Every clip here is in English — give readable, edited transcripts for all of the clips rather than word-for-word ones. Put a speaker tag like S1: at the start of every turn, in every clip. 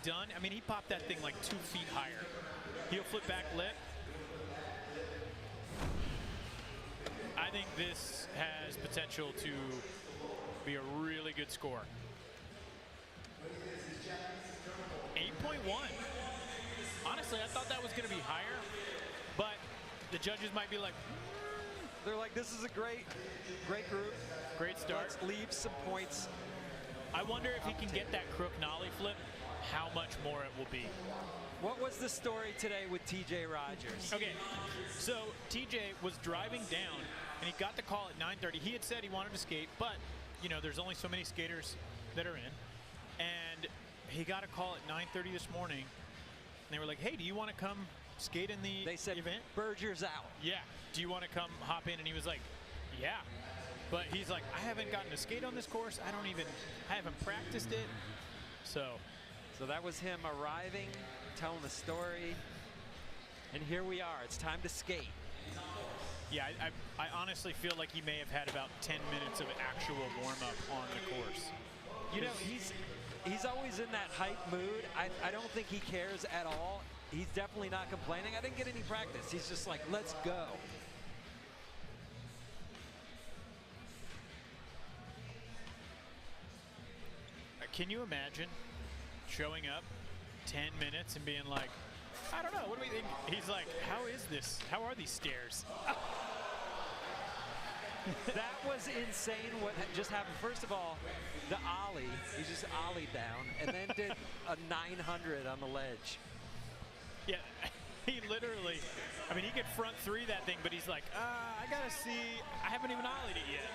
S1: done. I mean, he popped that thing like 2 feet higher. Heel flip back lip. I think this has potential to be a really good score. 8.1. Honestly, I thought that was going to be higher, but the judges might be like,
S2: they're like, this is a great group.
S1: Great start.
S2: Let's leave some points.
S1: I wonder if he can get that crook nollie flip, how much more it will be.
S2: What was the story today with TJ Rogers?
S1: Okay, so TJ was driving down, and he got the call at 9:30. He had said he wanted to skate, but, you know, there's only so many skaters that are in. And he got a call at 9:30 this morning, and they were like, hey, do you want to come skate in the event?
S2: They said, Berger's out.
S1: Yeah. Do you want to come hop in? And he was like, yeah. But he's like, I haven't gotten to skate on this course. I haven't practiced it. So
S2: that was him arriving, telling the story. And here we are. It's time to skate.
S1: Yeah, I honestly feel like he may have had about 10 minutes of actual warm-up on the course.
S2: You know, he's always in that hype mood. I don't think he cares at all. He's definitely not complaining. I didn't get any practice. He's just like, let's go.
S1: Can you imagine showing up 10 minutes and being like, I don't know, what do we think? He's like, how is this? How are these stairs?
S2: That was insane what just happened. First of all, the ollie, he just ollied down and then did a 900 on the ledge.
S1: Yeah, he literally, I mean, he could front 3 that thing, but he's like, I gotta see, I haven't even ollied it yet.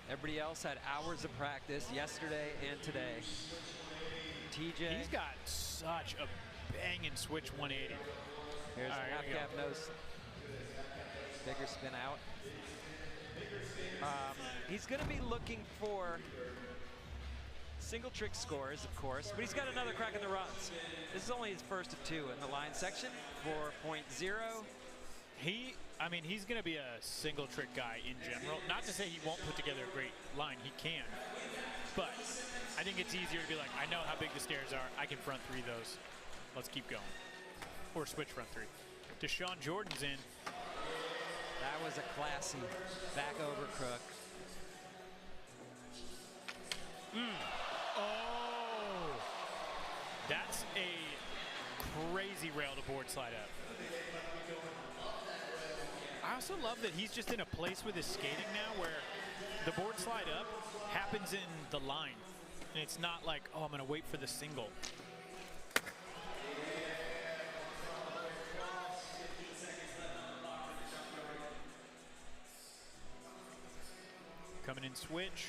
S2: Everybody else had hours of practice yesterday and today. TJ.
S1: He's got such a banging switch 180.
S2: Here's a half gap nose. Bigger spin out. He's going to be looking for single trick scores, of course, but he's got another crack in the runs. This is only his first of 2 in the line section, 4.0.
S1: I mean, he's going to be a single trick guy in general. Not to say he won't put together a great line. He can. But I think it's easier to be like, I know how big the stairs are. I can front 3 those. Let's keep going. Or switch front 3. Deshaun Jordan's in.
S2: That was a classy back over crook.
S1: Oh! That's a crazy rail to board slide up. I also love that he's just in a place with his skating now where the board slide up happens in the line. And it's not like, oh, I'm going to wait for the single. Coming in switch.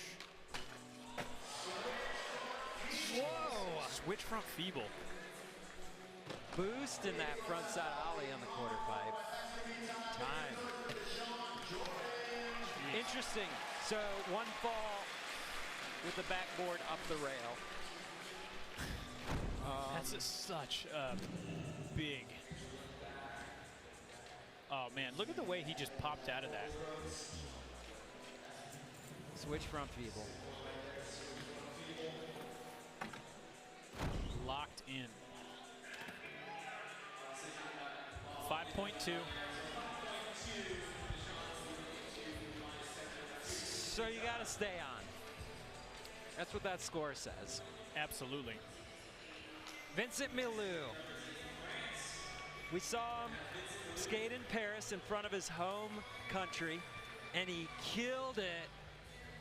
S1: Whoa! Switch front feeble.
S2: Boost in that front side ollie on the quarter pipe. Time. Interesting. So one fall with the backboard up the rail.
S1: That's such a big. Oh man, look at the way he just popped out of that.
S2: Switch front feeble.
S1: Locked in. 5.2.
S2: So you got to stay on. That's what that score says.
S1: Absolutely.
S2: Vincent Milou. We saw him skate in Paris in front of his home country, and he killed it.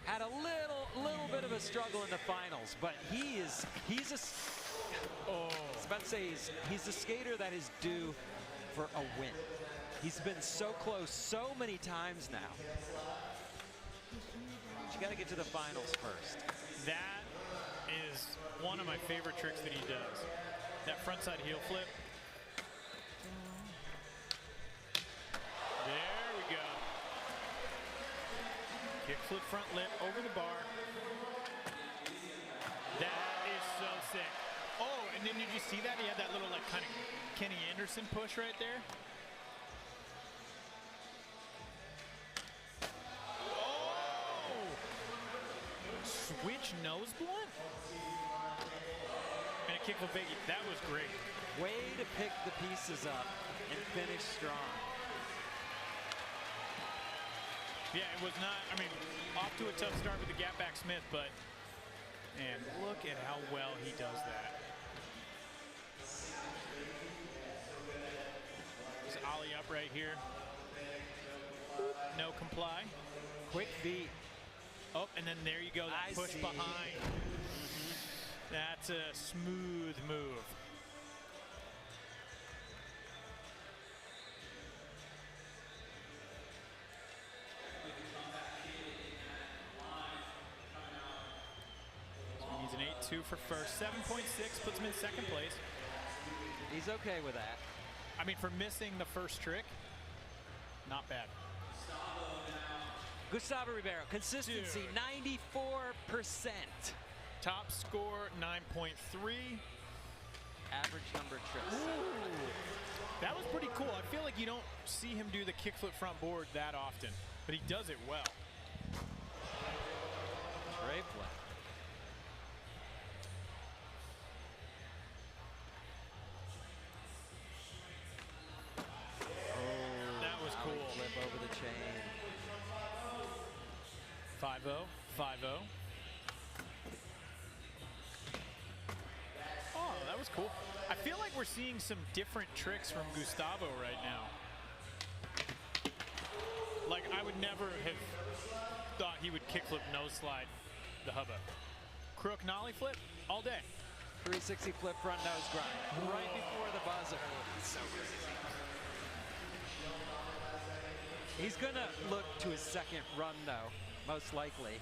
S2: Had a little bit of a struggle in the finals, but he's about to say he's a skater that is due for a win. He's been so close so many times now. But you got to get to the finals first.
S1: That is one of my favorite tricks that he does. That frontside heel flip. There we go. Kick flip front lip over the bar. That is so sick. Oh, and then did you see that? He had that little like kind of Kenny Anderson push right there. Oh! switch nose blunt? And a kickflip biggie. That was great.
S2: Way to pick the pieces up and finish strong.
S1: Yeah, it was not, I mean, off to a tough start with the gap back Smith, but, and look at how well he does that. Just ollie up right here. No comply.
S2: Quick feet.
S1: Oh, and then there you go, that push behind. That's a smooth move. So he's an 8-2 for first. 7.6 puts him in second place.
S2: He's okay with that.
S1: I mean, for missing the first trick, not bad.
S2: Gustavo Ribeiro, consistency, 94%.
S1: Top score, 9.3.
S2: Average number of tricks.
S1: Ooh, that was pretty cool. I feel like you don't see him do the kickflip front board that often, but he does it well.
S2: Tray flip.
S1: That was cool.
S2: Flip over the chain.
S1: 5-0, 5-0. Oh, that was cool. I feel like we're seeing some different tricks from Gustavo right now. Like, I would never have thought he would kickflip nose slide the hubba. Crook nollie flip all day.
S2: 360 flip front nose grind. Right before the buzzer. So crazy. He's gonna look to his second run though, most likely.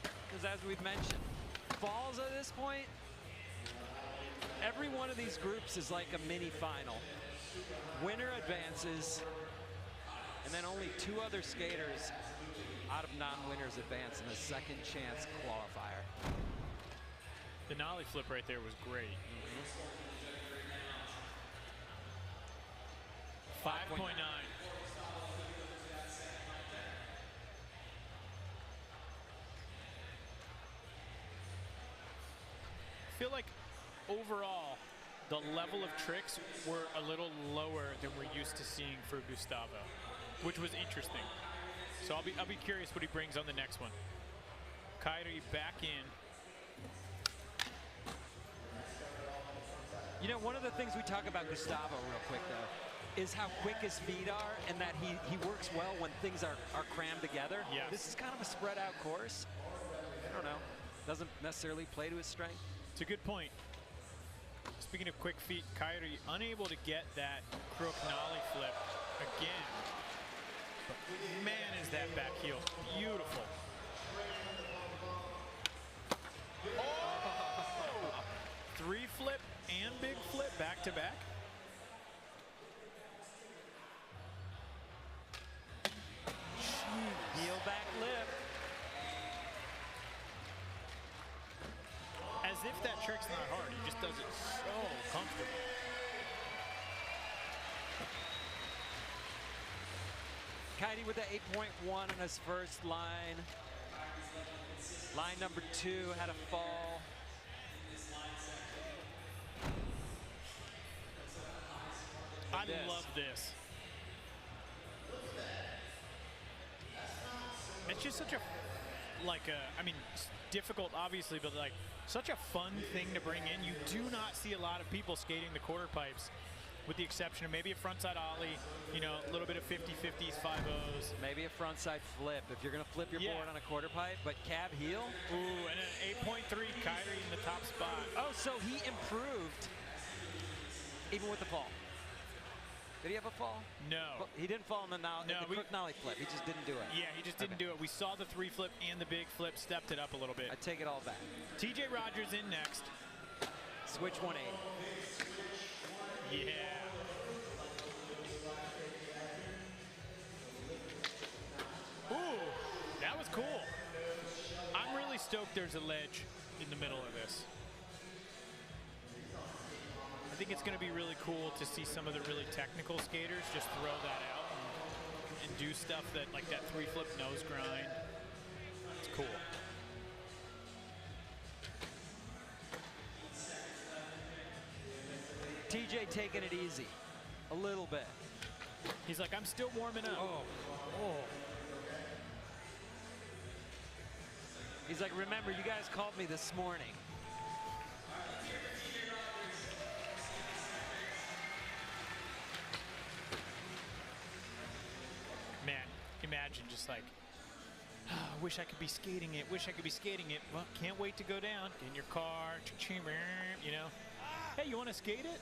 S2: Because as we've mentioned, falls at this point, every one of these groups is like a mini final. Winner advances, and then only 2 other skaters out of non-winners advance in the second chance qualifier.
S1: The nollie flip right there was great. 5.9. I feel like overall, the level of tricks were a little lower than we're used to seeing for Gustavo, which was interesting. So I'll be curious what he brings on the next one. Kyrie back in.
S2: You know, one of the things we talk about Gustavo real quick though is how quick his feet are and that he works well when things are crammed together.
S1: Yes.
S2: This is kind of a spread out course. I don't know. Doesn't necessarily play to his strength.
S1: It's a good point. Speaking of quick feet, Kyrie unable to get that crook nollie flip again. But man, is that back heel beautiful. Oh! 3 flip and big flip back to back.
S2: Heel back lip.
S1: As if that trick's not hard, he just does it so comfortable.
S2: Kaidi with the 8.1 on his first line. Line number 2 had a fall.
S1: I love this. It's just such a, I mean, it's difficult obviously, but like such a fun thing to bring in. You do not see a lot of people skating the quarter pipes, with the exception of maybe a frontside ollie, you know, a little bit of 50-50s, 5-0s.
S2: Maybe a frontside flip if you're going to flip your board on a quarter pipe, but cab heel.
S1: Ooh, and an 8.3, Kyrie in the top spot.
S2: Oh, so he improved even with the fall. Did he have a fall?
S1: No.
S2: He didn't fall in the crook nollie flip. He just didn't do it.
S1: Yeah, he just didn't do it. We saw the 3 flip and the big flip, stepped it up a little bit.
S2: I take it all back.
S1: TJ Rogers in next.
S2: Switch 180.
S1: Yeah. Ooh, that was cool. I'm really stoked there's a ledge in the middle of this. I think it's going to be really cool to see some of the really technical skaters just throw that out and do stuff that, like that 3 flip nose grind. It's cool.
S2: TJ taking it easy a little bit.
S1: He's like, I'm still warming up.
S2: Oh. He's like, remember, you guys called me this morning.
S1: Man, imagine just like, oh, wish I could be skating it, wish I could be skating it. Well, can't wait to go down, get in your car, you know. Hey, you want to skate it?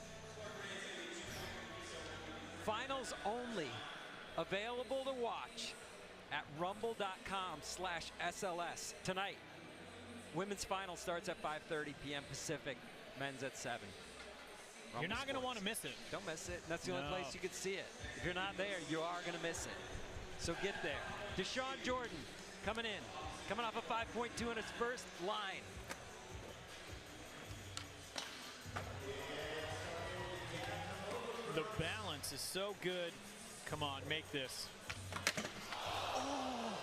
S2: Finals only, available to watch at rumble.com/SLS tonight. Women's final starts at 5:30 p.m. Pacific, men's at 7. Rumble
S1: You're not going to
S2: Sports.
S1: want to miss it.
S2: Don't miss it. That's the only
S1: No.
S2: place you could see it. If you're not there, you are going to miss it. So get there. Deshaun Jordan coming in, coming off a 5.2 in his first line.
S1: The balance is so good. Come on, make this. Oh.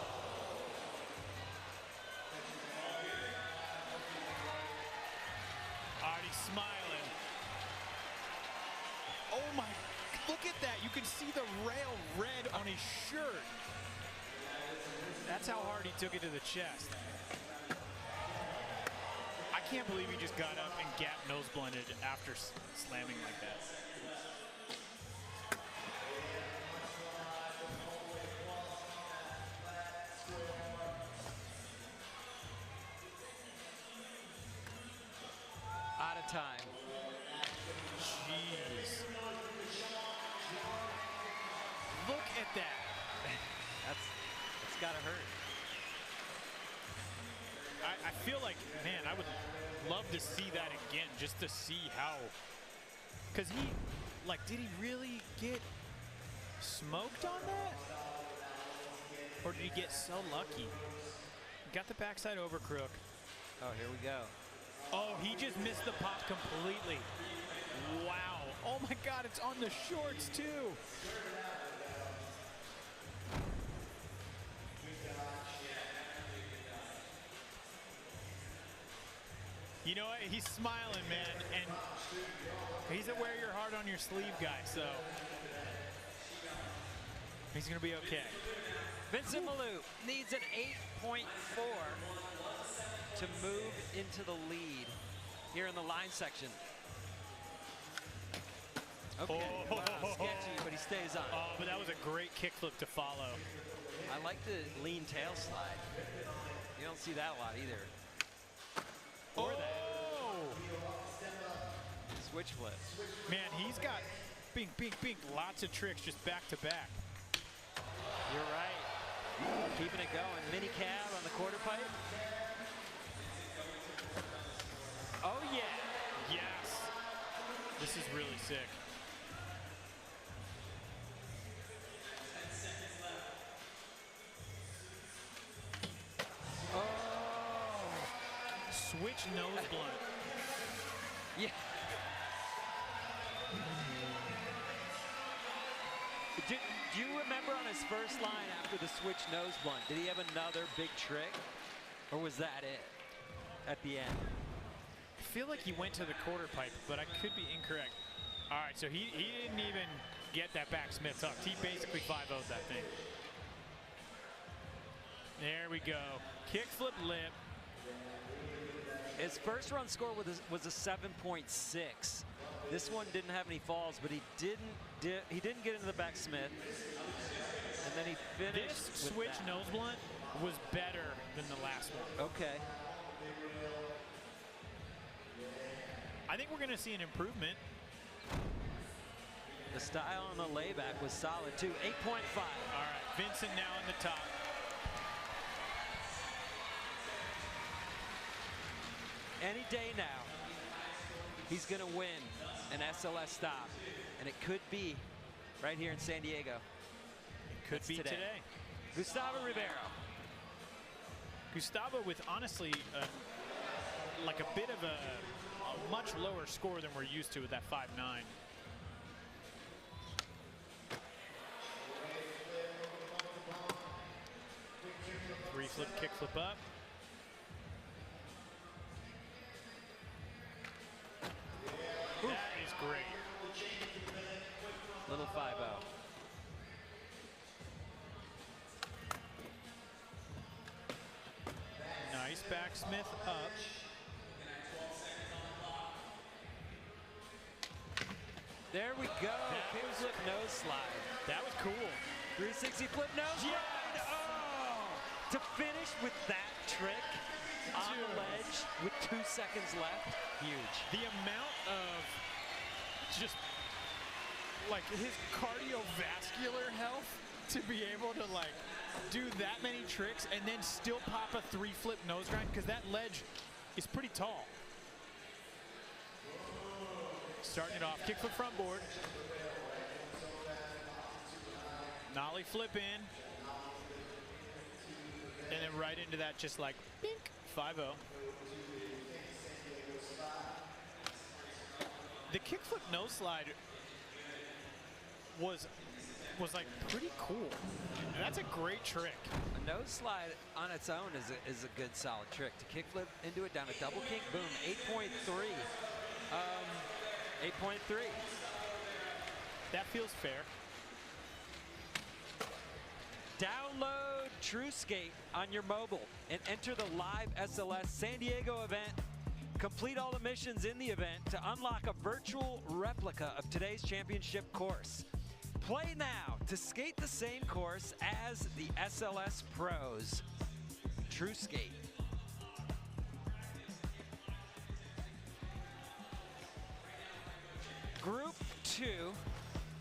S1: Already smiling. Oh my, look at that. You can see the rail red on his shirt. That's how hard he took it to the chest. I can't believe he just got up and gap nose blended after slamming like that.
S2: Out of time.
S1: Jeez. Look at that.
S2: That's gotta hurt.
S1: I feel like, man, I would love to see that again, just to see how, because he, like, did he really get smoked on that? Or did he get so lucky? Got the backside over crook.
S2: Oh, here we go.
S1: Oh, he just missed the pop completely. Wow. Oh my God, it's on the shorts too. You know what? He's smiling, man, and he's a wear your heart on your sleeve guy, so he's gonna be okay.
S2: Vincent Malou needs an 8.4 to move into the lead here in the line section. Okay, wow, sketchy, but he stays on.
S1: Oh, but that was a great kickflip to follow.
S2: I like the lean tail slide. You don't see that a lot either. Or that. Switch flip.
S1: Man, he's got bink, bink, bink, lots of tricks just back to back.
S2: You're right. Keeping it going. Mini cab on the quarter pipe. Oh, yeah.
S1: Yes. This is really sick.
S2: Oh.
S1: Switch nose blunt.
S2: Yeah. Do you remember on his first line after the switch nose blunt, did he have another big trick? Or was that it at the end?
S1: I feel like he went to the quarter pipe, but I could be incorrect. All right, so he didn't even get that back Smith tucked. He basically 5-0'd that thing. There we go. Kickflip lip.
S2: His first run score was a 7.6. This one didn't have any falls, but he didn't get into the back Smith. And then he finished
S1: This
S2: with
S1: switch
S2: that.
S1: nose blunt was better than the last one.
S2: Okay.
S1: I think we're going to see an improvement.
S2: The style on the layback was solid too. 8.5.
S1: All right, Vincent now in the top.
S2: Any day now, he's going to win an SLS stop, and it could be right here in San Diego.
S1: It could
S2: That's
S1: be today.
S2: Gustavo Rivero.
S1: Gustavo with honestly like a bit of a much lower score than we're used to with that 5'9". Three flip, kick flip up. That is great.
S2: Little 5-0.
S1: Nice backsmith up.
S2: There we go. Kickflip nose slide.
S1: That was cool.
S2: 360 flip nose slide. Oh! To finish with that trick on the ledge with 2 seconds left. Huge.
S1: The amount of just like his cardiovascular health to be able to like do that many tricks and then still pop a 3-flip nose grind, because that ledge is pretty tall. Starting it off, kickflip front board. Nollie flip in. And then right into that, just like, bink, 5-0. The kickflip nose slide was like pretty cool. And that's a great trick.
S2: A nose slide on its own is a good solid trick. To kickflip into it down a double kick, boom, 8.3. 8.3.
S1: That feels fair.
S2: Download TrueSkate on your mobile and enter the live SLS San Diego event. Complete all the missions in the event to unlock a virtual replica of today's championship course. Play now to skate the same course as the SLS pros. TrueSkate. Group 2,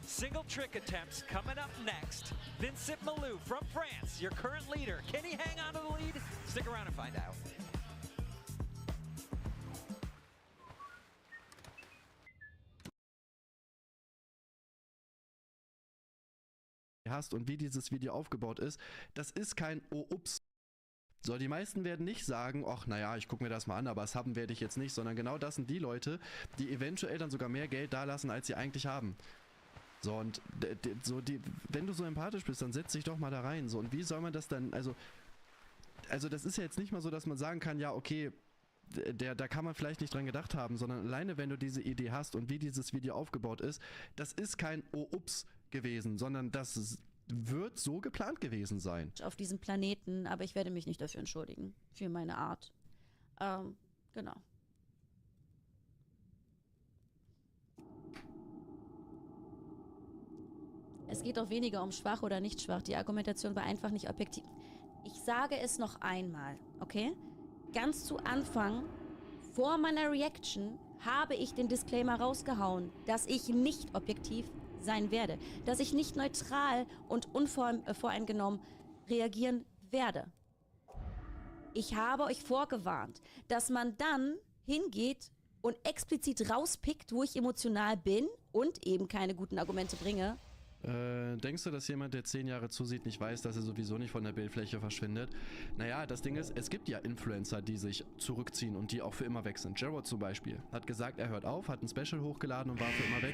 S2: single trick attempts coming up next. Vincent Malou from France, your current leader. Can he hang on to the lead? Stick around and find out.
S3: Hast und wie dieses Video aufgebaut ist, das ist kein Oh, ups. So, die meisten werden nicht sagen, ach, naja, ich gucke mir das mal an, aber es haben werde ich jetzt nicht, sondern genau das sind die Leute, die eventuell dann sogar mehr Geld dalassen, als sie eigentlich haben. So, und wenn du so empathisch bist, dann setz dich doch mal da rein. So, und wie soll man das dann, also das ist ja jetzt nicht mal so, dass man sagen kann, ja, okay, da kann man vielleicht nicht dran gedacht haben, sondern alleine, wenn du diese Idee hast und wie dieses Video aufgebaut ist, das ist kein Oh, ups gewesen, sondern das wird so geplant gewesen sein.
S4: Auf diesem Planeten, aber ich werde mich nicht dafür entschuldigen, für meine Art. Genau. Es geht auch weniger um schwach oder nicht schwach. Die Argumentation war einfach nicht objektiv. Ich sage es noch einmal, okay? Ganz zu Anfang, vor meiner Reaction, habe ich den Disclaimer rausgehauen, dass ich nicht objektiv sein werde. Dass ich nicht neutral und unvoreingenommen reagieren werde. Ich habe euch vorgewarnt, dass man dann hingeht und explizit rauspickt, wo ich emotional bin und eben keine guten Argumente bringe.
S3: Denkst du, dass jemand, der 10 Jahre zusieht, nicht weiß, dass er sowieso nicht von der Bildfläche verschwindet? Naja, das Ding ist, es gibt ja Influencer, die sich zurückziehen und die auch für immer weg sind. Jarrod zum Beispiel hat gesagt, er hört auf, hat ein Special hochgeladen und war für immer weg.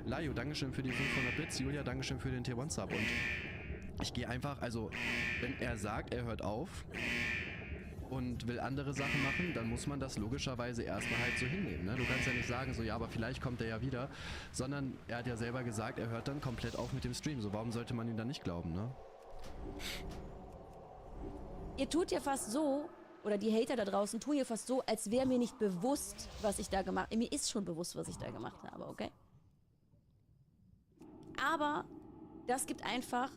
S3: Laio, Dankeschön für die 500 Bits. Julia, Dankeschön für den Tier 1 Sub. Und ich gehe einfach, also, wenn er sagt, er hört auf und will andere Sachen machen, dann muss man das logischerweise erstmal halt so hinnehmen. Ne? Du kannst ja nicht sagen, so ja, aber vielleicht kommt er ja wieder, sondern er hat ja selber gesagt, er hört dann komplett auf mit dem Stream. So, warum sollte man ihm dann nicht glauben, ne?
S4: Ihr tut ja fast so, oder die Hater da draußen tun ja fast so, als wäre mir nicht bewusst, was ich da gemacht habe. Mir ist schon bewusst, was ich da gemacht habe, okay? Aber das gibt einfach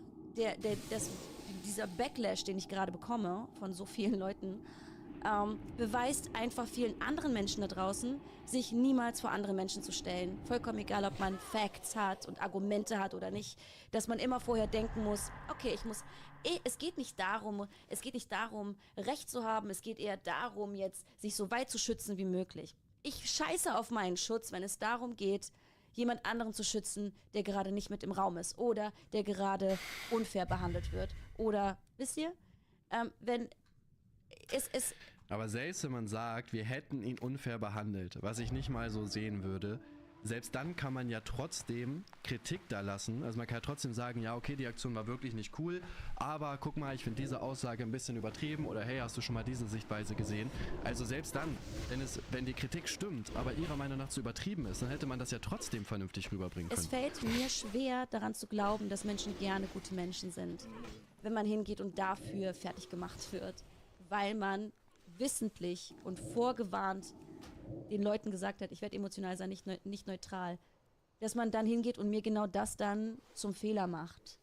S4: dieser Backlash, den ich gerade bekomme von so vielen Leuten, beweist einfach vielen anderen Menschen da draußen, sich niemals vor andere Menschen zu stellen. Vollkommen egal, ob man Facts hat und Argumente hat oder nicht, dass man immer vorher denken muss, okay, es geht nicht darum, Recht zu haben, es geht eher darum, jetzt sich so weit zu schützen wie möglich. Ich scheiße auf meinen Schutz, wenn es darum geht, jemand anderen zu schützen, der gerade nicht mit im Raum ist oder der gerade unfair behandelt wird. Oder, wisst ihr, wenn es...
S3: Aber selbst wenn man sagt, wir hätten ihn unfair behandelt, was ich nicht mal so sehen würde, selbst dann kann man ja trotzdem Kritik da lassen. Also man kann ja trotzdem sagen, ja, okay, die Aktion war wirklich nicht cool, aber guck mal, ich finde diese Aussage ein bisschen übertrieben oder hey, hast du schon mal diese Sichtweise gesehen? Also selbst dann, wenn die Kritik stimmt, aber ihrer Meinung nach zu übertrieben ist, dann hätte man das ja trotzdem vernünftig rüberbringen können.
S4: Es fällt mir schwer, daran zu glauben, dass Menschen gerne gute Menschen sind, wenn man hingeht und dafür fertig gemacht wird, weil man wissentlich und vorgewarnt den Leuten gesagt hat, ich werde emotional sein, nicht neutral, dass man dann hingeht und mir genau das dann zum Fehler macht.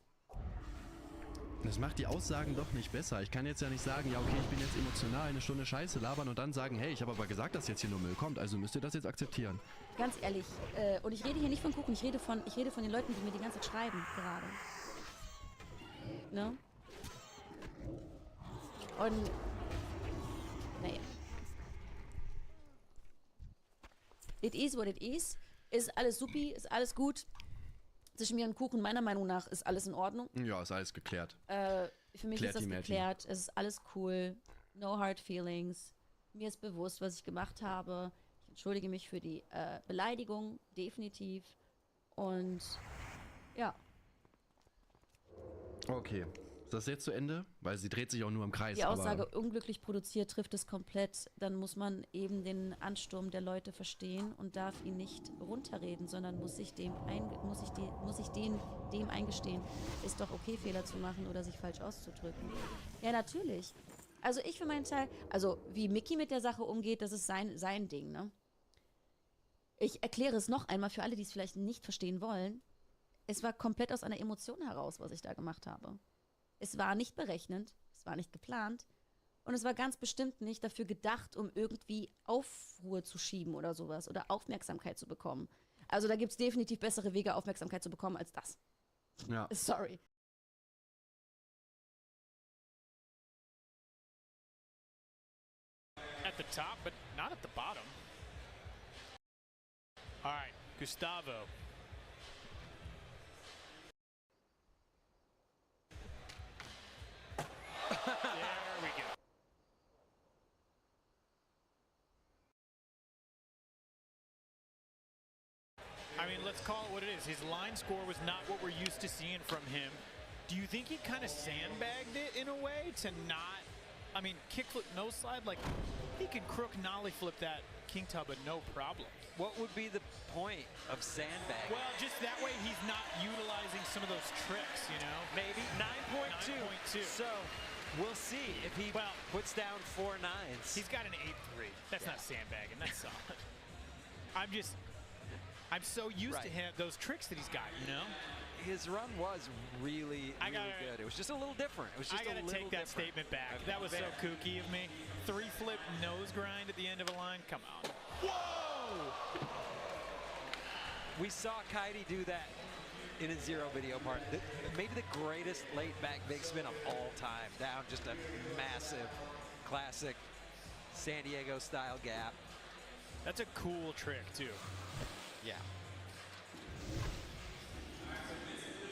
S3: Das macht die Aussagen doch nicht besser. Ich kann jetzt ja nicht sagen, ja okay, ich bin jetzt emotional, eine Stunde Scheiße labern und dann sagen, hey, ich habe aber gesagt, dass jetzt hier nur Müll kommt, also müsst ihr das jetzt akzeptieren.
S4: Ganz ehrlich, und ich rede hier nicht von Kuchen, ich rede von den Leuten, die mir die ganze Zeit schreiben gerade. Ne? Und, naja. It is what it is. Ist alles supi, ist alles gut. Zwischen mir und Kuchen, meiner Meinung nach, ist alles in Ordnung.
S3: Ja, ist alles geklärt.
S4: Für mich ist das geklärt. Es ist alles cool. No hard feelings. Mir ist bewusst, was ich gemacht habe. Ich entschuldige mich für die Beleidigung, definitiv. Und ja.
S3: Okay. Ist das jetzt zu Ende? Weil sie dreht sich auch nur im Kreis.
S4: Die Aussage unglücklich produziert trifft es komplett. Dann muss man eben den Ansturm der Leute verstehen und darf ihn nicht runterreden, sondern muss sich dem eingestehen, ist doch okay, Fehler zu machen oder sich falsch auszudrücken. Ja, natürlich. Also ich für meinen Teil, also wie Mickey mit der Sache umgeht, das ist sein Ding, ne? Ich erkläre es noch einmal für alle, die es vielleicht nicht verstehen wollen. Es war komplett aus einer Emotion heraus, was ich da gemacht habe. Es war nicht berechnend, es war nicht geplant und es war ganz bestimmt nicht dafür gedacht, um irgendwie Aufruhr zu schieben oder sowas oder Aufmerksamkeit zu bekommen. Also da gibt es definitiv bessere Wege, Aufmerksamkeit zu bekommen als das.
S3: Ja.
S4: Sorry.
S1: At the top, but not at the bottom. All right, Gustavo. There we go. I mean, let's call it what it is. His line score was not what we're used to seeing from him. Do you think he kind of sandbagged it in a way to not, I mean, kickflip, nose slide, like he could crook nollie flip that king tub with no problem.
S2: What would be the point of sandbagging?
S1: Well, just that way he's not utilizing some of those tricks, you know?
S2: Maybe 9.2.
S1: 9.2.
S2: So we'll see if he puts down 4 9s.
S1: He's got an 8-3. That's not sandbagging. That's solid. I'm so used to him, those tricks that he's got, you know?
S2: His run was really good. It was just a little different. It was just
S1: I gotta take that statement back.
S2: Okay.
S1: That was so kooky of me. 3-flip nose grind at the end of a line. Come on. Whoa!
S2: We saw Kaidi do that in a zero video part. Maybe the greatest late back big spin of all time. Down just a massive, classic San Diego style gap.
S1: That's a cool trick too.
S2: Yeah.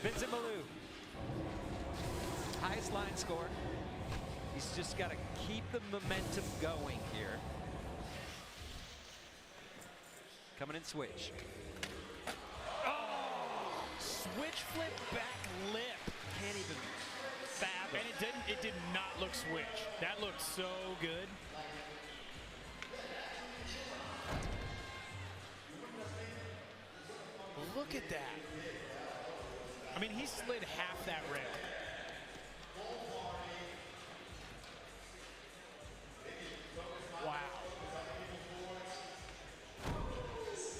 S2: Vincent Malou. Highest line score. He's just got to keep the momentum going here. Coming in switch.
S1: Oh! Switch flip back lip.
S2: Can't even fathom.
S1: And it did not look switch. That looked so good. Look at that. I mean, he slid half that rail. Wow.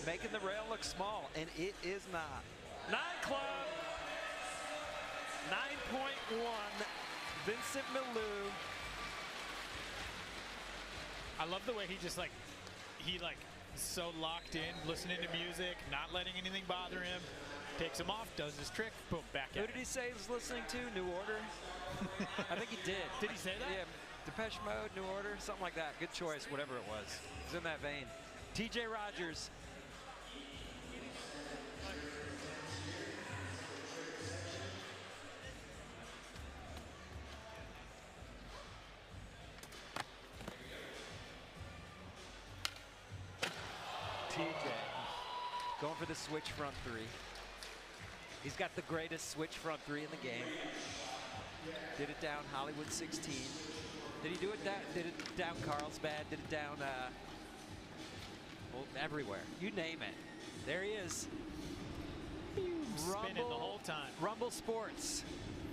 S2: Making the rail look small, and it is not. 9 club. 9.1. Vincent Malou.
S1: I love the way he just so locked in, listening to music, not letting anything bother him. Takes him off, does his trick, boom, back
S2: Who
S1: at
S2: did
S1: it.
S2: he say he was listening to? New Order? I think he did.
S1: Did he say that?
S2: Yeah, Depeche Mode, New Order, something like that. Good choice, whatever it was. It's in that vein. TJ Rogers. TJ. Going for the switch front three. He's got the greatest switch front three in the game. Did it down Hollywood 16. Did he do it down? Did it down Carlsbad? Did it down well, everywhere? You name it. There he is.
S1: Spinning the whole time.
S2: Rumble Sports.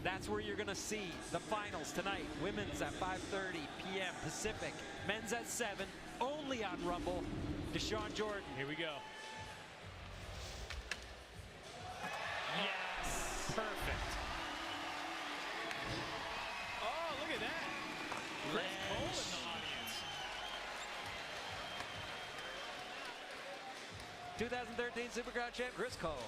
S2: That's where you're going to see the finals tonight. Women's at 5:30 p.m. Pacific. Men's at 7. Only on Rumble. Deshaun Jordan.
S1: Here we go. Yes. Perfect. Oh, look at that. Chris Cole in the audience.
S2: 2013 Supercross champ Chris Cole.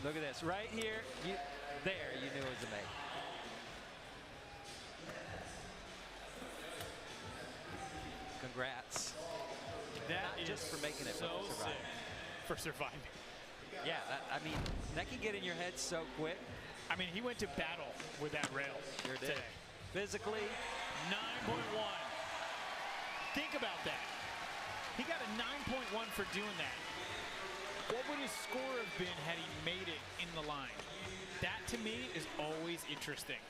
S2: Look at this. Right here. You knew it was a make. Congrats.
S1: That
S2: Not
S1: is
S2: just for making it,
S1: so
S2: but for surviving.
S1: sick for surviving.
S2: Yeah, I mean, that can get in your head so quick.
S1: I mean, he went to battle with that rail
S2: Sure did.
S1: today.
S2: Physically,
S1: 9.1. Think about that. He got a 9.1 for doing that. What would his score have been had he made it in the line? That, to me, is always interesting.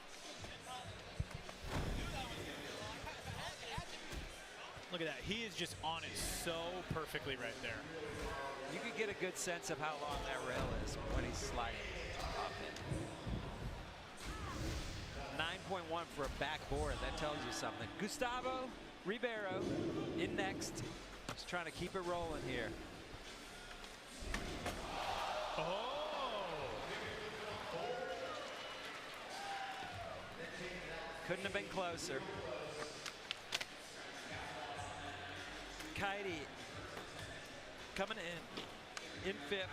S1: Look at that. He is just on it so perfectly right there.
S2: you could get a good sense of how long that rail is when he's sliding up it. 9.1 for a backboard. That tells you something. Gustavo Ribeiro in next. Just trying to keep it rolling here.
S1: Oh!
S2: Couldn't have been closer. Kaidi coming in fifth.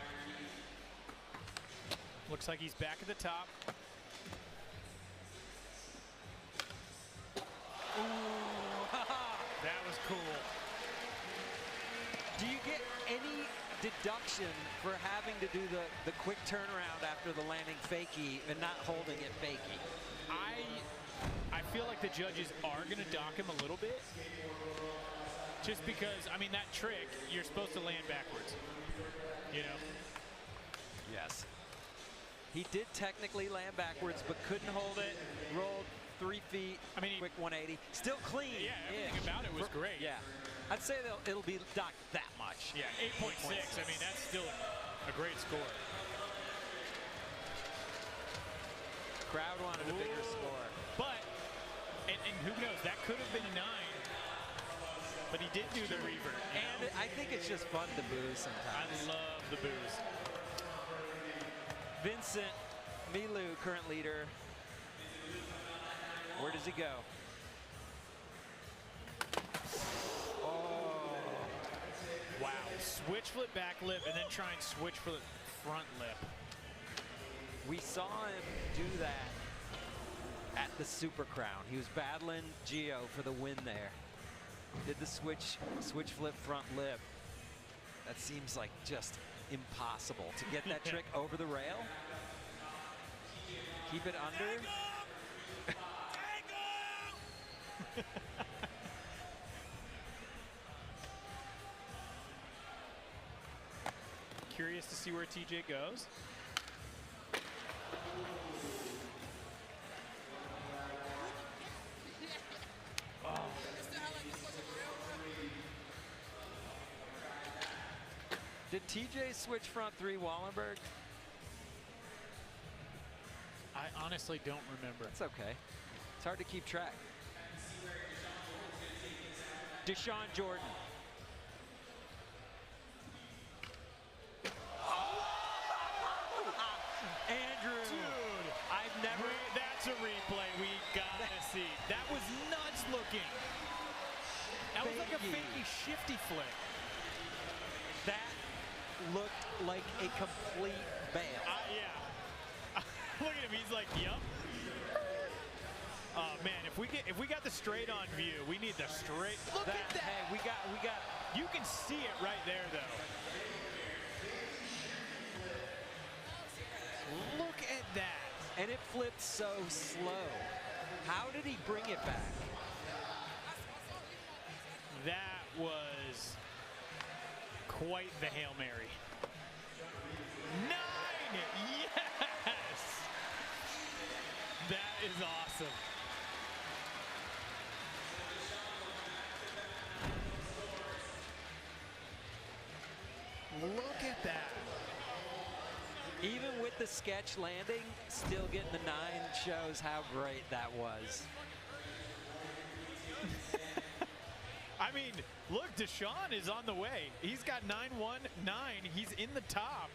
S1: Looks like he's back at the top.
S2: Ooh,
S1: that was cool.
S2: Do you get any deduction for having to do the quick turnaround after the landing fakie and not holding it fakie?
S1: I feel like the judges are going to dock him a little bit. Just because, I mean, that trick, you're supposed to land backwards. You know?
S2: Yes. He did technically land backwards, but couldn't hold it. Rolled 3 feet.
S1: I mean,
S2: quick 180. Still clean.
S1: Yeah, everything about it was great.
S2: Yeah. I'd say it'll be docked that much.
S1: Yeah, 8.6. I mean, that's still a great score.
S2: Crowd wanted a bigger score.
S1: But, and who knows, that could have been a 9. But he did do the revert.
S2: And I think it's just fun to booze sometimes.
S1: I love the booze.
S2: Vincent Milou, current leader. Where does he go? Oh.
S1: Wow. Switch flip back lip and then try and switch flip front lip.
S2: We saw him do that at the Super Crown. He was battling Gio for the win there. Did the switch flip front lip. That seems like just impossible to get that trick over the rail. Keep it under.
S1: Curious to see where TJ goes.
S2: Did TJ switch front 3 Wallenberg?
S1: I honestly don't remember.
S2: It's okay. It's hard to keep track. Deshaun Jordan. Andrew.
S1: Dude,
S2: I've never.
S1: that's a replay we gotta see. That was nuts looking. That was like a
S2: Fakey.
S1: fakey shifty flip.
S2: That looked like a complete bail.
S1: Yeah. Look at him. He's like, yup. Oh man, if we got the straight on view, we need the straight. Look at that.
S2: Hey, we got.
S1: You can see it right there, though. Look at that.
S2: And it flipped so slow. How did he bring it back?
S1: That was quite the Hail Mary. 9! Yes! That is awesome. Look at that.
S2: Even with the sketch landing, still getting the 9 shows how great that was.
S1: I mean, look, Deshaun is on the way. He's got 9-1-9. He's in the top.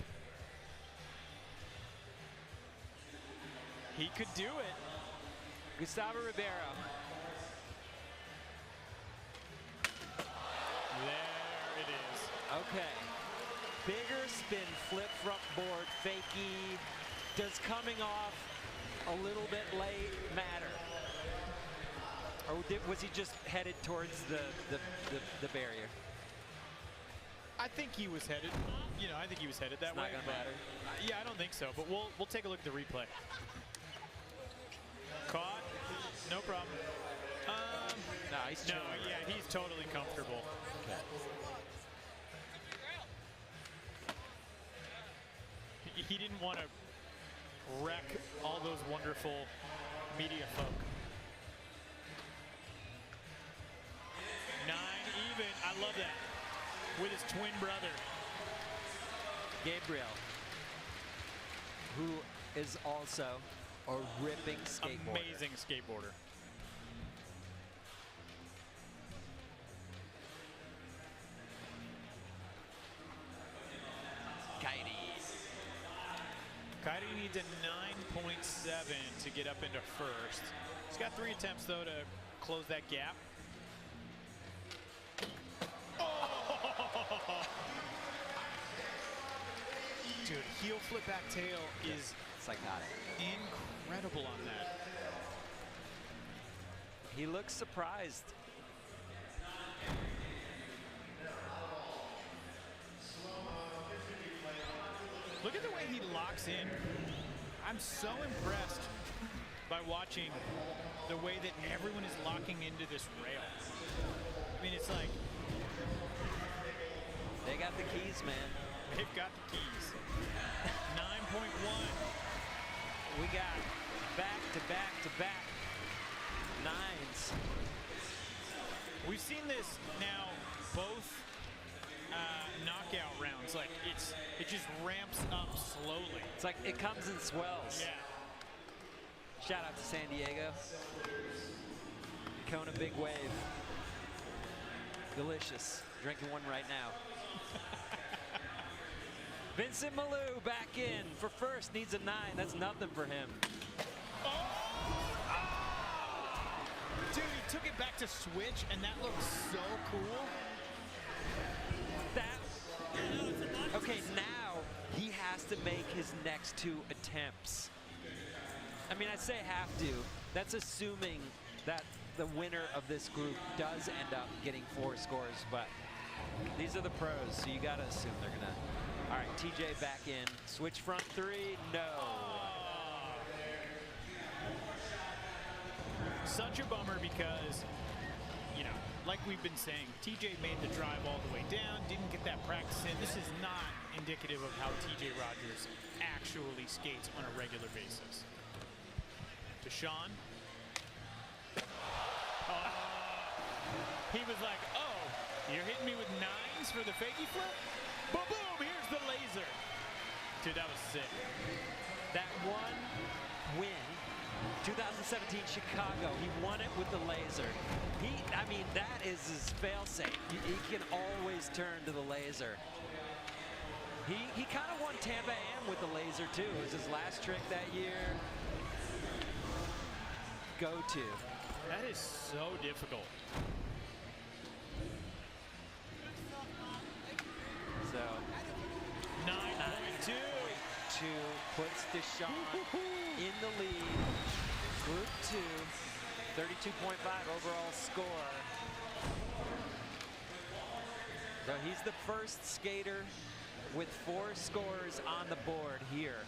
S1: He could do it.
S2: Gustavo Ribeiro.
S1: There it is.
S2: Okay. Bigger spin, flip front board, fakie. Does coming off a little bit late matter? Or was he just headed towards the barrier?
S1: I think he was headed. You know, I think he was headed that
S2: It's
S1: way.
S2: not gonna matter.
S1: Yeah, I don't think so. But we'll take a look at the replay. Caught. No problem.
S2: No, he's
S1: No,
S2: chilling.
S1: yeah, he's totally comfortable.
S2: Okay.
S1: He didn't want to wreck all those wonderful media folk. 9 even. I love that. With his twin brother.
S2: Gabriel, who is also a ripping skateboarder.
S1: Amazing skateboarder. Kairi needs a 9.7 to get up into first. He's got 3 attempts, though, to close that gap. Oh! Dude, heel flip back tail is
S2: Psychotic.
S1: incredible on that.
S2: He looks surprised.
S1: Look at the way he locks in. I'm so impressed by watching the way that everyone is locking into this rail. I mean, it's like
S2: They got the keys, man.
S1: they've got the keys. 9.1.
S2: We got back to back to back 9s.
S1: We've seen this now both knockout rounds. Like it just ramps up slowly.
S2: It's like it comes in swells.
S1: Yeah.
S2: Shout out to San Diego. Kona Big Wave. Delicious. Drinking one right now. Vincent Malou back in for first. Needs a 9. That's nothing for him.
S1: Dude, he took it back to switch, and that looks so cool.
S2: Okay, now he has to make his next 2 attempts. I mean, I say have to. That's assuming that the winner of this group does end up getting 4 scores, but these are the pros, so you gotta assume they're gonna. All right, TJ back in. Switch front 3, no.
S1: Such a bummer because, you know, like we've been saying, TJ made the drive all the way down, didn't get that practice in. This is not indicative of how TJ Rogers actually skates on a regular basis. Deshaun. He was like, oh, you're hitting me with 9s for the fakie flip? Boom, boom, here's the laser. Dude, that was sick.
S2: That one win, 2017 Chicago, he won it with the laser. I mean, that is his fail-safe. He can always turn to the laser. He kind of won Tampa Am with the laser too. It was his last trick that year. Go-to.
S1: That is so difficult.
S2: So
S1: 9.2.
S2: 2 puts Deshaun in the lead. Group 2, 32.5 overall score. So he's the first skater with 4 scores on the board here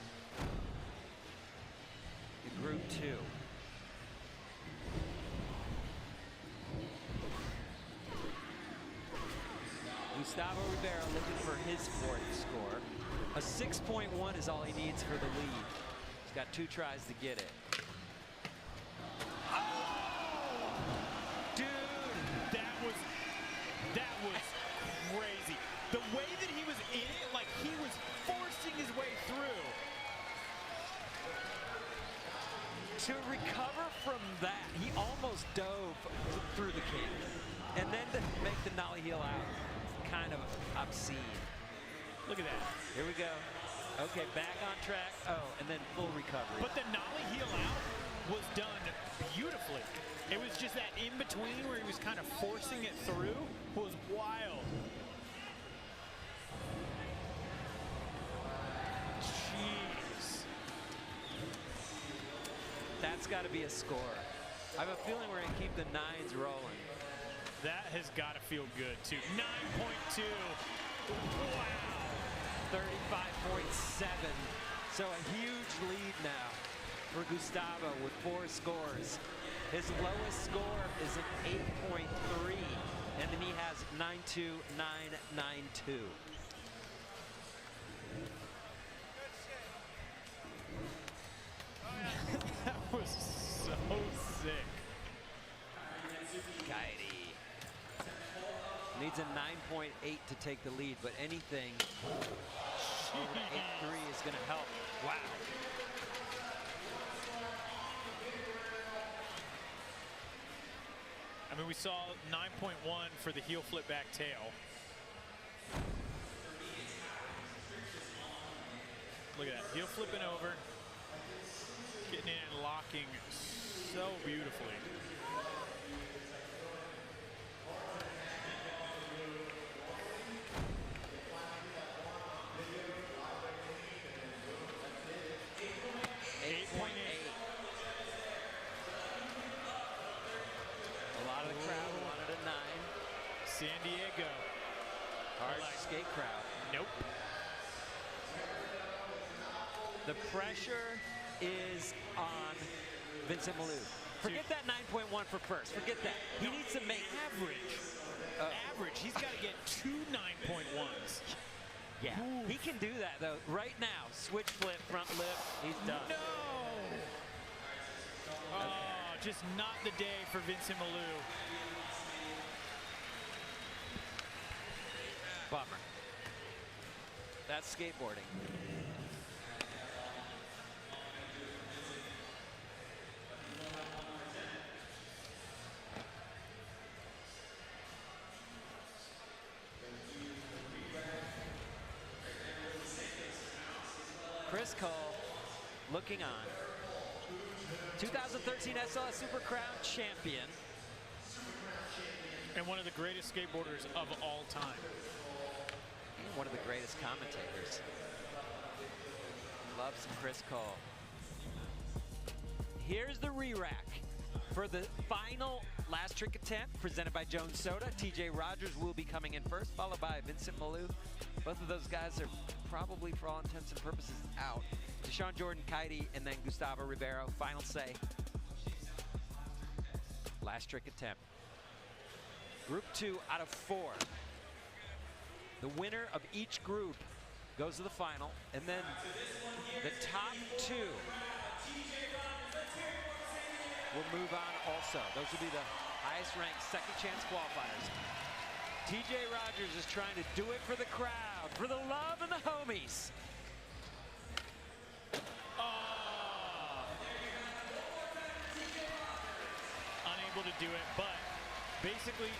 S2: in Group 2. Gustavo Rivera looking for his 4th score. A 6.1 is all he needs for the lead. He's got 2 tries to get it.
S1: Dude, that was crazy. The way that he was in it, like he was forcing his way through.
S2: To recover from that, he almost dove through the king. And then to make the nollie heel out, kind of obscene.
S1: Look at that.
S2: Here we go. Okay, back on track. Oh, and then full recovery.
S1: But the nollie heel out was done beautifully. It was just that in between where he was kind of forcing it through was wild. Jeez.
S2: That's got to be a score. I have a feeling we're going to keep the 9s rolling.
S1: That has got to feel good, too. 9.2. Wow.
S2: 35.7. So a huge lead now for Gustavo with 4 scores. His lowest score is an 8.3, and then he has 9.2992.
S1: That was so sick.
S2: Kairi needs a 9.8 to take the lead, but anything over 8.3 is going to help. Wow.
S1: I mean, we saw 9.1 for the heel flip back tail. Look at that, heel flipping over, getting in and locking so beautifully. San Diego.
S2: Hard skate crowd.
S1: Nope.
S2: The pressure is on Vincent Malou. Forget that 9.1 for first. Forget that. He needs to make
S1: average. Average. He's got to get 2 9.1s.
S2: Yeah. Ooh. He can do that though. Right now, switch flip, front lip. He's done.
S1: No. Oh, just not the day for Vincent Malou.
S2: Bummer. That's skateboarding. Chris Cole looking on. 2013 SLS Super Crown champion.
S1: And one of the greatest skateboarders of all time.
S2: One of the greatest commentators. Love some Chris Cole. Here's the re-rack for the final last trick attempt presented by Jones Soda. TJ Rogers will be coming in first, followed by Vincent Malou. Both of those guys are probably, for all intents and purposes, out. Deshaun Jordan, Kaidi, and then Gustavo Ribeiro. Final say. Last trick attempt. Group 2 out of 4. The winner of each group goes to the final, and then the top 2 will move on also. Those will be the highest ranked second chance qualifiers. TJ Rogers is trying to do it for the crowd, for the love and the homies.
S1: Unable to do it, but basically,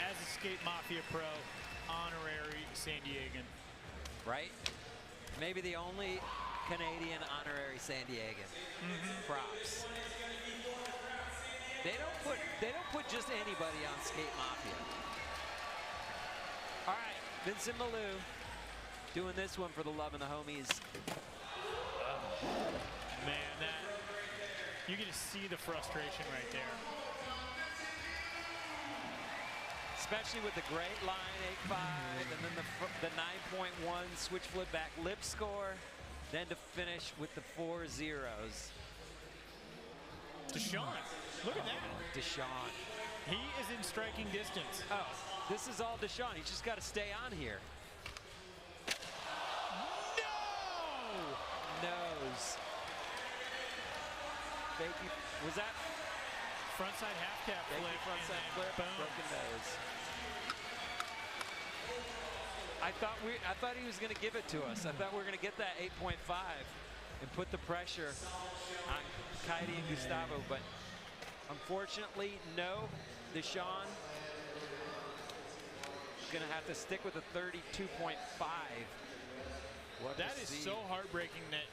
S1: as a Skate Mafia pro, honorary San Diegan.
S2: Right? Maybe the only Canadian honorary San Diegan. Props. They don't put just anybody on Skate Mafia. All right, Vincent Malou doing this one for the love and the homies.
S1: Man, that you get to see the frustration right there.
S2: Especially with the great line 8.5 and then the 9.1 switch flip back lip score, then to finish with the 4 zeros.
S1: Deshaun, look at that.
S2: Deshaun.
S1: He is in striking distance.
S2: Oh, this is all Deshaun. He's just got to stay on here.
S1: No!
S2: Nose. Fakey. Was that
S1: Frontside half cap
S2: fakey
S1: flip.
S2: frontside
S1: and
S2: flip?
S1: then boom.
S2: Broken nose. I thought he was going to give it to us. I thought we were going to get that 8.5 and put the pressure on Kaidi and Gustavo, but unfortunately, no. Deshaun going to have to stick with a 32.5.
S1: That is so heartbreaking that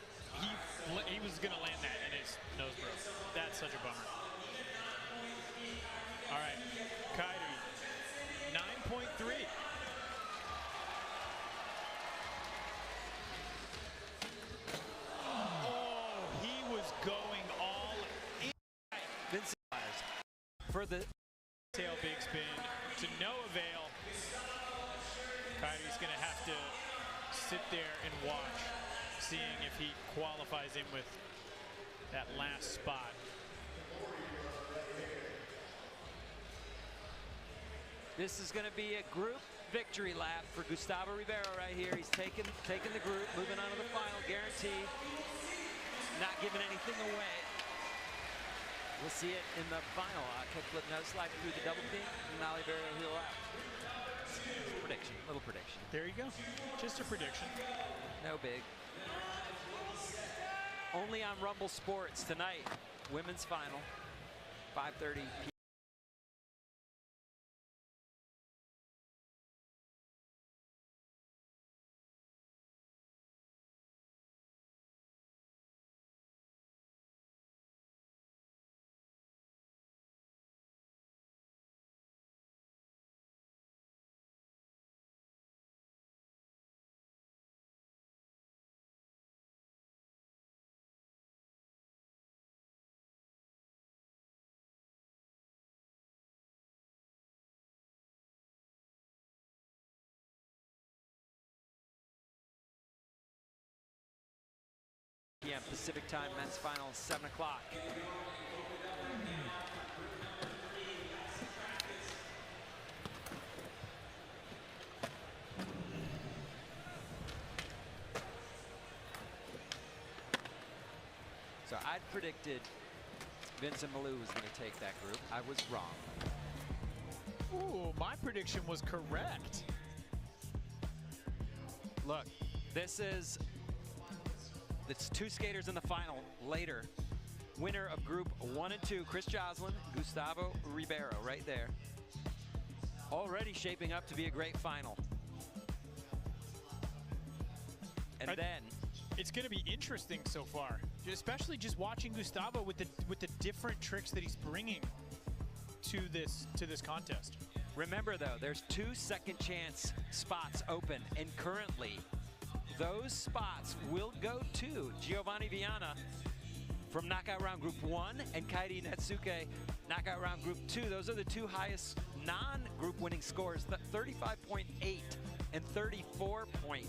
S1: he was going to land that and his nose broke. That's such a bummer. All right, Kaidi, 9.3. Oh, he was going all in.
S2: Vincent Myers for the
S1: Tail big spin to no avail. Kaidi's going to have to sit there and watch, seeing if he qualifies in with that last spot.
S2: This is going to be a group victory lap for Gustavo Ribeiro right here. He's taking the group, moving on to the final, guaranteed. Not giving anything away. We'll see it in the final. Kickflip nose slide through the double pin. Nolly Barrow heel out. Prediction, little prediction.
S1: There you go. Just a prediction.
S2: No big. Only on Rumble Sports tonight. Women's final, 5:30 p.m. p.m. Pacific time, men's final, 7 o'clock. So I'd predicted Vincent Malou was going to take that group. I was wrong.
S1: Ooh, my prediction was correct.
S2: Look, it's two skaters in the final later. Winner of group 1 and 2, Chris Joslin, Gustavo Ribeiro, right there. Already shaping up to be a great final. And then
S1: it's going to be interesting so far, especially just watching Gustavo with the different tricks that he's bringing to this contest.
S2: remember though, there's 2 second chance spots open, and currently those spots will go to Giovanni Viana from Knockout Round Group 1 and Kaidi Natsuke Knockout Round Group 2. Those are the 2 highest non-group winning scores, 35.8 and 34.8.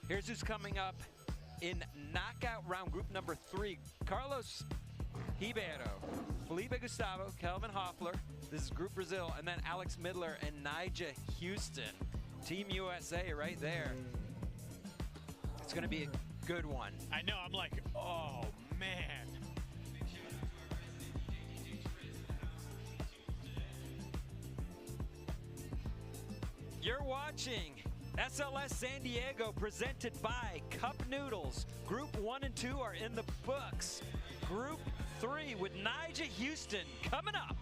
S2: Here's who's coming up in Knockout Round Group number 3. Carlos Ribeiro, Felipe Gustavo, Kelvin Hoffler. This is Group Brazil, and then Alex Midler and Nija Houston. Team USA right there. It's going to be a good one.
S1: I know, I'm like, oh, man.
S2: You're watching SLS San Diego, presented by Cup Noodles. Group 1 and 2 are in the books. Group 3 with Nija Houston coming up.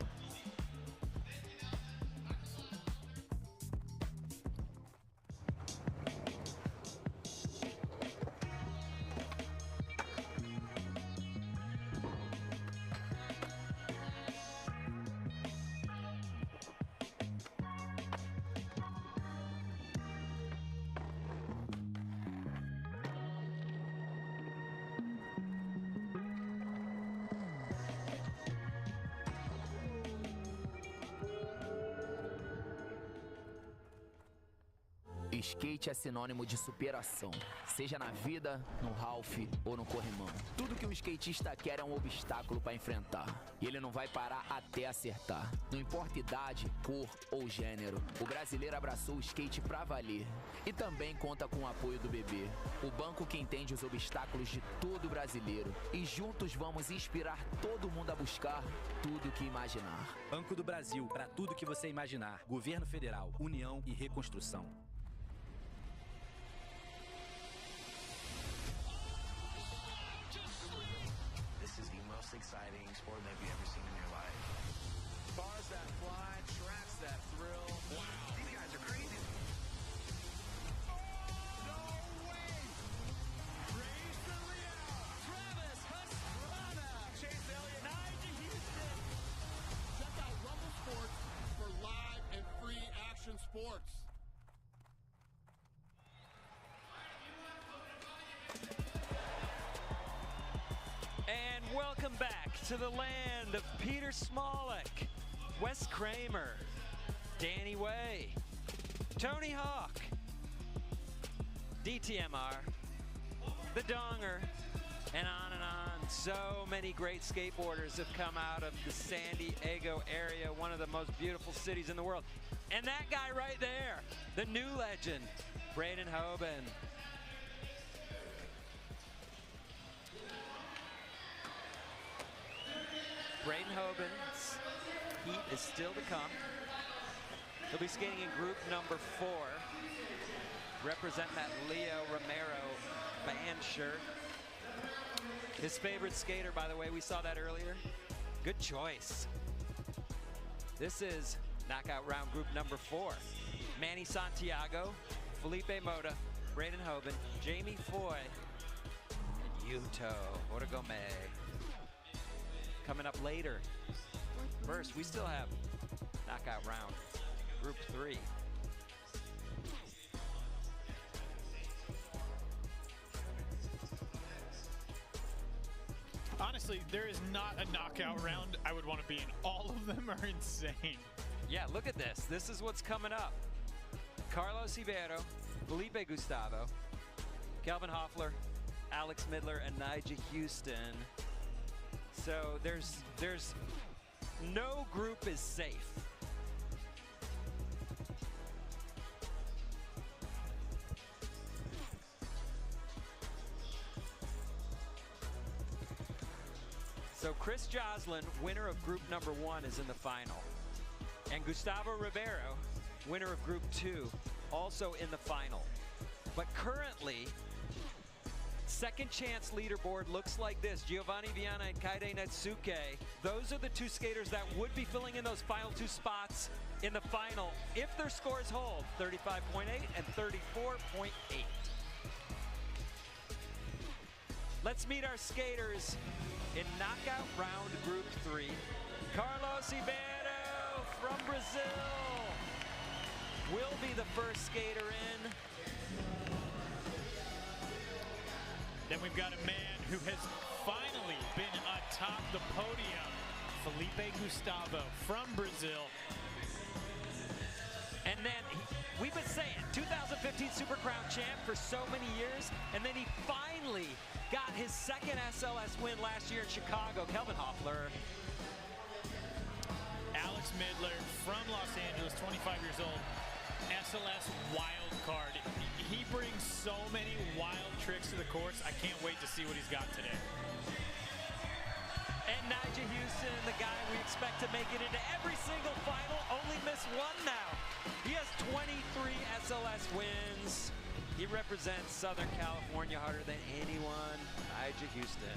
S5: Skate é sinônimo de superação, seja na vida, no half ou no corrimão. Tudo que um skatista quer é um obstáculo para enfrentar. E ele não vai parar até acertar. Não importa idade, cor ou gênero, o brasileiro abraçou o skate pra valer. E também conta com o apoio do BB, o banco que entende os obstáculos de todo brasileiro. E juntos vamos inspirar todo mundo a buscar tudo que imaginar.
S6: Banco do Brasil, para tudo que você imaginar. Governo Federal, União e Reconstrução.
S7: This is the most exciting sport that you've ever seen in your life. Bars that fly, tracks that thrill. Wow. These guys are crazy. Oh, no way! Raise the Leo. Travis Pastrana. Chase Elliott. Nigel Houston. Check out Rumble Sports for live and free action sports.
S2: And welcome back to the land of Peter Smolik, Wes Kramer, Danny Way, Tony Hawk, DTMR, the Donger, and on and on. So many great skateboarders have come out of the San Diego area, one of the most beautiful cities in the world. And that guy right there, the new legend, Braden Hoban. Braden Hoban's heat is still to come. He'll be skating in group number 4. Representing that Leo Romero band shirt. His favorite skater, by the way, we saw that earlier. Good choice. This is knockout round group number 4. Manny Santiago, Felipe Mota, Braden Hoban, Jamie Foy, and Yuto Origome. Coming up later. First, we still have knockout round, group 3.
S1: Honestly, there is not a knockout round I would want to be in. All of them are insane.
S2: Yeah, look at this. This is what's coming up. Carlos Ibero, Felipe Gustavo, Kelvin Hoffler, Alex Midler, and Nigel Houston. So there's no group is safe. So Chris Joslin, winner of group number 1, is in the final. And Gustavo Ribeiro, winner of group 2, also in the final. But currently, second chance leaderboard looks like this. Giovanni Viana and Kaide Natsuke. Those are the 2 skaters that would be filling in those final 2 spots in the final if their scores hold, 35.8 and 34.8. Let's meet our skaters in knockout round group 3. Carlos Ibero from Brazil will be the first skater in.
S1: Then we've got a man who has finally been atop the podium, Felipe Gustavo from Brazil.
S2: And then we've been saying 2015 Super Crown champ for so many years, and then he finally got his second SLS win last year in Chicago. Kelvin Hoffler.
S1: Alex Midler from Los Angeles, 25 years old, SLS wild card. He brings so many wild tricks to the course. I can't wait to see what he's got today.
S2: And Nigel Houston, the guy we expect to make it into every single final, only missed 1 now. He has 23 SLS wins. He represents Southern California harder than anyone, Nigel Houston.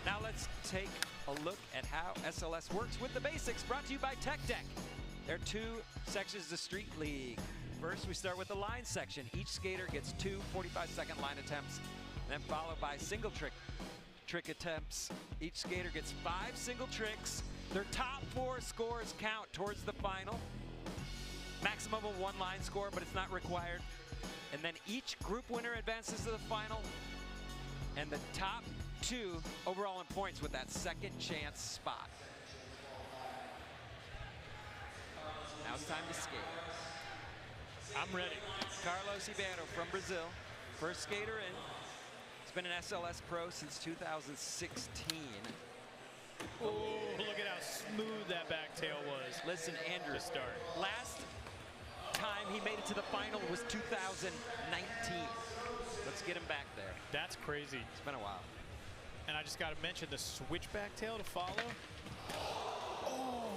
S2: Now let's take a look at how SLS works with the basics, brought to you by Tech Deck. There are 2 sections of the Street League. First, we start with the line section. Each skater gets 2 45-second line attempts, then followed by single trick attempts. Each skater gets 5 single tricks. Their top 4 scores count towards the final. Maximum of 1 line score, but it's not required. And then each group winner advances to the final. And the top 2 overall in points with that second chance spot. Now it's time to skate.
S1: I'm ready.
S2: Carlos Ribeiro from Brazil, first skater in. He's been an SLS pro since 2016.
S1: Oh, look at how smooth that back tail was.
S2: Listen, Andrew,
S1: To start.
S2: last time he made it to the final was 2019. Let's get him back there.
S1: That's crazy.
S2: It's been a while.
S1: And I just got to mention the switchback tail to follow. Oh.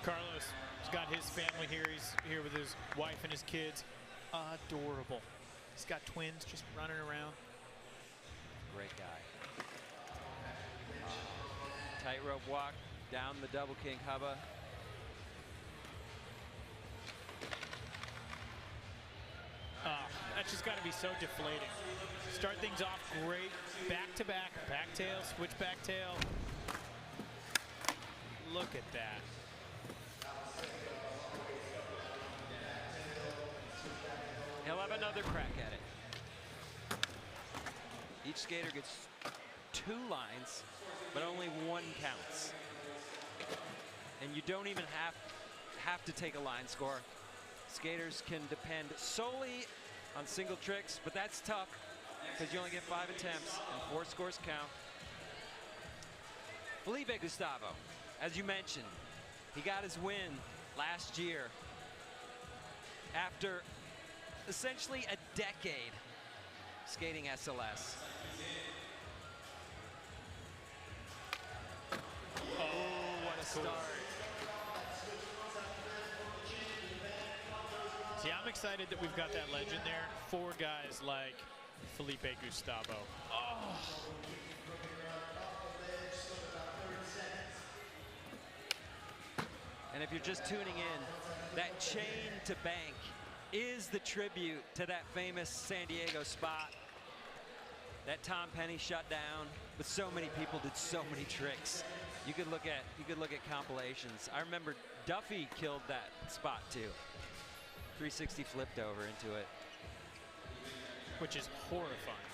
S1: Carlos has got his family here. He's here with his wife and his kids. Adorable. He's got twins just running around.
S2: Great guy. Tightrope walk down the double king hubba.
S1: That's just got to be so deflating. Start things off great. Back to back tail, switch back tail. Look at that.
S2: He'll have another crack at it. Each skater gets 2 lines, but only 1 counts. And you don't even have to take a line score. Skaters can depend solely on single tricks, but that's tough because you only get 5 attempts and 4 scores count. Felipe Gustavo, as you mentioned, he got his win last year after essentially a decade skating SLS.
S1: Oh, what a start. See, I'm excited that we've got that legend there. 4 guys like Felipe Gustavo. Oh.
S2: And if you're just tuning in, that chain to bank is the tribute to that famous San Diego spot that Tom Penny shut down, but so many people did so many tricks. You could look at compilations. I remember Duffy killed that spot too. 360 flipped over into it.
S1: Which is horrifying.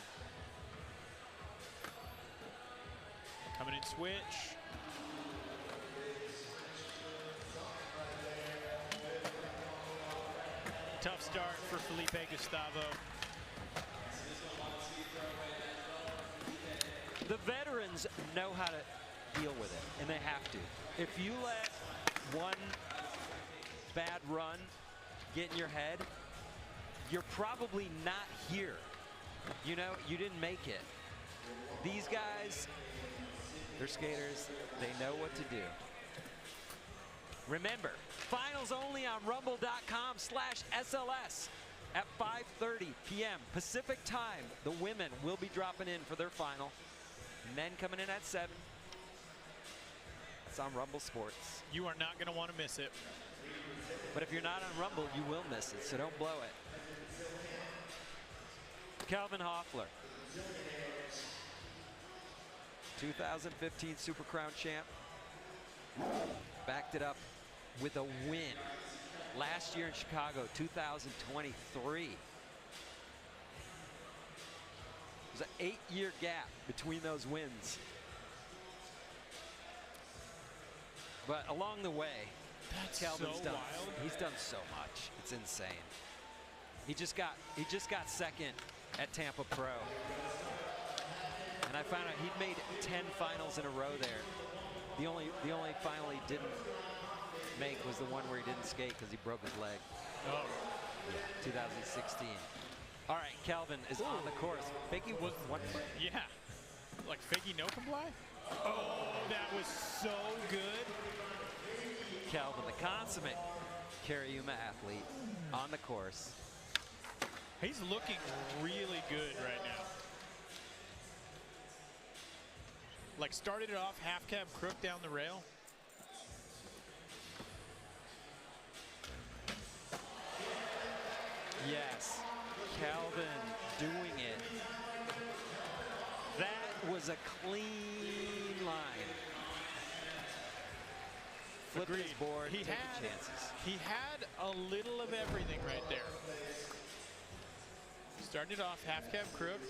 S1: Coming in switch. Tough start for Felipe Gustavo.
S2: The veterans know how to deal with it, and they have to. If you let one bad run get in your head, you're probably not here. You know, you didn't make it. These guys, they're skaters. They know what to do. Remember, finals only on rumble.com/SLS at 5:30 p.m. Pacific time. The women will be dropping in for their final. Men coming in at 7. It's on Rumble Sports.
S1: You are not going to want to miss it.
S2: But if you're not on Rumble, you will miss it, so don't blow it. Calvin Hoffler, 2015 Super Crown champ, backed it up with a win last year in Chicago, 2023. There's an 8-year gap between those wins. But along the way, Calvin's
S1: so
S2: done.
S1: wild.
S2: He's done so much. It's insane. He just got second at Tampa Pro. And I found out he'd made 10 finals in a row there. The only final he didn't make was the one where he didn't skate because he broke his leg.
S1: Oh.
S2: Yeah, 2016. All right, Calvin is on the course. Fakey was 1 foot.
S1: Yeah. Like fakey no comply? Oh, that was so good.
S2: Calvin, the consummate Cariuma athlete on the course.
S1: He's looking really good right now. Like started it off half cab crook down the rail.
S2: Yes, Calvin doing it. That was a clean line. Flipped his
S1: Agreed.
S2: board,
S1: He
S2: taking
S1: had
S2: chances.
S1: He had a little of everything right there. Started off half cab crook.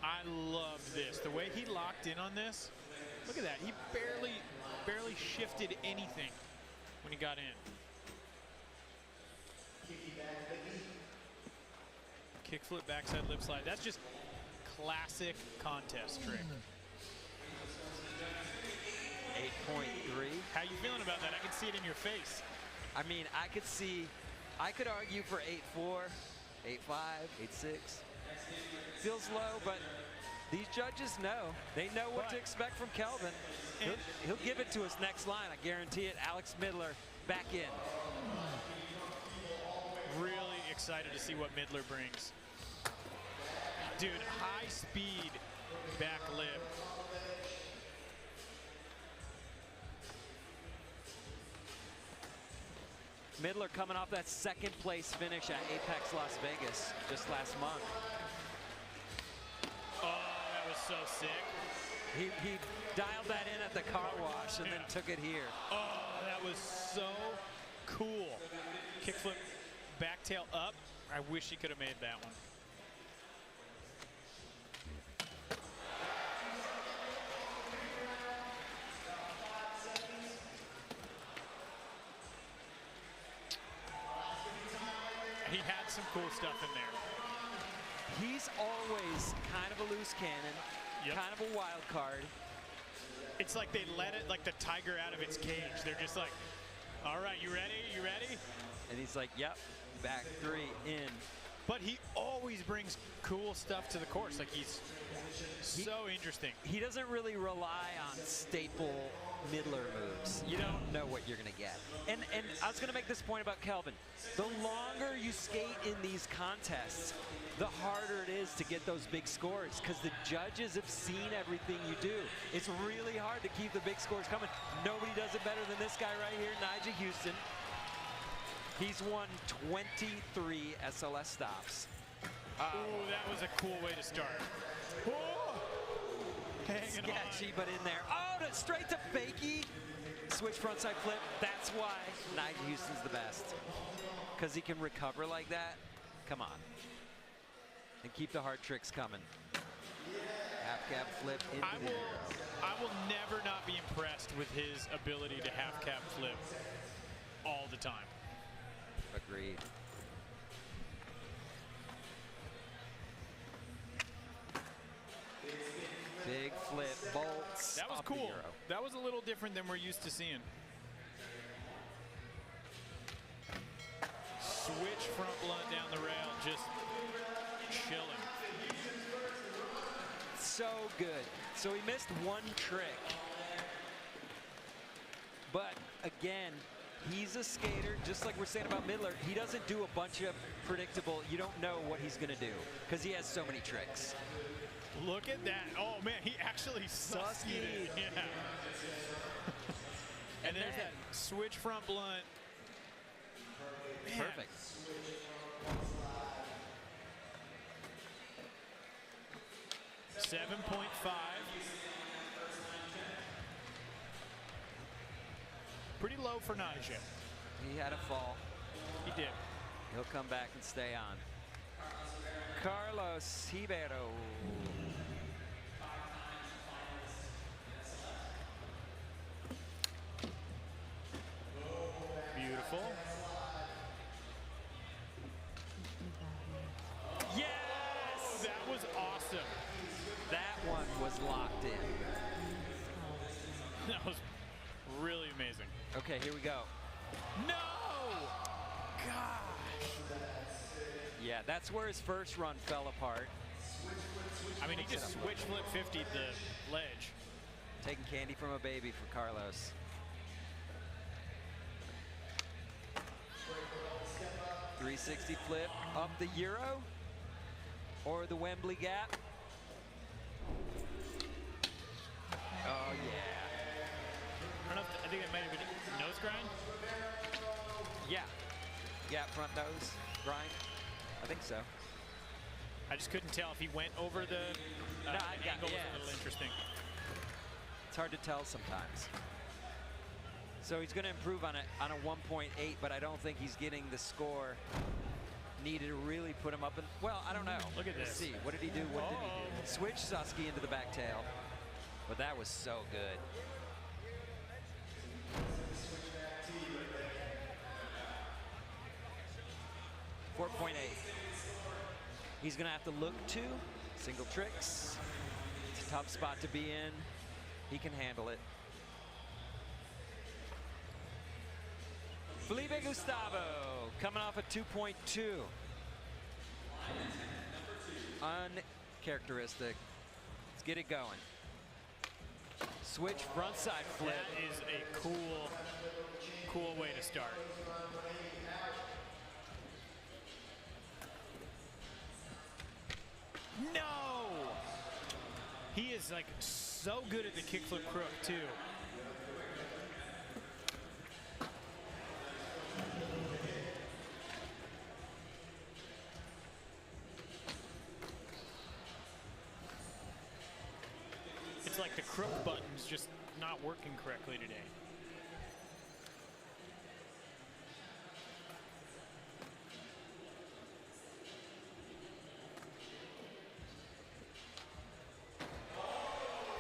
S1: I loved this. The way he locked in on this. Look at that. He barely shifted anything when he got in. Kickflip, backside lip slide. That's just classic contest trick.
S2: 8.3.
S1: How you feeling about that? I can see it in your face.
S2: I mean, I could argue for 8.4, 8.5, 8.6. Feels low, but these judges know. They know what to expect from Kelvin. He'll give it to us next line, I guarantee it. Alex Midler back in.
S1: Really excited to see what Midler brings. Dude, high speed back lip.
S2: Midler coming off that second place finish at Apex Las Vegas just last month.
S1: Oh, that was so sick.
S2: He dialed that in at the car wash and then took it here.
S1: Oh, that was so cool. Kickflip, back tail up. I wish he could have made that one. He had some cool stuff in there.
S2: He's always kind of a loose cannon, kind of a wild card.
S1: It's like they let it, like the tiger out of its cage. They're just like, all right, you ready? You ready?
S2: And he's like, yep, back three, in.
S1: But he always brings cool stuff to the course. Like he's so interesting.
S2: He doesn't really rely on staple Midler moves. You don't know what you're going to get. And I was going to make this point about Kelvin. The longer you skate in these contests, the harder it is to get those big scores because the judges have seen everything you do. It's really hard to keep the big scores coming. Nobody does it better than this guy right here, Nigel Houston. He's won 23 SLS stops.
S1: Oh, that was a cool way to start. Oh,
S2: sketchy, but in there. Oh, straight to fakie. Switch frontside flip. That's why Nigel Houston's the best. Because he can recover like that. Come on. And keep the hard tricks coming. Half cab flip into the Euro.
S1: I will never not be impressed with his ability to half cab flip all the time.
S2: Agreed. Big flip, bolts.
S1: That was
S2: off the
S1: cool.
S2: Euro.
S1: That was a little different than we're used to seeing. Switch front blunt down the rail, just chilling.
S2: So good. So he missed one trick. But again, he's a skater, just like we're saying about Midler. He doesn't do a bunch of predictable, you don't know what he's going to do because he has so many tricks.
S1: Look at that. Oh, man, he actually suskied it. Yeah. and there's that switch front blunt. Man.
S2: Perfect.
S1: $7.5. Pretty low for Nigel.
S2: He had a fall.
S1: He did.
S2: He'll come back and stay on. Carlos Ribeiro.
S1: Beautiful.
S2: Yes!
S1: Oh, that was awesome.
S2: That one was locked in.
S1: That was really amazing.
S2: Okay, here we go.
S1: No! Gosh.
S2: Yeah, that's where his first run fell apart.
S1: I mean, he just switch flip 50'd the ledge.
S2: Taking candy from a baby for Carlos. .360 flip up the Euro or the Wembley gap. Oh yeah.
S1: I don't know if I think it might have been nose grind.
S2: Yeah. Gap front nose grind. I think so.
S1: I just couldn't tell if he went over the angle. Was a little interesting.
S2: It's hard to tell sometimes. So he's going to improve on a 1.8, but I don't think he's getting the score needed to really put him up in. Well, I don't know.
S1: Look at
S2: Let's
S1: this.
S2: see. What did he do? What did he do? Switch Susky into the back tail. But that was so good. .8. He's gonna have to look to single tricks. It's a tough spot to be in. He can handle it. Felipe Gustavo coming off a 2.2. Uncharacteristic. Let's get it going. Switch frontside flip.
S1: That is a cool way to start. No! He is like so good at the kickflip crook too. It's like the crook button's just not working correctly today.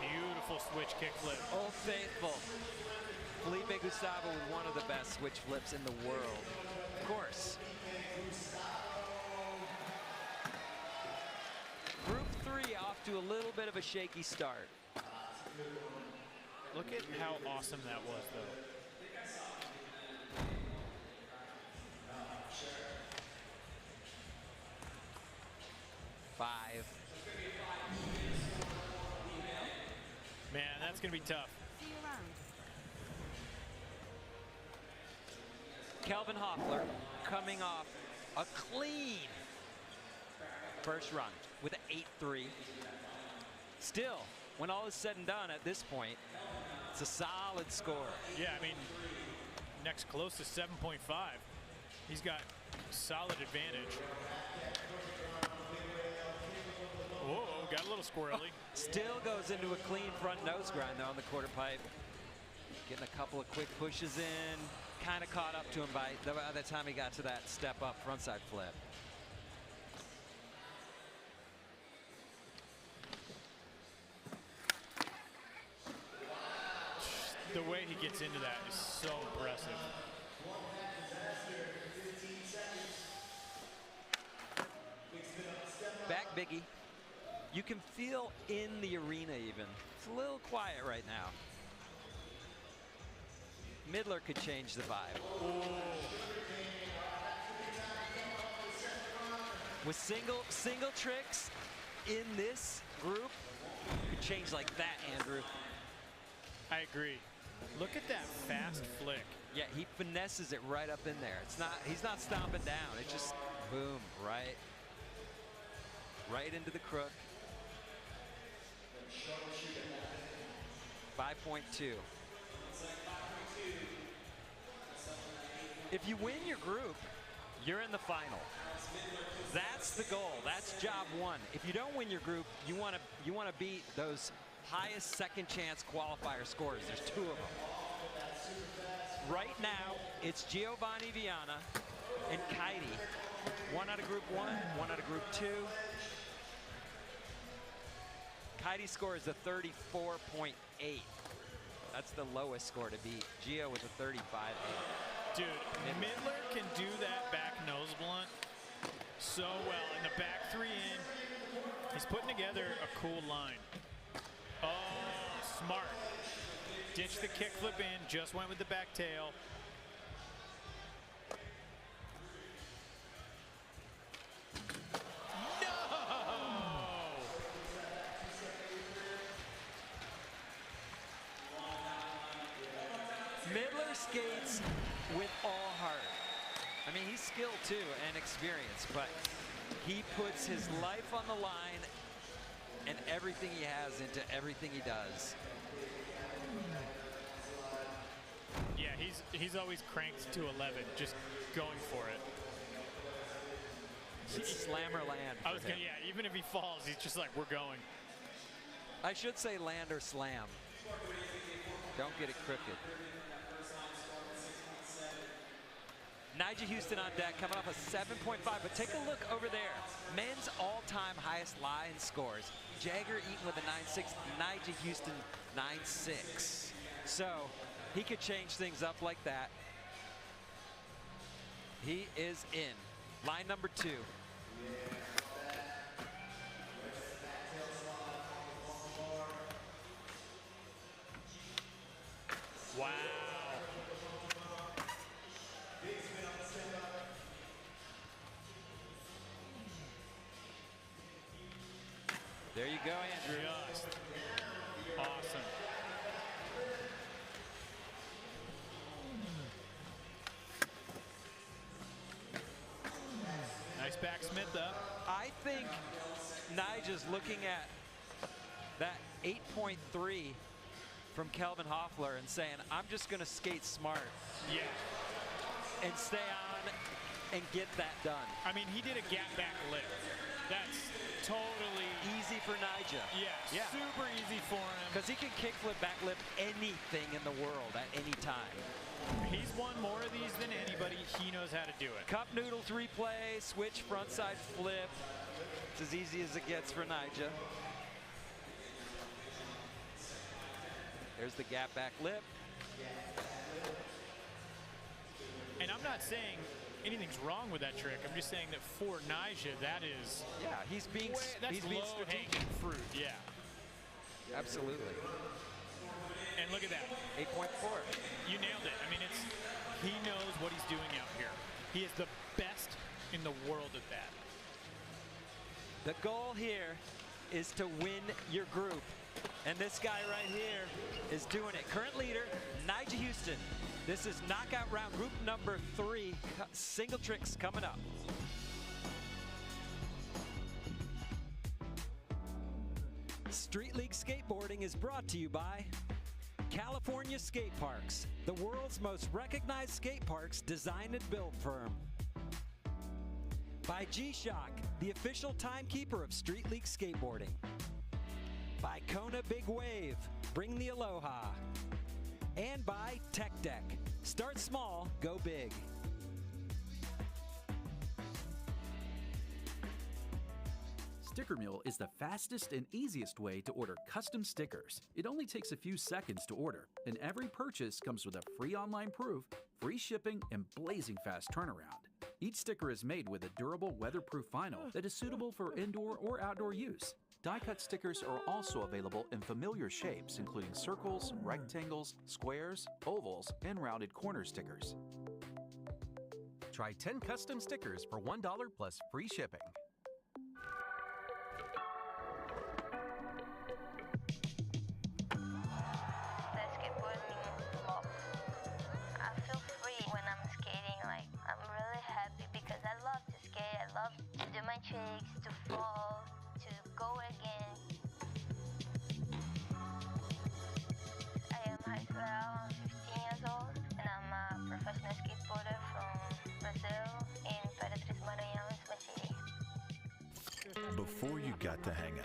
S1: Beautiful switch kickflip.
S2: Old Faithful. Felipe Gustavo with one of the best switch flips in the world. Of course. Group 3 off to a little bit of a shaky start.
S1: Look at how awesome that was, though.
S2: Five.
S1: Man, that's going to be tough.
S4: See you around.
S2: Kelvin Hoffler coming off a clean first run with an 8-3. Still, when all is said and done at this point, it's a solid score.
S1: Yeah, I mean, next closest 7.5. He's got solid advantage. Whoa, got a little squirrely.
S2: Still goes into a clean front nose grind though on the quarter pipe. Getting a couple of quick pushes in. Kind of caught up to him by the time he got to that step up frontside flip.
S1: The way he gets into that is so impressive.
S2: Back biggie. You can feel in the arena even. It's a little quiet right now. Midler could change the vibe. With single tricks in this group, could change like that, Andrew.
S1: I agree. Look at that fast flick.
S2: Yeah, he finesses it right up in there. It's not, he's not stomping down. It's just boom, right into the crook. 5.2. If you win your group, you're in the final. That's the goal. That's job one. If you don't win your group, you want to beat those highest second chance qualifier scores. There's 2 of them. Right now, it's Giovanni Viana and Kaidi. One out of group 1, one out of group 2. Kaidi's score is a 34.8. That's the lowest score to beat. Gio with a 35.8.
S1: Dude, Midler can do that back nose blunt so well. In the back 3 in, he's putting together a cool line. Oh, smart. Ditched the kickflip in, just went with the back tail.
S2: Midler skates with all heart. I mean, he's skilled too and experienced, but he puts his life on the line and everything he has into everything he does.
S1: Yeah, he's always cranked to 11, just going for it.
S2: It's slam or land.
S1: I was gonna, yeah, even if he falls, he's just like, we're going.
S2: I should say land or slam. Don't get it crooked. Nigel Houston on deck, coming off a 7.5, but take a look over there. Men's all-time highest line scores. Jagger Eaton with a 9.6, Nigel Houston 9.6. So he could change things up like that. He is in. Line number 2.
S1: Wow.
S2: There you go, Andrew.
S1: Just awesome. Nice backsmith up.
S2: I think Nigel's looking at that 8.3 from Kelvin Hoffler and saying, I'm just going to skate smart
S1: Yeah.
S2: and stay on and get that done.
S1: I mean, he did a gap back lip. That's totally
S2: Easy for Nigel.
S1: yeah, super easy for him.
S2: Because he can kickflip, backlip anything in the world at any time.
S1: He's won more of these than anybody. He knows how to do it.
S2: Cup noodles replay, switch frontside flip. It's as easy as it gets for Nigel. There's the gap back lip.
S1: And I'm not saying anything's wrong with that trick. I'm just saying that for Nyjah, that is
S2: Yeah, he's being
S1: that's
S2: he's being
S1: low
S2: strategic.
S1: hanging fruit. Yeah.
S2: Absolutely.
S1: And look at that.
S2: 8.4.
S1: You nailed it. I mean, he knows what he's doing out here. He is the best in the world at that.
S2: The goal here is to win your group. And this guy right here is doing it. Current leader, Nigel Houston. This is knockout round group number 3. Single tricks coming up. Street League Skateboarding is brought to you by California Skate Parks, the world's most recognized skate parks design and build firm. By G-Shock, the official timekeeper of Street League Skateboarding. By Kona Big Wave, bring the aloha. And by Tech Deck, start small, go big.
S6: Sticker Mule is the fastest and easiest way to order custom stickers. It only takes a few seconds to order, and every purchase comes with a free online proof, free shipping, and blazing fast turnaround. Each sticker is made with a durable weatherproof vinyl that is suitable for indoor or outdoor use. Die-cut stickers are also available in familiar shapes, including circles, rectangles, squares, ovals, and rounded corner stickers.
S8: Try 10 custom stickers for $1 plus free shipping.
S9: That skateboarding love. I feel free when I'm skating. Like, I'm really happy because I love to skate. I love to do my tricks, to fall, to go again. I am Rafael, I'm 15 years old, and I'm a professional skateboarder from Brazil in Imperatriz Maranhão, Smart City.
S10: Before you got to hang out.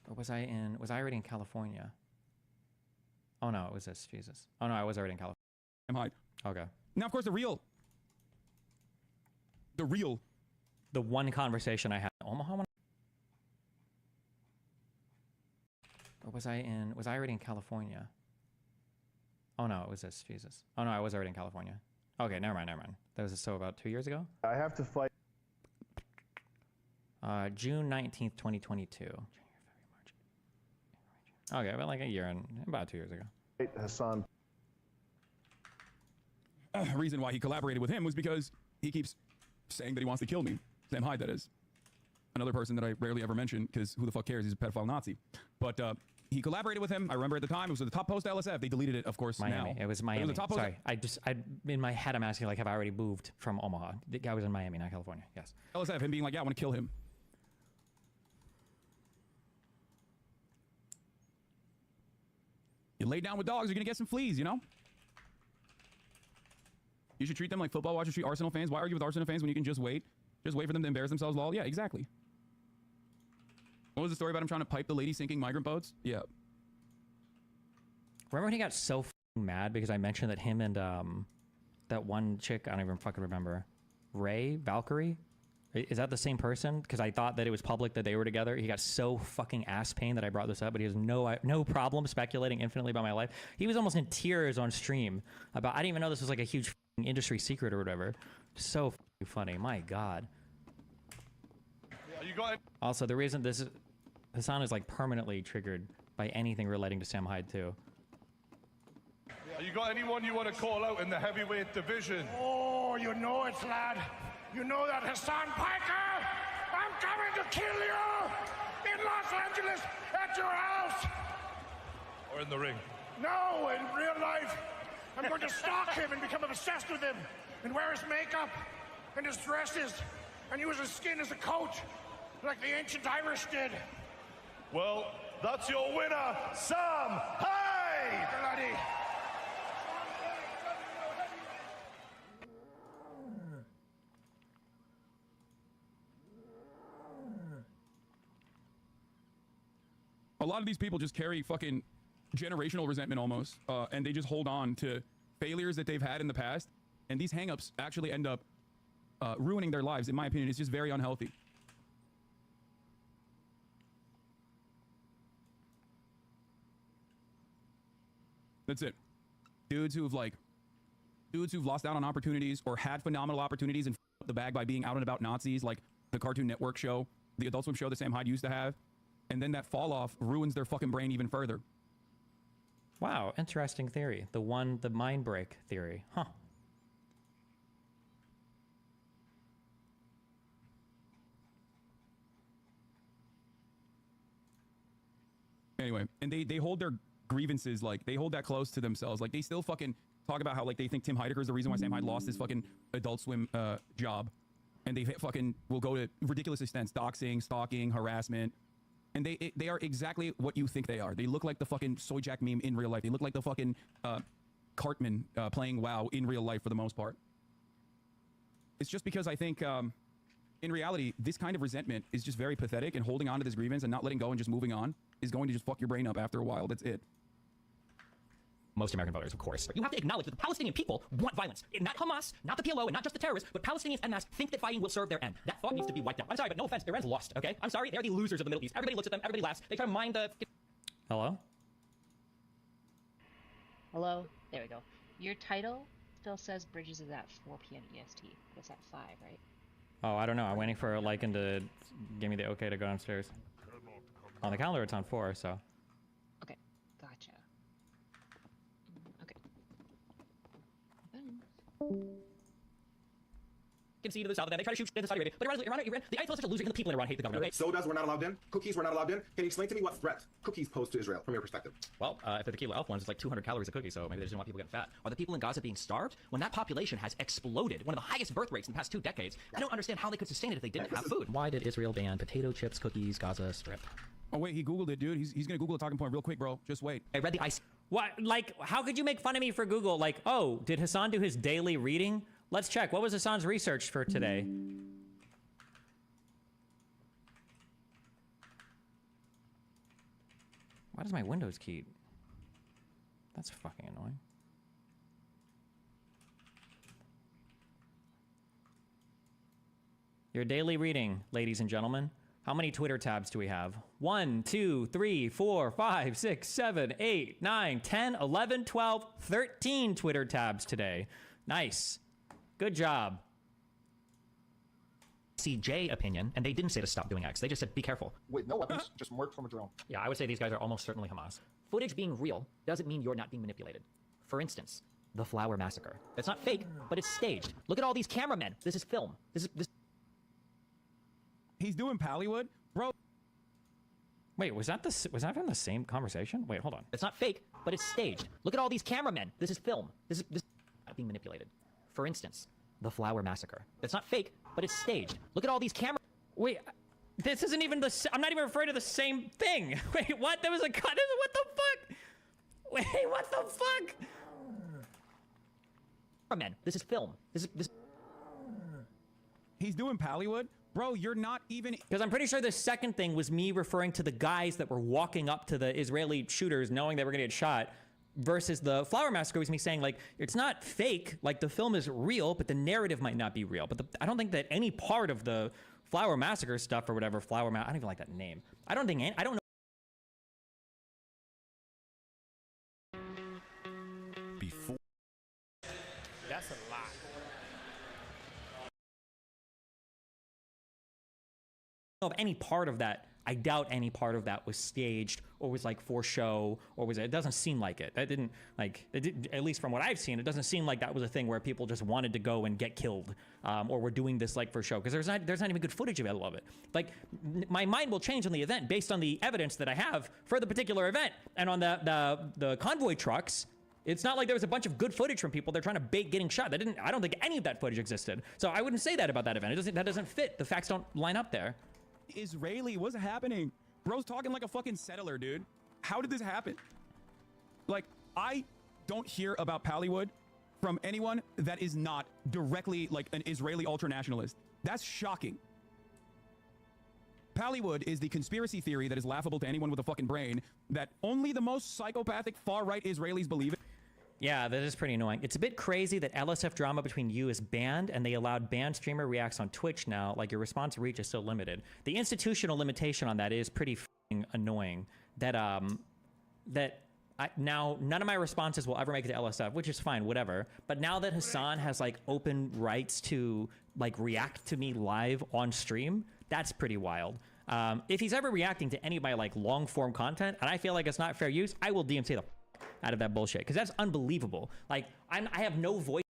S11: Or was I in? Was I already in California? Oh no, it was this. Jesus. Oh no, I was already in California.
S12: I'm high.
S11: Okay.
S12: Now, of course, the
S11: one conversation I had in Omaha. Or was I in? Was I already in California? Oh no, it was this. Jesus. Oh no, I was already in California. Okay, never mind. That was so about 2 years ago.
S13: I have to fight.
S11: June 19th, 2022. Okay, about like a year and about 2 years ago.
S13: Hassan.
S12: reason why he collaborated with him was because he keeps saying that he wants to kill me. Sam Hyde, that is. Another person that I rarely ever mention because who the fuck cares? He's a pedophile Nazi. But he collaborated with him. I remember at the time it was the top post LSF. They deleted it, of course.
S11: Miami.
S12: Now.
S11: It was Miami.
S12: It was the top post.
S11: Sorry, I in my head I'm asking like, have I already moved from Omaha? The guy was in Miami, not California. Yes.
S12: LSF, him being like, yeah, I want to kill him. You lay down with dogs, you're gonna get some fleas, you know. You should treat them like football watchers treat Arsenal fans. Why argue with Arsenal fans when you can just wait Just wait for them to embarrass themselves, lol. Yeah, exactly. What was the story about him trying to pipe the lady sinking migrant boats? Yeah.
S11: Remember when he got so mad because I mentioned that him and that one chick, I don't even fucking remember, Valkyrie? Is that the same person? Because I thought that it was public that they were together. He got so fucking ass pain that I brought this up, but he has no problem speculating infinitely about my life. He was almost in tears on stream about, I didn't even know this was like a huge industry secret or whatever. So funny, my God.
S13: You got it.
S11: Also, the reason Hassan is like permanently triggered by anything relating to Sam Hyde too.
S13: You got anyone you want to call out in the heavyweight division?
S14: Oh, you know it, lad. You know that Hassan Piker! I'm coming to kill you! In Los Angeles, at your house!
S13: Or in the ring?
S14: No, in real life. I'm going to stalk him and become obsessed with him. And wear his makeup and his dresses. And use his skin as a coat. Like the ancient Irish did.
S13: Well, that's your winner, Sam Hyde!
S14: Bloody.
S12: A lot of these people just carry fucking generational resentment almost, and they just hold on to failures that they've had in the past, and these hangups actually end up ruining their lives. In my opinion, it's just very unhealthy. That's it. Dudes who've lost out on opportunities or had phenomenal opportunities and f***ed up the bag by being out and about Nazis, like the Cartoon Network show, the Adult Swim show that Sam Hyde used to have. And then that fall off ruins their fucking brain even further.
S11: Wow, interesting theory. The mind break theory. Huh.
S12: Anyway, and they hold their grievances, like, they hold that close to themselves. Like, they still fucking talk about how, like, they think Tim Heidecker is the reason why Sam Hyde lost his fucking Adult Swim job. And they fucking will go to ridiculous extents, doxing, stalking, harassment. And they are exactly what you think they are. They look like the fucking Soy Jack meme in real life. They look like the fucking Cartman playing WoW in real life for the most part. It's just because I think, in reality, this kind of resentment is just very pathetic, and holding on to this grievance and not letting go and just moving on is going to just fuck your brain up after a while. That's it.
S15: Most American voters, of course. You have to acknowledge that the Palestinian people want violence. Not Hamas, not the PLO, and not just the terrorists, but Palestinians en masse think that fighting will serve their end. That thought needs to be wiped out. I'm sorry, but no offense, their end's lost, okay? I'm sorry, they're the losers of the Middle East. Everybody looks at them, everybody laughs. They try to mind the...
S11: Hello?
S16: Hello? There we go. Your title still says Bridges is at 4 p.m. EST, but it's at 5, right?
S11: Oh, I don't know. I'm waiting for Lycan to give me the okay to go downstairs. On the calendar, it's on 4, so...
S16: Okay, gotcha.
S15: Concede to the south of them. They try to shoot into Saudi Arabia. But Iran, the Ayatollahs are such a loser, and the people in Iran hate the government. Okay?
S17: Sodas were not allowed in. Cookies were not allowed in. Can you explain to me what threat cookies pose to Israel from your perspective?
S15: Well, if they're the Kilo Elf ones, it's like 200 calories a cookie, so maybe they just don't want people getting fat. Are the people in Gaza being starved? When that population has exploded, one of the highest birth rates in the past 2 decades, I don't understand how they could sustain it if they didn't have food. Why did Israel ban potato chips, cookies, Gaza Strip?
S12: Oh, wait, he Googled it, dude. He's gonna Google a talking point real quick, bro. Just wait.
S15: I read the ice.
S11: What? Like, how could you make fun of me for Google? Like, oh, did Hassan do his daily reading? Let's check. What was Hassan's research for today? Why does my Windows key? That's fucking annoying. Your daily reading, ladies and gentlemen. How many Twitter tabs do we have? 1, 2, 3, 4, 5, 6, 7, 8, 9, 10, 11, 12, 13 Twitter tabs today. Nice. Good job.
S15: CJ opinion, and they didn't say to stop doing X. They just said, be careful.
S17: With no weapons, just marked from a drone.
S15: Yeah, I would say these guys are almost certainly Hamas. Footage being real doesn't mean you're not being manipulated. For instance, the Flower Massacre. It's not fake, but it's staged. Look at all these cameramen. This is film. This.
S12: He's doing Pallywood, bro.
S11: Wait, was that from the same conversation? Wait, hold on.
S15: It's not fake, but it's staged. Look at all these cameramen. This is film. This not being manipulated. For instance, the Flower Massacre. It's not fake, but it's staged. Look at all these cameras.
S11: Wait, this isn't even I'm not even referring to the same thing. Wait, what? There was a cut. What the fuck? Wait, what the fuck?
S15: Cameramen. This is film. This.
S12: he's doing Pallywood. Bro, you're not even...
S11: Because I'm pretty sure the second thing was me referring to the guys that were walking up to the Israeli shooters knowing they were going to get shot, versus the Flower Massacre was me saying, like, it's not fake, like, the film is real, but the narrative might not be real. But I don't think that any part of the Flower Massacre stuff or whatever, I don't even like that name. I don't know.
S10: Before.
S1: That's a lot.
S11: Of any part of that, I doubt any part of that was staged or was like for show or was it doesn't seem like it. That didn't like it did, at least from what I've seen, it doesn't seem like that was a thing where people just wanted to go and get killed or were doing this like for show, because there's not even good footage available of it. Like my mind will change on the event based on the evidence that I have for the particular event. And on the convoy trucks, it's not like there was a bunch of good footage from people they're trying to bait getting shot. I don't think any of that footage existed. So I wouldn't say that about that event. That doesn't fit. The facts don't line up there.
S12: Israeli, what's happening? Bro's talking like a fucking settler, dude. How did this happen? Like, I don't hear about Pallywood from anyone that is not directly like an Israeli ultranationalist. That's shocking. Pallywood is the conspiracy theory that is laughable to anyone with a fucking brain that only the most psychopathic far-right Israelis believe in.
S11: Yeah, that is pretty annoying. It's a bit crazy that LSF drama between you is banned and they allowed banned streamer reacts on Twitch now. Like, your response reach is so limited. The institutional limitation on that is pretty f***ing annoying. That now none of my responses will ever make it to LSF, which is fine, whatever. But now that Hassan has like open rights to like react to me live on stream, that's pretty wild. If he's ever reacting to any of my like long form content and I feel like it's not fair use, I will DMC the out of that bullshit, because that's unbelievable. Like, I have no voice.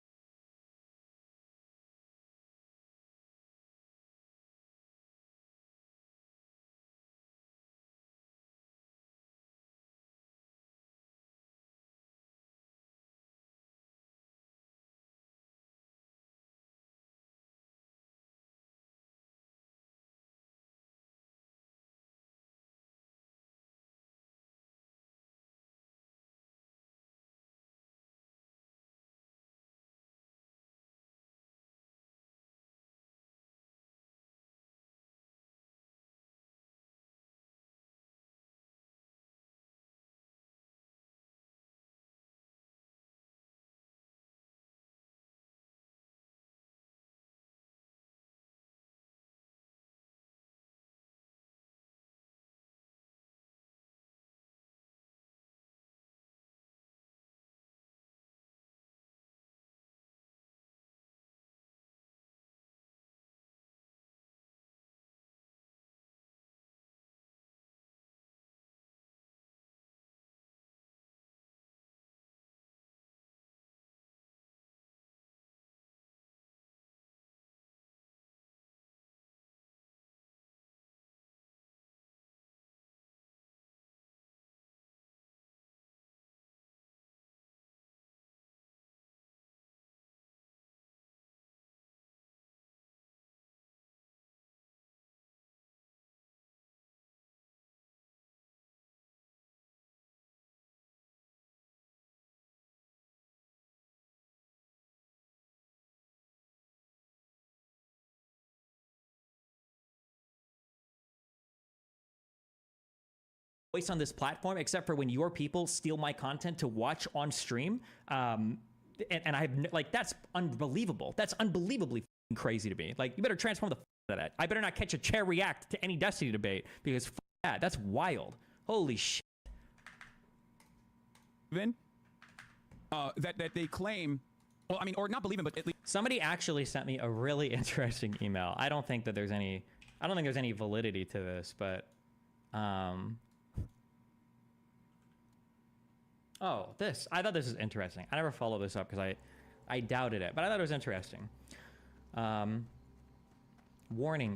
S11: Voice on this platform, except for when your people steal my content to watch on stream. And I have like, that's unbelievable. That's unbelievably crazy to me. Like, you better transform the out of that. I better not catch a chair react to any Destiny debate, because that, that's wild. Holy shit.
S12: That they claim, well, I mean, or not believe in, but at least
S11: somebody actually sent me a really interesting email. I don't think there's any validity to this, but oh, this. I thought this was interesting. I never followed this up because I doubted it, but I thought it was interesting. Warning,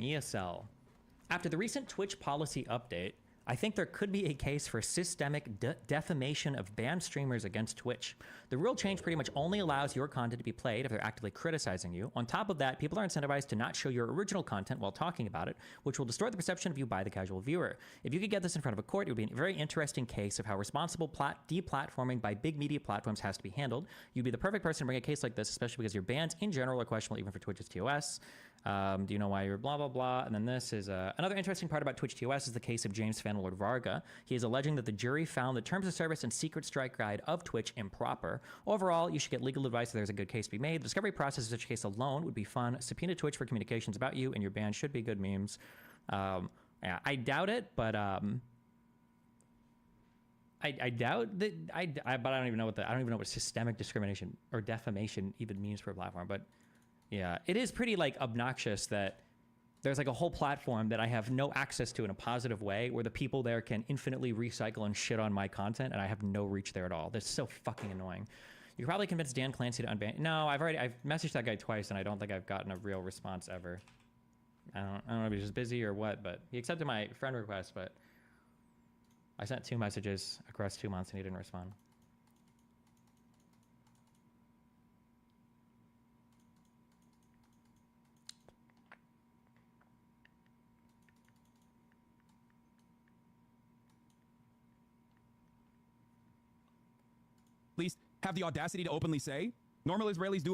S11: ESL. After the recent Twitch policy update, I think there could be a case for systemic defamation of banned streamers against Twitch. The rule change pretty much only allows your content to be played if they're actively criticizing you. On top of that, people are incentivized to not show your original content while talking about it, which will distort the perception of you by the casual viewer. If you could get this in front of a court, it would be a very interesting case of how responsible deplatforming by big media platforms has to be handled. You'd be the perfect person to bring a case like this, especially because your bans in general are questionable even for Twitch's TOS. Do you know why you're blah, blah, blah? And then this is another interesting part about Twitch TOS is the case of James Fanlord Varga. He is alleging that the jury found the terms of service and secret strike guide of Twitch improper. Overall, you should get legal advice if there's a good case to be made. The discovery process of such a case alone would be fun. Subpoena Twitch for communications about you and your band should be good memes. Yeah, I doubt it, but I doubt that. But I don't even know what I don't even know what systemic discrimination or defamation even means for a platform. But yeah, it is pretty like obnoxious that there's like a whole platform that I have no access to in a positive way, where the people there can infinitely recycle and shit on my content, and I have no reach there at all. That's so fucking annoying. You could probably convince Dan Clancy to unban. No, I've messaged that guy twice, and I don't think I've gotten a real response ever. I don't know if he's just busy or what, but he accepted my friend request, but I sent 2 messages across 2 months and he didn't respond.
S12: At least have the audacity to openly say. Normal Israelis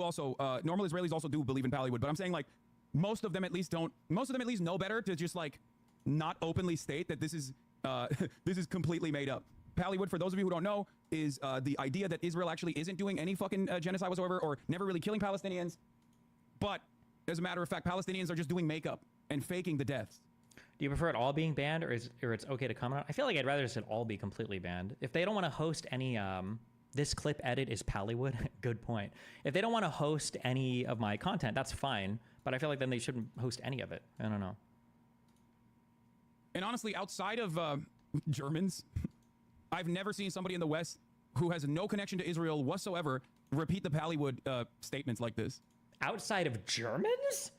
S12: also do believe in Pallywood, but I'm saying like most of them at least know better to just like not openly state that this is this is completely made up. Pallywood, for those of you who don't know, is the idea that Israel actually isn't doing any fucking genocide whatsoever or never really killing Palestinians. But as a matter of fact, Palestinians are just doing makeup and faking the deaths.
S11: Do you prefer it all being banned or it's okay to comment on? I feel like I'd rather just it all be completely banned. If they don't want to host any, this clip edit is Pallywood. Good point. If they don't want to host any of my content, that's fine. But I feel like then they shouldn't host any of it. I don't know.
S12: And honestly, outside of Germans, I've never seen somebody in the West who has no connection to Israel whatsoever repeat the Pallywood statements like this.
S11: Outside of Germans?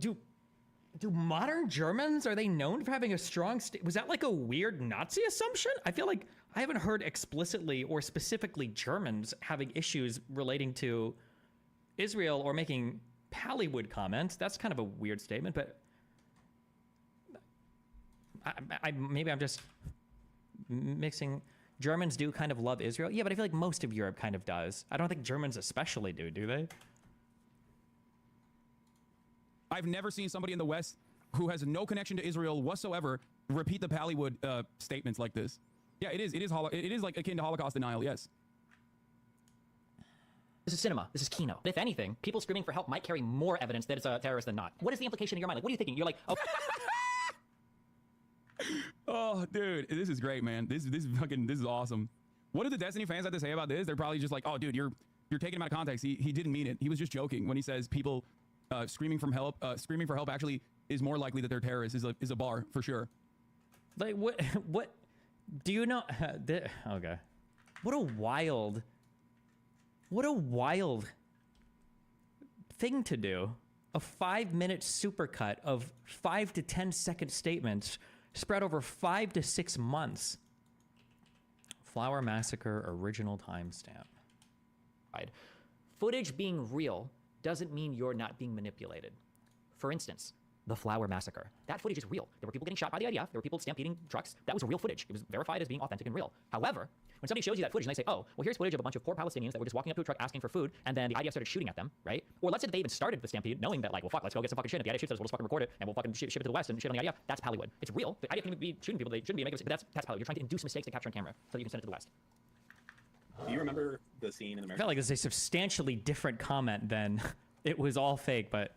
S11: Do modern Germans, are they known for having a strong was that like a weird Nazi assumption? I feel like I haven't heard explicitly or specifically Germans having issues relating to Israel or making Pallywood comments. That's kind of a weird statement, but maybe I'm just mixing. Germans do kind of love Israel. Yeah, but I feel like most of Europe kind of does. I don't think Germans especially do they?
S12: I've never seen somebody in the West who has no connection to Israel whatsoever repeat the Pallywood statements like this. Yeah, it is like akin to Holocaust denial, yes.
S15: This is cinema. This is kino. If anything, people screaming for help might carry more evidence that it's a terrorist than not. What is the implication in your mind? Like, what are you thinking? You're like, oh.
S12: Oh, dude, this is great, man. This is awesome. What do the Destiny fans have to say about this? They're probably just like, oh, dude, you're taking him out of context. He didn't mean it. He was just joking when he says people screaming for help actually is more likely that they're terrorists is a bar for sure.
S11: Like what do you know? Okay, what a wild thing to do. A 5-minute supercut of 5 to 10 second statements spread over 5 to 6 months. Flower Massacre original timestamp.
S15: Footage being real doesn't mean you're not being manipulated. For instance, the Flower Massacre. That footage is real. There were people getting shot by the IDF. There were people stampeding trucks. That was real footage. It was verified as being authentic and real. However, when somebody shows you that footage and they say, oh, well, here's footage of a bunch of poor Palestinians that were just walking up to a truck asking for food, and then the IDF started shooting at them, right? Or let's say that they even started the stampede knowing that, like, well, fuck, let's go get some fucking shit. If the IDF shoots us, we'll just fucking record it, and we'll fucking ship it to the West and shit on the IDF. That's Pallywood. It's real. The IDF can be shooting people. They shouldn't be making but that's Pallywood. You're trying to induce mistakes to capture on camera so that you can send it to the West.
S18: Do you remember the scene in America?
S11: I felt like this is a substantially different comment than it was all fake, but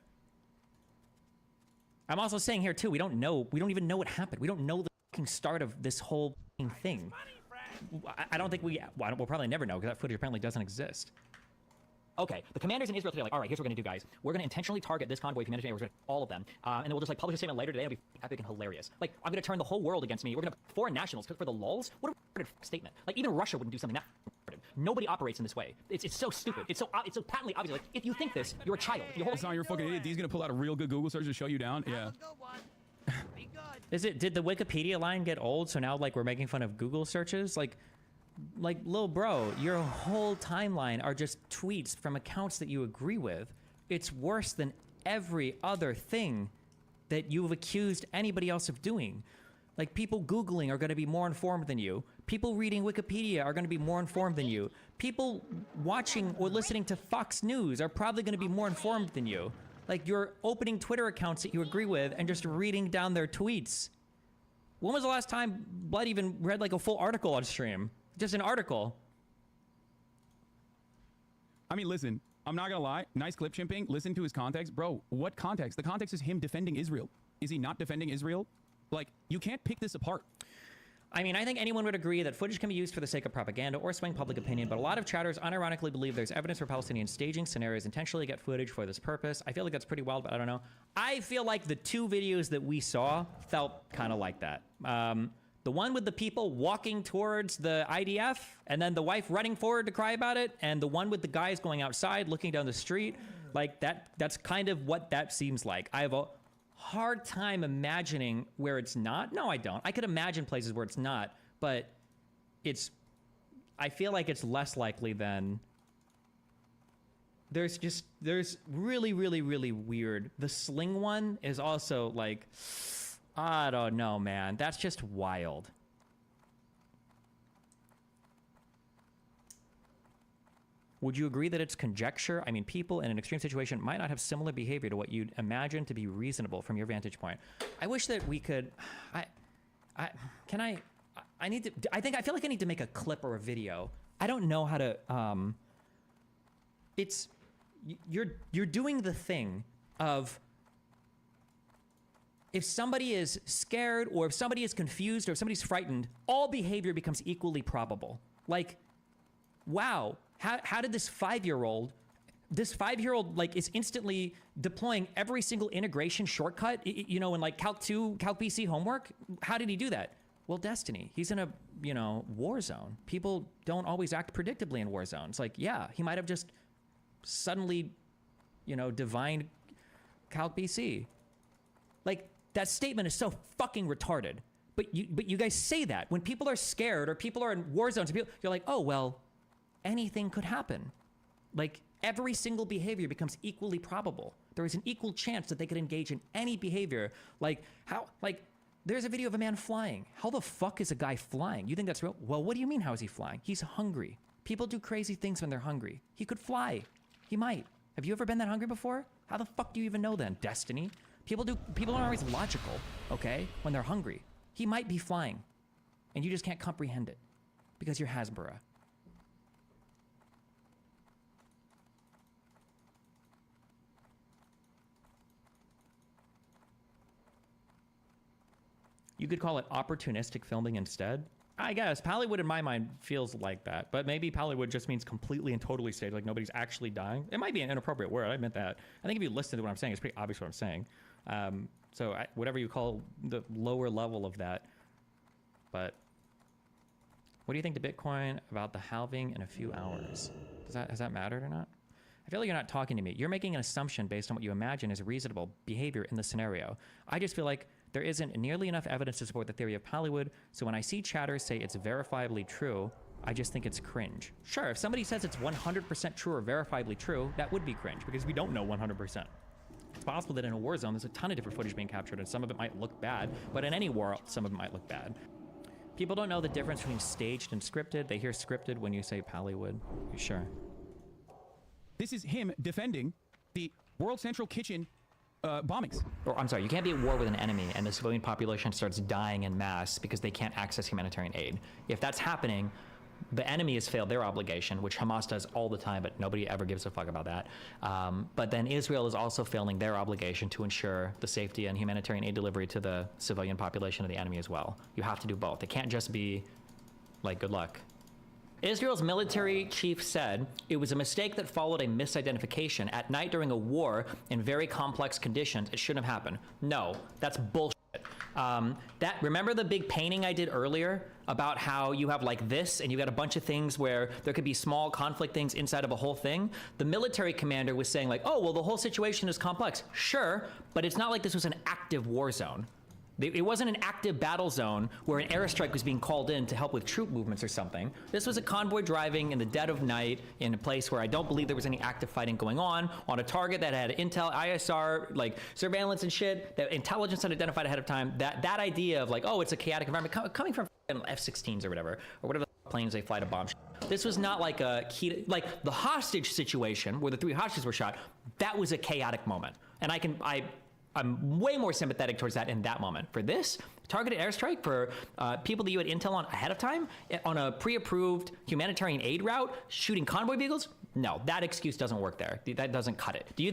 S11: I'm also saying here too, we don't even know what happened. We don't know the fucking start of this whole thing. I don't think we'll probably never know because that footage apparently doesn't exist.
S15: Okay, the commanders in Israel today are like, all right, here's what we're gonna do, guys. We're gonna intentionally target this convoy of humanitarian. We're gonna all of them, and then we'll just like publish a statement later today. It'll be epic and hilarious. Like, I'm gonna turn the whole world against me. We're gonna foreign nationals for the lulz. What a statement! Like, even Russia wouldn't do something that. Nobody operates in this way. It's so stupid. It's so patently obvious. Like, if you think this, you're a child. If
S12: it's not your fucking idiot. He's gonna pull out a real good Google search to show you down. Yeah.
S11: Did the Wikipedia line get old? So now like we're making fun of Google searches? Like lil bro, your whole timeline are just tweets from accounts that you agree with. It's worse than every other thing that you've accused anybody else of doing. Like, people Googling are going to be more informed than you. People reading Wikipedia are going to be more informed than you. People watching or listening to Fox News are probably going to be more informed than you. Like, you're opening Twitter accounts that you agree with and just reading down their tweets. When was the last time Blood even read like a full article on stream? Just an article.
S12: I mean, listen, I'm not gonna lie. Nice clip chimping. Listen to his context. Bro, what context? The context is him defending Israel. Is he not defending Israel? Like, you can't pick this apart.
S11: I mean, I think anyone would agree that footage can be used for the sake of propaganda or swaying public opinion, but a lot of chatters unironically believe there's evidence for Palestinians staging scenarios intentionally to get footage for this purpose. I feel like that's pretty wild, but I don't know. I feel like the two videos that we saw felt kind of like that. The one with the people walking towards the IDF, and then the wife running forward to cry about it, and the one with the guys going outside looking down the street, like that's kind of what that seems like. I have a hard time imagining where it's not. No, I don't. I could imagine places where it's not, but I feel like it's less likely than there's really, really, really weird. The sling one is also like, I don't know, man. That's just wild. Would you agree that it's conjecture? I mean, people in an extreme situation might not have similar behavior to what you'd imagine to be reasonable from your vantage point. I wish that we could, I feel like I need to make a clip or a video. I don't know how to, you're doing the thing of, if somebody is scared or if somebody is confused or if somebody's frightened, all behavior becomes equally probable. Like, wow, how did this 5-year-old like is instantly deploying every single integration shortcut, you know, in like Calc 2, Calc BC homework? How did he do that? Well, Destiny. He's in a, you know, war zone. People don't always act predictably in war zones. Like, yeah, he might have just suddenly, you know, divined Calc BC. Like, that statement is so fucking retarded. But you guys say that when people are scared or people are in war zones, you're like, oh, well, anything could happen. Like, every single behavior becomes equally probable. There is an equal chance that they could engage in any behavior. Like, there's a video of a man flying. How the fuck is a guy flying? You think that's real? Well, what do you mean, how is he flying? He's hungry. People do crazy things when they're hungry. He could fly. He might. Have you ever been that hungry before? How the fuck do you even know then? Destiny? People aren't always logical, okay? When they're hungry. He might be flying. And you just can't comprehend it. Because you're Hasbara. You could call it opportunistic filming instead. I guess. Pallywood in my mind feels like that. But maybe Pallywood just means completely and totally staged, like nobody's actually dying. It might be an inappropriate word, I admit that. I think if you listen to what I'm saying, it's pretty obvious what I'm saying. So whatever you call the lower level of that. But what do you think to Bitcoin about the halving in a few hours? Has that mattered or not? I feel like you're not talking to me. You're making an assumption based on what you imagine is reasonable behavior in the scenario. I just feel like there isn't nearly enough evidence to support the theory of Pallywood, so when I see chatters say it's verifiably true, I just think it's cringe. Sure, if somebody says it's 100% true or verifiably true, that would be cringe, because we don't know 100%. It's possible that in a war zone, there's a ton of different footage being captured, and some of it might look bad, but in any war, some of it might look bad. People don't know the difference between staged and scripted. They hear scripted when you say Pallywood. Sure.
S12: This is him defending the World Central Kitchen bombings.
S15: Or, I'm sorry, you can't be at war with an enemy and the civilian population starts dying en masse because they can't access humanitarian aid. If that's happening, the enemy has failed their obligation, which Hamas does all the time, but nobody ever gives a fuck about that. But then Israel is also failing their obligation to ensure the safety and humanitarian aid delivery to the civilian population of the enemy as well. You have to do both. It can't just be like, good luck. Israel's military chief said it was a mistake that followed a misidentification. At night during a war in very complex conditions, it shouldn't have happened. No, that's bullshit. Remember the big painting I did earlier about how you have like this and you got a bunch of things where there could be small conflict things inside of a whole thing? The military commander was saying like, oh, well, the whole situation is complex. Sure, but it's not like this was an active war zone. It wasn't an active battle zone where an airstrike was being called in to help with troop movements or something. This was a convoy driving in the dead of night in a place where I don't believe there was any active fighting going on a target that had intel, ISR, like surveillance and shit, that intelligence had identified ahead of time. That idea of like, oh, it's a chaotic environment coming from F-16s or whatever the planes they fly to bomb. This was not like a key, like the hostage situation where the 3 hostages were shot. That was a chaotic moment, and I'm way more sympathetic towards that in that moment. For this, targeted airstrike for people that you had intel on ahead of time, on a pre-approved humanitarian aid route, shooting convoy vehicles, no, that excuse doesn't work there. That doesn't cut it. Do you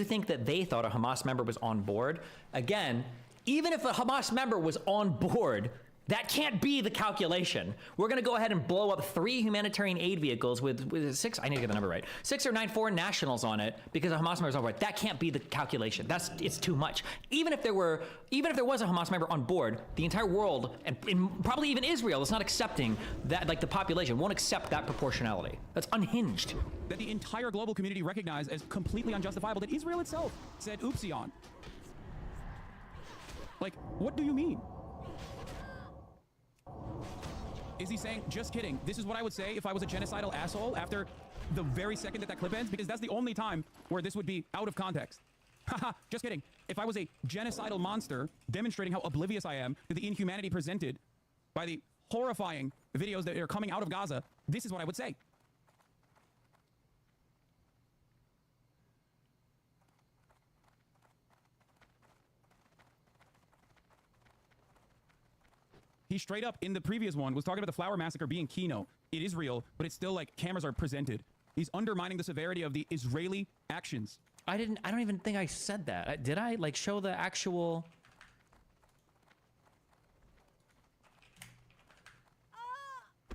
S15: think that they thought a Hamas member was on board? Again, even if a Hamas member was on board, that can't be the calculation. We're gonna go ahead and blow up 3 humanitarian aid vehicles with 6, I need to get the number right, 6 or 9 foreign nationals on it because a Hamas member is on board. That can't be the calculation. It's too much. Even if there was a Hamas member on board, the entire world, and probably even Israel, is not accepting that, like the population won't accept that proportionality. That's unhinged.
S12: That the entire global community recognized as completely unjustifiable, that Israel itself said oopsie on. Like, what do you mean? Is he saying, just kidding, this is what I would say if I was a genocidal asshole after the very second that clip ends? Because that's the only time where this would be out of context. Haha, just kidding. If I was a genocidal monster demonstrating how oblivious I am to the inhumanity presented by the horrifying videos that are coming out of Gaza, this is what I would say. He straight up, in the previous one, was talking about the Flower Massacre being Kino. It is real, but it's still like cameras are presented. He's undermining the severity of the Israeli actions.
S11: I don't even think I said that. Did I, like, show the actual...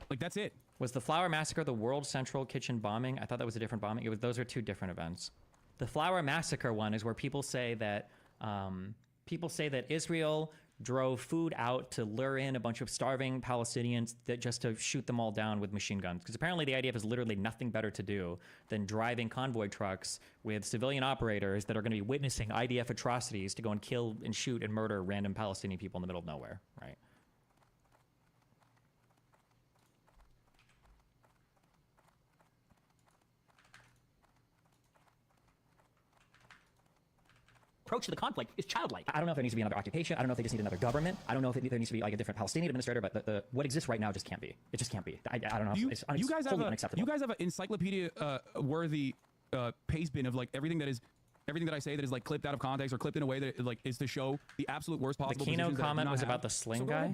S12: Like, that's it.
S11: Was the Flower Massacre the World Central Kitchen bombing? I thought that was a different bombing. Those are 2 different events. The Flower Massacre one is where people say that Israel drove food out to lure in a bunch of starving Palestinians just to shoot them all down with machine guns. Because apparently the IDF has literally nothing better to do than driving convoy trucks with civilian operators that are going to be witnessing IDF atrocities to go and kill and shoot and murder random Palestinian people in the middle of nowhere, right?
S15: Approach to the conflict is childlike.
S11: I don't know if there needs to be another occupation. I don't know if they just need another government. I don't know if there needs to be like a different Palestinian administrator, but what exists right now just can't be. It just can't be. I don't know. It's totally unacceptable.
S12: You guys have an encyclopedia worthy paste bin of like everything that I say that is like clipped out of context or clipped in a way that like is to show the absolute worst possible.
S11: The Kino comment was about the sling guy.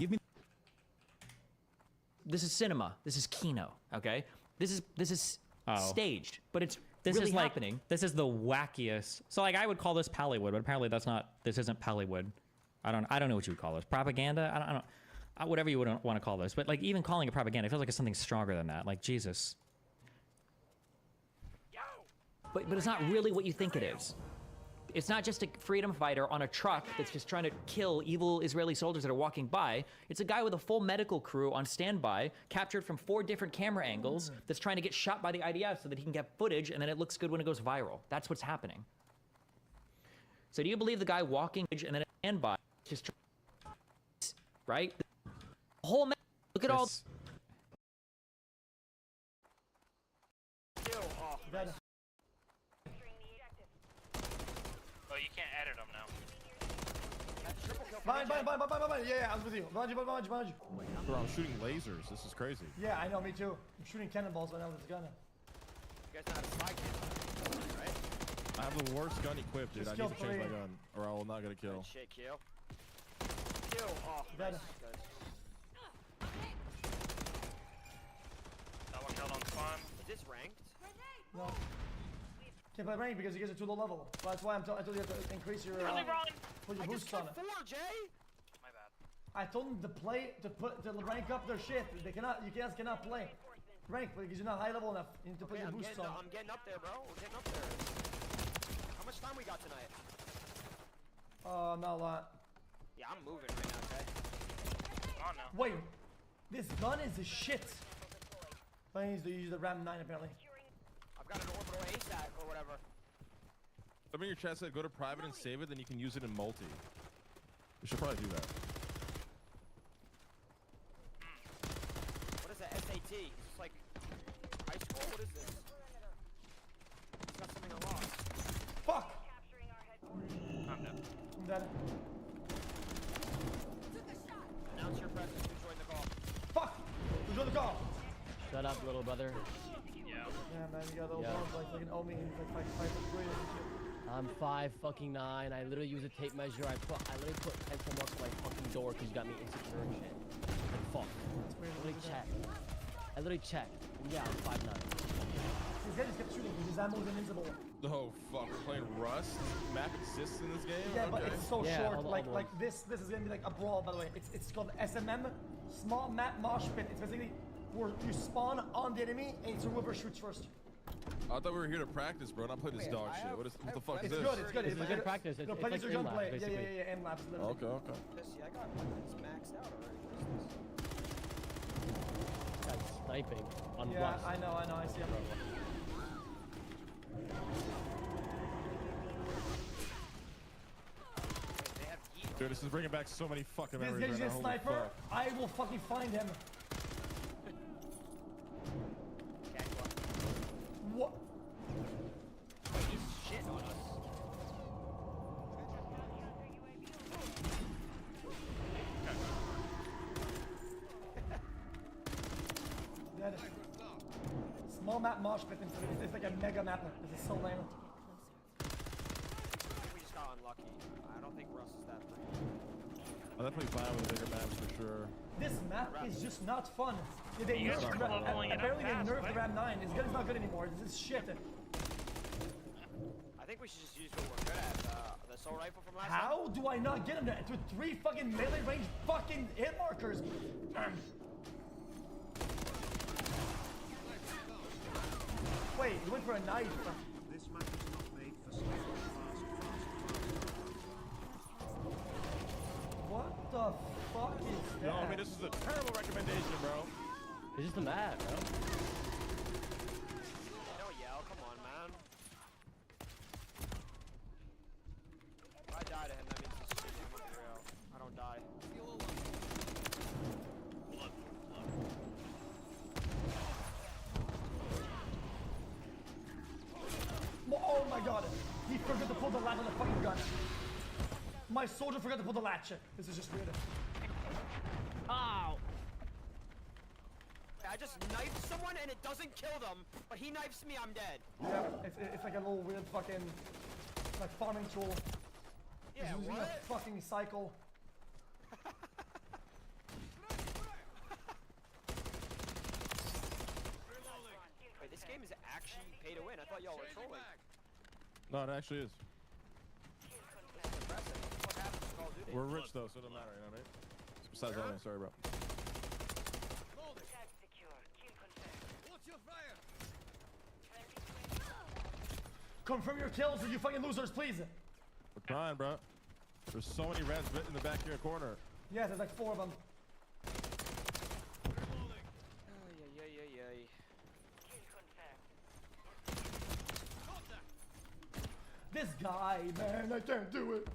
S15: This is cinema. This is Kino. Okay. This is staged, but it's
S11: this
S15: really
S11: is like
S15: happening.
S11: This is the wackiest. So like I would call this Pallywood, but apparently that's not. This isn't Pallywood. I don't know what you would call this. Propaganda. I don't. Whatever you would want to call this, but like even calling it propaganda, it feels like it's something stronger than that. Like Jesus.
S15: But it's not really what you think it is. It's not just a freedom fighter on a truck that's just trying to kill evil Israeli soldiers that are walking by. It's a guy with a full medical crew on standby, captured from 4 different camera angles, that's trying to get shot by the IDF so that he can get footage and then it looks good when it goes viral. That's what's happening. So do you believe the guy walking and then standby just right? The whole look at all.
S19: Oh, you can't edit them now.
S14: Behind, yeah, I was with you. Behind you.
S20: Bro, I'm shooting lasers. This is crazy.
S14: Yeah, I know, me too. I'm shooting cannonballs right now with this gun.
S7: You guys know how to spy cam, right?
S20: I have the worst gun equipped, dude.
S14: Just
S20: I need to
S14: kill
S20: change my
S14: 3.
S20: gun, or I will not get a kill.
S7: Good shit, kill. Kill. Oh,
S14: Dead.
S7: nice. Good.
S19: That one killed on spawn.
S7: Is this ranked?
S14: No. Can't play rank because you guys are too low level. That's why I told you to increase your put your boost on it.
S7: 4, Jay.
S19: My bad.
S14: I told them to play to rank up their shit. They cannot. You guys cannot play rank because you're not high level enough. You need to put your boosts on.
S7: I'm getting up there, bro. We're getting up there. How much time we got tonight?
S14: Not a lot.
S7: Yeah, I'm moving right now, Jay.
S19: Come on now.
S14: Wait, this gun is a shit. I need to use the Ram 9 apparently.
S7: I've got an orbital ASAT or whatever.
S20: Something in your chat said go to private and save it, then you can use it in multi. We should probably do that.
S21: What is that? SAT? Is this like high school? What is this? It's got something unlocked.
S14: Fuck!
S19: I'm dead.
S14: I'm dead.
S21: Announce your presence. Who joined the call?
S14: Fuck! Who's on the call?
S22: Shut up, little brother.
S19: Yeah.
S14: Yeah, man, you got those
S22: Yeah.
S14: arms like fucking owe me. He's like 5'3" or some shit.
S22: I'm 5'9". I literally use a tape measure. I literally put pencil marks on my fucking door because you got me insecure and shit. Like fuck. I literally checked. I literally checked. Yeah, I'm 5'9".
S14: This guy just kept shooting because his ammo is invincible.
S20: Oh fuck, we're playing Rust. Map exists in this game.
S14: Yeah, but
S20: Okay.
S14: it's so
S22: Yeah,
S14: short.
S22: hold on,
S14: Like
S22: hold on.
S14: this is gonna be like a brawl. By the way, it's called SMM, small map mosh pit. It's basically where you spawn on the enemy and it's whoever shoots first.
S20: I thought we were here to practice, bro, not play this dog shit. What the fuck is
S14: It's
S20: this?
S14: good. It's good.
S22: It's good practice.
S14: No,
S22: It's
S14: play
S22: like
S14: this or don't
S22: aim
S14: play.
S22: labs,
S14: Yeah,
S22: basically.
S14: aim labs. Literally.
S20: Okay.
S21: Pissy, I got it's maxed out already. What is this?
S22: That's sniping on
S14: Yeah,
S22: Rust.
S14: I know. I see him.
S20: Dude, this is bringing back so many fucking
S14: This
S20: memories
S14: guy's
S20: right
S14: a
S20: now.
S14: sniper. I will fucking find him. What?
S21: He's shit on us.
S14: Dead. Small map mosh pit. It's like a mega map. This is so lame.
S21: I think we just got unlucky. I don't think Russ is that pretty.
S20: I'm definitely fine with the bigger maps for sure.
S14: This map is just not fun. Yeah, they
S19: You guys
S14: nerfed
S19: are leveling it up
S14: apparently they
S19: fast,
S14: nerfed
S19: right?
S14: the Ram 9. His gun is not good anymore. This is shit.
S21: I think we should just use what we're good at. The assault rifle from last time.
S14: How do I not get him there? With 3 fucking melee range fucking hit markers. Wait, he went for a knife.
S23: This map is not made for sniper
S14: What the fuck is that?
S20: No, I mean, this is a terrible recommendation, bro.
S22: It's just a map, bro.
S21: Don't yell, come on, man. If I die to him, that means he's shitty. I'm gonna be real. I don't die.
S14: Oh my god. He forgot to pull the latch on the fucking gun. My soldier forgot to pull the latch. This is just weird.
S22: Ow!
S21: I just knifed someone and it doesn't kill them, but he knifes me, I'm dead.
S14: Yeah, it's like a little weird fucking like farming tool.
S21: Yeah,
S14: It's using
S21: what?
S14: a fucking cycle.
S21: Wait, this game is actually pay to win. I thought y'all were trolling.
S20: No, it actually is.
S21: Impressive. What happens in Call of Duty?
S20: We're rich though, so it don't matter, you know what I mean? Besides that, sorry, bro.
S14: Confirm your kills, you fucking losers, please.
S20: We're trying, bro. There's so many reds in the back here corner.
S14: Yeah, there's like 4 of them. This guy, man, I can't do it.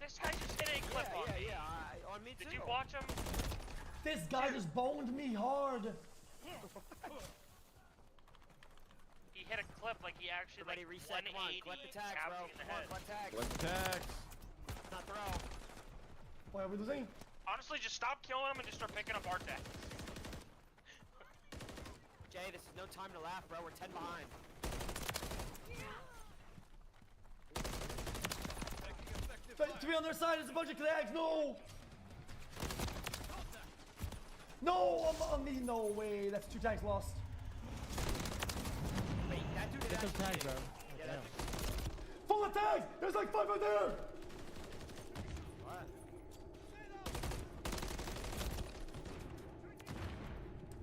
S19: This guy just hit a clip on me.
S21: On me too.
S19: Did you watch him?
S14: This guy just boned me hard.
S19: He hit a clip like he actually like
S21: reset. Come on,
S19: 180
S21: collect the tags,
S19: capped
S21: bro.
S19: me in the
S21: Come on,
S19: head.
S21: collect tags.
S20: Collect the tags.
S21: Not throw.
S14: Why are we losing?
S19: Honestly, just stop killing him and just start picking up our tags.
S21: Jay, this is no time to laugh, bro. We're 10 behind.
S14: To be on their side, it's a bunch of tags. No. No, I'm on me. No way. That's 2 tags lost.
S21: Wait, that dude
S22: Get those tags, bro.
S21: Yeah, that
S14: Full of tags. There's like 5 out there.
S21: What?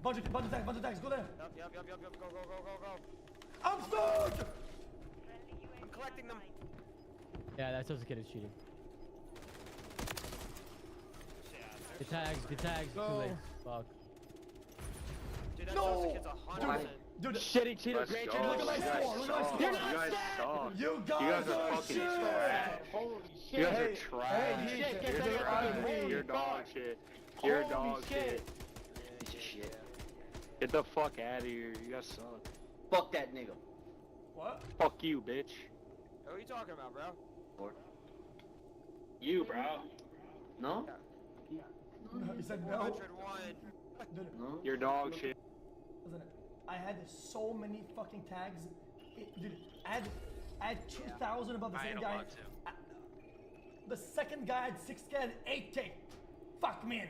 S14: Bunch of tags. Go there.
S21: Yup. Go.
S14: I'm stuck.
S21: I'm collecting them.
S22: Yeah, that's just kid is cheating. Good tags. Too
S14: Go.
S22: late. Fuck.
S21: Dude, that
S14: No.
S21: kid's 100%. Dude,
S3: shitty Cheeto
S21: let's
S3: Great
S21: go.
S3: Look at my score. Look at my score.
S21: You guys suck. You guys are fucking trash.
S3: Holy shit.
S21: You guys are trash. You're trash. You're dog shit. You're dog shit. Piece of shit. Get the fuck out of here. You guys suck.
S3: Fuck that nigga.
S21: What? Fuck you, bitch. What are you talking about, bro?
S3: You, bro. No?
S22: He said no.
S21: 101.
S22: Dude,
S21: You're dog shit.
S22: listen, I had so many fucking tags. Dude, add 2,000 above the
S4: I
S22: second
S4: don't
S22: guy.
S4: want to.
S22: The second guy had 6K and 8K. Fuck, man.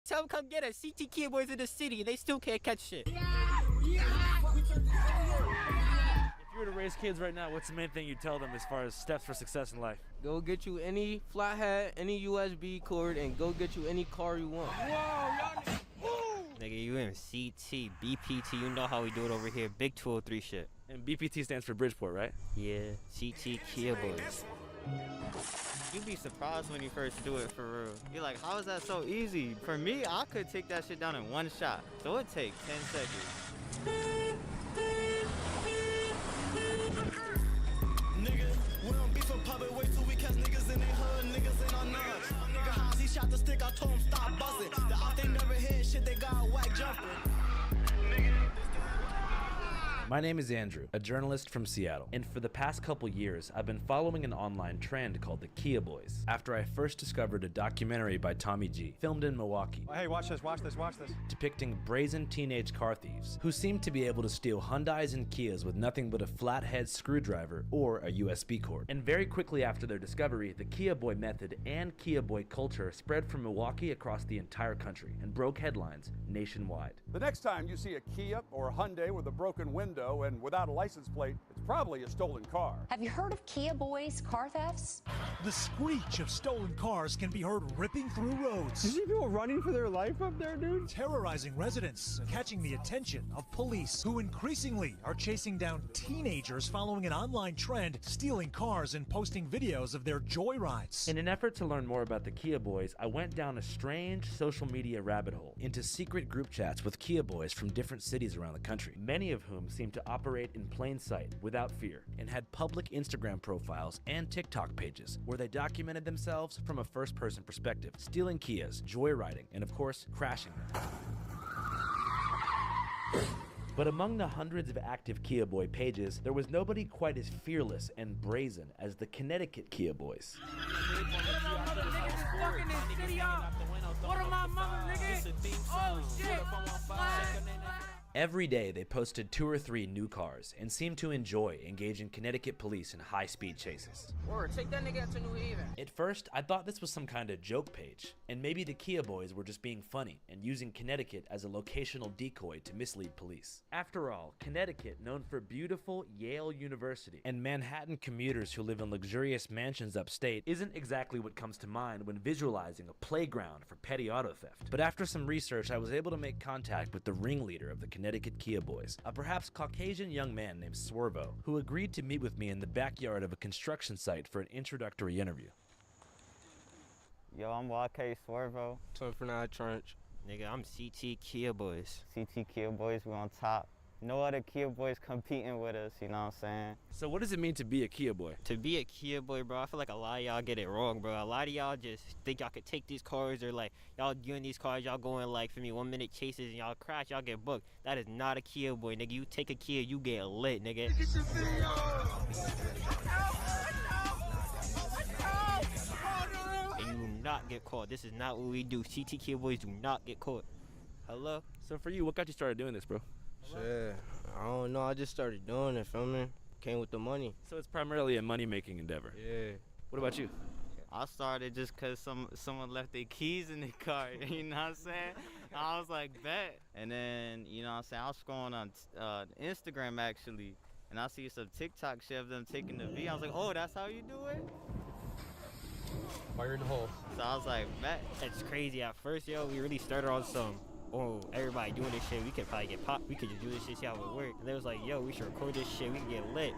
S21: Tell them come get us. CT Kid Boys in the city. They still can't catch shit.
S5: If you were to raise kids right now, what's the main thing you tell them as far as steps for success in life?
S24: Go get you any flat hat, any USB cord, and go get you any car you want.
S21: Nigga, you in CT, BPT, you know how we do it over here. Big 203 shit.
S5: And BPT stands for Bridgeport, right?
S21: Yeah, CT Kid Boys. You'd be surprised when you first do it for real. You're like, how is that so easy? For me, I could take that shit down in one shot. So it takes 10 seconds.
S25: Nigga, we don't beef in public, wait till we catch niggas in they hood, niggas in our nuts. Nigga, Hans, he shot the stick, I told him stop buzzing. The op, they never hit shit, they got a whack jumper.
S26: My name is Andrew, a journalist from Seattle, and for the past couple years, I've been following an online trend called the Kia Boys, after I first discovered a documentary by Tommy G, filmed in Milwaukee.
S27: Hey, watch this, watch this, watch this.
S26: Depicting brazen teenage car thieves, who seem to be able to steal Hyundais and Kias with nothing but a flathead screwdriver or a USB cord. And very quickly after their discovery, the Kia Boy method and Kia Boy culture spread from Milwaukee across the entire country, and broke headlines nationwide.
S28: The next time you see a Kia or a Hyundai with a broken window and without a license plate, it's probably a stolen car.
S29: Have you heard of Kia Boys car thefts?
S30: The screech of stolen cars can be heard ripping through roads.
S27: You see people running for their life up there, dude?
S30: Terrorizing residents and catching the attention of police, who increasingly are chasing down teenagers following an online trend, stealing cars and posting videos of their joyrides.
S26: In an effort to learn more about the Kia Boys, I went down a strange social media rabbit hole into secret group chats with Kia Boys from different cities around the country, many of whom seemed to operate in plain sight without fear, and had public Instagram profiles and TikTok pages where they documented themselves from a first-person perspective, stealing Kias, joyriding, and of course, crashing them. But among the hundreds of active Kia Boy pages, there was nobody quite as fearless and brazen as the Connecticut Kia Boys.
S31: What am I, mother, nigga? Oh, shit.
S26: Every day they posted 2 or 3 new cars and seemed to enjoy engaging Connecticut police in high-speed chases.
S21: Word, take that nigga out to New Haven.
S26: At first, I thought this was some kind of joke page, and maybe the Kia Boys were just being funny and using Connecticut as a locational decoy to mislead police. After all, Connecticut, known for beautiful Yale University, and Manhattan commuters who live in luxurious mansions upstate, isn't exactly what comes to mind when visualizing a playground for petty auto theft. But after some research, I was able to make contact with the ringleader of the Connecticut Kia Boys, a perhaps Caucasian young man named Swervo, who agreed to meet with me in the backyard of a construction site for an introductory interview.
S21: Yo, I'm YK Swervo. So for now, Trench. Nigga, I'm CT Kia Boys. CT Kia Boys, we on top. No other Kia Boys competing with us, you know what I'm saying?
S5: So what does it mean to be a Kia Boy?
S21: To be a Kia Boy, bro, I feel like a lot of y'all get it wrong, bro. A lot of y'all just think y'all could take these cars, or like, y'all doing these cars, y'all going like, for me, 1-minute chases and y'all crash, y'all get booked. That is not a Kia Boy, nigga. You take a Kia, you get lit, nigga. And you do not get caught. This is not what we do. CT Kia Boys do not get caught. Hello?
S5: So for you, what got you started doing this, bro?
S24: Shit, I don't know. I just started doing it, feel me? Came with the money.
S5: So it's primarily a money-making endeavor.
S24: Yeah.
S5: What about you?
S21: I started just because someone left their keys in the car, you know what I'm saying? I was like, bet. And then, you know what I'm saying, I was scrolling on Instagram, actually, and I see some TikTok shit of them taking the V. I was like, oh, that's how you do it?
S22: Fire in the hole.
S21: So I was like, man, it's crazy. At first, yo, we really started on some, oh, everybody doing this shit. We could probably get popped. We could just do this shit, see how it work. And they was like, yo, we should record this shit. We can get lit.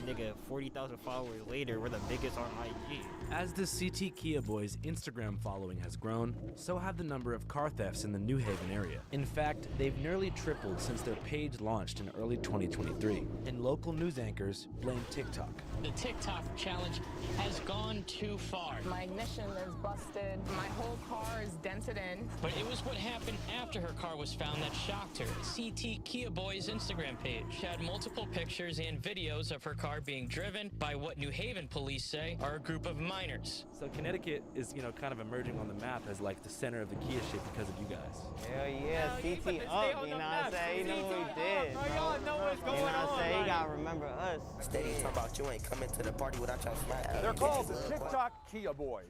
S21: Nigga, 40,000 followers later, we're the biggest on IG.
S26: As the CT Kia Boys Instagram following has grown, so have the number of car thefts in the New Haven area. In fact, they've nearly tripled since their page launched in early 2023, and local news anchors blame TikTok.
S1: The TikTok challenge has gone too far.
S2: My ignition is busted. My whole car is dented in.
S1: But it was what happened after her car was found that shocked her. CT Kia Boys Instagram page had multiple pictures and videos of her car being driven by what New Haven police say are a group of minors.
S26: So Connecticut is, kind of emerging on the map as like the center of the Kia shit because of you guys.
S21: Hell yeah, CT up, you know what I'm saying? You know what we did, bro.
S22: Y'all know what's going on.
S21: You know what I'm saying? You gotta remember us.
S6: Steady talking about you ain't coming to the party without your smack.
S28: They're called the TikTok Kia Boys.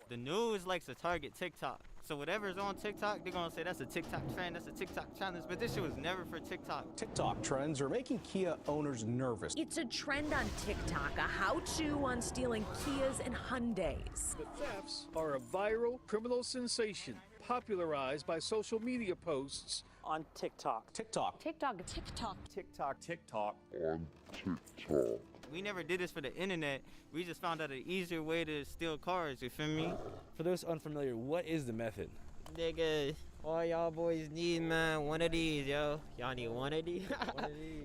S21: The news likes to target TikTok. So whatever's on TikTok, they're gonna say that's a TikTok trend, that's a TikTok challenge, but this shit was never for TikTok.
S8: TikTok trends are making Kia owners nervous.
S9: It's a trend on TikTok, a how-to on stealing Kias and Hyundais.
S10: The thefts are a viral criminal sensation popularized by social media posts
S8: on TikTok.
S9: TikTok.
S2: TikTok.
S8: On TikTok.
S21: We never did this for the internet. We just found out an easier way to steal cars, you feel me?
S26: For those unfamiliar, what is the method?
S21: Nigga, all y'all boys need, man, one of these, yo. Y'all need one of these?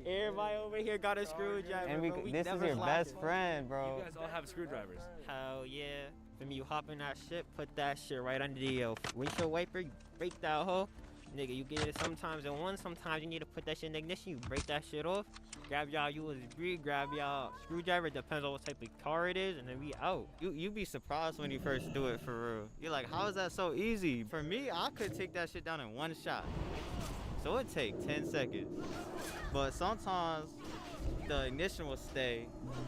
S21: Everybody over here got a screwdriver, and bro. this is your best friend, bro.
S26: You guys all have screwdrivers.
S21: Hell yeah. Feel me, you hop in that shit, put that shit right under the windshield wiper, you break that hole. Nigga, you get it sometimes in one, sometimes you need to put that shit in the ignition, you break that shit off, grab y'all USB, grab y'all screwdriver, depends on what type of car it is, and then we out. You be surprised when you first do it, for real. You're like, how is that so easy? For me, I could take that shit down in one shot. So it take 10 seconds. But sometimes the ignition will stay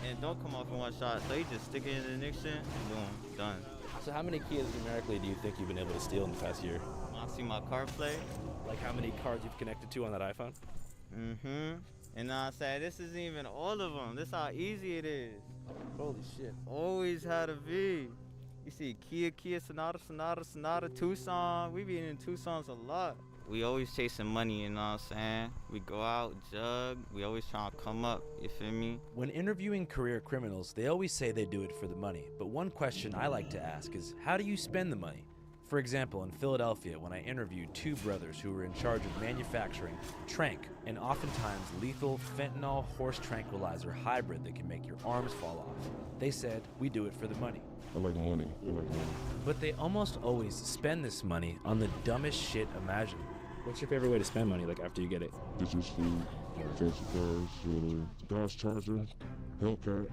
S21: and don't come off in one shot, so you just stick it in the ignition, boom, done.
S26: So how many Kias numerically do you think you've been able to steal in the past year?
S21: I see my car play.
S26: Like how many cars you've connected to on that iPhone?
S21: And I said, this isn't even all of them. This how easy it is.
S26: Holy shit.
S21: Always had a V. You see Kia, Sonata, Tucson. We be in Tucson's a lot. We always chasing money, you know what I'm saying? We go out, jug, we always trying to come up, you feel me?
S26: When interviewing career criminals, they always say they do it for the money. But one question I like to ask is, how do you spend the money? For example, in Philadelphia, when I interviewed two brothers who were in charge of manufacturing Trank, an oftentimes lethal fentanyl horse tranquilizer hybrid that can make your arms fall off, they said, we do it for the money.
S12: I like money.
S26: But they almost always spend this money on the dumbest shit imaginable. What's your favorite way to spend money, like after you get it?
S12: Business food, fancy cars, jewelry, Dodge Charger, Hellcat,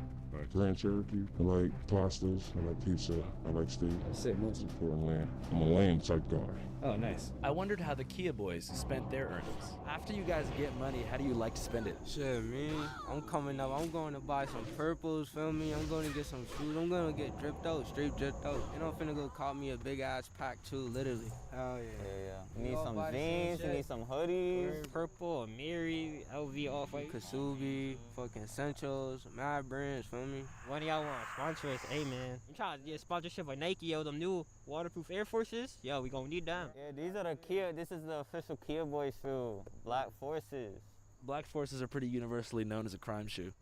S12: Grand Cherokee. I like pastas, I like pizza, I like steak.
S26: Sick.
S12: Most importantly, I'm a lame type guy.
S26: Oh, nice. I wondered how the Kia Boys spent their earnings. After you guys get money, how do you like to spend it?
S24: Shit, me, I'm coming up. I'm going to buy some purples, feel me? I'm going to get some shoes. I'm going to get dripped out, straight dripped out. And I'm finna go cop me a big ass pack too, literally. Hell yeah.
S21: You need some jeans, you need some hoodies. Purple, Amiri, LV Off-White.
S24: Kasubi, fucking Essentials, Mad Brands, feel me?
S21: One of y'all want to sponsor us? Hey, man. I'm trying to get sponsorship by Nike, yo, them new waterproof Air Forces. Yo, we gonna need them. Yeah, these are the Kia. This is the official Kia Boys shoe. Black Forces.
S26: Black Forces are pretty universally known as a crime shoe.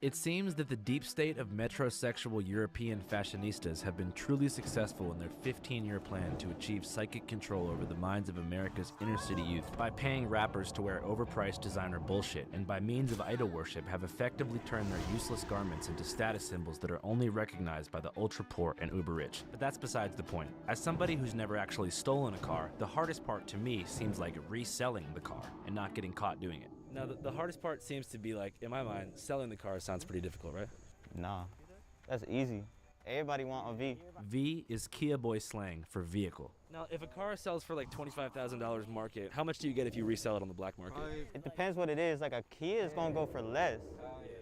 S26: It seems that the deep state of metrosexual European fashionistas have been truly successful in their 15-year plan to achieve psychic control over the minds of America's inner-city youth by paying rappers to wear overpriced designer bullshit, and by means of idol worship have effectively turned their useless garments into status symbols that are only recognized by the ultra-poor and uber-rich. But that's besides the point. As somebody who's never actually stolen a car, the hardest part to me seems like reselling the car and not getting caught doing it. Now, the hardest part seems to be, like, in my mind, selling the car sounds pretty difficult, right?
S21: Nah, that's easy. Everybody want a V.
S26: V is Kia Boy slang for vehicle. Now, if a car sells for like $25,000 market, how much do you get if you resell it on the black market?
S21: It depends what it is. Like a Kia is gonna go for less.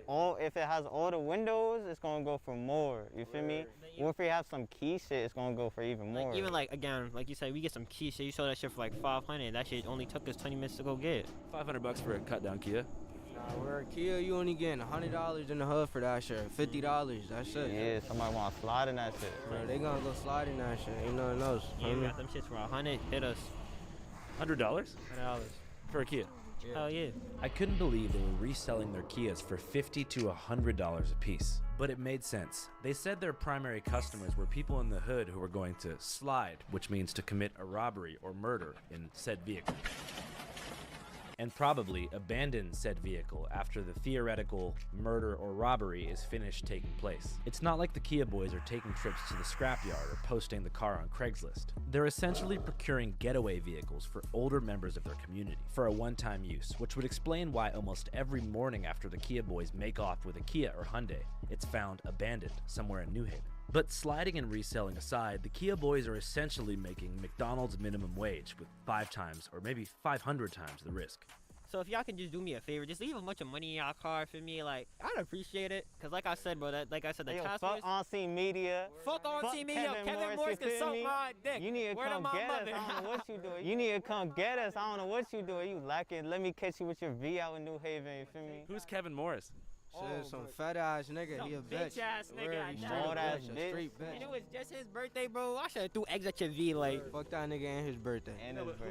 S21: If it has all the windows, it's gonna go for more. You feel me? Or if you have some key shit, it's gonna go for even more. Even like, again, like you said, we get some key shit. You sold that shit for like $500. That shit only took us 20 minutes to go get.
S26: $500 for a cut down Kia?
S24: Nah, where Kia, you only getting $100 in the hood for that shit. $50, that's it.
S7: Yeah, somebody want to slide in that shit.
S24: Bro, they gonna go slide in that shit. Ain't nothing else.
S21: Yeah, we got them shits for 100. Hit us.
S5: $100?
S21: $100.
S5: For a Kia?
S21: Hell yeah.
S26: I couldn't believe they were reselling their Kias for $50 to $100 a piece. But it made sense. They said their primary customers were people in the hood who were going to slide, which means to commit a robbery or murder in said vehicle. And probably abandon said vehicle after the theoretical murder or robbery is finished taking place. It's not like the Kia boys are taking trips to the scrapyard or posting the car on Craigslist. They're essentially procuring getaway vehicles for older members of their community for a one-time use, which would explain why almost every morning after the Kia boys make off with a Kia or Hyundai, it's found abandoned somewhere in New Haven. But sliding and reselling aside, the Kia boys are essentially making McDonald's minimum wage with 5 times or maybe 500 times the risk.
S21: So if y'all can just do me a favor, just leave a bunch of money in y'all car for me, like, I'd appreciate it. Cause like I said, bro, the
S7: fuck on-scene media.
S21: Fuck on-scene media. Kevin Morris can suck my dick.
S7: You need to come get us. I don't know what you doing. You need to come get us. I don't know what you doing. You lacking. Let me catch you with your V out in New Haven. You feel me?
S5: Who's Kevin Morris?
S24: Shit, some fat ass nigga. He a bitch.
S21: Bitch ass nigga.
S24: Old ass bitch.
S21: And it was just his birthday, bro. I should have threw eggs at your V, like.
S24: Fuck that nigga and his birthday.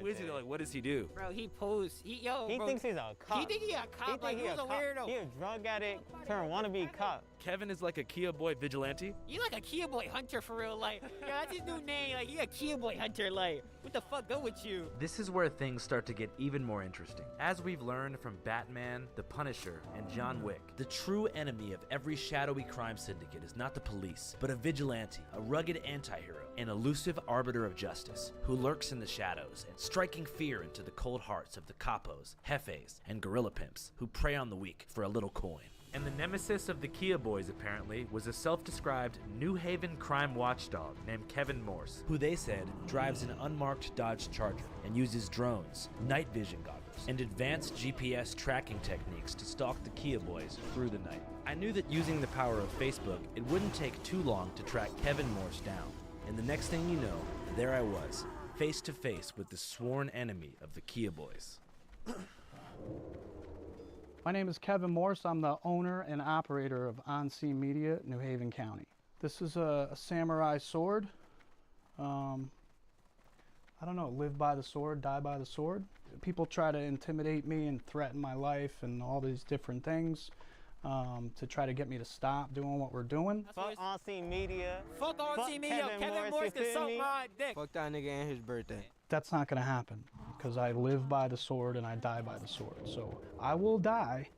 S5: Who is he? Like, what does he do?
S21: Bro, he posts. He
S7: bro, thinks he's a cop.
S21: He think he a cop. Like, he's a weirdo.
S7: He a drug addict turned wannabe cop.
S5: Kevin is like a Kia boy vigilante?
S21: You like a Kia boy hunter for real, like. Yeah, that's his new name. Like, he a Kia boy hunter, like. What the fuck go with you?
S26: This is where things start to get even more interesting. As we've learned from Batman, the Punisher, and John Wick, the true enemy of every shadowy crime syndicate is not the police, but a vigilante, a rugged anti-hero, an elusive arbiter of justice who lurks in the shadows and striking fear into the cold hearts of the capos, jefes, and guerrilla pimps who prey on the weak for a little coin. And the nemesis of the Kia boys, apparently, was a self-described New Haven crime watchdog named Kevin Morse, who they said drives an unmarked Dodge Charger and uses drones, night vision goggles, and advanced GPS tracking techniques to stalk the Kia boys through the night. I knew that using the power of Facebook, it wouldn't take too long to track Kevin Morse down. And the next thing you know, there I was, face to face with the sworn enemy of the Kia boys.
S11: My name is Kevin Morse. I'm the owner and operator of On Scene Media, New Haven County. This is a samurai sword. I don't know, live by the sword, die by the sword. People try to intimidate me and threaten my life and all these different things to try to get me to stop doing what we're doing.
S7: Fuck on-scene media.
S21: Fuck on-scene media. Kevin Morris can suck my dick.
S24: Fuck that nigga and his birthday.
S11: That's not gonna happen because I live by the sword and I die by the sword. So I will die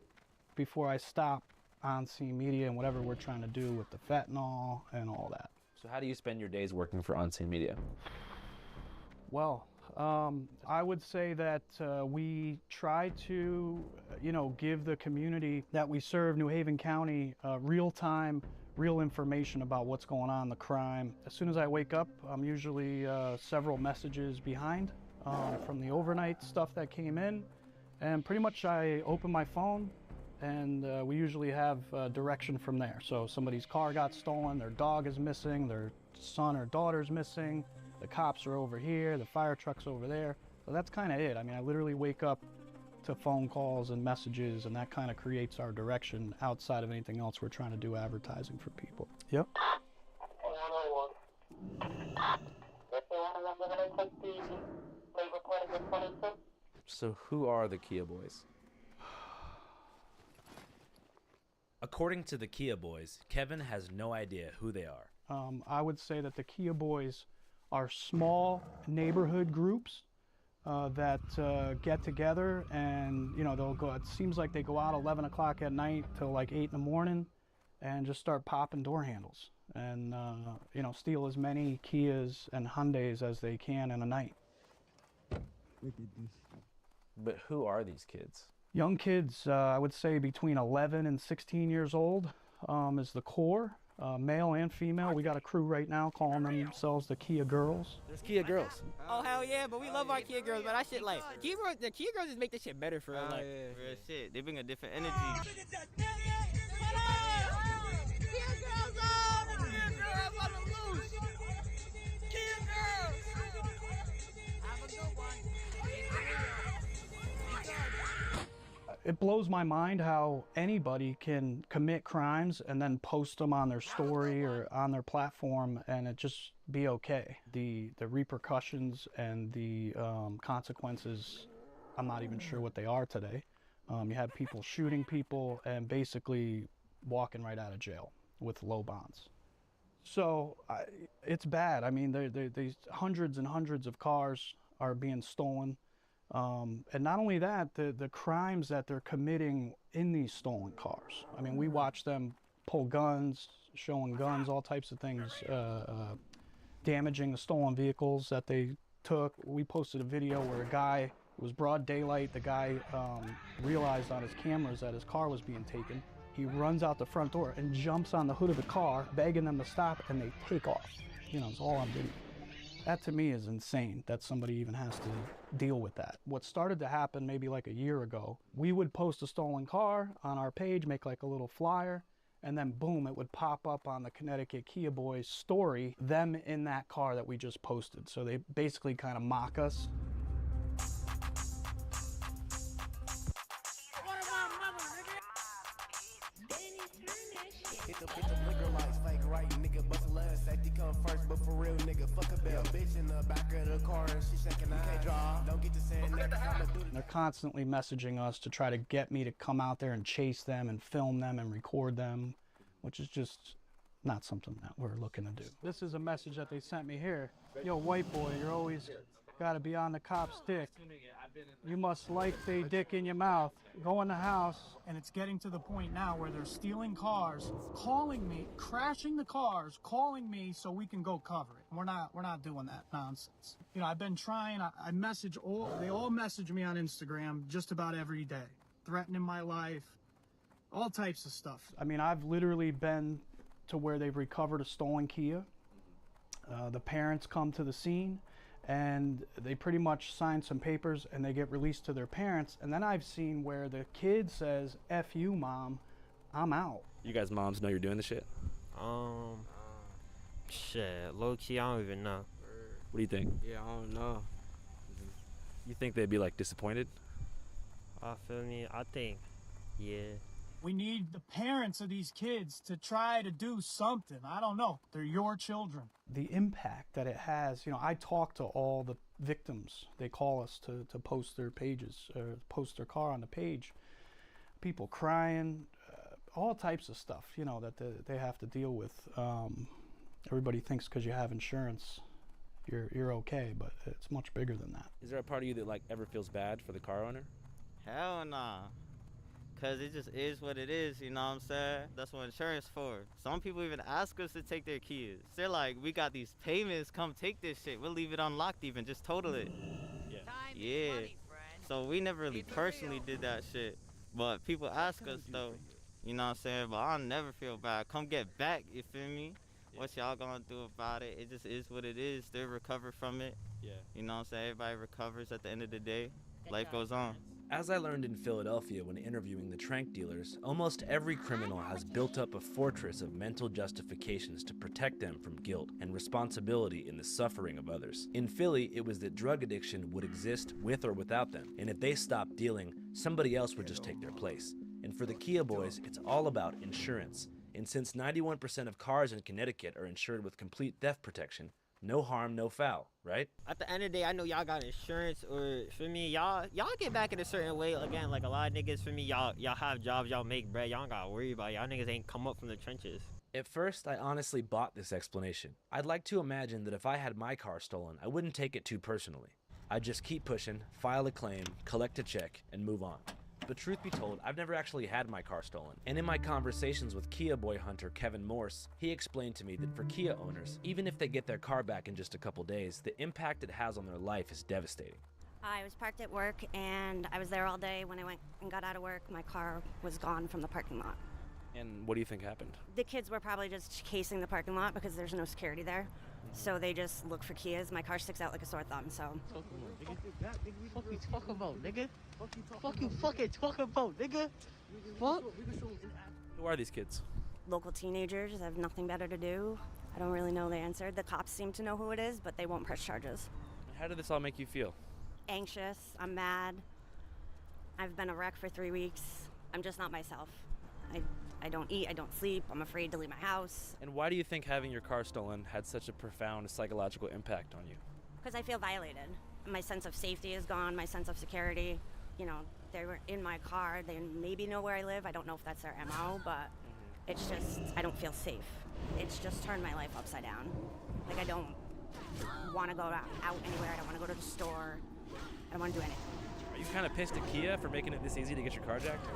S11: before I stop On Scene Media and whatever we're trying to do with the fentanyl and all that.
S26: So how do you spend your days working for On Scene Media?
S11: Well, I would say that we try to, give the community that we serve, New Haven County, real-time, real information about what's going on, the crime. As soon as I wake up, I'm usually several messages behind from the overnight stuff that came in. And pretty much I open my phone and we usually have direction from there. So somebody's car got stolen, their dog is missing, their son or daughter's missing, the cops are over here, the fire truck's over there. So that's kind of it. I mean, I literally wake up to phone calls and messages, and that kind of creates our direction outside of anything else we're trying to do advertising for people. Yep.
S26: So who are the Kia boys? According to the Kia boys, Kevin has no idea who they are.
S11: I would say that the Kia boys are small neighborhood groups that get together and, they'll go, it seems like they go out 11 o'clock at night till like 8 in the morning and just start popping door handles and, steal as many Kias and Hyundais as they can in a night.
S26: But who are these kids?
S11: Young kids, I would say between 11 and 16 years old is the core. Male and female. We got a crew right now calling themselves the Kia Girls.
S26: There's Kia Girls.
S21: Oh, hell yeah, but we love our Kia Girls, but that shit, like, the Kia Girls just make this shit better for real. Like,
S7: real shit. They bring a different energy.
S11: It blows my mind how anybody can commit crimes and then post them on their story or on their platform and it just be okay. The repercussions and the consequences, I'm not even sure what they are today. You have people shooting people and basically walking right out of jail with low bonds. So it's bad. I mean, these hundreds and hundreds of cars are being stolen. And not only that, the crimes that they're committing in these stolen cars. I mean, we watch them pull guns, showing guns, all types of things, damaging the stolen vehicles that they took. We posted a video where a guy, it was broad daylight, the guy realized on his cameras that his car was being taken. He runs out the front door and jumps on the hood of the car, begging them to stop, and they take off. You know, it's all on video. That to me is insane that somebody even has to deal with that. What started to happen maybe like a year ago, we would post a stolen car on our page, make like a little flyer, and then boom, it would pop up on the Connecticut Kia Boys story, them in that car that we just posted. So they basically kind of mock us.
S25: Hit the liquor lights, fake right, nigga, bust a last safety come first, but for real, nigga, fuck a bell, bitch in the back of the car, and she shaking her can't draw, don't get to saying next, I'ma do
S11: They're constantly messaging us to try to get me to come out there and chase them and film them and record them, which is just not something that we're looking to do. This is a message that they sent me here. Yo, white boy, you're always gotta be on the cop's dick. You must like they dick in your mouth. Go in the house. And it's getting to the point now where they're stealing cars, calling me, crashing the cars, calling me so we can go cover it. We're not doing that nonsense. You know, I've been trying, they all message me on Instagram just about every day, threatening my life, all types of stuff. I mean, I've literally been to where they've recovered a stolen Kia. The parents come to the scene and they pretty much sign some papers and they get released to their parents. And then I've seen where the kid says, F you, mom, I'm out.
S26: You guys moms know you're doing the shit?
S21: Shit, low key, I don't even know.
S26: What do you think?
S24: Yeah, I don't know.
S26: You think they'd be like disappointed?
S21: I feel me, I think, yeah.
S11: We need the parents of these kids to try to do something. I don't know. They're your children. The impact that it has, you know, I talk to all the victims. They call us to post their pages, or post their car on the page. People crying, all types of stuff, you know, that they have to deal with. Everybody thinks because you have insurance, you're okay, but it's much bigger than that.
S26: Is there a part of you that like ever feels bad for the car owner?
S7: Hell nah. Cause it just is what it is, you know what I'm saying? That's what insurance for. Some people even ask us to take their keys. They're like, we got these payments, come take this shit. We'll leave it unlocked even, just total it. Yeah. So we never really personally did that shit. But people ask us though, you know what I'm saying? But I'll never feel bad. Come get back, you feel me? What y'all gonna do about it? It just is what it is. They'll recover from it.
S26: Yeah.
S7: You know what I'm saying? Everybody recovers at the end of the day. Life goes on.
S26: As I learned in Philadelphia when interviewing the trank dealers, almost every criminal has built up a fortress of mental justifications to protect them from guilt and responsibility in the suffering of others. In Philly, it was that drug addiction would exist with or without them, and if they stopped dealing, somebody else would just take their place. And for the Kia Boys, it's all about insurance. And since 91% of cars in Connecticut are insured with complete theft protection, no harm, no foul, right?
S21: At the end of the day, I know y'all got insurance, or for me, y'all get back in a certain way. Again, like a lot of niggas, for me, y'all have jobs, y'all make bread, y'all don't gotta worry about it. Y'all niggas ain't come up from the trenches.
S26: At first, I honestly bought this explanation. I'd like to imagine that if I had my car stolen, I wouldn't take it too personally. I'd just keep pushing, file a claim, collect a check, and move on. But truth be told, I've never actually had my car stolen. And in my conversations with Kia Boy hunter Kevin Morse, he explained to me that for Kia owners, even if they get their car back in just a couple days, the impact it has on their life is devastating.
S3: I was parked at work and I was there all day. When I went and got out of work, my car was gone from the parking lot.
S26: And what do you think happened?
S3: The kids were probably just casing the parking lot because there's no security there. So they just look for Kias. My car sticks out like a sore thumb, so.
S22: Fuck you talking about, nigga? Fuck you fucking talking about, nigga? Fuck?
S26: Who are these kids?
S3: Local teenagers have nothing better to do. I don't really know the answer. The cops seem to know who it is, but they won't press charges.
S26: How did this all make you feel?
S3: Anxious. I'm mad. I've been a wreck for 3 weeks. I'm just not myself. I don't eat, I don't sleep, I'm afraid to leave my house.
S26: And why do you think having your car stolen had such a profound psychological impact on you?
S3: Because I feel violated. My sense of safety is gone, my sense of security. You know, they were in my car, they maybe know where I live. I don't know if that's their MO, but it's just, I don't feel safe. It's just turned my life upside down. Like, I don't want to go out anywhere, I don't want to go to the store, I don't want to do anything.
S26: Are you kind of pissed at Kia for making it this easy to get your car jacked?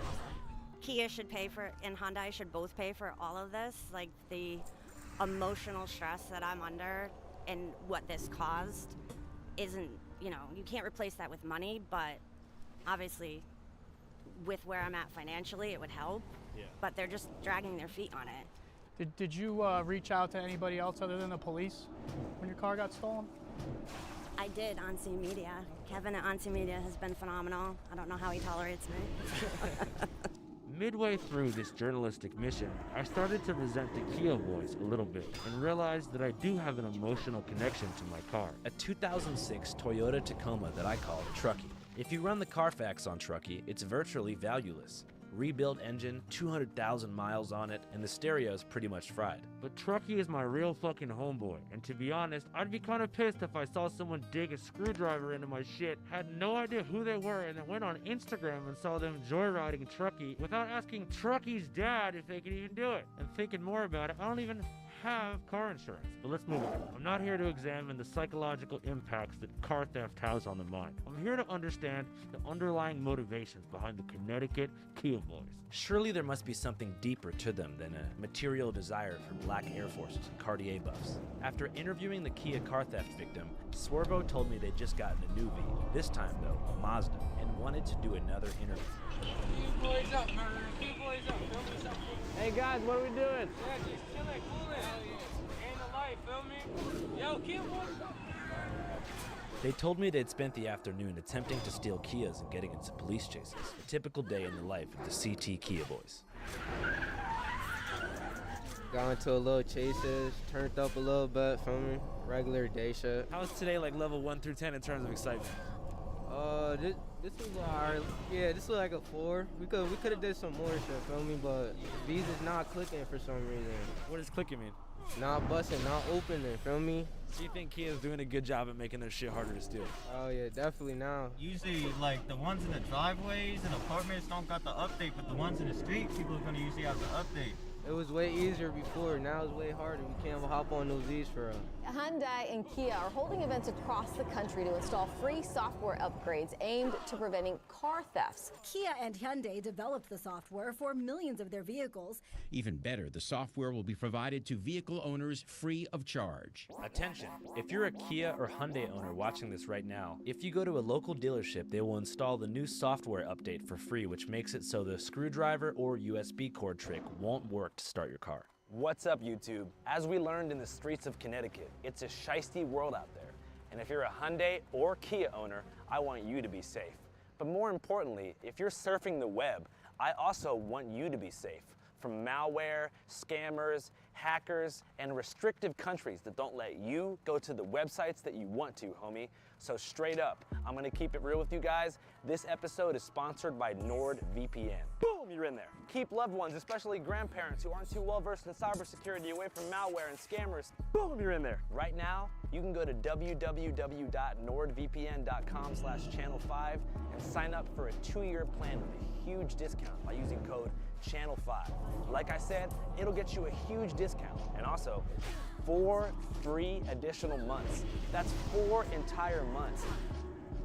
S3: Kia should pay for, and Hyundai should both pay for all of this. Like, the emotional stress that I'm under and what this caused isn't, you know, you can't replace that with money, but obviously with where I'm at financially, it would help. Yeah. But they're just dragging their feet on it.
S11: Did you reach out to anybody else other than the police when your car got stolen?
S3: I did on C Media. Kevin at On C Media has been phenomenal. I don't know how he tolerates me.
S12: Midway through this journalistic mission, I started to resent the Kia boys a little bit and realized that I do have an emotional connection to my car.
S26: A 2006 Toyota Tacoma that I call a Truckee. If you run the Carfax on Truckee, it's virtually valueless. Rebuilt engine, 200,000 miles on it, and the stereo is pretty much fried.
S12: But Truckee is my real fucking homeboy, and to be honest, I'd be kind of pissed if I saw someone dig a screwdriver into my shit, had no idea who they were, and then went on Instagram and saw them joyriding Truckee without asking Truckee's dad if they could even do it. And thinking more about it, I don't even have car insurance. But let's move on. I'm not here to examine the psychological impacts that car theft has on the mind. I'm here to understand the underlying motivations behind the Connecticut Kia boys.
S26: Surely there must be something deeper to them than a material desire for black Air Forces and Cartier buffs. After interviewing the Kia car theft victim, Swervo told me they'd just gotten a new V, this time though, a Mazda, and wanted to do another interview.
S31: You boys up, man. You boys up. Feel me? Something.
S22: Hey guys, what are we doing?
S31: Yeah, just chilling, cooling. Ain't a life, feel me? Yo, Kia boys.
S26: They told me they'd spent the afternoon attempting to steal Kias and getting into police chases. A typical day in the life of the CT Kia boys.
S24: Got into a little chases, turned up a little bit, feel me? Regular day shit.
S26: How was today like level 1 through 10 in terms of excitement?
S24: This was alright. Yeah, this was like a 4. We could have did some more shit, feel me? But these is not clicking for some reason.
S26: What does clicking mean?
S24: Not busting, not opening, feel me?
S26: So you think Kia's doing a good job at making their shit harder to steal?
S24: Oh yeah, definitely now.
S7: Usually, like, the ones in the driveways and apartments don't got the update, but the ones in the street, people are gonna usually have the update.
S24: It was way easier before, now it's way harder. We can't hop on those Z's for us.
S4: Hyundai and Kia are holding events across the country to install free software upgrades aimed to preventing car thefts.
S13: Kia and Hyundai developed the software for millions of their vehicles.
S14: Even better, the software will be provided to vehicle owners free of charge.
S26: Attention, if you're a Kia or Hyundai owner watching this right now, if you go to a local dealership, they will install the new software update for free, which makes it so the screwdriver or USB cord trick won't work to start your car.
S15: What's up, YouTube? As we learned in the streets of Connecticut, it's a shiesty world out there. And if you're a Hyundai or Kia owner, I want you to be safe. But more importantly, if you're surfing the web, I also want you to be safe from malware, scammers, hackers, and restrictive countries that don't let you go to the websites that you want to, homie. So straight up, I'm gonna keep it real with you guys. This episode is sponsored by NordVPN. Boom, you're in there. Keep loved ones, especially grandparents who aren't too well versed in cybersecurity, away from malware and scammers. Boom, you're in there. Right now, you can go to www.nordvpn.com/channel5 and sign up for a 2-year plan with a huge discount by using code channel5. Like I said, it'll get you a huge discount and also 4 free additional months. That's 4 entire months.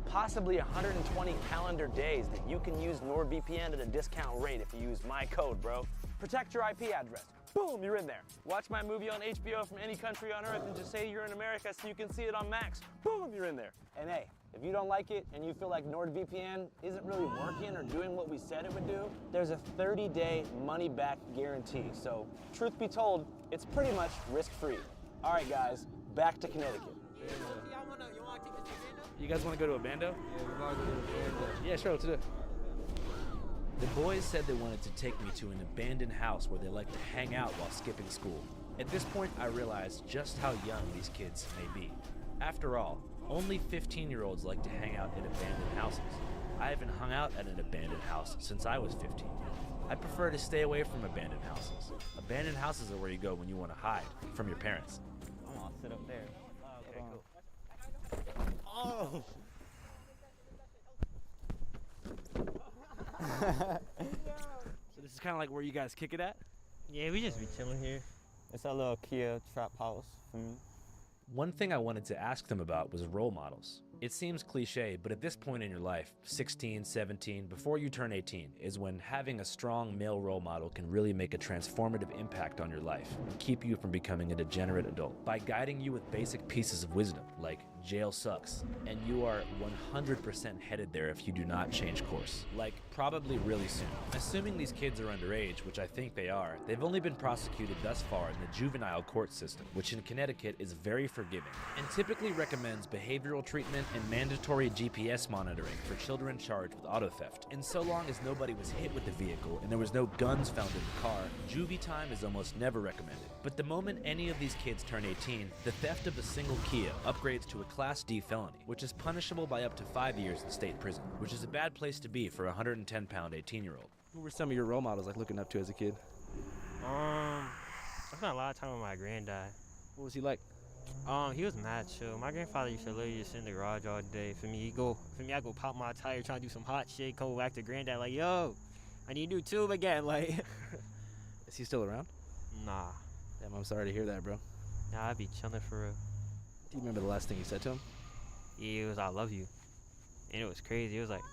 S15: Possibly 120 calendar days that you can use NordVPN at a discount rate if you use my code, bro. Protect your IP address. Boom, you're in there. Watch my movie on HBO from any country on earth and just say you're in America so you can see it on Max. Boom, you're in there. And hey, if you don't like it and you feel like NordVPN isn't really working or doing what we said it would do, there's a 30-day money-back guarantee. So, truth be told, it's pretty much risk-free. All right, guys, back to Connecticut.
S26: You guys want to go to a bando?
S24: Yeah, we gotta go to the bando.
S26: Yeah, sure, let's do it. The boys said they wanted to take me to an abandoned house where they like to hang out while skipping school. At this point, I realized just how young these kids may be. After all, only 15-year-olds like to hang out in abandoned houses. I haven't hung out at an abandoned house since I was 15. I prefer to stay away from abandoned houses. Abandoned houses are where you go when you want to hide from your parents.
S7: I'm gonna sit up there.
S22: Okay, cool.
S7: Oh!
S5: So this is kind of like where you guys kick it at?
S21: Yeah, we just be chilling here.
S7: It's a little Kia trap house for me.
S26: One thing I wanted to ask them about was role models. It seems cliche, but at this point in your life, 16, 17, before you turn 18, is when having a strong male role model can really make a transformative impact on your life and keep you from becoming a degenerate adult. By guiding you with basic pieces of wisdom, like jail sucks, and you are 100% headed there if you do not change course. Like, probably really soon. Assuming these kids are underage, which I think they are, they've only been prosecuted thus far in the juvenile court system, which in Connecticut is very forgiving, and typically recommends behavioral treatment and mandatory GPS monitoring for children charged with auto theft. And so long as nobody was hit with the vehicle and there was no guns found in the car, juvie time is almost never recommended. But the moment any of these kids turn 18, the theft of a single Kia upgrades to a Class D felony, which is punishable by up to 5 years in state prison, which is a bad place to be for a 110-pound 18-year-old.
S5: Who were some of your role models like looking up to as a kid?
S21: I spent a lot of time with my granddad.
S5: What was he like?
S21: He was mad chill. My grandfather used to literally just sit in the garage all day. I go pop my tire, trying to do some hot shit, come back to granddad like, yo, I need a new tube again, like.
S5: Is he still around?
S21: Nah.
S5: Damn, I'm sorry to hear that, bro.
S21: Nah, I'd be chilling for real.
S5: Do you remember the last thing you said to him?
S21: Yeah, it was I love you. And it was crazy. It was like,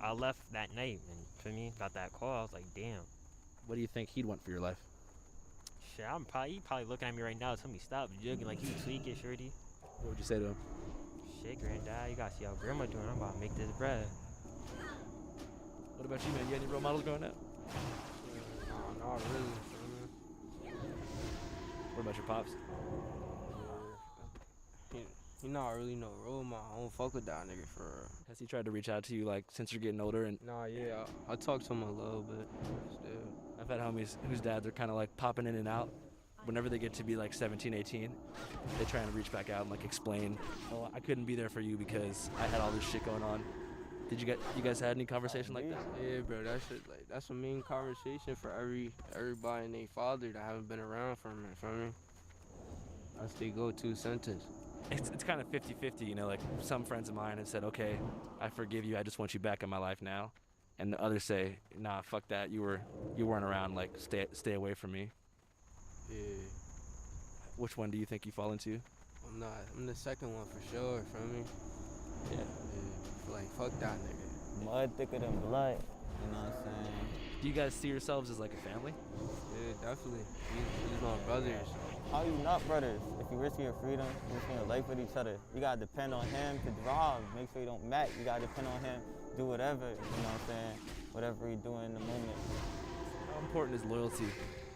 S21: I left that night, and for me, got that call, I was like, damn.
S5: What do you think he'd want for your life?
S21: Shit, he probably looking at me right now, telling me stop jugging like you tweaking, shorty.
S5: What would you say to him?
S21: Shit, granddad, you gotta see how grandma doing. I'm about to make this bread.
S5: What about you, man? You had any role models growing up?
S24: No, not really.
S5: What about your pops?
S24: He not really no role model. I don't fuck with that nigga for real.
S5: Has he tried to reach out to you like since you're getting older? And
S24: Nah, yeah, I talk to him a little bit still.
S5: I've had homies whose dads are kind of like popping in and out. Whenever they get to be like 17, 18, they try and reach back out and like explain, oh, I couldn't be there for you because I had all this shit going on. Did you guys had any conversation like that?
S24: Yeah, bro, that shit, like, that's a main conversation for everybody and their father that haven't been around for me, feel me? That's their go-to sentence.
S5: It's kind of 50-50, you know, like some friends of mine have said, okay, I forgive you, I just want you back in my life now. And the others say, nah, fuck that, you weren't around, like stay away from me.
S24: Yeah.
S5: Which one do you think you fall into?
S24: I'm the second one for sure, feel me?
S5: Yeah.
S24: Like, fuck that nigga.
S7: Mud thicker than blood, you know what I'm saying?
S5: Do you guys see yourselves as like a family?
S24: Yeah, definitely. He's my brothers.
S7: How you not brothers? If you risk your freedom, you risking your life with each other. You gotta depend on him to drive. Make sure you don't mac. You gotta depend on him. Do whatever, you know what I'm saying? Whatever he doing in the moment.
S5: How important is loyalty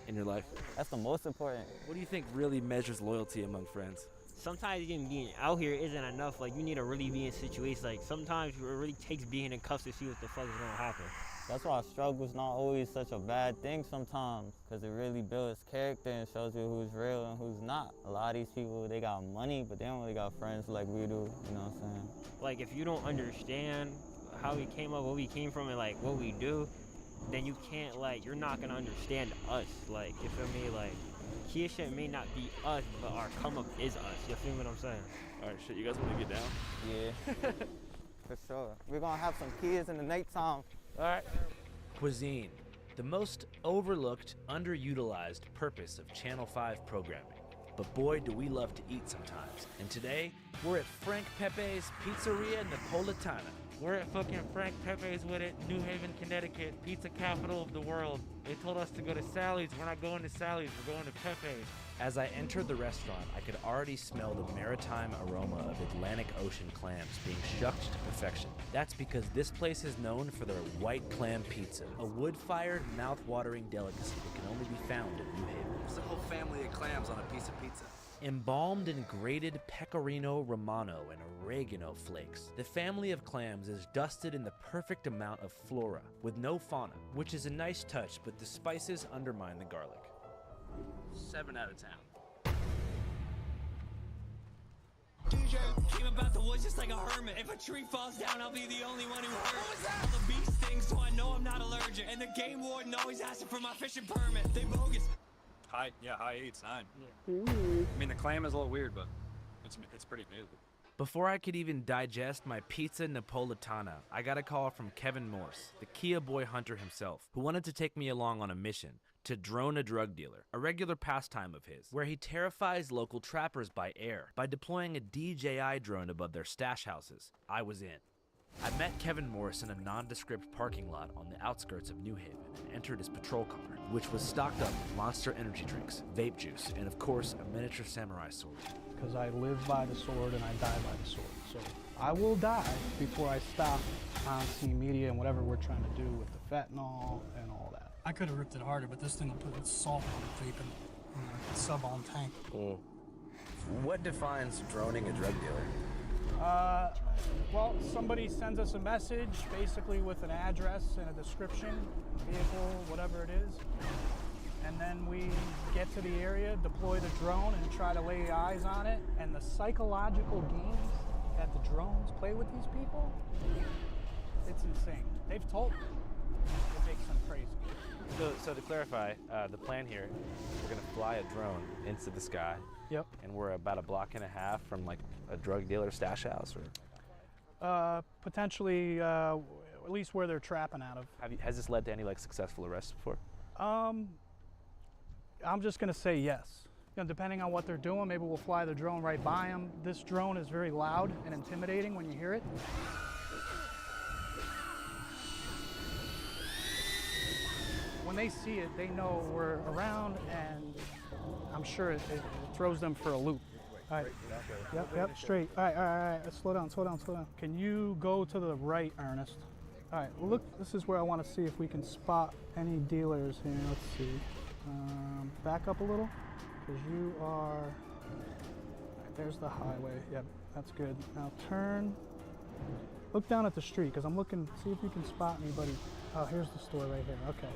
S5: in your life?
S7: That's the most important.
S5: What do you think really measures loyalty among friends?
S21: Sometimes being out here isn't enough. Like, you need to really be in situations. Like, sometimes it really takes being in cuffs to see what the fuck is gonna happen.
S7: That's why struggle's not always such a bad thing sometimes, because it really builds character and shows you who's real and who's not. A lot of these people, they got money, but they don't really got friends like we do, you know what I'm saying?
S21: Like, if you don't understand how we came up, where we came from, and like what we do, then you can't, like, you're not gonna understand us. Like, you feel me? Like, Kia shit may not be us, but our come up is us. You feel what I'm saying?
S5: All right, shit, you guys wanna get down?
S7: Yeah, for sure. We're gonna have some kids in the nighttime.
S5: All right.
S26: Cuisine, the most overlooked, underutilized purpose of Channel 5 programming. But boy, do we love to eat sometimes. And today, we're at Frank Pepe's Pizzeria Napolitana.
S12: We're at fucking Frank Pepe's with it, New Haven, Connecticut, pizza capital of the world. They told us to go to Sally's. We're not going to Sally's, we're going to Pepe's.
S26: As I entered the restaurant, I could already smell the maritime aroma of Atlantic Ocean clams being shucked to perfection. That's because this place is known for their white clam pizza, a wood-fired, mouth-watering delicacy that can only be found in New Haven.
S5: There's a whole family of clams on a piece of pizza.
S26: Embalmed in grated pecorino romano and oregano flakes, the family of clams is dusted in the perfect amount of flora, with no fauna, which is a nice touch, but the spices undermine the garlic.
S5: 7 out of 10.
S1: DJ. Came about the woods just like a hermit. If a tree falls down, I'll be the only one who heard it. All the beast things, so I know I'm not allergic. And the game warden always asking for my fishing permit. They bogus.
S6: High 8's 9.
S31: Ooh.
S6: I mean, the clam is a little weird, but it's pretty new.
S5: Before I could even digest my pizza Napolitana, I got a call from Kevin Morse, the Kia boy hunter himself, who wanted to take me along on a mission to drone a drug dealer, a regular pastime of his, where he terrifies local trappers by air by deploying a DJI drone above their stash houses. I was in. I met Kevin Morse in a nondescript parking lot on the outskirts of New Haven and entered his patrol car, which was stocked up with Monster energy drinks, vape juice, and of course a miniature samurai sword.
S11: Because I live by the sword and I die by the sword. So I will die before I stop on scene media and whatever we're trying to do with the fentanyl and all that.
S16: I could have ripped it harder, but this thing will put salt on it, vaping, sub on tank.
S15: Cool. What defines droning a drug dealer?
S11: Well, somebody sends us a message, basically with an address and a description, vehicle, whatever it is. And then we get to the area, deploy the drone, and try to lay eyes on it. And the psychological games that the drones play with these people, it's insane. They've told me it makes them crazy.
S15: So to clarify, the plan here, we're gonna fly a drone into the sky.
S11: Yep.
S15: And we're about a block and a half from like a drug dealer stash house, or?
S11: Potentially, at least where they're trapping out of.
S15: Has this led to any like successful arrests before?
S11: I'm just gonna say yes. You know, depending on what they're doing, maybe we'll fly the drone right by them. This drone is very loud and intimidating when you hear it. When they see it, they know we're around, and I'm sure it throws them for a loop. All right. Yep, straight. All right. Slow down. Can you go to the right, Ernest? All right, look, this is where I want to see if we can spot any dealers here. Let's see. Back up a little, because you are, all right, there's the highway. Yep, that's good. Now turn, look down at the street, because I'm looking, see if you can spot anybody. Oh, here's the store right here, okay.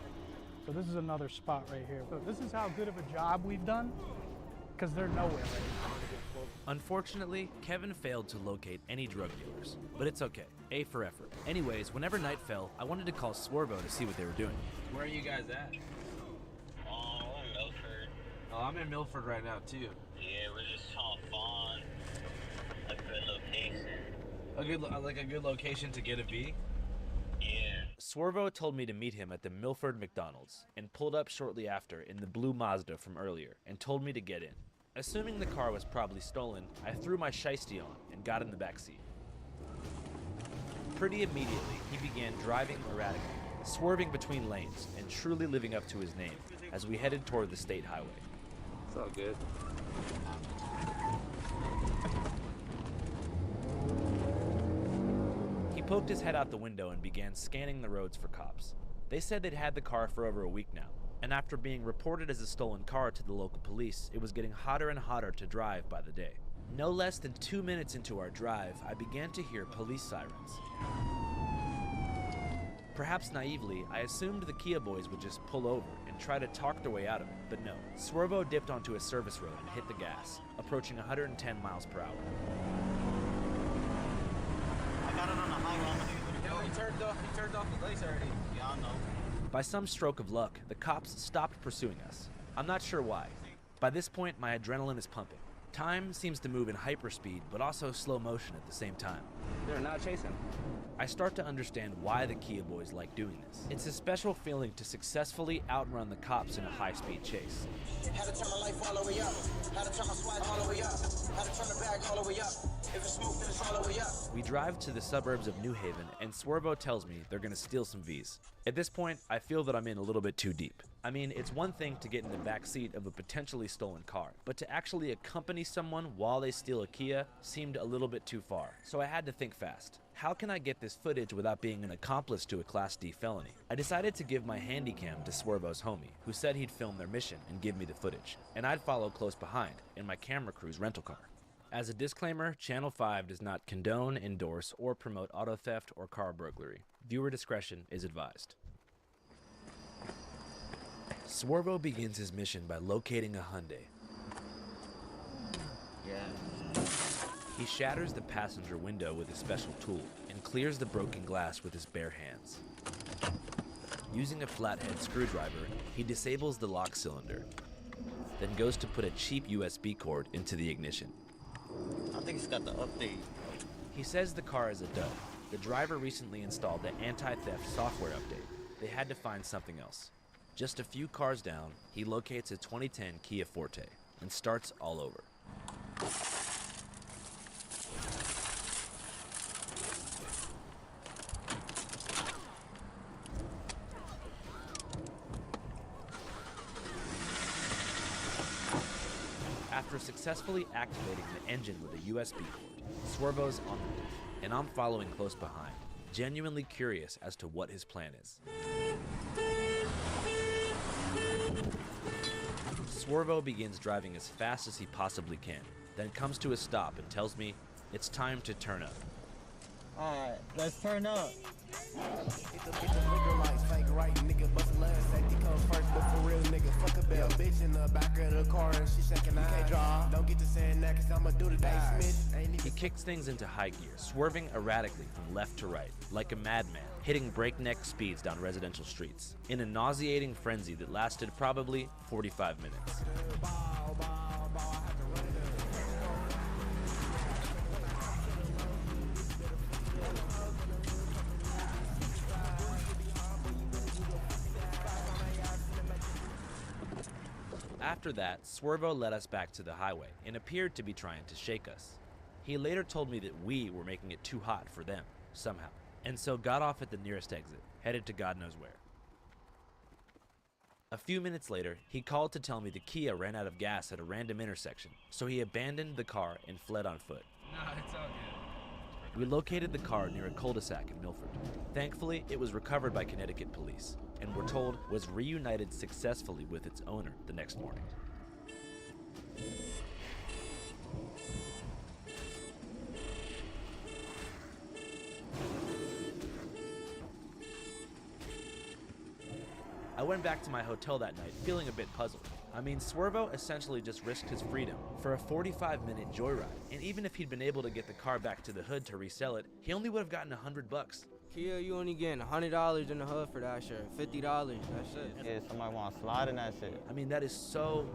S11: So this is another spot right here. So this is how good of a job we've done, because they're nowhere right now.
S5: Unfortunately, Kevin failed to locate any drug dealers, but it's okay. A for effort. Anyways, whenever night fell, I wanted to call Swervo to see what they were doing.
S26: Where are you guys at?
S17: We're in Milford.
S26: Oh, I'm in Milford right now too.
S17: Yeah, we're just trying to find a good location.
S26: A good location to get a V?
S17: Yeah.
S5: Swervo told me to meet him at the Milford McDonald's and pulled up shortly after in the blue Mazda from earlier and told me to get in. Assuming the car was probably stolen, I threw my shiesty on and got in the backseat. Pretty immediately, he began driving erratically, swerving between lanes and truly living up to his name as we headed toward the state highway.
S26: It's all good.
S5: He poked his head out the window and began scanning the roads for cops. They said they'd had the car for over a week now, and after being reported as a stolen car to the local police, it was getting hotter and hotter to drive by the day. No less than 2 minutes into our drive, I began to hear police sirens. Perhaps naively, I assumed the Kia boys would just pull over and try to talk their way out of it, but no. Swervo dipped onto a service road and hit the gas, approaching 110 miles per hour.
S7: I got it on the highway.
S26: Yo, he turned off the lights already.
S7: Yeah, I know.
S5: By some stroke of luck, the cops stopped pursuing us. I'm not sure why. By this point, my adrenaline is pumping. Time seems to move in hyperspeed, but also slow motion at the same time.
S15: They're not chasing.
S5: I start to understand why the Kia boys like doing this. It's a special feeling to successfully outrun the cops in a high-speed chase.
S25: Had to turn my life all the way up. Had to turn my swag all the way up. Had to turn the bag all the way up. If it's smoke, then it's all the way up.
S5: We drive to the suburbs of New Haven, and Swervo tells me they're gonna steal some Vs. At this point, I feel that I'm in a little bit too deep. I mean, it's one thing to get in the back seat of a potentially stolen car, but to actually accompany someone while they steal a Kia seemed a little bit too far. So I had to think fast. How can I get this footage without being an accomplice to a Class D felony? I decided to give my handycam to Swervo's homie, who said he'd film their mission and give me the footage, and I'd follow close behind in my camera crew's rental car. As a disclaimer, Channel 5 does not condone, endorse, or promote auto theft or car burglary. Viewer discretion is advised. Swervo begins his mission by locating a Hyundai.
S17: Yeah.
S26: He shatters the passenger window with a special tool and clears the broken glass with his bare hands. Using a flathead screwdriver, he disables the lock cylinder, then goes to put a cheap USB cord into the ignition.
S7: I think it's got the update.
S26: He says the car is a dud. The driver recently installed the anti-theft software update. They had to find something else. Just a few cars down, he locates a 2010 Kia Forte and starts all over. After successfully activating the engine with a USB cord, Swervo's on the move, and I'm following close behind, genuinely curious as to what his plan is. Swervo begins driving as fast as he possibly can, then comes to a stop and tells me it's time to turn up.
S7: Alright, let's turn up.
S26: He kicks things into high gear, swerving erratically from left to right, like a madman, hitting breakneck speeds down residential streets, in a nauseating frenzy that lasted probably 45 minutes. After that, Swervo led us back to the highway and appeared to be trying to shake us. He later told me that we were making it too hot for them, somehow, and so got off at the nearest exit, headed to God knows where. A few minutes later, he called to tell me the Kia ran out of gas at a random intersection, so he abandoned the car and fled on foot.
S6: No, it's all good.
S26: We located the car near a cul-de-sac in Milford. Thankfully, it was recovered by Connecticut police, and we're told was reunited successfully with its owner the next morning. I went back to my hotel that night feeling a bit puzzled. I mean, Swervo essentially just risked his freedom for a 45-minute joyride, and even if he'd been able to get the car back to the hood to resell it, he only would have gotten $100.
S24: Kia, you only getting $100 in the hood for that shit. $50, that's it.
S7: Yeah, somebody want to slide in that shit.
S26: I mean, that is so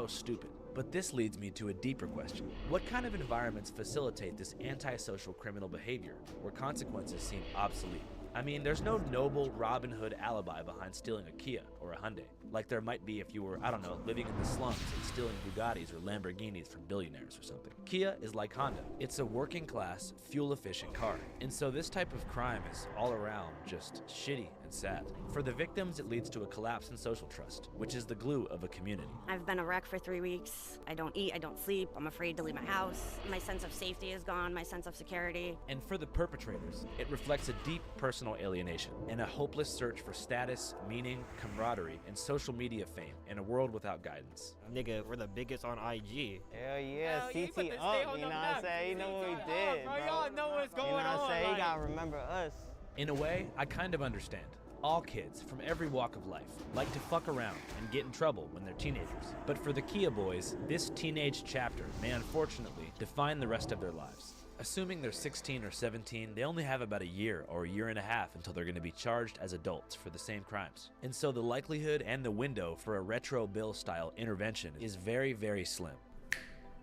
S26: stupid. But this leads me to a deeper question. What kind of environments facilitate this antisocial criminal behavior, where consequences seem obsolete? I mean, there's no noble Robin Hood alibi behind stealing a Kia or a Hyundai, like there might be if you were, I don't know, living in the slums and stealing Bugattis or Lamborghinis from billionaires or something. Kia is like Honda. It's a working class, fuel-efficient car. And so this type of crime is all around just shitty and sad. For the victims, it leads to a collapse in social trust, which is the glue of a community.
S3: I've been a wreck for 3 weeks. I don't eat, I don't sleep, I'm afraid to leave my house. My sense of safety is gone, my sense of security.
S26: And for the perpetrators, it reflects a deep personal alienation and a hopeless search for status, meaning, camaraderie, and social media fame in a world without guidance.
S21: Nigga, we're the biggest on IG.
S7: Hell yeah, CT up, you know what I'm saying? You know what we did, bro.
S21: Y'all know what's going on.
S7: You know what I'm saying? You gotta remember us.
S26: In a way, I kind of understand. All kids, from every walk of life, like to fuck around and get in trouble when they're teenagers. But for the Kia boys, this teenage chapter may unfortunately define the rest of their lives. Assuming they're 16 or 17, they only have about a year or a year and a half until they're going to be charged as adults for the same crimes. And so the likelihood and the window for a retro bill style intervention is very, very slim.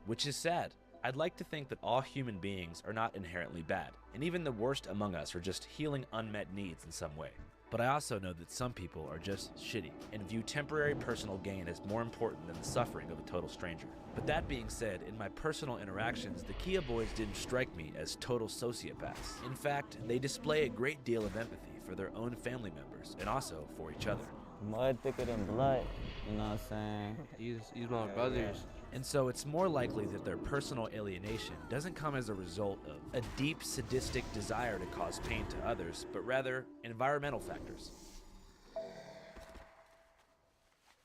S26: Which is sad. I'd like to think that all human beings are not inherently bad, and even the worst among us are just healing unmet needs in some way. But I also know that some people are just shitty and view temporary personal gain as more important than the suffering of a total stranger. But that being said, in my personal interactions, the Kia boys didn't strike me as total sociopaths. In fact, they display a great deal of empathy for their own family members and also for each other.
S7: Mud thicker than blood, you know what I'm saying?
S24: He's my brothers.
S26: And so it's more likely that their personal alienation doesn't come as a result of a deep sadistic desire to cause pain to others, but rather environmental factors.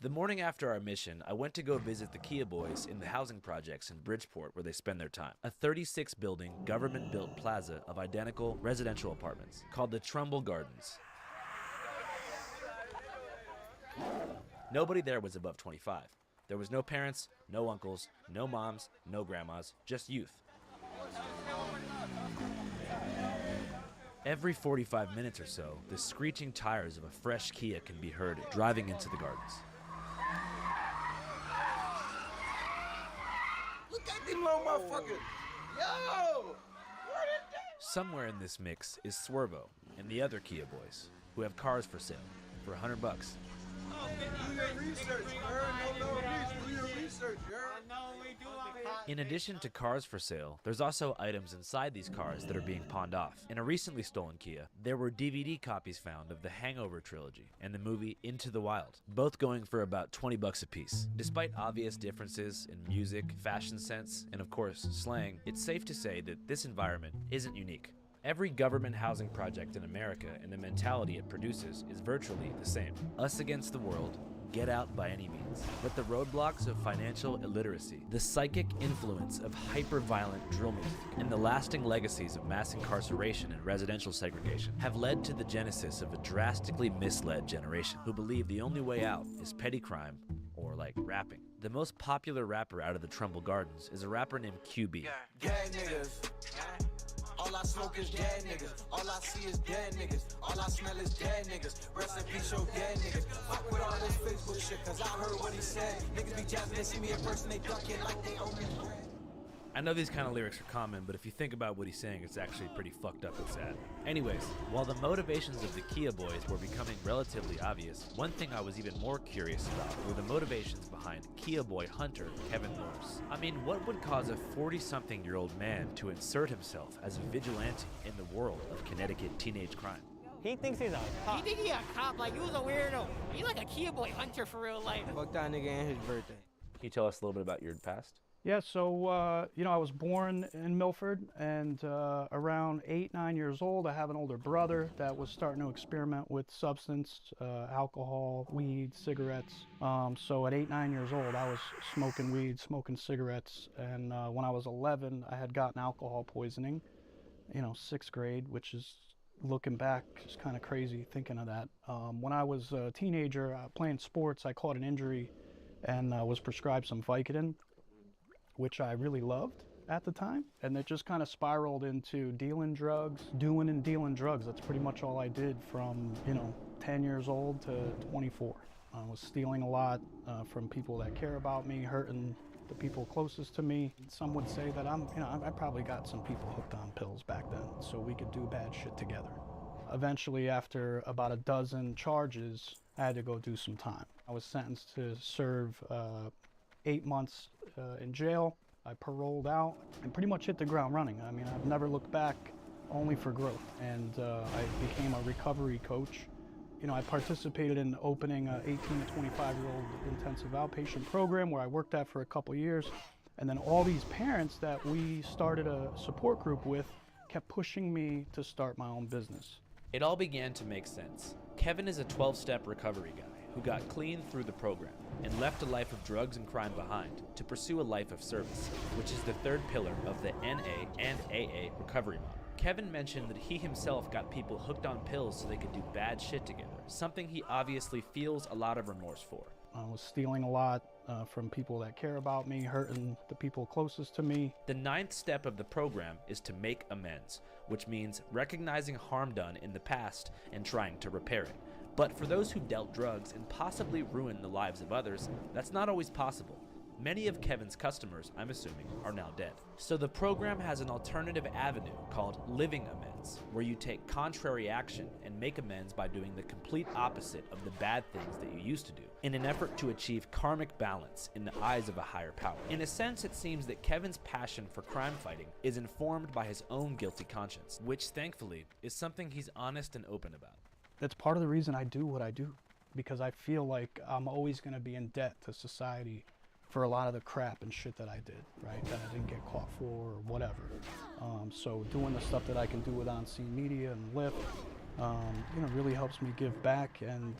S26: The morning after our mission, I went to go visit the Kia boys in the housing projects in Bridgeport where they spend their time. A 36-building, government-built plaza of identical residential apartments called the Trumbull Gardens. Nobody there was above 25. There was no parents, no uncles, no moms, no grandmas, just youth. Every 45 minutes or so, the screeching tires of a fresh Kia can be heard driving into the gardens.
S2: Look at them little motherfuckers. Yo!
S26: Somewhere in this mix is Swervo and the other Kia boys, who have cars for sale for $100.
S2: Do your research, do your research,
S26: In addition to cars for sale, there's also items inside these cars that are being pawned off. In a recently stolen Kia, there were DVD copies found of the Hangover trilogy and the movie Into the Wild, both going for about $20 a piece. Despite obvious differences in music, fashion sense, and of course, slang, it's safe to say that this environment isn't unique. Every government housing project in America and the mentality it produces is virtually the same. Us against the world, get out by any means. But the roadblocks of financial illiteracy, the psychic influence of hyper-violent drill music, and the lasting legacies of mass incarceration and residential segregation have led to the genesis of a drastically misled generation who believe the only way out is petty crime or like rapping. The most popular rapper out of the Trumbull Gardens is a rapper named QB.
S2: Dead niggas. All I smoke is dead niggas. All I see is dead niggas. All I smell is dead niggas. Rest in peace, your dead niggas. Fuck with all this Facebook shit, cause I heard what he said. Niggas be jazzing, they see me in person, they ducking like they owe me bread.
S26: I know these kind of lyrics are common, but if you think about what he's saying, it's actually pretty fucked up and sad. Anyways, while the motivations of the Kia boys were becoming relatively obvious, one thing I was even more curious about were the motivations behind Kia boy hunter Kevin Morse. I mean, what would cause a 40-something-year-old man to insert himself as a vigilante in the world of Connecticut teenage crime?
S21: He thinks he's a cop. He think he a cop, like, he was a weirdo. He like a Kia boy hunter for real life.
S24: Fuck that nigga and his birthday.
S26: Can you tell us a little bit about your past?
S11: Yeah, so, I was born in Milford, and around 8, 9 years old, I have an older brother that was starting to experiment with substance, alcohol, weed, cigarettes. So at 8, 9 years old, I was smoking weed, smoking cigarettes, and when I was 11, I had gotten alcohol poisoning, 6th grade, which is, looking back, is kind of crazy thinking of that. When I was a teenager playing sports, I caught an injury and was prescribed some Vicodin, which I really loved at the time. And it just kind of spiraled into dealing drugs, doing and dealing drugs. That's pretty much all I did from, 10 years old to 24. I was stealing a lot from people that care about me, hurting the people closest to me. Some would say that I probably got some people hooked on pills back then, so we could do bad shit together. Eventually, after about a dozen charges, I had to go do some time. I was sentenced to serve 8 months in jail. I paroled out and pretty much hit the ground running. I mean, I've never looked back, only for growth. And I became a recovery coach. I participated in opening an 18 to 25-year-old intensive outpatient program where I worked at for a couple years. And then all these parents that we started a support group with kept pushing me to start my own business.
S26: It all began to make sense. Kevin is a 12-step recovery guy who got clean through the program and left a life of drugs and crime behind to pursue a life of service, which is the third pillar of the NA and AA recovery model. Kevin mentioned that he himself got people hooked on pills so they could do bad shit together, something he obviously feels a lot of remorse for.
S11: I was stealing a lot from people that care about me, hurting the people closest to me.
S26: The 9th step of the program is to make amends, which means recognizing harm done in the past and trying to repair it. But for those who dealt drugs and possibly ruined the lives of others, that's not always possible. Many of Kevin's customers, I'm assuming, are now dead. So the program has an alternative avenue called living amends, where you take contrary action and make amends by doing the complete opposite of the bad things that you used to do, in an effort to achieve karmic balance in the eyes of a higher power. In a sense, it seems that Kevin's passion for crime fighting is informed by his own guilty conscience, which thankfully is something he's honest and open about.
S11: That's part of the reason I do what I do, because I feel like I'm always going to be in debt to society for a lot of the crap and shit that I did, right? That I didn't get caught for or whatever. So doing the stuff that I can do with On Scene Media and Lyft, really helps me give back and,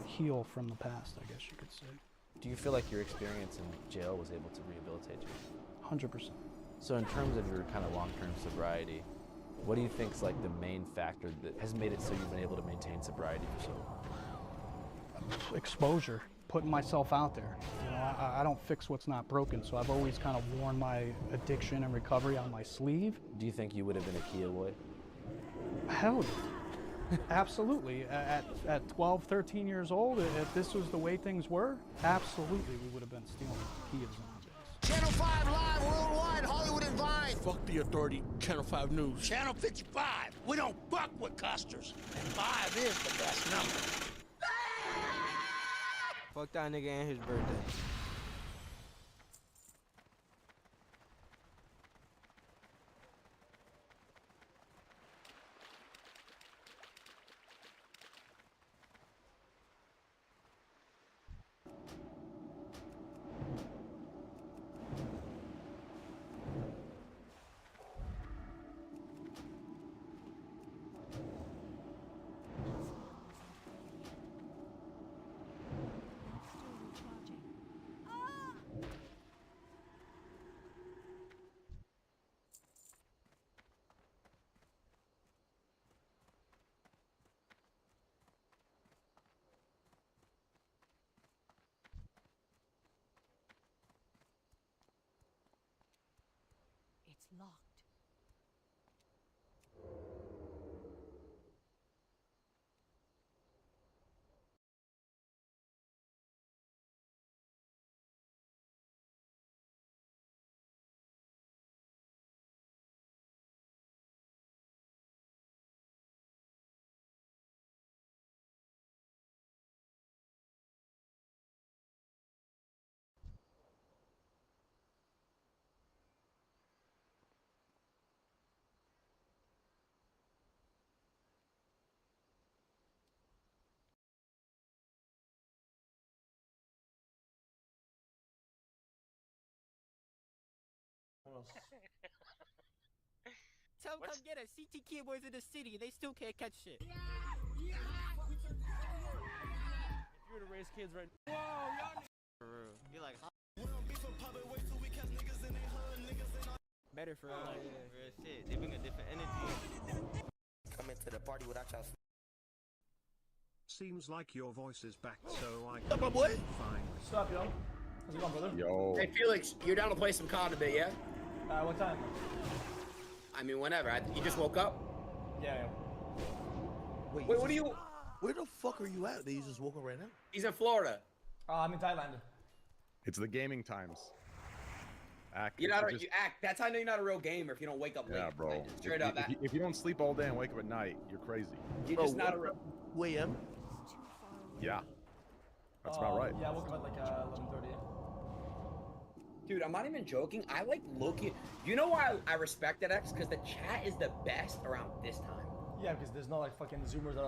S11: heal from the past, I guess you could say.
S9: Do you feel like your experience in jail was able to rehabilitate you?
S11: 100%.
S9: So in terms of your kind of long-term sobriety, what do you think is like the main factor that has made it so you've been able to maintain sobriety for so long?
S11: Exposure, putting myself out there. You know, I don't fix what's not broken, so I've always kind of worn my addiction and recovery on my sleeve.
S9: Do you think you would have been a Kia boy?
S11: Hell yeah. Absolutely. At 12, 13 years old, if this was the way things were, absolutely we would have been stealing Kias nowadays.
S4: Channel 5 Live Worldwide, Hollywood and Vine. Fuck the authority, Channel 5 News. Channel 55, we don't fuck with custers. And 5 is the best number.
S24: Fuck that nigga and his birthday.
S8: It's locked.
S21: Tell them come get us. CT Kid Boys in the city and they still can't catch shit.
S22: If you were to raise kids right now.
S7: For real. Be like,
S21: better for real.
S7: Real shit. They bring a different energy.
S4: Come into the party without y'all.
S10: Seems like your voice is back, so I
S4: What's up, my boy?
S10: Fine.
S22: What's up, yo? How's it going, brother?
S18: Yo.
S4: Hey, Felix, you're down to play some COD a bit, yeah?
S22: What time?
S4: I mean, whenever. You just woke up?
S22: Yeah.
S4: Wait, what are you...
S19: Where the fuck are you at that you just woke up right now?
S4: He's in Florida.
S22: I'm in Thailand.
S18: It's the gaming times. Act.
S4: You're not you act. That's how I know you're not a real gamer if you don't wake up late.
S18: Yeah, bro.
S4: Like, straight up.
S18: If you don't sleep all day and wake up at night, you're crazy.
S4: You're just not a real...
S19: 2 a.m.?
S18: Yeah. That's about right.
S22: Yeah, I woke up at like 11:30.
S4: Dude, I'm not even joking. I like looking. You know why I respect that, X? Because the chat is the best around this time.
S22: Yeah, because there's no like fucking Zoomers that are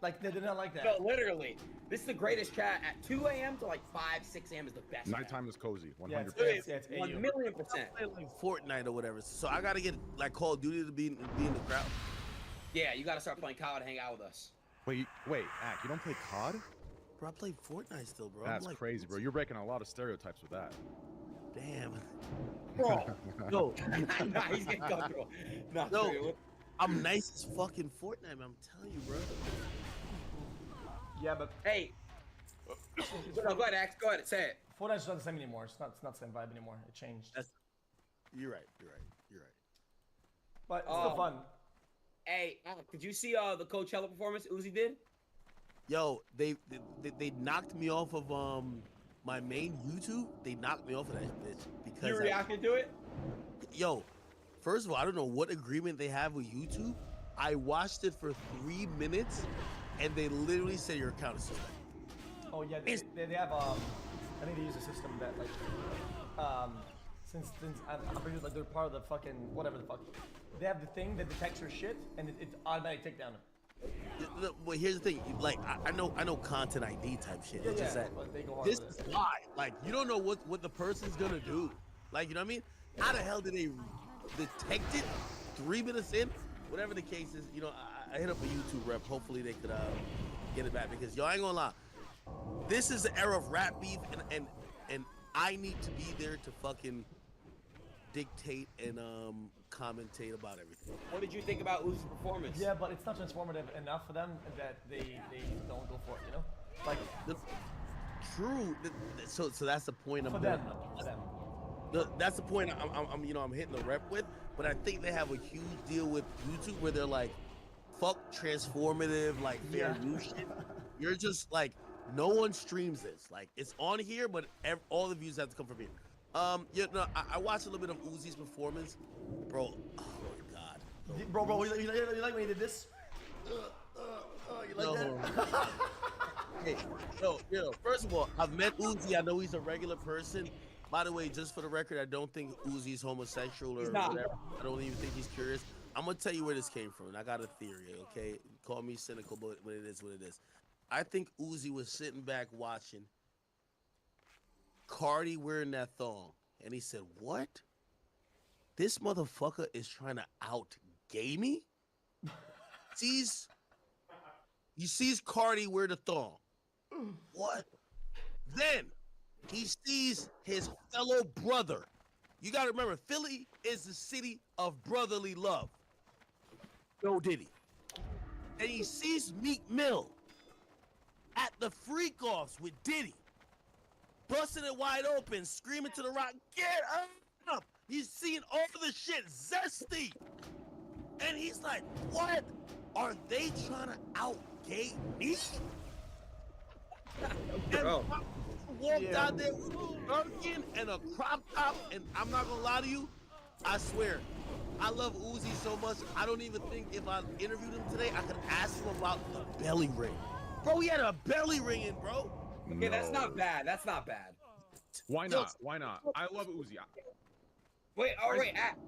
S22: like they're not like that.
S4: No, literally. This is the greatest chat at 2 a.m. to like 5, 6 a.m. is the best.
S18: Nighttime is cozy. 100%.
S22: Yeah, it's
S4: 1,000,000%.
S19: I play like Fortnite or whatever, so I gotta get like Call of Duty to be in the crowd.
S4: Yeah, you gotta start playing COD to hang out with us.
S18: Wait, Ack, you don't play COD?
S19: Bro, I play Fortnite still, bro.
S18: That's
S19: like,
S18: crazy, bro. You're breaking a lot of stereotypes with that.
S19: Damn.
S4: Bro.
S19: No.
S4: Nah, he's getting comfortable.
S19: No, I'm nice as fucking Fortnite, man. I'm telling you, bro.
S22: Yeah, but
S4: hey. No, go ahead, Ax. Go ahead. Say it.
S22: Fortnite's not the same anymore. It's not the same vibe anymore. It changed.
S19: You're right.
S22: But it's still fun.
S4: Hey, did you see the Coachella performance Uzi did?
S19: Yo, they knocked me off of my main YouTube. They knocked me off of that bitch because
S4: you reacted to it.
S19: Yo, first of all, I don't know what agreement they have with YouTube. I watched it for 3 minutes, and they literally said your account is suspended.
S22: Oh yeah, they have I think they use a system that like since I'm pretty sure like they're part of the fucking whatever the fuck. They have the thing that detects your shit and it's automatic takedown.
S19: But here's the thing, like I know content ID type shit. It's just that this is why, like, you don't know what the person's gonna do. Like, you know what I mean? How the hell did they detect it 3 minutes in? Whatever the case is, you know, I hit up a YouTube rep. Hopefully they could get it back because yo, I ain't gonna lie. This is the era of rap beef, and I need to be there to fucking dictate and commentate about everything.
S1: What did you think about Uzi's performance?
S12: Yeah, but it's not transformative enough for them that they don't go for it, you know? Like
S19: True. So that's the point.
S12: For them. For them.
S19: That's the point I'm hitting the rep with. But I think they have a huge deal with YouTube where they're like, fuck transformative, like fair use shit. You're just like, no one streams this. Like it's on here, but all the views have to come from here. I watched a little bit of Uzi's performance, bro. Oh my god.
S12: Bro, you like when he did this? You like that?
S19: Hey, yo, first of all, I've met Uzi. I know he's a regular person. By the way, just for the record, I don't think Uzi's homosexual or whatever. I don't even think he's curious. I'm gonna tell you where this came from, and I got a theory, okay? Call me cynical, but it is what it is. I think Uzi was sitting back watching Cardi wearing that thong, and he said, what? This motherfucker is trying to out-gay me? He sees Cardi wear the thong. What? Then he sees his fellow brother. You gotta remember, Philly is the city of brotherly love. Yo, Diddy. And he sees Meek Mill at the freak-offs with Diddy, busting it wide open, screaming to the rock, get up! He's seeing all the shit zesty. And he's like, what? Are they trying to out-gay me? And walked out there with a Birkin and a crop top, and I'm not gonna lie to you, I swear, I love Uzi so much, I don't even think if I interviewed him today, I could ask him about the belly ring. Bro, he had a belly ring in, bro.
S1: Okay, that's not bad. That's not bad.
S18: Why not? Why not? I love Uzi.
S1: Wait, all right, act.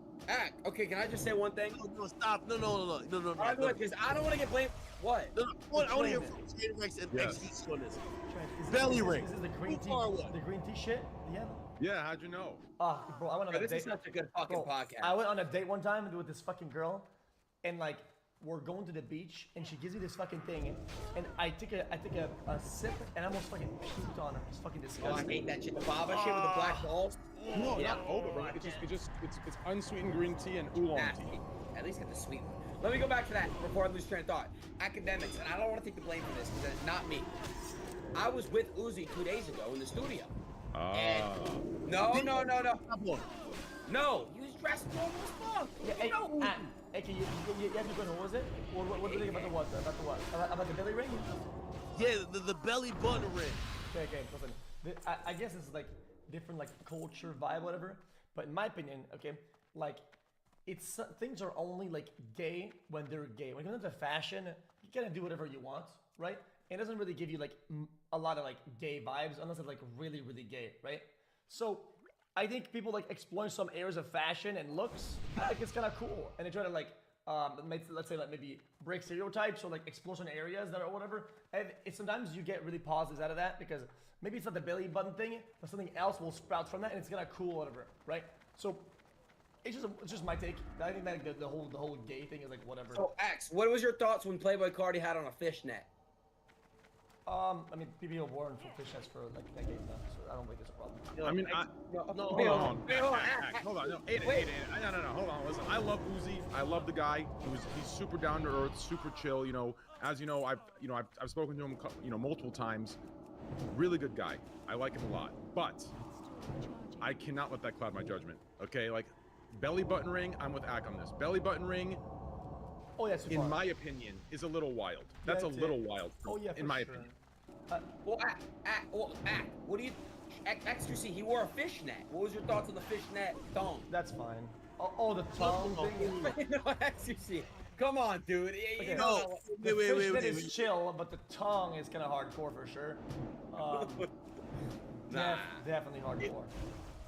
S1: Okay, can I just say one thing?
S19: No, stop. No.
S1: Because I don't want to get blamed. What?
S19: No, I want to hear from Jada Rex and XG on this. Belly ring.
S12: This is the green tea. The green tea shit. Yeah.
S18: Yeah. How'd you know?
S12: Bro, I went on a date.
S1: This is such a good fucking podcast.
S12: I went on a date one time with this fucking girl, and like we're going to the beach, and she gives me this fucking thing, and I take a sip, and I almost fucking puked on her. It's fucking disgusting.
S1: Oh, I hate that shit. The baba shit with the black balls.
S18: No, not boba, right? It's unsweetened green tea and oolong tea.
S1: At least get the sweet one. Let me go back to that before I lose train of thought. Academics, and I don't want to take the blame for this because it's not me. I was with Uzi 2 days ago in the studio. And no. No, he was dressed normal as fuck.
S12: Yeah, hey, can you have to go, what was it? What do you think about the what? About the belly ring?
S19: Yeah, the belly button ring.
S12: Okay, listen. I guess it's like different like culture vibe, whatever. But in my opinion, okay, like it's things are only like gay when they're gay. When it comes to fashion, you kind of do whatever you want, right? It doesn't really give you like a lot of like gay vibes unless it's like really, really gay, right? So I think people like exploring some areas of fashion and looks. I think it's kind of cool, and they try to like, let's say like maybe break stereotypes or like explore some areas that are whatever. And sometimes you get really positives out of that because maybe it's not the belly button thing, but something else will sprout from that, and it's kind of cool, whatever, right? So it's just my take. I think that the whole gay thing is like whatever.
S1: So X, what was your thoughts when Playboy Cardi had on a fishnet?
S12: I mean, people have worn fishnets for like decades now, so I don't think it's a problem.
S18: I mean, hold on. Hold on. No, hold on. Listen, I love Uzi. I love the guy. He's super down to earth, super chill. You know, as you know, I've spoken to him, multiple times. Really good guy. I like him a lot. But I cannot let that cloud my judgment. Okay, like belly button ring. I'm with Ak on this. Belly button ring.
S12: Oh, yes.
S18: In my opinion, is a little wild. That's a little wild. In my opinion.
S1: What do you? XQC, he wore a fishnet. What was your thoughts on the fishnet thong?
S12: That's fine. Oh, the thong thing.
S1: No, XQC. Come on, dude.
S12: Okay. No, the fishnet is chill, but the tongue is kind of hardcore for sure. Definitely hardcore.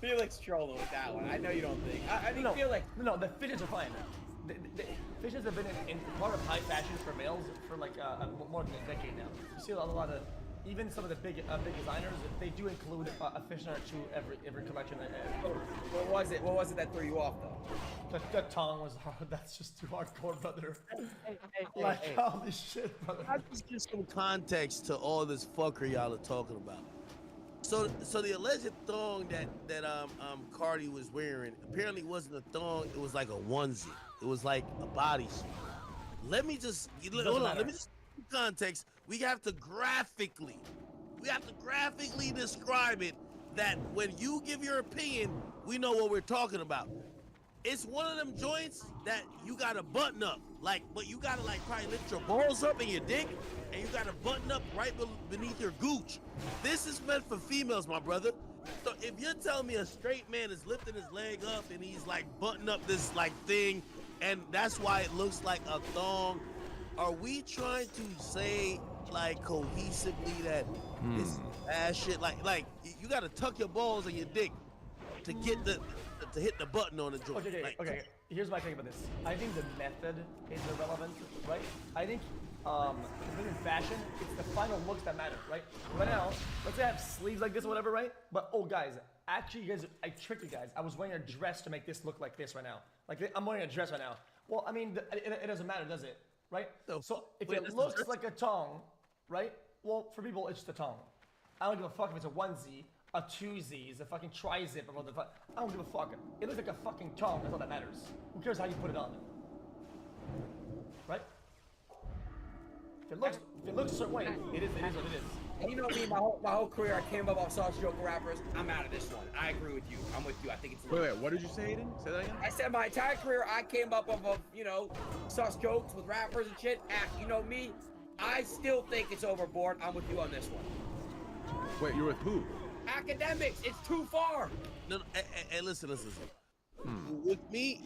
S1: Felix trolling with that one. I know you don't think. I feel like
S12: no, the fishnets are fine. The fishnets have been in part of high fashion for males for like more than a decade now. You see a lot of, even some of the big designers, they do include a fishnet or two every collection.
S1: What was it? What was it that threw you off though?
S12: The tongue was hard. That's just too hardcore, brother. Hey. All this shit, brother.
S19: I just give some context to all this fucker y'all are talking about. So the alleged thong that Cardi was wearing apparently wasn't a thong. It was like a onesie. It was like a bodysuit. Let me just hold on. Let me just context. We have to graphically describe it. That when you give your opinion, we know what we're talking about. It's one of them joints that you gotta button up, but you gotta probably lift your balls up in your dick, and you gotta button up right beneath your gooch. This is meant for females, my brother. So if you're telling me a straight man is lifting his leg up and he's buttoning up this thing, and that's why it looks like a thong, are we trying to say cohesively that this is bad shit? You gotta tuck your balls in your dick to get to hit the button on the joint.
S12: Okay. Here's my take about this. I think the method is irrelevant, right? I think in fashion, it's the final looks that matter, right? Right now, let's say I have sleeves like this or whatever, right? But guys, actually, you guys, I tricked you guys. I was wearing a dress to make this look like this right now. I'm wearing a dress right now. Well, I mean, it doesn't matter, does it? Right? So if it looks like a tongue, right? Well, for people, it's just a tongue. I don't give a fuck if it's a onesie, a twosie, a fucking tri-zip, or the I don't give a fuck. It looks like a fucking tongue. That's all that matters. Who cares how you put it on? Right? If it looks a certain way, it is what it is.
S1: And you know me, my whole career, I came up off sauce joke rappers. I'm out of this one. I agree with you. I'm with you. I think it's.
S18: Wait, what did you say, Aiden? Say that again.
S1: I said my entire career, I came up off of sauce jokes with rappers and shit. You know me, I still think it's overboard. I'm with you on this one.
S18: Wait, you're with who?
S1: Academics. It's too far.
S19: No, hey, listen. With me,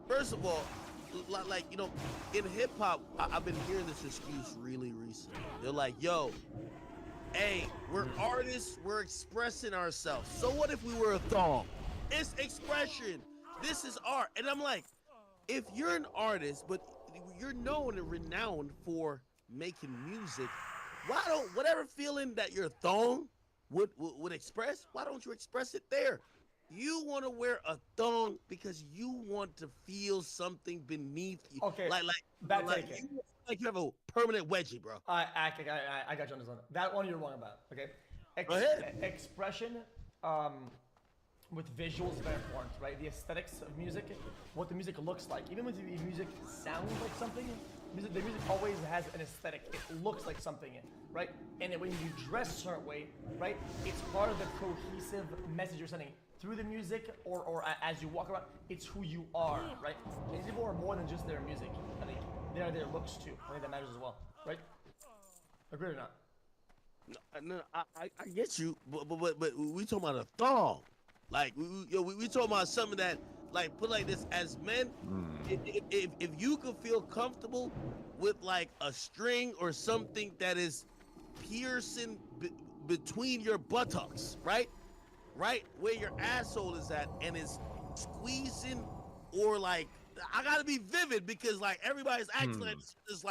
S19: first of all, in hip hop, I've been hearing this excuse really recently. They're like, yo, hey, we're artists, we're expressing ourselves. So what if we were a thong? It's expression. This is art. And I'm like, if you're an artist, but you're known and renowned for making music, why don't, whatever feeling that your thong would express, why don't you express it there? You want to wear a thong because you want to feel something beneath you.
S12: Okay,
S19: like you have a permanent wedgie, bro.
S12: I got you on this one. That one you're wrong about. Okay,
S19: Go ahead.
S12: Expression, with visuals is very important, right? The aesthetics of music, what the music looks like. Even when the music sounds like something, the music always has an aesthetic. It looks like something, right? And when you dress a certain way, right, it's part of the cohesive message you're sending. Through the music or as you walk around, it's who you are, right? And people are more than just their music. I think they're their looks too. I think that matters as well, right? Agree or not?
S19: No, I get you, but we talking about a thong. We talking about something that, put like this, as men, if you could feel comfortable with a string or something that is piercing between your buttocks, right where your asshole is at, and is squeezing, or I gotta be vivid because everybody's acting like it's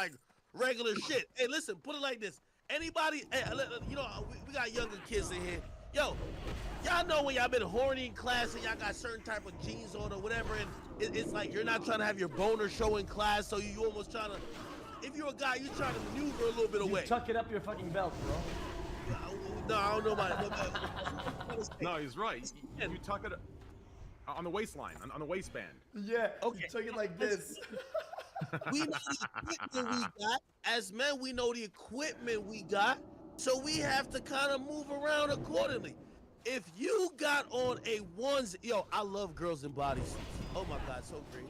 S19: regular shit. Hey, listen, put it like this. Anybody, we got younger kids in here. Yo, y'all know when y'all been horny in class and y'all got certain type of jeans on or whatever, and it's like you're not trying to have your boner show in class, so you almost trying to, if you're a guy, you're trying to maneuver a little bit away.
S12: Tuck it up your fucking belt, bro.
S19: No, I don't know about it.
S18: No, he's right. You tuck it on the waistline, on the waistband.
S12: Yeah,
S19: okay.
S12: You tuck it like this.
S19: We know the equipment we got. As men, we know the equipment we got, so we have to kind of move around accordingly. If you got on a onesie, yo, I love girls in bodysuits. Oh my God, so great.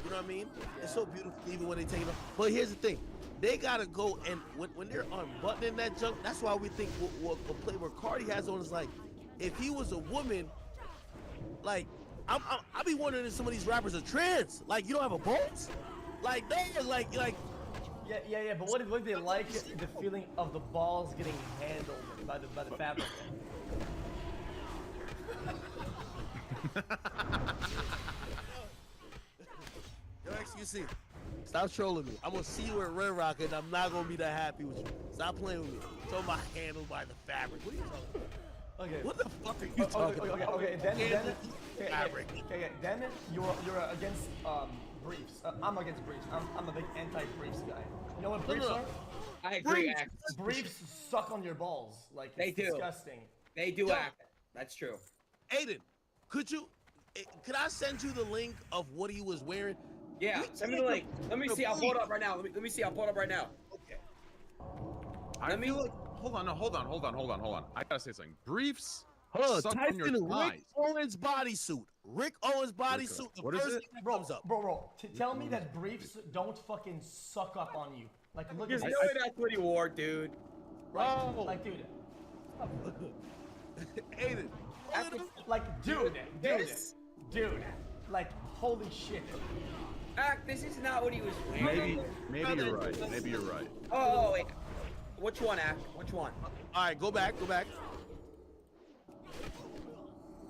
S19: You know what I mean? Yeah. It's so beautiful even when they take it off. But here's the thing. They gotta go, and when they're unbuttoning that junk, that's why we think what Playboy Cardi has on is if he was a woman, I be wondering if some of these rappers are trans. You don't have a balls?
S12: Yeah, but what if they like the feeling of the balls getting handled by the fabric?
S19: Yo, XQC, stop trolling me. I'm gonna see you at Red Rock, and I'm not gonna be that happy with you. Stop playing with me. I'm talking about handled by the fabric. What are you talking about?
S12: Okay.
S19: What the fuck are you talking about?
S12: Okay. Then you're against briefs. I'm against briefs. I'm a big anti-briefs guy. You know what briefs are?
S1: I agree.
S12: Briefs suck on your balls. It's
S1: they do.
S12: Disgusting.
S1: They do act. That's true.
S19: Aiden, could I send you the link of what he was wearing?
S1: Yeah, send me the link. Let me see. I'll pull it up right now. Let me see. I'll pull it up right now.
S19: Okay.
S18: I feel like hold on. I gotta say something. Briefs.
S19: Hold on,
S18: suck
S19: type
S18: on your
S19: in Rick
S18: thighs.
S19: Owens bodysuit. Rick Owens bodysuit. The
S18: What is
S19: first
S18: it?
S19: thing that comes up.
S12: Bro, tell me that briefs don't fucking suck up on you. Like, look
S1: Because
S12: at
S1: you know that's what he wore, dude.
S12: Like, dude.
S19: Aiden.
S12: Like, dude. Like, holy shit.
S1: This is not what he was wearing.
S18: Maybe you're right. Maybe you're right.
S1: Oh, wait. Which one, Which one?
S19: All right, go back.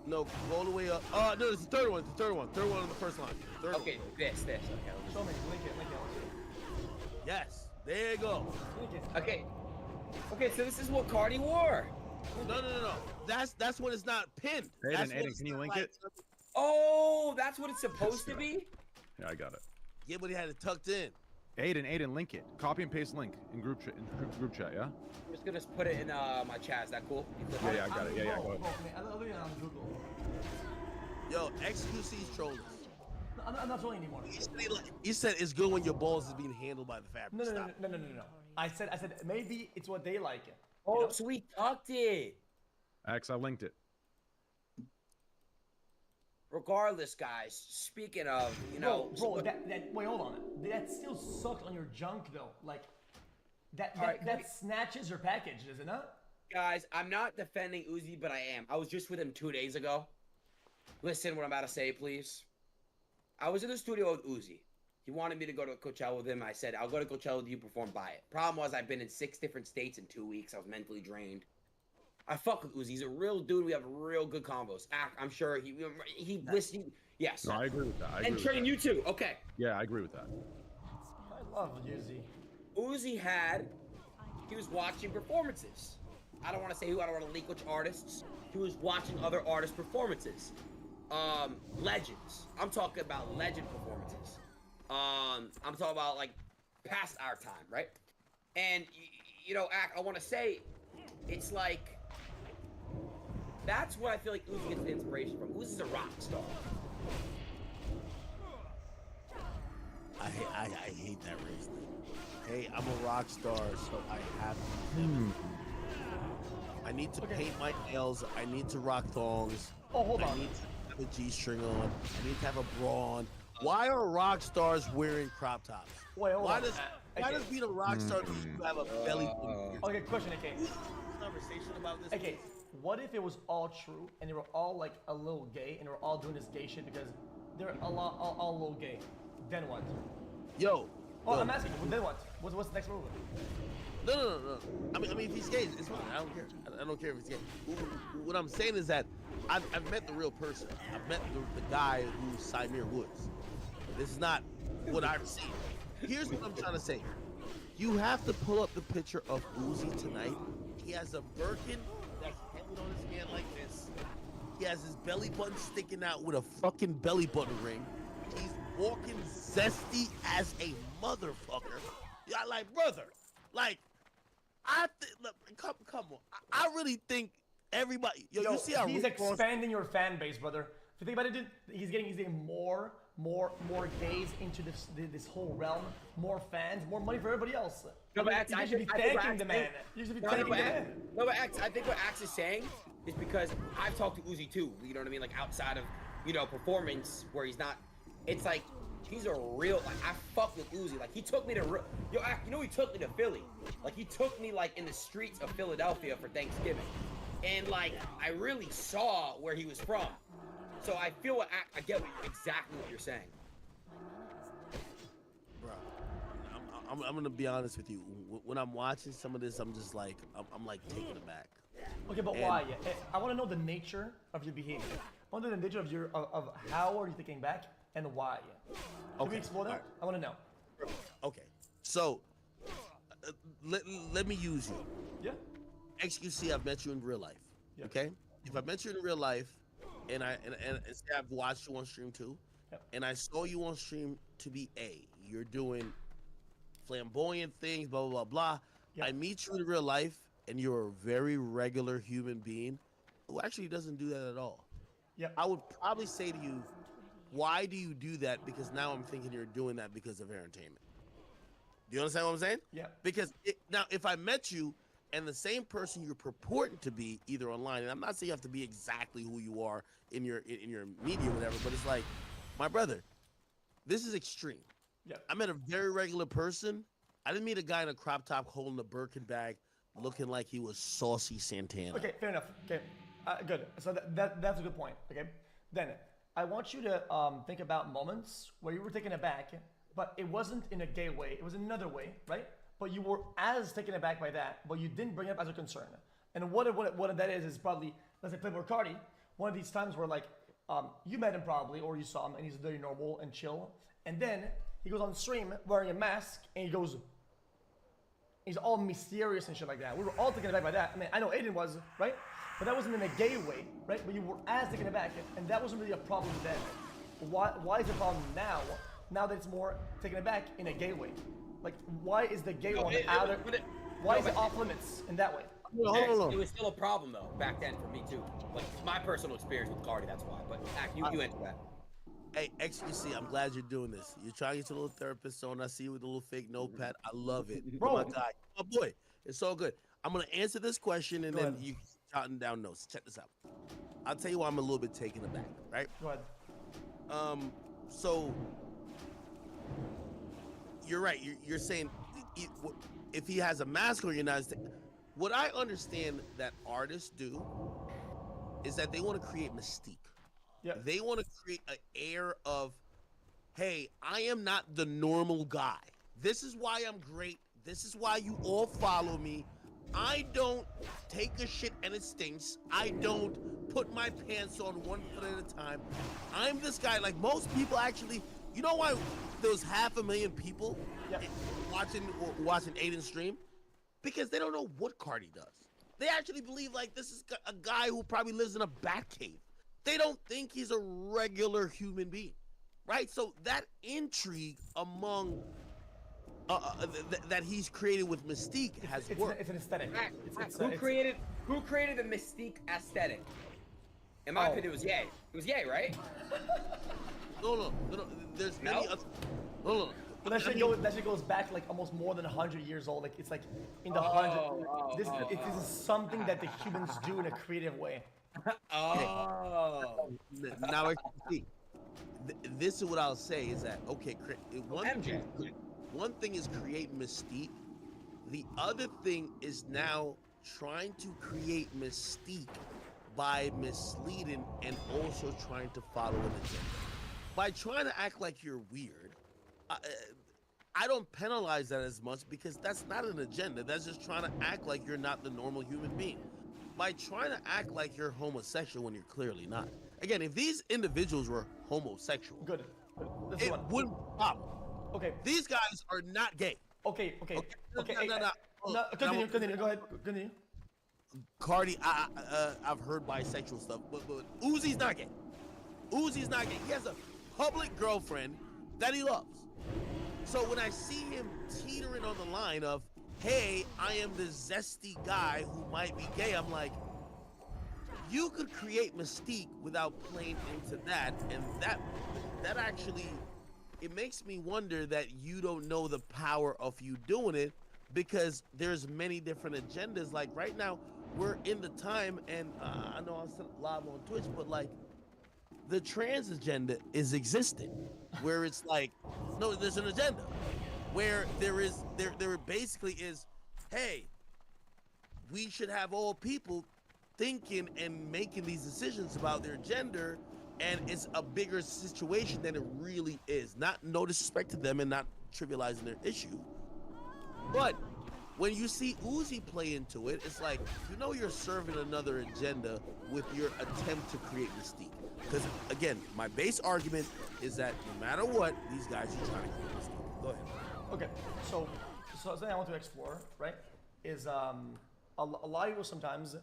S19: No, go all the way up. No, it's the third one. Third one on the first line.
S1: Okay, this. Okay.
S12: Show me. Link it.
S19: Yes, there you go.
S1: Okay, so this is what Cardi wore.
S19: No. That's when it's not pinned.
S18: Aiden, can you link it?
S1: Oh, that's what it's supposed to be?
S18: Yeah, I got it.
S19: Yeah, but he had it tucked in.
S18: Aiden, link it. Copy and paste link in group chat. Yeah.
S1: I'm just gonna put it in my chat. Is that cool?
S18: Yeah, I got it. Yeah, go ahead.
S12: I love it on Google.
S19: Yo, XQC's trolling.
S12: I'm not trolling anymore.
S19: He said it's good when your balls is being handled by the fabric.
S12: No. I said maybe it's what they like.
S1: Oh, so we tucked it.
S18: X, I linked it.
S1: Regardless, guys, speaking of,
S12: bro, wait, hold on. That still sucks on your junk, though. Like, that snatches your package, does it not?
S1: Guys, I'm not defending Uzi, but I am. I was just with him 2 days ago. Listen what I'm about to say, please. I was in the studio with Uzi. He wanted me to go to Coachella with him. I said, I'll go to Coachella with you, perform, buy it. Problem was, I've been in 6 different states in 2 weeks. I was mentally drained. I fuck with Uzi. He's a real dude. We have real good combos. I'm sure he listened. Yes.
S18: No, I agree with that.
S1: And train you too. Okay.
S18: Yeah, I agree with that.
S12: I love Uzi.
S1: Uzi he was watching performances. I don't want to say who. I don't want to leak which artists. He was watching other artists' performances. Legends. I'm talking about legend performances. I'm talking about like past our time, right? And I want to say, it's like. That's what I feel like Uzi gets the inspiration from. Uzi's a rock star.
S19: I hate that race thing. Hey, I'm a rock star, so I have to. I need to paint my nails. I need to rock thongs.
S12: Oh, hold on.
S19: I need to have a G-string on. I need to have a bra on. Why are rock stars wearing crop tops?
S12: Wait, hold on.
S19: Why does being a rock star mean you have a belly?
S12: Okay, question, okay.
S19: Conversation about this.
S12: Okay. What if it was all true and they were all like a little gay and they were all doing this gay shit because they're all a little gay? Then what? I'm asking you. Then what? What's the next move?
S19: No. I mean, if he's gay, it's fine. I don't care. I don't care if he's gay. What I'm saying is that I've met the real person. I've met the guy who's Samir Woods. This is not what I've seen. Here's what I'm trying to say. You have to pull up the picture of Uzi tonight. He has a Birkin that's hanging on his hand like this. He has his belly button sticking out with a fucking belly button ring. He's walking zesty as a motherfucker. Yeah, like, brother, like, come on. I really think everybody. Yo, you see how
S12: he's expanding your fan base, brother. If you think about it, he's getting more gays into this whole realm, more fans, more money for everybody else.
S1: No, but Axe,
S12: you should be thanking the man. You should be thanking the man.
S1: No, but Axe, I think what Axe is saying is because I've talked to Uzi too. You know what I mean? Like outside of performance where he's not. It's like he's a real. Like I fuck with Uzi. Like he took me to he took me to Philly. Like he took me like in the streets of Philadelphia for Thanksgiving, and like I really saw where he was from. So I feel I get exactly what you're saying.
S19: Bro, I'm gonna be honest with you. When I'm watching some of this, I'm just like, I'm like taken aback.
S12: Okay, but why? I want to know the nature of your behavior. I want to know the nature of how are you thinking back and why. Can we explore that? Right. I want to know.
S19: Okay, so let me use you.
S12: Yeah.
S19: XQC, I've met you in real life. Yeah. Okay. If I met you in real life, and say I've watched you on stream too, and I saw you on stream to be you're doing flamboyant things, blah blah blah blah. I meet you in real life, and you're a very regular human being. who actually doesn't do that at all.
S12: Yep.
S19: I would probably say to you, why do you do that? Because now I'm thinking you're doing that because of entertainment. Do you understand what I'm saying?
S12: Yeah.
S19: Because now, if I met you and the same person you're purporting to be, either online, and I'm not saying you have to be exactly who you are in your media or whatever, but it's like, my brother, this is extreme.
S12: Yeah.
S19: I met a very regular person. I didn't meet a guy in a crop top holding a Birkin bag, looking like he was Saucy Santana.
S12: Okay, fair enough. Okay, good. So that's a good point. Okay, then I want you to think about moments where you were taken aback, but it wasn't in a gay way. It was another way, right? But you were as taken aback by that, but you didn't bring it up as a concern. And what that is probably, let's say Playboy Cardi, one of these times where like you met him probably, or you saw him, and he's very normal and chill, and then he goes on stream wearing a mask, and he's all mysterious and shit like that. We were all taken aback by that. I mean, I know Aiden was, right? But that wasn't in a gay way, right? But you were as taken aback, and that wasn't really a problem then. Why is it a problem now? Now that it's more taken aback in a gay way. Like, why is the gay one out of... Why is it off limits in that way?
S1: It was still a problem though back then for me too. Like my personal experience with Cardi, that's why. But you answer that.
S19: Hey, XQC, I'm glad you're doing this. You're trying to get to a little therapist zone. I see you with a little fake notepad. I love it.
S12: Bro.
S19: My guy. My boy. It's all good. I'm going to answer this question and then you jotting down notes. Check this out. I'll tell you why I'm a little bit taken aback, right?
S12: Go ahead.
S19: So, you're right. You're saying if he has a mask on, you're not... What I understand that artists do is that they want to create mystique.
S12: Yeah.
S19: They want to create an air of, hey, I am not the normal guy. This is why I'm great. This is why you all follow me. I don't take a shit and it stinks. I don't put my pants on one foot at a time. I'm this guy. Like most people actually, you know why there was 500,000 people watching Aiden stream? Because they don't know what Cardi does. They actually believe like this is a guy who probably lives in a bat cave. They don't think he's a regular human being, right? So that intrigue among that he's created with mystique has worked.
S12: It's an aesthetic.
S1: Who created the mystique aesthetic? In my opinion, it was Ye. It was Ye, right?
S19: No. There's many other. No.
S12: But that shit goes back like almost more than 100 years old. Like it's like in the This is something that the humans do in a creative way.
S19: Now I see. This is what I'll say is that okay. One thing is create mystique. The other thing is now trying to create mystique by misleading and also trying to follow an agenda. By trying to act like you're weird, I don't penalize that as much because that's not an agenda. That's just trying to act like you're not the normal human being. By trying to act like you're homosexual when you're clearly not. Again, if these individuals were homosexual, it wouldn't be a problem.
S12: Okay.
S19: These guys are not gay.
S12: Okay.
S19: No,
S12: continue. Go ahead. Continue.
S19: Cardi, I've heard bisexual stuff, but Uzi's not gay. Uzi's not gay. He has a public girlfriend that he loves. So when I see him teetering on the line of, hey, I am the zesty guy who might be gay, I'm like, you could create mystique without playing into that, and that actually, it makes me wonder that you don't know the power of you doing it because there's many different agendas. Like right now, we're in the time, and I know I'm still live on Twitch, but like, the trans agenda is existing, where it's like, no, there's an agenda, where there basically is, hey, we should have all people thinking and making these decisions about their gender, and it's a bigger situation than it really is. No disrespect to them and not trivializing their issue, but when you see Uzi play into it, it's like, you know, you're serving another agenda with your attempt to create mystique. Because again, my base argument is that no matter what, these guys are trying to create mystique. Go ahead.
S12: Okay, so something I want to explore, right, is a lot of people sometimes,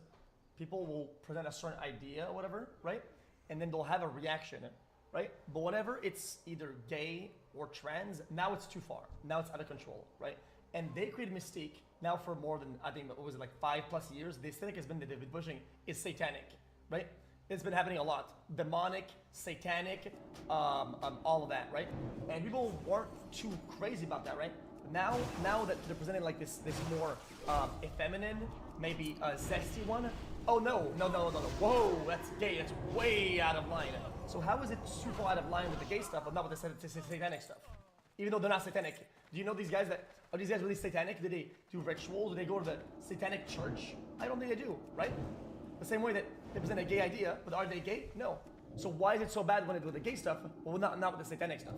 S12: people will present a certain idea or whatever, right, and then they'll have a reaction, right, but whenever it's either gay or trans, now it's too far, now it's out of control, right, and they create mystique now for more than, I think, what was it, like 5+ years. The aesthetic has been that they've been pushing is satanic, right? It's been happening a lot. Demonic, satanic, all of that, right? And people weren't too crazy about that, right? Now that they're presenting like this more effeminate, maybe zesty one. Oh no, whoa, that's gay, that's way out of line. So how is it super out of line with the gay stuff, but not with the satanic stuff? Even though they're not satanic. Do you know these guys are these guys really satanic? Do they do rituals? Do they go to the satanic church? I don't think they do, right? The same way that they present a gay idea, but are they gay? No. So why is it so bad when it's with the gay stuff, but not with the satanic stuff?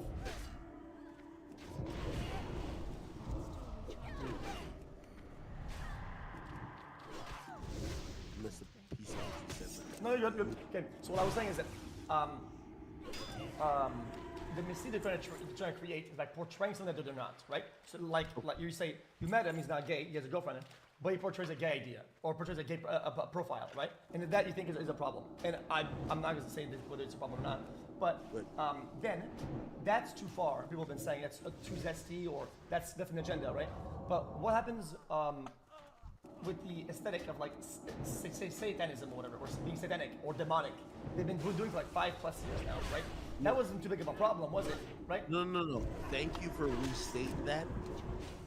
S12: No, you're good. Okay, so what I was saying is that the mystique they're trying to create is like portraying something that they're not, right? So like you say, you met him, he's not gay, he has a girlfriend, but he portrays a gay idea or portrays a gay profile, right? And that you think is a problem. And I'm not going to say whether it's a problem or not, but then that's too far. People have been saying that's too zesty or that's an agenda, right? But what happens with the aesthetic of like say satanism or whatever, or being satanic or demonic? They've been doing for like 5+ years now, right? That wasn't too big of a problem, was it? Right?
S19: No. Thank you for restating that,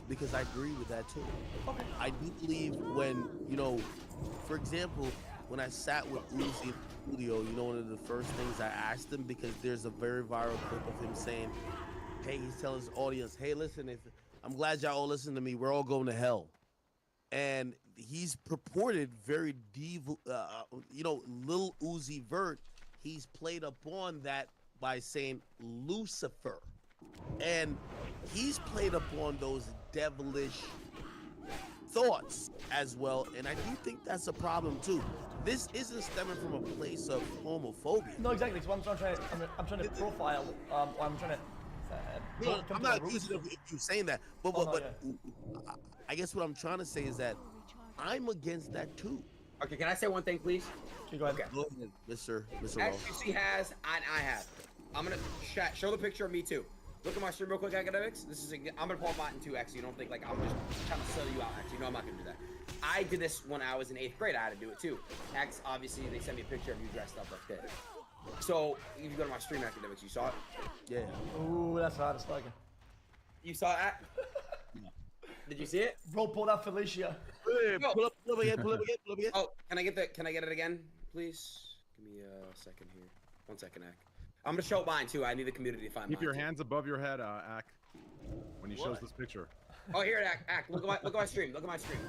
S19: because I agree with that too.
S12: Okay.
S19: I do believe when, for example, when I sat with Uzi in the studio, one of the first things I asked him, because there's a very viral clip of him saying, hey, he's telling his audience, hey, listen, I'm glad y'all all listen to me, we're all going to hell. And he's purported very Lil Uzi Vert, he's played upon that by saying Lucifer. And he's played upon those devilish thoughts as well, and I do think that's a problem too. This isn't stemming from a place of homophobia.
S12: No, exactly. So I'm trying to profile. I'm trying to.
S19: I'm not accusing of you saying that, but I guess what I'm trying to say is that I'm against that too.
S1: Okay, can I say one thing, please?
S12: Go ahead.
S19: Okay. Go ahead, Mr. Rowe.
S1: XQC has, and I have. I'm gonna show the picture of me too. Look at my stream real quick, academics. I'm gonna pull up mine too, X. You don't think like I'm just trying to sell you out, X. I'm not gonna do that. I did this when I was in 8th grade. I had to do it too. X, obviously, they sent me a picture of you dressed up like this. So if you go to my stream, academics, you saw it?
S19: Yeah.
S12: Ooh, that's hot as fuck.
S1: You saw that? Did you see it?
S12: Bro, pull out Felicia.
S19: Pull up again.
S1: Oh, can I get it again, please? Give me a second here. 1 second, Ak. I'm gonna show mine too. I need the community to find mine.
S18: Keep your
S1: too.
S18: hands above your head, Ak, when he shows this picture.
S1: Oh, here, Ak. Look at my stream. Look at my stream.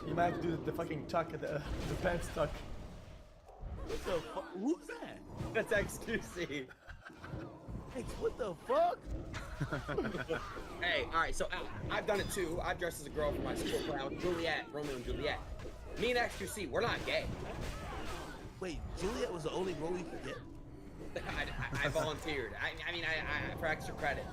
S12: You might have to do the fucking tuck, the pants tuck.
S19: What the fuck? Who's that?
S1: That's XQC.
S19: What the fuck?
S1: Hey, all right. So I've done it too. I've dressed as a girl for my school play. I was Juliet, Romeo and Juliet. Me and XQC, we're not gay.
S19: Wait, Juliet was the only role you could get?
S1: I volunteered. I mean, for extra credit.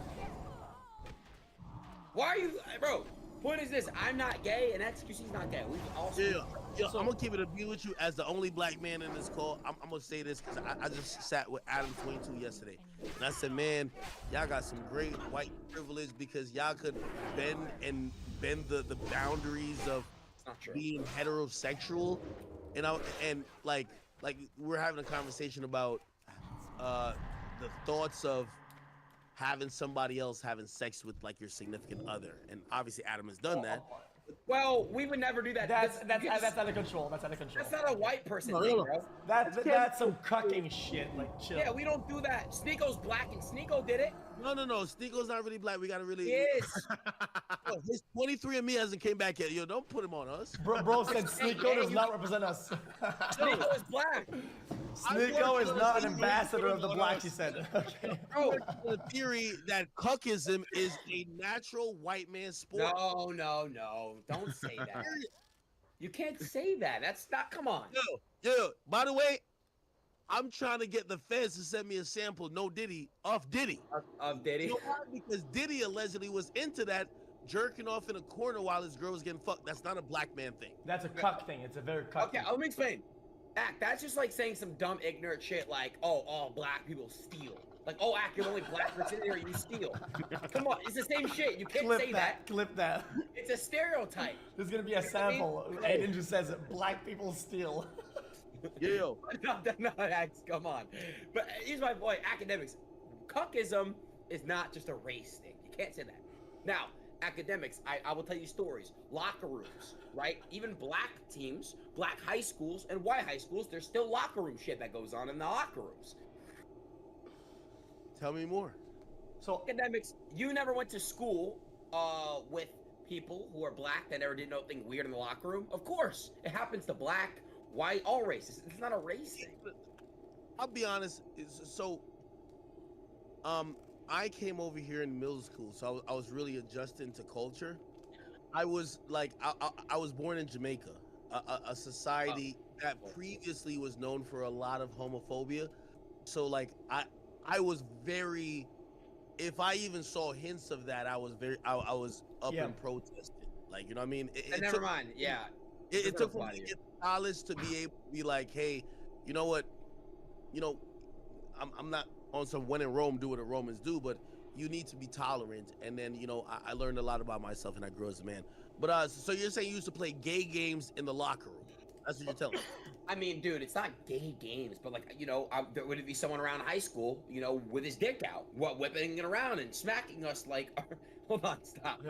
S1: Why are you, bro? Point is this: I'm not gay, and XQC's not gay. We also.
S19: Yeah. I'm gonna keep it a view with you as the only black man in this call. I'm gonna say this because I just sat with Adam 22 yesterday, and I said, man, y'all got some great white privilege because y'all could bend the boundaries of being heterosexual, and like we're having a conversation about the thoughts of having somebody else having sex with like your significant other, and obviously Adam has done that.
S1: Well, we would never do that.
S12: That's out of control. That's out of control.
S1: That's not a white person thing, bro.
S12: That's some cucking shit. Like, chill.
S1: Yeah, we don't do that. Sneeko's black, and Sneeko did it.
S19: No. Sneeko's not really black. We gotta really.
S1: He is.
S19: Yo, his 23andMe hasn't came back yet. Yo, don't put him on us.
S12: Bro said Sneeko does not represent us.
S1: Sneeko is black.
S12: Sneeko is not an ambassador of the black, he said. Okay.
S19: Bro, the theory that cuckism is a natural white man sport.
S1: No. Don't say that. You can't say that. That's not. Come on.
S19: Yo. By the way, I'm trying to get the feds to send me a sample, no Diddy, of Diddy.
S1: Of Diddy?
S19: You know why? Because Diddy allegedly was into that, jerking off in a corner while his girl was getting fucked. That's not a black man thing.
S12: That's a cuck thing. It's a very cuck thing.
S1: Okay, let me explain. Ak, that's just like saying some dumb, ignorant shit like, oh, all black people steal. Like, oh, Ak, you're the only black person here, you steal. Come on, it's the same shit. You can't say that.
S12: Clip that.
S1: It's a stereotype.
S12: There's gonna be a sample. Aiden just says black people steal.
S19: Yo.
S1: No, come on. But here's my point. Academics. Cuckism is not just a race thing. You can't say that. Now, academics, I will tell you stories. Locker rooms, right? Even black teams, black high schools, and white high schools, there's still locker room shit that goes on in the locker rooms.
S19: Tell me more.
S1: So academics, you never went to school with people who are black that never did nothing weird in the locker room? Of course. It happens to black, white, all races. It's not a race thing.
S19: I'll be honest. I came over here in middle school, so I was really adjusting to culture. I was like, I was born in Jamaica, a society that previously was known for a lot of homophobia. So like, I was very, if I even saw hints of that, I was up and protesting. Like, you know what I mean?
S1: Never mind. Yeah.
S19: It took for me to get knowledge to be able to be like, hey, you know what? You know, I'm not on some when in Rome, do what the Romans do, but you need to be tolerant. And then, you know, I learned a lot about myself and I grew as a man. But so you're saying you used to play gay games in the locker room? That's what you're telling me.
S1: I mean, dude, it's not gay games, but like, you know, there would be someone around high school, you know, with his dick out, whipping it around and smacking us like, hold on, stop.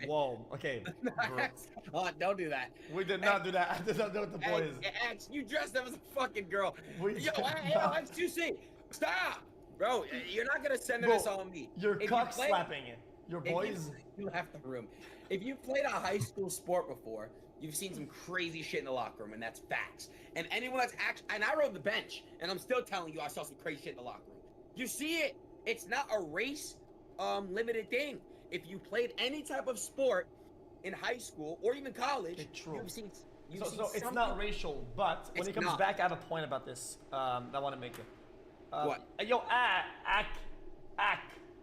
S12: Whoa, okay.
S1: Don't do that.
S12: We did not do that. I did not know what the boys.
S1: X, you dressed up as a fucking girl. Yo, X2C, stop. Bro, you're not going to send this on me.
S12: You're cock slapping it. Your boys.
S1: You left the room. If you played a high school sport before, you've seen some crazy shit in the locker room, and that's facts. And anyone that's actually, and I rode the bench, and I'm still telling you I saw some crazy shit in the locker room. You see it. It's not a race limited thing. If you played any type of sport in high school or even college, you've seen
S12: So it's not racial, but when it comes back, I have a point about this that I want to make it.
S1: What?
S12: Yo, Ack,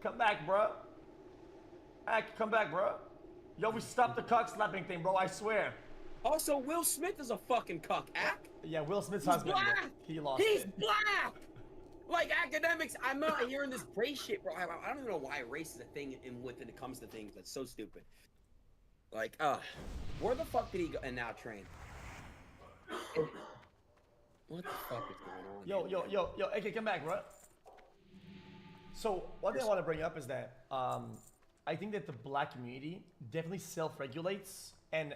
S12: come back, bro. Ack, come back, bro. Yo, we stopped the cock slapping thing, bro. I swear.
S1: Also, Will Smith is a fucking cuck, Ack.
S12: Yeah, Will Smith's husband.
S1: Black.
S12: He lost.
S1: He's black. Like academics, I'm not hearing this race shit, bro. I don't even know why race is a thing when it comes to things. That's so stupid. Like, where the fuck did he go? And now train. What the fuck is going on?
S12: Yo, okay, come back, bro. So one thing I want to bring up is that I think that the black community definitely self-regulates and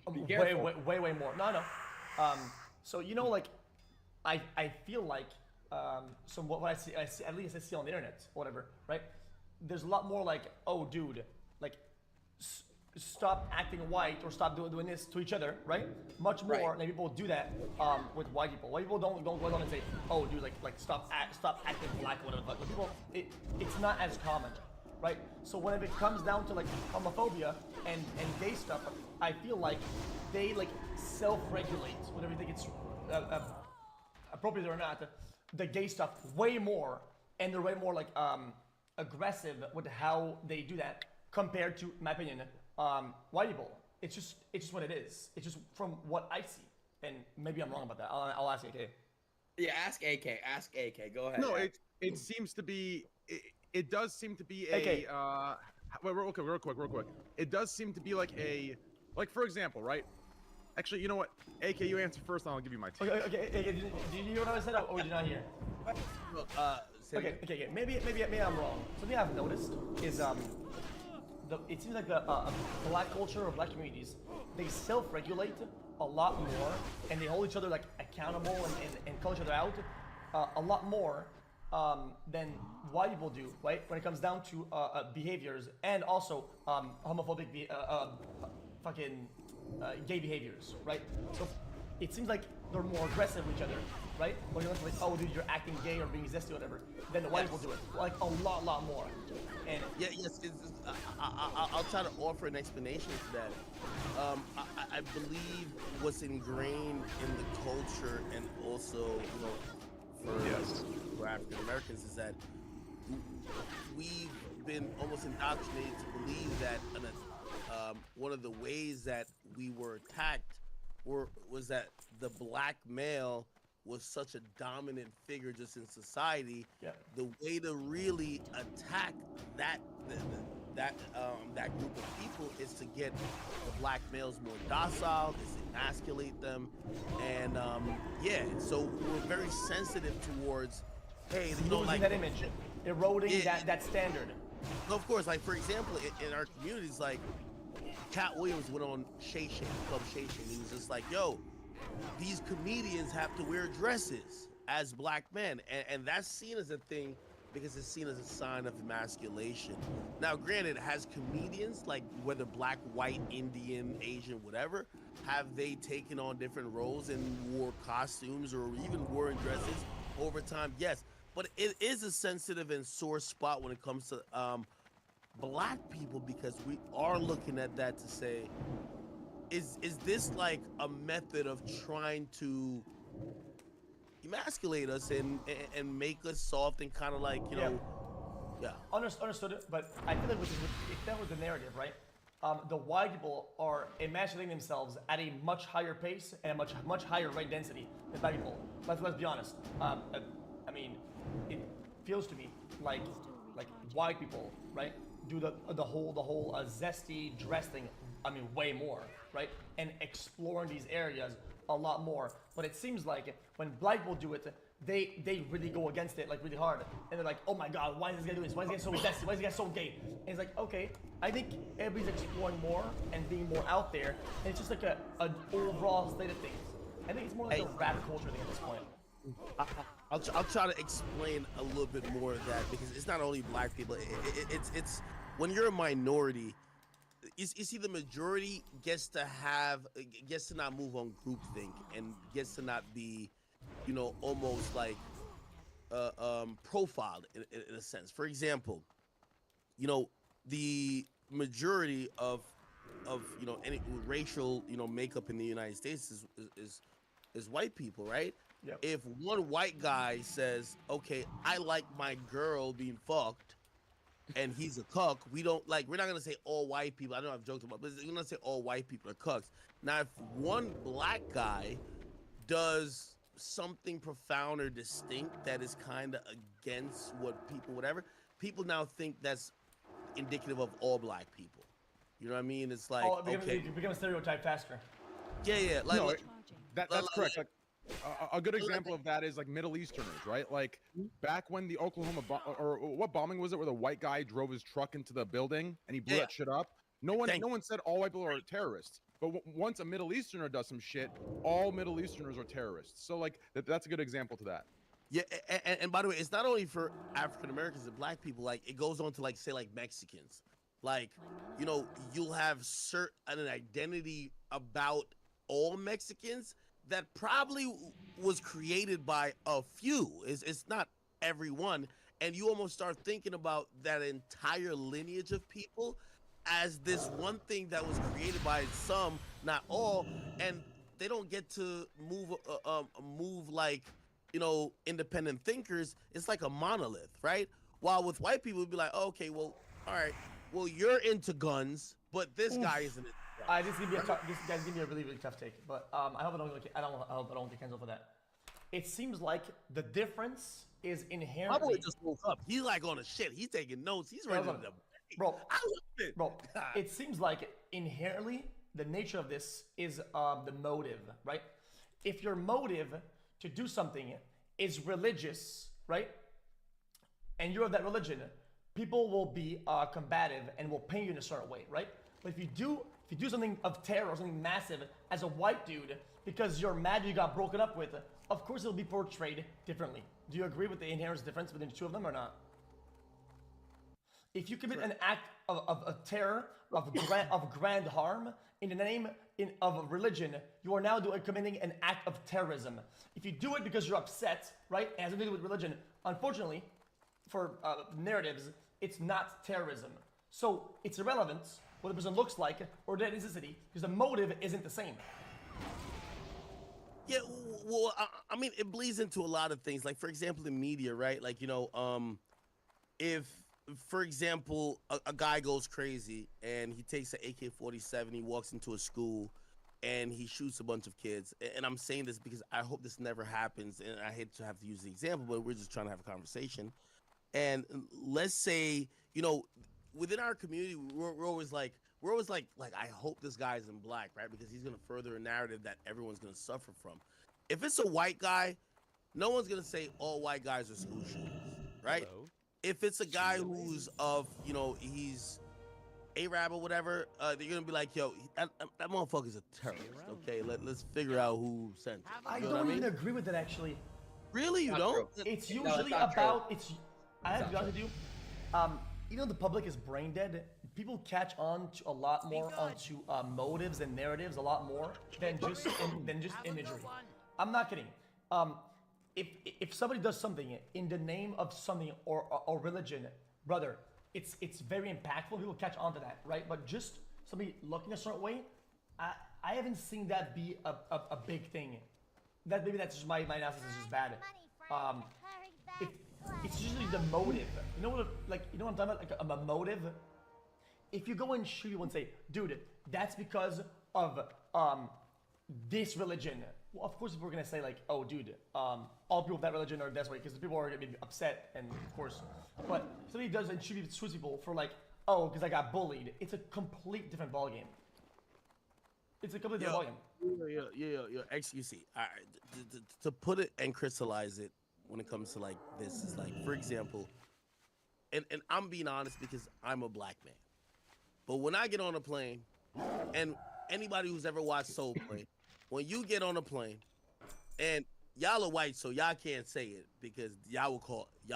S12: way more. No. So you know, like I feel like from what I see, at least I see on the internet, whatever, right? There's a lot more like, oh, dude, like stop acting white or stop doing this to each other, right? Much more than people do that with white people. White people don't go on and say, oh, dude, like stop acting black or whatever. But people, it's not as common, right? So when it comes down to like homophobia and gay stuff, I feel like they like self-regulate whenever they think it's appropriate or not. The gay stuff way more, and they're way more like aggressive with how they do that compared to, in my opinion, white people. It's just what it is. It's just from what I see, and maybe I'm wrong about that. I'll ask AK.
S1: Yeah, ask AK. Ask AK. Go ahead.
S18: No, it seems to be. It does seem to be
S12: AK.
S18: Wait, real quick. It does seem to be like for example, right? Actually, you know what? AK, you answer first, and I'll give you my take.
S12: Okay. Did you hear what I said, or did you not hear? Okay. Maybe I'm wrong. Something I've noticed is it seems like the black culture or black communities, they self-regulate a lot more, and they hold each other like accountable and call each other out a lot more than white people do, right? When it comes down to behaviors and also homophobic, gay behaviors, right? So it seems like they're more aggressive with each other, right? When you're like, oh, dude, you're acting gay or being zesty or whatever, then the white people do it, like a lot more. And
S19: I'll try to offer an explanation to that. I believe what's ingrained in the culture and also, for African Americans is that we've been almost indoctrinated to believe that one of the ways that we were attacked was that the black male was such a dominant figure just in society. The way to really attack that that group of people is to get the black males more docile, is to emasculate them, and yeah, so we're very sensitive towards, hey, you know,
S12: losing
S19: like
S12: that image, eroding that standard.
S19: No, of course, like for example, in our communities, like Cat Williams went on Shay Shay, Club Shay Shay, and he was just like, yo, these comedians have to wear dresses as black men, and that's seen as a thing because it's seen as a sign of emasculation. Now, granted, has comedians, like whether black, white, Indian, Asian, whatever, have they taken on different roles and wore costumes or even wearing dresses over time? Yes, but it is a sensitive and sore spot when it comes to black people, because we are looking at that to say, is this like a method of trying to emasculate us and make us soft and kind of like, you know, yeah.
S12: Understood, but I feel like if that was the narrative, right? The white people are emasculating themselves at a much higher pace and a much higher rate density than black people. Let's be honest. I mean, it feels to me like white people, right, do the whole zesty dress thing. I mean, way more, right, and exploring these areas a lot more. But it seems like when black people do it, they really go against it like really hard, and they're like, oh my god, why is this guy doing this? Why is this guy so zesty? Why is this guy so gay? And it's like, okay, I think everybody's exploring more and being more out there, and it's just like an overall state of things. I think it's more like a rap culture thing at this point.
S19: I'll try to explain a little bit more of that, because it's not only black people. It's when you're a minority, you see the majority gets to not move on groupthink and gets to not be, you know, almost like profiled in a sense. For example, you know, the majority of you know, any racial, you know, makeup in the United States is white people, right?
S12: Yep.
S19: If one white guy says, okay, I like my girl being fucked, and he's a cuck, we're not gonna say all white people. I know I've joked about, but we're gonna say all white people are cucks. Now, if one black guy does something profound or distinct that is kind of against what people now think that's indicative of all black people. You know what I mean? It's like,
S12: It becomes a stereotype faster.
S19: Yeah.
S18: No, that's correct. Like, a good example of that is like Middle Easterners, right? Like back when the Oklahoma or what bombing was it, where the white guy drove his truck into the building and he blew that shit up? No one said all white people are terrorists. But once a Middle Easterner does some shit, all Middle Easterners are terrorists. So like that's a good example to that.
S19: Yeah, and by the way, it's not only for African Americans and black people. Like, it goes on to like say like Mexicans. Like, you know, you'll have an identity about all Mexicans that probably was created by a few. It's not everyone, and you almost start thinking about that entire lineage of people as this one thing that was created by some, not all, and they don't get to move like, you know, independent thinkers. It's like a monolith, right? While with white people, it'd be like, oh, okay, well, all right, well, you're into guns, but this guy isn't.
S12: This guy's giving me a really, really tough take, but I hope I don't get canceled for that. It seems like the difference is inherently.
S19: My boy just woke up. He's like on a shit. He's taking notes. He's ready to.
S12: Bro,
S19: I love it.
S12: Bro, it seems like inherently the nature of this is the motive, right? If your motive to do something is religious, right, and you're of that religion, people will be combative and will paint you in a certain way, right? But if you do something of terror or something massive as a white dude because you're mad you got broken up with, of course it'll be portrayed differently. Do you agree with the inherent difference between the two of them or not? If you commit an act of terror, of grand harm in the name of religion, you are now committing an act of terrorism. If you do it because you're upset, right, it has nothing to do with religion, unfortunately, for narratives, it's not terrorism. So it's irrelevant what the person looks like or their ethnicity, because the motive isn't the same.
S19: Yeah, well, I mean, it bleeds into a lot of things. Like, for example, in media, right? Like, you know, if, for example, a guy goes crazy and he takes an AK-47, he walks into a school and he shoots a bunch of kids. And I'm saying this because I hope this never happens, and I hate to have to use the example, but we're just trying to have a conversation. And let's say, you know, within our community, we're always like, I hope this guy isn't black, right? Because he's gonna further a narrative that everyone's gonna suffer from. If it's a white guy, no one's gonna say all white guys are school shooters, right?
S6: Hello.
S19: If it's a guy who's of, he's Arab or whatever, they're gonna be like, yo, that motherfucker's a terrorist. Okay, let's figure out who sent it.
S12: I
S19: You know what
S12: don't
S19: mean?
S12: even agree with that actually.
S19: Really, you
S1: Not
S19: don't?
S1: true.
S12: It's
S1: No,
S12: usually
S1: that's not
S12: about
S1: true.
S12: I have to be
S1: not
S12: honest with you. Even though the public is brain dead, people catch on to a lot more onto motives and narratives a lot more than just imagery. I'm not kidding. If somebody does something in the name of something or religion, brother, it's very impactful. People catch on to that, right? But just somebody looking a certain way, I haven't seen that be a big thing. Maybe that's just my analysis is just bad. It's usually the motive. You know what I'm talking about? Like a motive. If you go and shoot people and say, dude, that's because of this religion. Well, of course, people are gonna say like, oh, dude, all people of that religion are this way, because people are gonna be upset, and of course. But if somebody does and shoots people for like, oh, because I got bullied. It's a complete different ballgame. It's a completely different ballgame.
S19: Yeah. XQC. To put it and crystallize it when it comes to like this is like, for example, and I'm being honest because I'm a black man. But when I get on a plane, and anybody who's ever watched Soul Plane, when you get on a plane, and y'all are white, so y'all can't say it because y'all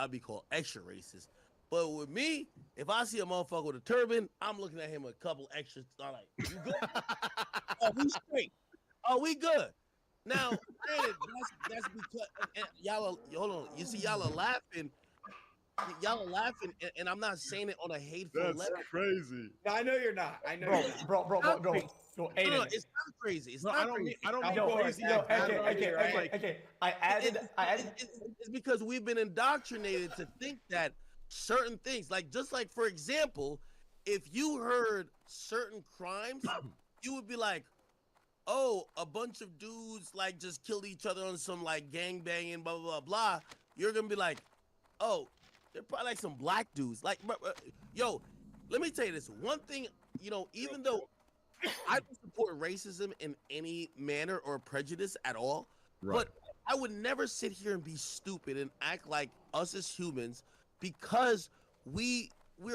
S19: be called extra racist. But with me, if I see a motherfucker with a turban, I'm looking at him with a couple extras. I'm like, you good? Oh, we straight. Oh, we good. Now, granted, that's because y'all are, hold on. You see, y'all are laughing. And I'm not saying it on a hateful level.
S18: crazy.
S1: No, I know you're not. I know.
S12: Bro,
S19: No, it's not crazy. It's not crazy.
S18: I don't
S1: No,
S18: mean crazy.
S12: Okay. I added.
S19: It's because we've been indoctrinated to think that certain things, just like for example, if you heard certain crimes, you would be like, oh, a bunch of dudes like just killed each other on some like gang banging, blah blah blah blah. You're gonna be like, oh, they're probably like some black dudes. Like, yo, let me tell you this. One thing, even though I don't support racism in any manner or prejudice at all, but I would never sit here and be stupid and act like us as humans, because we're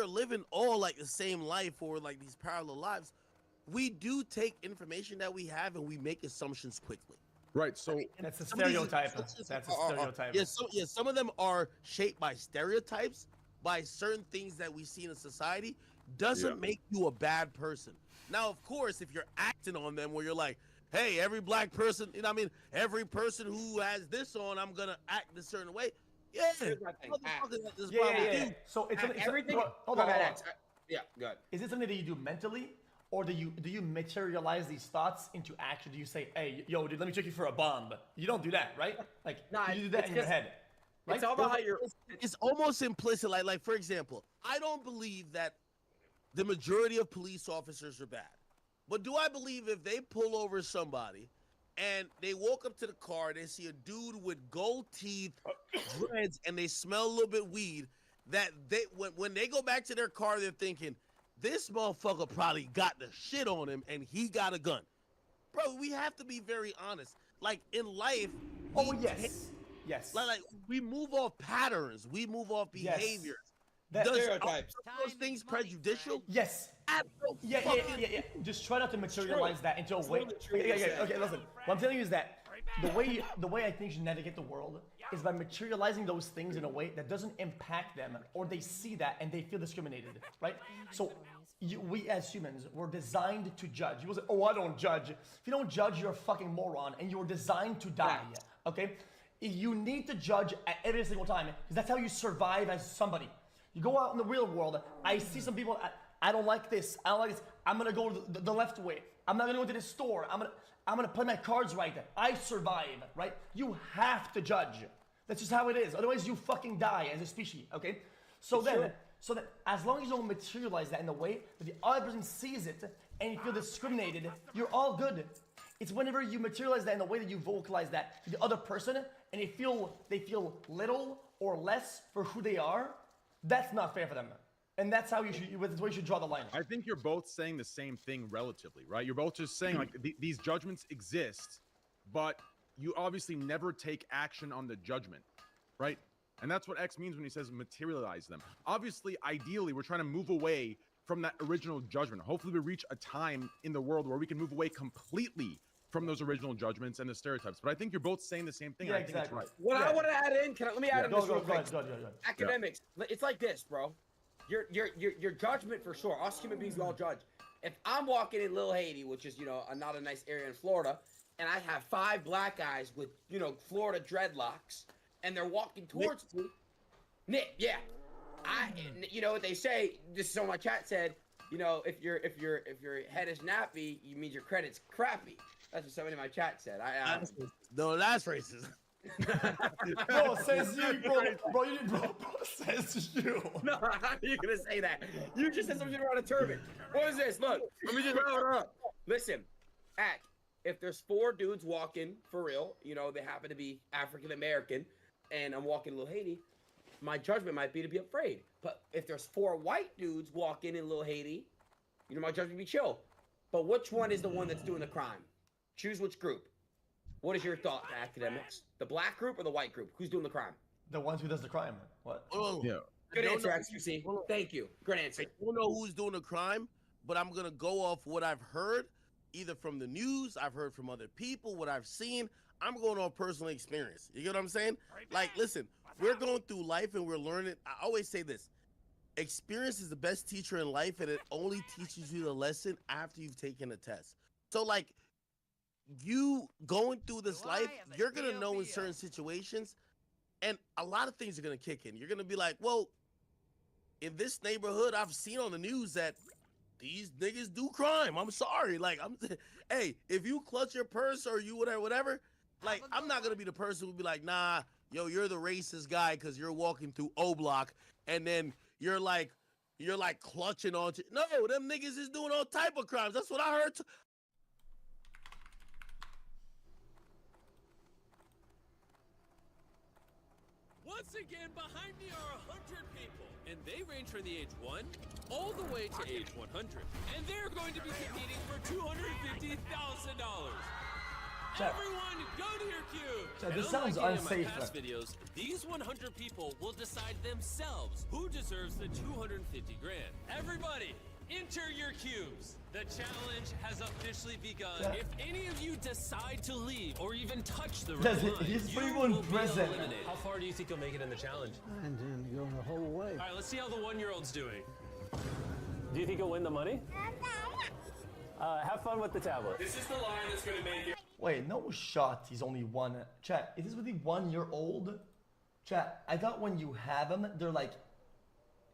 S19: living all like the same life or like these parallel lives. We do take information that we have and we make assumptions quickly.
S18: Right. So
S12: that's a stereotype. That's a stereotype.
S19: Some of them are shaped by stereotypes, by certain things that we see in a society. Doesn't make you a bad person. Now, of course, if you're acting on them where you're like, hey, every black person, every person who has this on, I'm gonna act a certain way. Yeah.
S12: So it's
S1: everything.
S12: Hold on.
S1: Yeah, good.
S12: Is it something that you do mentally, or do you materialize these thoughts into action? Do you say, hey, yo, dude, let me check you for a bomb? You don't do that, right? Like, you do that in your head. Right?
S1: It's all about how you're.
S19: It's almost implicit. Like for example, I don't believe that the majority of police officers are bad. But do I believe if they pull over somebody and they walk up to the car, they see a dude with gold teeth, dreads, and they smell a little bit weed, that when they go back to their car, they're thinking, this motherfucker probably got the shit on him and he got a gun. Bro, we have to be very honest. Like in life,
S12: yes.
S19: Like we move off patterns, we move off behaviors.
S12: That
S19: stereotypes. Are those things prejudicial?
S12: Yes. Yeah. Just try not to materialize that into a way. Okay, listen. What I'm telling you is that the way I think you should navigate the world is by materializing those things in a way that doesn't impact them, or they see that and they feel discriminated, right? So we as humans were designed to judge. You will say, oh, I don't judge. If you don't judge, you're a fucking moron, and you were designed to die. Okay? You need to judge at every single time, because that's how you survive as somebody. You go out in the real world, I see some people, I don't like this, I don't like this, I'm gonna go the left way, I'm not gonna go to this store, I'm gonna play my cards right, I survive, right? You have to judge. That's just how it is, otherwise you fucking die as a species, okay? So that as long as you don't materialize that in the way that the other person sees it and you feel discriminated, you're all good. It's whenever you materialize that in the way that you vocalize that to the other person and they feel little or less for who they are, that's not fair for them. And that's how you should. That's where you should draw the line.
S18: I think you're both saying the same thing relatively, right? You're both just saying like these judgments exist, but you obviously never take action on the judgment, right? And that's what X means when he says materialize them. Obviously, ideally, we're trying to move away from that original judgment. Hopefully we reach a time in the world where we can move away completely from those original judgments and the stereotypes. But I think you're both saying the same thing.
S12: Yeah,
S18: and I think
S12: exactly.
S18: it's right.
S1: What I want to add in, let me add in this real quick.
S12: Go.
S1: Academics, it's like this, bro. Your judgment for sure. Us human beings, we all judge. If I'm walking in Little Haiti, which is, you know, not a nice area in Florida, and I have 5 black guys with, you know, Florida dreadlocks, and they're walking towards me, Nick, yeah. You know what they say, this is what my chat said, you know, if your head is nappy, you mean your credit's crappy. That's what somebody in my chat said.
S19: No, that's racist.
S12: Bro, says you, bro, says you.
S1: No, how are you gonna say that? You just said something around a turban. What is this? Look, let me just round it up. Listen, if there's 4 dudes walking for real, you know, they happen to be African American, and I'm walking Little Haiti, my judgment might be to be afraid. But if there's 4 white dudes walking in Little Haiti, you know, my judgment would be chill. But which one is the one that's doing the crime? Choose which group. What is your thought, academics? The black group or the white group? Who's doing the crime?
S12: The ones who does the crime. What?
S19: Oh,
S18: yeah.
S1: Good answer, XQC. Thank you. Good answer.
S19: I don't know who's doing the crime, but I'm gonna go off what I've heard, either from the news, I've heard from other people, what I've seen. I'm going on personal experience. You get what I'm saying? Like, listen, we're going through life and we're learning. I always say this: experience is the best teacher in life, and it only teaches you the lesson after you've taken a test. So, like, you going through this life, you're gonna know in certain situations, and a lot of things are gonna kick in. You're gonna be like, well, in this neighborhood, I've seen on the news that these niggas do crime. I'm sorry. Like, hey, if you clutch your purse or you whatever, like, I'm not gonna be the person who'll be like, nah, yo, you're the racist guy because you're walking through O Block, and then you're like clutching onto. No, them niggas is doing all type of crimes. That's what I heard.
S13: Once again, behind me are 100 people, and they range from the age 1 all the way to age 100, and they're going to be competing for $250,000. Everyone, go to your cube.
S12: So this sounds unsafe.
S13: In my past videos, these 100 people will decide themselves who deserves the 250 grand. Everybody, enter your cubes. The challenge has officially begun. If any of you decide to leave or even touch the red line,
S12: he's
S13: you
S12: pretty
S13: will be
S12: present.
S13: eliminated. How far do you think you'll make it in the challenge?
S14: I intend to go the whole way.
S13: All right, let's see how the 1-year-old's doing. Do you think you'll win the money? Have fun with the tablet. This is the line that's going to make it.
S12: Wait, no shot. He's only 1. Chat, is this really 1-year-old? Chat, I thought when you have them, they're like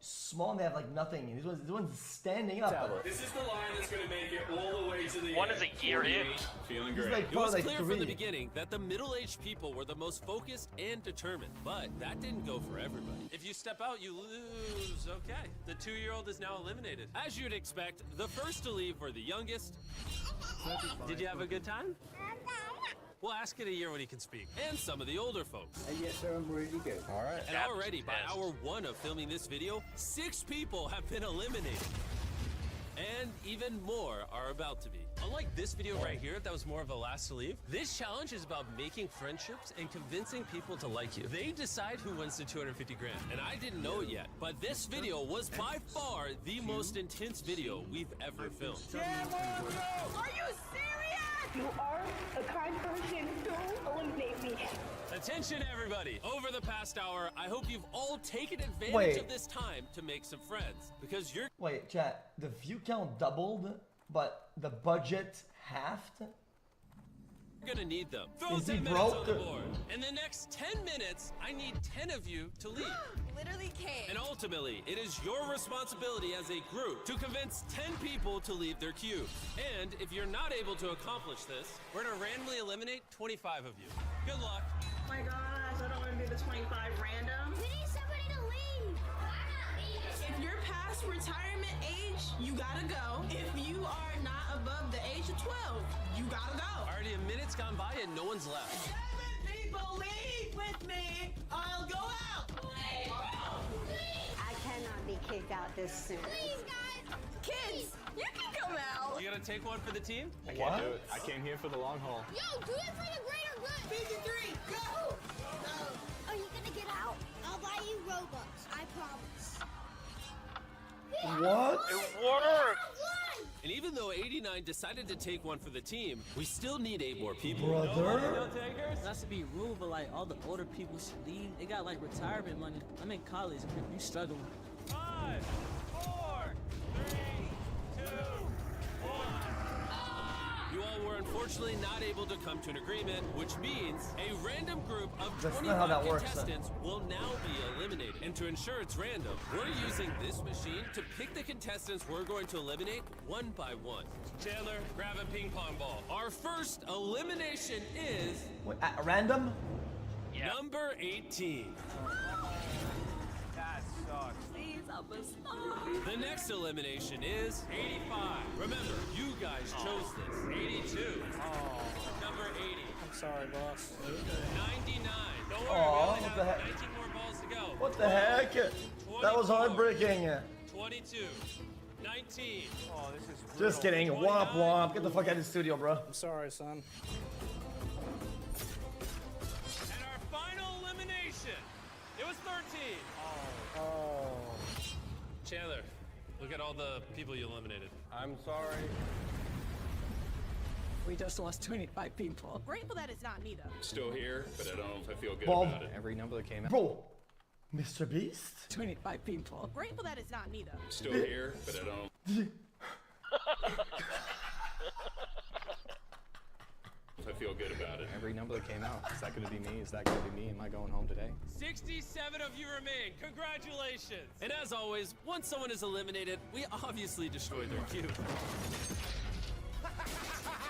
S12: small and they have like nothing. These one's standing up.
S13: This is the line that's going to make it all the way to the
S15: One
S13: end.
S15: is a year in.
S13: Feeling
S12: He's
S13: great.
S12: like
S13: It was
S12: probably
S13: clear
S12: like
S13: from the
S12: 3.
S13: beginning that the middle-aged people were the most focused and determined, but that didn't go for everybody. If you step out, you lose. Okay, the 2-year-old is now eliminated. As you'd expect, the first to leave were the youngest. Did you have a good time? We'll ask it a year when he can speak. And some of the older folks.
S14: Yes, sir, I'm ready to go.
S13: All right. And already, by hour 1 of filming this video, 6 people have been eliminated. And even more are about to be. Unlike this video right here, that was more of the last to leave, this challenge is about making friendships and convincing people to like you. They decide who wins the 250 grand, and I didn't know it yet, but this video was by far the most intense video we've ever filmed.
S16: Are you serious? You are a kind person. Don't eliminate me.
S13: Attention, everybody. Over the past hour, I hope you've all taken advantage
S12: Wait.
S13: of this time to make some friends, because you're
S12: Wait, chat, the view count doubled, but the budget halved?
S13: gonna need them. Throw
S12: Is he
S13: 10 minutes on
S12: broke?
S13: the board. In the next 10 minutes, I need 10 of you to leave.
S16: Literally can't.
S13: And ultimately, it is your responsibility as a group to convince 10 people to leave their cubes. And if you're not able to accomplish this, we're gonna randomly eliminate 25 of you. Good luck.
S16: Oh my gosh, I don't want to do the 25 random. We need somebody to leave. If you're past past retirement age, you gotta go. If you are not above the age of 12, you gotta go.
S13: Already a minute's gone by and no one's left.
S16: 7 people leave with me. I'll go out.
S5: I cannot be kicked out this soon.
S16: Please, guys. Kids, you can come out.
S13: You gonna take one for the team?
S6: I can't do it. I came here for the long haul.
S16: Yo, do it for the greater good. 53, go.
S5: Are you gonna get out? I'll buy you Robux. I promise.
S12: What?
S13: It worked! And even though 89 decided to take one for the team, we still need 8 more people.
S12: Brother?
S13: No takers?
S15: Not to be rude, but like all the older people should leave. They got like retirement money. I'm in college. You struggling.
S13: 5, 4, 3, 2, 1. You all were unfortunately not able to come to an agreement, which means a random group of
S12: That's not how
S13: 25
S12: that works,
S13: contestants will now be eliminated. And to ensure it's random, we're using this machine to pick the contestants we're going to eliminate one by one. Chandler, grab a ping pong ball. Our first elimination is...
S12: Wait, random?
S13: Number 18.
S15: That sucks. Please help us.
S13: The next elimination is 85. Remember, you guys chose this. 82. Number 80.
S15: I'm sorry, boss.
S13: 99. Don't worry,
S12: Aw,
S13: we only
S12: what
S13: have
S12: the heck?
S13: 19 more balls to go.
S12: What the heck? That was heartbreaking.
S13: 22. 19.
S15: Oh, this is
S12: Just kidding. Womp womp. Get the fuck out of the studio, bro.
S15: I'm sorry, son.
S13: And our final elimination. It was 13.
S15: Oh.
S13: Chandler, look at all the people you eliminated.
S15: I'm sorry.
S16: We just lost 25 people.
S8: Grateful that it's not me though.
S6: Still here, but I don't know if I feel good
S12: Bob.
S6: about it. Every number that came out.
S12: Bro, Mr. Beast?
S16: 25 people.
S8: Grateful that it's not me though.
S6: Still here, but I don't. If I feel good about it. Every number that came out. Is that going to be me? Is that going to be me? Am I going home today?
S13: 67 of you remain. Congratulations. And as always, once someone is eliminated, we obviously destroy their cube.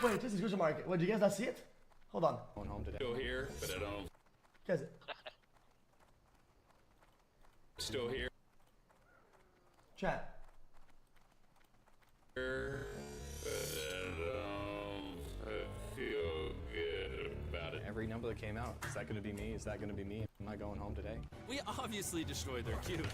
S12: Wait, this is question mark. Wait, do you guys not see it? Hold on.
S6: Going home today. Still here, but I don't.
S12: Guys,
S6: Still here.
S12: chat.
S6: But I don't feel good about it. Every number that came out. Is that going to be me? Is that going to be me? Am I going home today?
S13: We obviously destroyed their cube.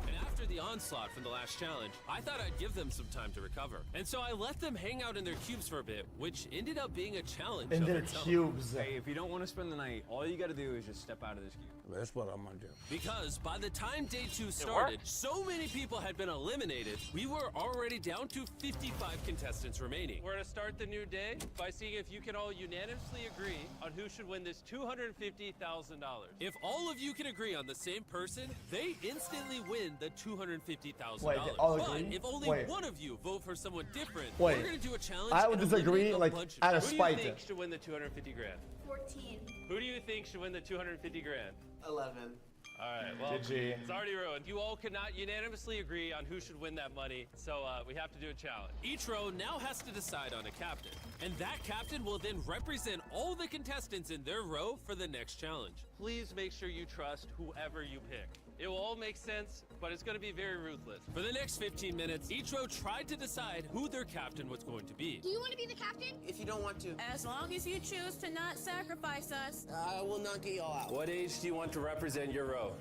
S13: And after the onslaught from the last challenge, I thought I'd give them some time to recover. And so I let them hang out in their cubes for a bit, which ended up being a challenge.
S12: In
S13: of
S12: their
S13: itself.
S12: cubes.
S6: Hey, if you don't want to spend the night, all you got to do is just step out of this cube.
S14: That's what I'm gonna do.
S13: Because by the time day 2 started, so many people had been eliminated, we were already down to 55 contestants remaining. We're gonna start the new day by seeing if you can all unanimously agree on who should win this $250,000. If all of you can agree on the same person, they instantly win the $250,000.
S12: Wait, they all
S13: But
S12: agree?
S13: if only
S12: Wait.
S13: one of you vote for someone different,
S12: Wait.
S13: we're gonna do a challenge.
S12: I would
S13: and
S12: disagree,
S13: eliminate a
S12: like,
S13: bunch of
S12: out
S13: you.
S12: of
S13: Who do
S12: spite.
S13: you think should win the 250 grand?
S5: 14.
S13: Who do you think should win the 250 grand?
S5: 11.
S13: All right, well,
S12: GG.
S13: it's already ruined. You all could not unanimously agree on who should win that money, so we have to do a challenge. Each row now has to decide on a captain, and that captain will then represent all the contestants in their row for the next challenge. Please make sure you trust whoever you pick. It will all make sense, but it's going to be very ruthless. For the next 15 minutes, each row tried to decide who their captain was going to be.
S16: Do you want to be the captain?
S5: If you don't want to,
S8: As long as you choose to not sacrifice us.
S5: I will not get y'all out.
S13: What age do you want to represent your row?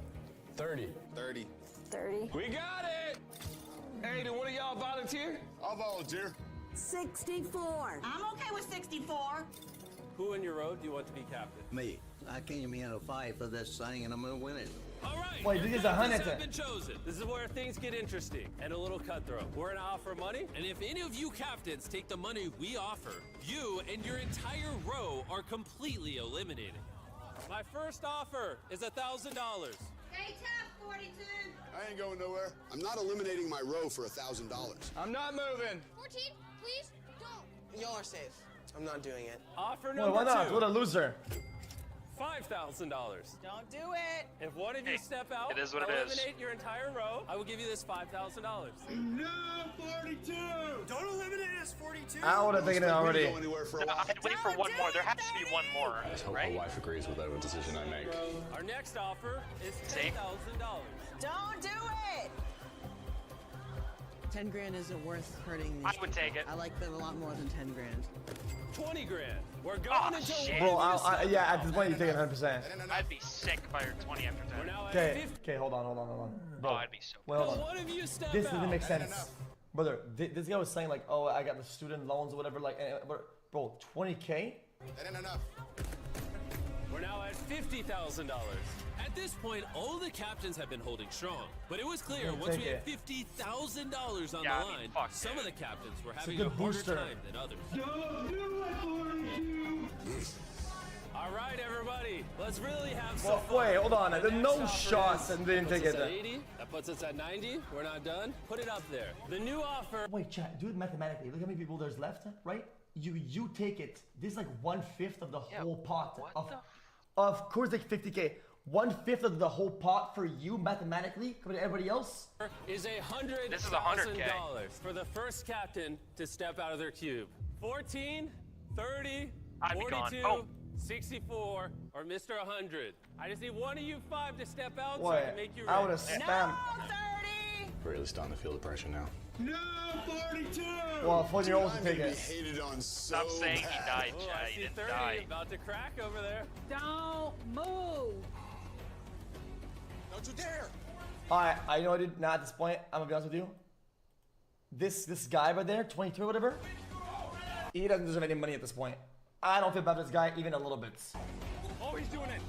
S6: 30.
S5: 30.
S8: 30.
S6: We got it! Hey, do one of y'all volunteer?
S10: I'll volunteer.
S8: 64.
S16: I'm okay with 64.
S13: Who in your row do you want to be captain?
S14: Me. I came in a fight for this thing and I'm gonna win it.
S13: All right,
S12: Wait,
S13: your
S12: this is a
S13: captains
S12: hunter.
S13: have been chosen. This is where things get interesting and a little cutthroat. We're gonna offer money, and if any of you captains take the money we offer, you and your entire row are completely eliminated. My first offer is $1,000.
S16: Hey, Tap 42.
S10: I ain't going nowhere. I'm not eliminating my row for $1,000.
S6: I'm not moving.
S16: 14, please don't.
S5: Y'all are safe. I'm not doing it.
S13: Offer
S12: Wait,
S13: number
S12: why not?
S13: 2.
S12: What a loser.
S13: $5,000.
S8: Don't do it.
S13: If one of you step out,
S2: it is what it is.
S13: eliminate your entire row, I will give you this $5,000.
S4: No, 42! Don't eliminate us, 42!
S3: I would have taken it already.
S2: I'd wait for one more. There has to be one more, right?
S6: My wife agrees with whatever decision I make.
S13: Our next offer is $10,000.
S8: Don't do it.
S15: 10 grand isn't worth hurting these
S2: I would take it.
S15: I like them a lot more than 10 grand.
S13: 20 grand. We're going until
S3: Bro, yeah, at this point you take it 100%.
S2: I'd be sick by your 20 after 10.
S13: We're now at
S3: Okay,
S13: 50.
S3: okay, hold on. Bro,
S2: Oh, I'd be so
S3: wait, hold on.
S13: One of you step
S12: This
S13: out.
S12: doesn't make sense. Brother, this guy was saying like, oh, I got the student loans or whatever, like, bro, 20K?
S10: That ain't enough.
S13: We're now at $50,000. At this point, all the captains have been holding strong. But it was clear once we had $50,000 on the line, some of the captains were having a harder time than others.
S4: Don't do it, 42!
S13: All right, everybody, let's really have some fun.
S3: Wait, hold on.
S13: The
S3: There's
S13: next
S3: no
S13: offer
S3: shots and didn't
S13: puts
S3: take
S13: us
S3: it
S13: at
S3: then.
S13: 80. That puts us at 90. We're not done. Put it up there. The new offer.
S12: Wait, chat, do it mathematically. Look how many people there's left, right? You take it. This is like 1/5 of the whole pot. Of course, like 50K. 1/5 of the whole pot for you mathematically compared to everybody else
S13: is $100,000
S2: This is $100K
S13: for the first captain to step out of their cube. 14, 30,
S2: I'd be
S13: 42,
S2: gone.
S13: 64, or Mr. 100. I just need one of you 5 to step out so I
S3: Wait,
S13: can make you
S3: I would
S13: rich.
S3: have spammed.
S6: We're really starting to feel the pressure now.
S4: No, 42!
S3: Well, 40-year-olds
S10: I'm
S3: take
S10: gonna be
S3: it.
S10: hated on so
S2: Stop saying he
S10: bad.
S2: died,
S13: Oh,
S2: Chad.
S13: I
S2: He
S13: see
S2: didn't
S13: 30
S2: die.
S13: about to crack over there.
S8: Don't move.
S10: Don't you dare!
S12: Alright, I know I did not at this point. I'm gonna be honest with you. This guy right there, 22 or whatever, he doesn't deserve any money at this point. I don't feel bad for this guy even a little bit.
S6: Oh, he's doing it.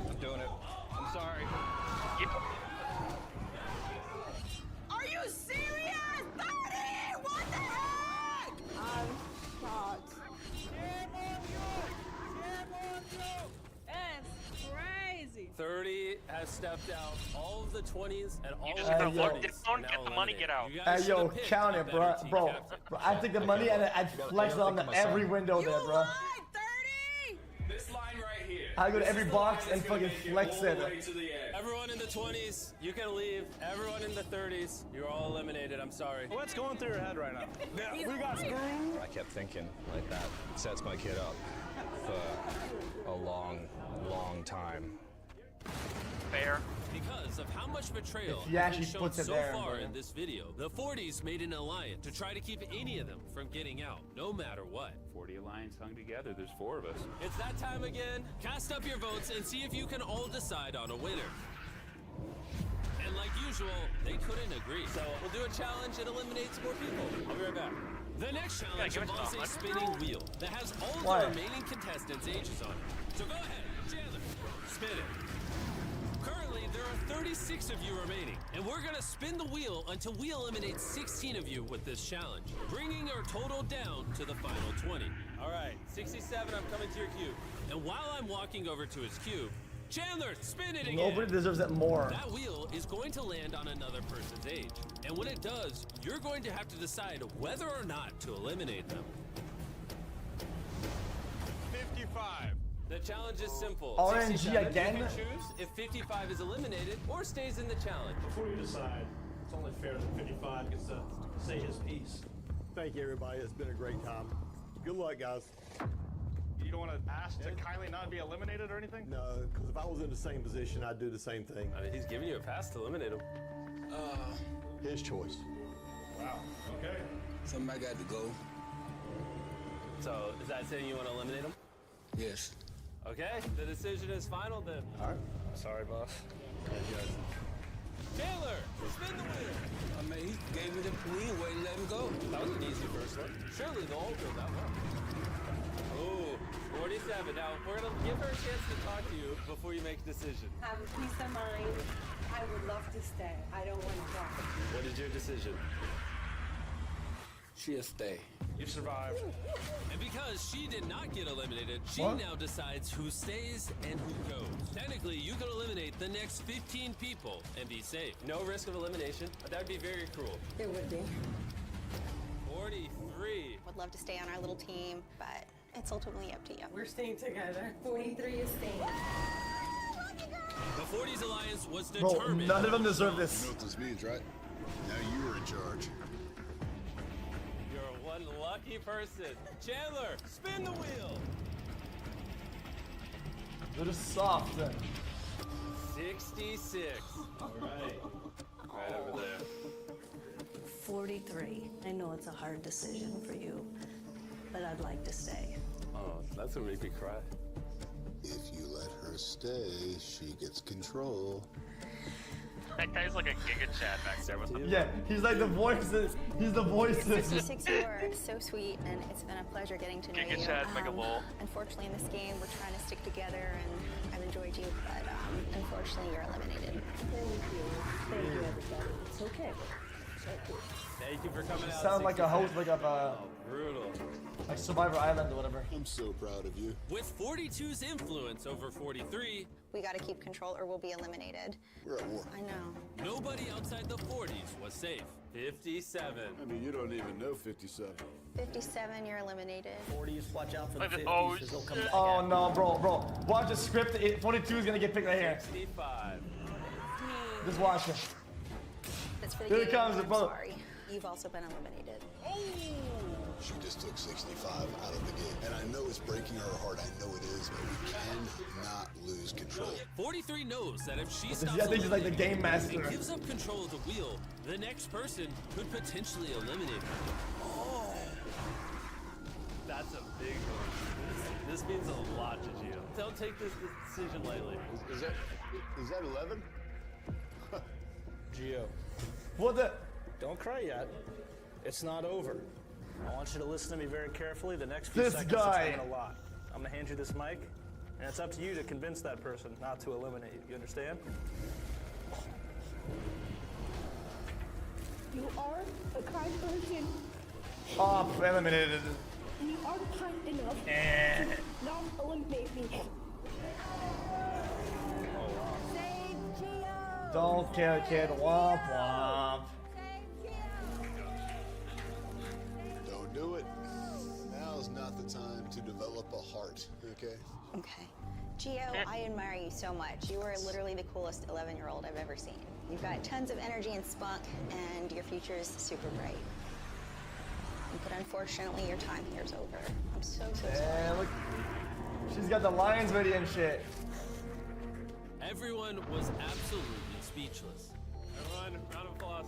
S6: I'm doing it. I'm sorry.
S8: Are you serious? 30? What the heck? I'm shocked. That's crazy.
S13: 30 has stepped out. All of the 20s and all of
S2: just
S13: the
S2: gotta lock
S13: 30s
S2: this
S13: are
S2: down,
S13: now
S2: get the money,
S13: eliminated.
S2: get out.
S13: You guys
S3: Hey, yo,
S13: should've picked
S3: count
S13: a
S3: it,
S13: better
S3: bro.
S13: team
S3: Bro,
S13: captain.
S3: I take the money and I'd flex it on every window there, bro.
S13: This line right here.
S3: I go to every box and fucking flex it.
S13: Everyone in the 20s, you can leave. Everyone in the 30s, you're all eliminated. I'm sorry.
S6: What's going through your head right now?
S8: Yeah, we got screwed.
S6: I kept thinking like that sets my kid up for a long, long time.
S2: Fair.
S13: Because of how much betrayal
S3: If he
S13: has
S3: actually
S13: been shown
S3: puts it
S13: so
S3: there,
S13: far
S3: bro.
S13: in this video, the 40s made an alliance to try to keep any of them from getting out, no matter what.
S6: 40 Alliance hung together. There's 4 of us.
S13: It's that time again. Cast up your votes and see if you can all decide on a winner. And like usual, they couldn't agree. So we'll do a challenge and eliminate some more people. I'll be right back. The next challenge
S2: give us
S13: involves a
S2: 100.
S13: spinning wheel that has all
S3: Why?
S13: the remaining contestants' ages on it. So go ahead, Chandler, spin it. Currently, there are 36 of you remaining, and we're gonna spin the wheel until we eliminate 16 of you with this challenge, bringing our total down to the final 20. All right, 67, I'm coming to your cube. And while I'm walking over to his cube, Chandler, spin it again.
S3: Nobody deserves it more.
S13: That wheel is going to land on another person's age. And when it does, you're going to have to decide whether or not to eliminate them.
S6: 55.
S13: The challenge is simple.
S3: RNG
S13: 67,
S3: again?
S13: You can choose if 55 is eliminated or stays in the challenge.
S17: Before you decide, it's only fair that 55 gets to say his piece.
S20: Thank you, everybody. It's been a great time. Good luck, guys.
S6: You don't want to ask to kindly not be eliminated or anything?
S20: No, because if I was in the same position, I'd do the same thing.
S13: I mean, he's giving you a pass to eliminate him.
S20: His choice.
S6: Wow. Okay.
S14: Somebody got to go.
S13: So, is that saying you want to eliminate him?
S14: Yes.
S13: Okay, the decision is final then.
S6: All right. Sorry, boss.
S13: Chandler, spin the wheel.
S14: I mean, he gave me the wheel way and let him go.
S13: That was an easy first one. Surely they'll all go that well. Oh, 47. Now, we're going to give her a chance to talk to you before you make a decision.
S16: Have peace of mind. I would love to stay. I don't want to go.
S13: What is your decision?
S14: She'll stay.
S6: You survived.
S13: And because she did not get eliminated, she
S3: What?
S13: now decides who stays and who goes. Technically, you could eliminate the next 15 people and be safe. No risk of elimination. That would be very cruel.
S16: It would be.
S13: 43.
S23: Would love to stay on our little team, but
S9: It's ultimately up to you.
S8: We're staying together. 43 is staying.
S13: The 40s Alliance was
S12: Bro,
S13: determined.
S12: none of them deserve
S10: You
S12: this.
S10: know what this means, right? Now you are in charge.
S13: You're one lucky person. Chandler, spin the wheel.
S12: They're just soft.
S13: 66. All right. Right over there.
S9: 43. I know it's a hard decision for you, but I'd like to stay.
S6: Oh, that's gonna make me cry.
S10: If you let her stay, she gets control.
S2: That guy's like a Giga Chad back there with him.
S12: Yeah, he's like the voices. He's the voices.
S9: 56, you are so sweet, and it's been a pleasure getting to know
S2: Giga
S9: you.
S2: Chad, Mega Lol.
S9: Unfortunately, in this game, we're trying to stick together, and I've enjoyed you, but unfortunately, you're eliminated. Thank you. Thank you, everybody. It's okay.
S6: Thank you for coming out.
S12: Sound like a host, like of
S6: brutal.
S12: like Survivor Island or whatever.
S10: I'm so proud of you.
S13: With 42's influence over 43,
S9: We gotta keep control, or we'll be eliminated.
S10: We're at war.
S9: I know.
S13: nobody outside the 40s was safe. 57.
S10: I mean, you don't even know 57.
S9: 57, you're eliminated.
S22: 40s, watch out for the
S2: Look at-
S22: 50s,
S2: oh,
S22: because they'll come
S2: shit.
S22: back.
S12: Oh no, bro. Watch the script. 42 is gonna get picked right here.
S13: 65.
S12: Just watch it.
S9: That's for the
S12: Here it
S9: game.
S12: comes,
S9: I'm
S12: bro.
S9: sorry. You've also been eliminated.
S10: She just took 65 out of the game. And I know it's breaking her heart. I know it is, but we cannot lose control.
S13: 43 knows that if she
S12: I
S13: stops
S12: think he's like the game master.
S13: and gives up control of the wheel, the next person could potentially eliminate her.
S6: Oh. That's a big one. This means a lot to Gio. Don't take this decision lightly.
S10: Is that 11?
S22: Gio,
S12: What the?
S22: don't cry yet. It's not over. I want you to listen to me very carefully. The next few
S12: This
S22: seconds
S12: guy.
S22: it's coming a lot. I'm gonna hand you this mic, and it's up to you to convince that person not to eliminate you. You understand?
S16: You are a kind person,
S12: Oh, eliminated.
S16: and you are kind enough
S12: Eh.
S16: to not eliminate me.
S12: Don't kill kid. Womp womp.
S10: Don't do it. Now's not the time to develop a heart, okay?
S9: Okay. Gio, I admire you so much. You are literally the coolest 11-year-old I've ever seen. You've got tons of energy and spunk, and your future is super bright. But unfortunately, your time here is over. I'm so sorry.
S12: Look. She's got the lions ready and shit.
S13: Everyone was absolutely speechless.
S6: Everyone, round of applause.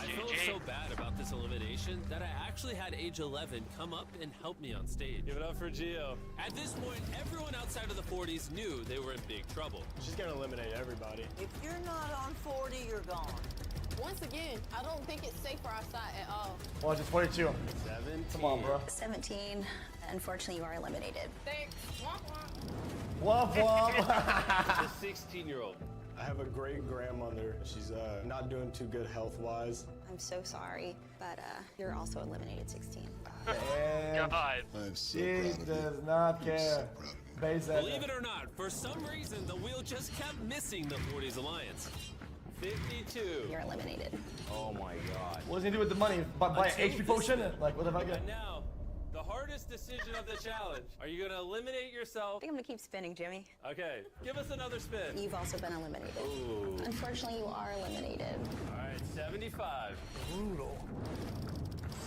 S13: I felt so bad about this elimination that I actually had age 11 come up and help me on stage.
S6: Give it up for Gio.
S13: At this point, everyone outside of the 40s knew they were in big trouble.
S6: She's gonna eliminate everybody.
S11: If you're not on 40, you're gone.
S8: Once again, I don't think it's safe for our side at all.
S12: Watch it, 42.
S6: 17.
S12: Come on, bro.
S9: 17, unfortunately, you are eliminated.
S8: Thanks. Womp womp.
S12: Womp womp.
S6: The 16-year-old.
S22: I have a great grandmother. She's not doing too good health-wise.
S9: I'm so sorry, but you're also eliminated 16.
S12: Damn.
S2: God.
S10: I'm so
S12: She
S10: proud of
S12: does
S10: you.
S12: not care.
S13: Believe it or not, for some reason, the wheel just kept missing the 40s Alliance. 52.
S9: You're eliminated.
S6: Oh my God.
S12: What does he do with the money? Buy an
S13: Until
S12: HP potion?
S13: this
S12: Like, what if I get?
S13: And now, the hardest decision of the challenge. Are you gonna eliminate
S9: I
S13: yourself?
S9: think I'm gonna keep spinning, Jimmy.
S13: Okay, give us another spin.
S9: You've also been eliminated.
S13: Ooh.
S9: Unfortunately, you are eliminated.
S13: All right, 75.
S12: Brutal.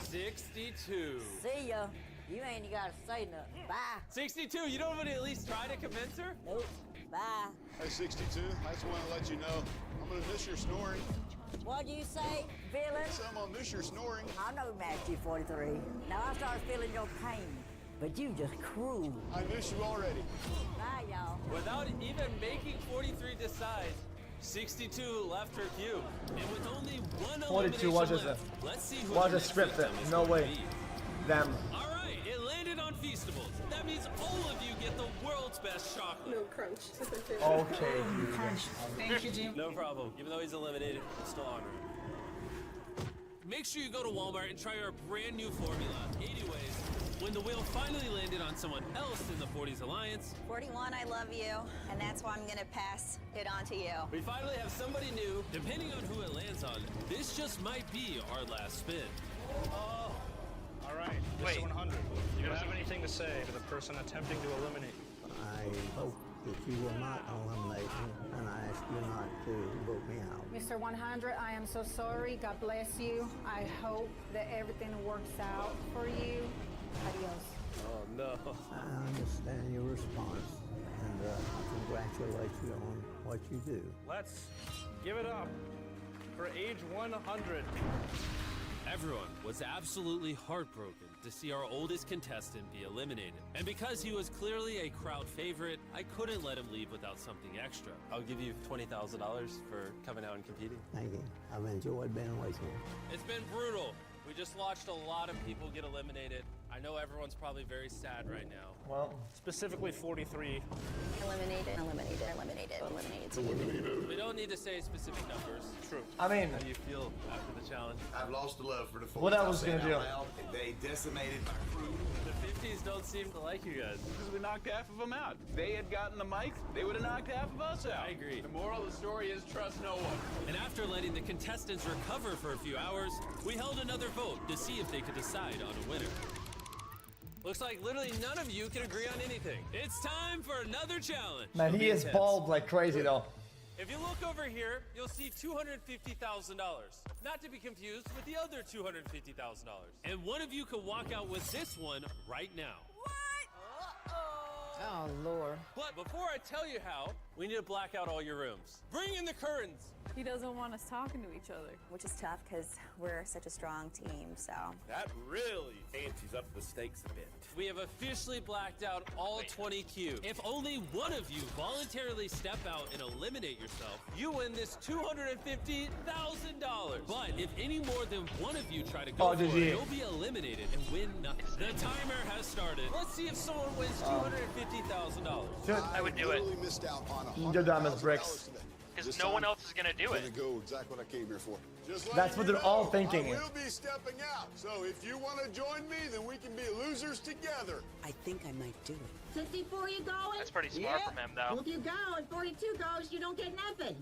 S13: 62.
S11: See ya. You ain't gotta say nothing. Bye.
S13: 62, you don't want to at least try to convince her?
S11: Nope. Bye.
S10: Hey, 62, I just want to let you know I'm going to miss your snoring.
S11: What'd you say, villain?
S10: So I'm going to miss your snoring.
S11: I know Matthew 43. Now I start feeling your pain. But you just cruel.
S10: I miss you already.
S11: Bye, y'all.
S13: Without even making 43 decide, 62 left her cube. And with only one
S12: 42, watch
S13: elimination
S12: this.
S13: left, let's see who
S12: Watch
S13: the
S12: the
S13: next
S12: script.
S13: victim is
S12: No
S13: going
S12: way.
S13: to be.
S12: Them.
S13: All right, it landed on Feastables. That means all of you get the world's best chocolate.
S8: No crunch.
S12: Okay.
S8: Thank you, Jim.
S13: No problem. Even though he's eliminated, I'm still honored. Make sure you go to Walmart and try our brand new formula. Anyways, when the wheel finally landed on someone else in the 40s Alliance,
S9: 41, I love you, and that's why I'm gonna pass it on to you.
S13: we finally have somebody new. Depending on who it lands on, this just might be our last spin.
S22: Oh.
S6: All right, Mr. 100. Do you have anything to say to the person attempting to eliminate you?
S14: I hope that you will not eliminate me, and I ask you not to vote me out.
S7: Mr. 100, I am so sorry. God bless you. I hope that everything works out for you. Adios.
S13: Oh no.
S14: I understand your response, and I congratulate you on what you do.
S6: Let's give it up for age 100.
S13: Everyone was absolutely heartbroken to see our oldest contestant be eliminated. And because he was clearly a crowd favorite, I couldn't let him leave without something extra. I'll give you $20,000 for coming out and competing.
S14: Thank you. I've enjoyed being with you.
S13: It's been brutal. We just watched a lot of people get eliminated. I know everyone's probably very sad right now.
S12: Well,
S6: specifically 43.
S9: Eliminated, eliminated, eliminated, eliminated.
S13: We don't need to say specific numbers.
S6: True.
S12: I mean,
S13: how do you feel after the challenge?
S21: I've lost the love for the 40s.
S12: What I was gonna do.
S21: They decimated my crew.
S13: The 50s don't seem to like you guys.
S23: Because we knocked half of them out. If they had gotten the mic, they would have knocked half of us out.
S13: I agree.
S23: The moral of the story is trust no one.
S13: And after letting the contestants recover for a few hours, we held another vote to see if they could decide on a winner. Looks like literally none of you can agree on anything. It's time for another challenge.
S12: Man, he is bald like crazy though.
S13: If you look over here, you'll see $250,000. Not to be confused with the other $250,000. And one of you can walk out with this one right now.
S8: Oh, Lord.
S13: But before I tell you how, we need to black out all your rooms. Bring in the curtains.
S24: He doesn't want us talking to each other.
S9: Which is tough because we're such a strong team, so.
S21: That really antes up the stakes a bit.
S13: We have officially blacked out all 20 cubes. If only one of you voluntarily step out and eliminate yourself, you win this $250,000. But if any more than one of you try to go for it, you'll be eliminated and win nothing. The timer has started. Let's see if someone wins $250,000.
S21: I would do it.
S10: Missed out on
S12: Ninja Diamond's bricks.
S2: Because no one else is gonna do it.
S10: Go exactly what I came here for.
S12: That's what they're all thinking.
S10: I will be stepping out. So if you want to join me, then we can be losers together.
S11: I think I might do it.
S2: 54 you going? That's pretty smart from him, though.
S11: If you go and 42 goes, you don't get nothing.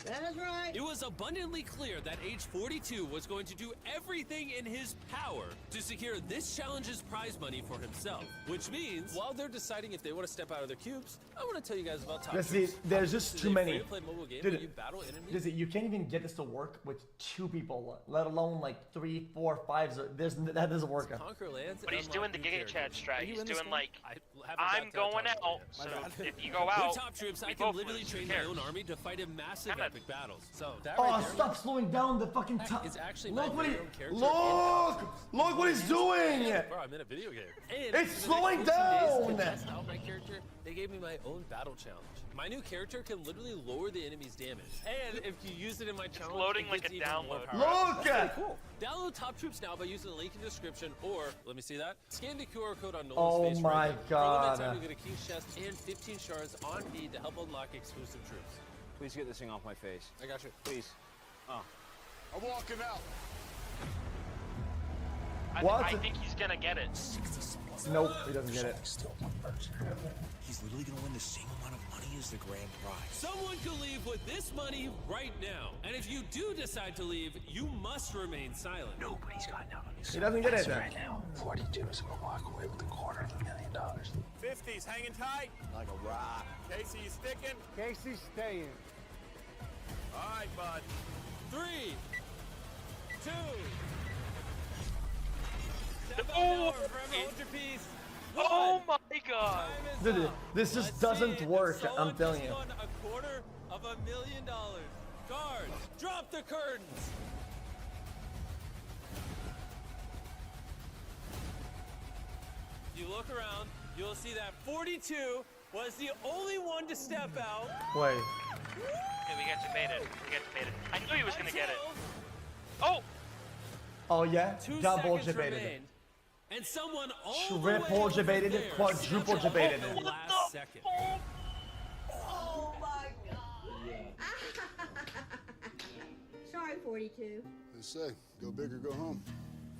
S11: That is right.
S13: It was abundantly clear that age 42 was going to do everything in his power to secure this challenge's prize money for himself. Which means, while they're deciding if they want to step out of their cubes, I want to tell you guys about Top Troops.
S12: There's just too many.
S13: Dude,
S12: you can't even get this to work with 2 people, let alone like 3, 4, 5. That doesn't work.
S2: But he's doing the Giga Chat strat. He's doing like, I'm going out, so if you go out,
S13: with Top Troops, I can literally train my own army to fight in massive epic battles. So that
S12: stop slowing down the fucking time.
S13: Is actually
S12: look
S13: my
S12: what
S13: character.
S12: Look what he's doing.
S13: Bro, I'm in a video game. And
S12: it's slowing down.
S13: To test out my character, they gave me my own battle challenge. My new character can literally lower the enemy's damage. And if you use it in my challenge,
S2: it's loading like a download.
S12: Look!
S13: That's pretty cool. Download Top Troops now by using the link in the description, or let me see that. Scan the QR code on Nolan's face.
S12: Oh my god!
S13: For limited time, you get a King's Chest and 15 shards on feed to help unlock exclusive troops.
S6: Please get this thing off my face. I got you. Please. Oh.
S10: I'm walking out.
S2: I think he's gonna get it.
S12: Nope, he doesn't get it.
S4: Still one person. He's literally gonna win the same amount of money as the grand prize.
S13: Someone could leave with this money right now. And if you do decide to leave, you must remain silent.
S4: Nobody's gotten out on these.
S12: He doesn't get it then.
S4: Right now, 42 is gonna walk away with $250,000.
S21: 50's hanging tight.
S14: Like a rock.
S21: Casey, you sticking?
S3: Casey's staying.
S21: All right, bud.
S13: 3, 2.
S2: Oh my god!
S12: Dude, this just doesn't work, I'm telling you.
S13: $250,000. Guards, drop the curtains! If you look around, you'll see that 42 was the only one to step out.
S12: Wait.
S2: Okay, we got debated. I knew he was gonna get it. Oh!
S12: Oh yeah?
S13: 2
S12: Double
S13: seconds
S12: debated.
S13: remained, and someone all
S12: triple debated, quadruple debated.
S13: The last second.
S11: Oh my god.
S5: Sorry, 42.
S10: They say, go big or go home.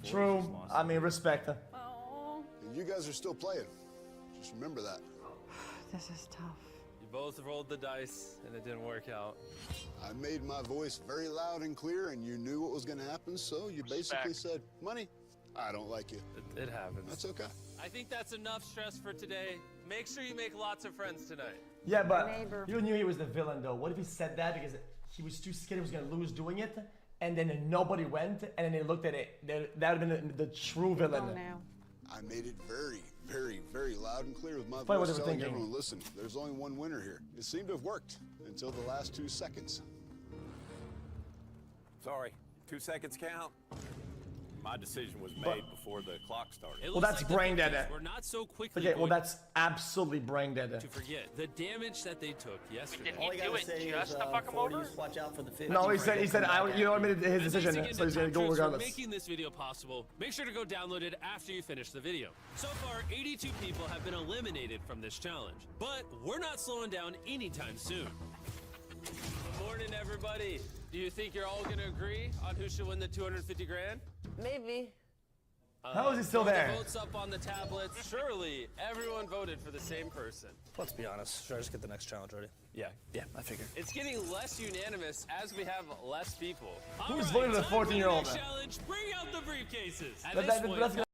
S12: True. I mean, respect.
S5: Oh.
S10: And you guys are still playing. Just remember that.
S8: This is tough.
S13: both rolled the dice, and it didn't work out.
S10: I made my voice very loud and clear, and you knew what was going to happen, so you basically said, money, I don't like you.
S13: It happens.
S10: That's okay.
S13: I think that's enough stress for today. Make sure you make lots of friends tonight.
S12: Yeah, but you knew he was the villain, though. What if he said that because he was too scared he was going to lose doing it, and then nobody went, and then they looked at it? That would have been the true villain.
S10: I made it very, very, very loud and clear with my
S12: Probably what
S10: voice
S12: they were
S10: telling
S12: thinking.
S10: everyone, listen, there's only one winner here. It seemed to have worked until the last 2 seconds.
S21: Sorry, 2 seconds count. My decision was made before the clock started.
S13: It
S12: Well,
S13: looks
S12: that's
S13: like the
S12: brain
S13: victims
S12: dead.
S13: were not so quickly
S12: Okay, well,
S13: going
S12: that's absolutely brain dead.
S13: to forget the damage that they took yesterday.
S2: Did he do it just to fuck him over?
S11: Watch out for the 50.
S12: No, he said, you know, I made his decision,
S13: Thanks again
S12: so he's
S13: to
S12: gonna go
S13: Top Troops for
S12: regardless.
S13: making this video possible. Make sure to go download it after you finish the video. So far, 82 people have been eliminated from this challenge, but we're not slowing down anytime soon. Good morning, everybody. Do you think you're all gonna agree on who should win the 250 grand?
S8: Maybe.
S12: How is he still
S13: throw
S12: there?
S13: The votes up on the tablets. Surely everyone voted for the same person.
S1: Let's be honest. Should I just get the next challenge ready? Yeah, I figured.
S13: It's getting less unanimous as we have less people.
S12: Who's voting for the 14-year-old?
S13: Challenge. Bring out the briefcases. At
S12: But
S13: this
S12: that-
S13: point,
S12: that's gonna-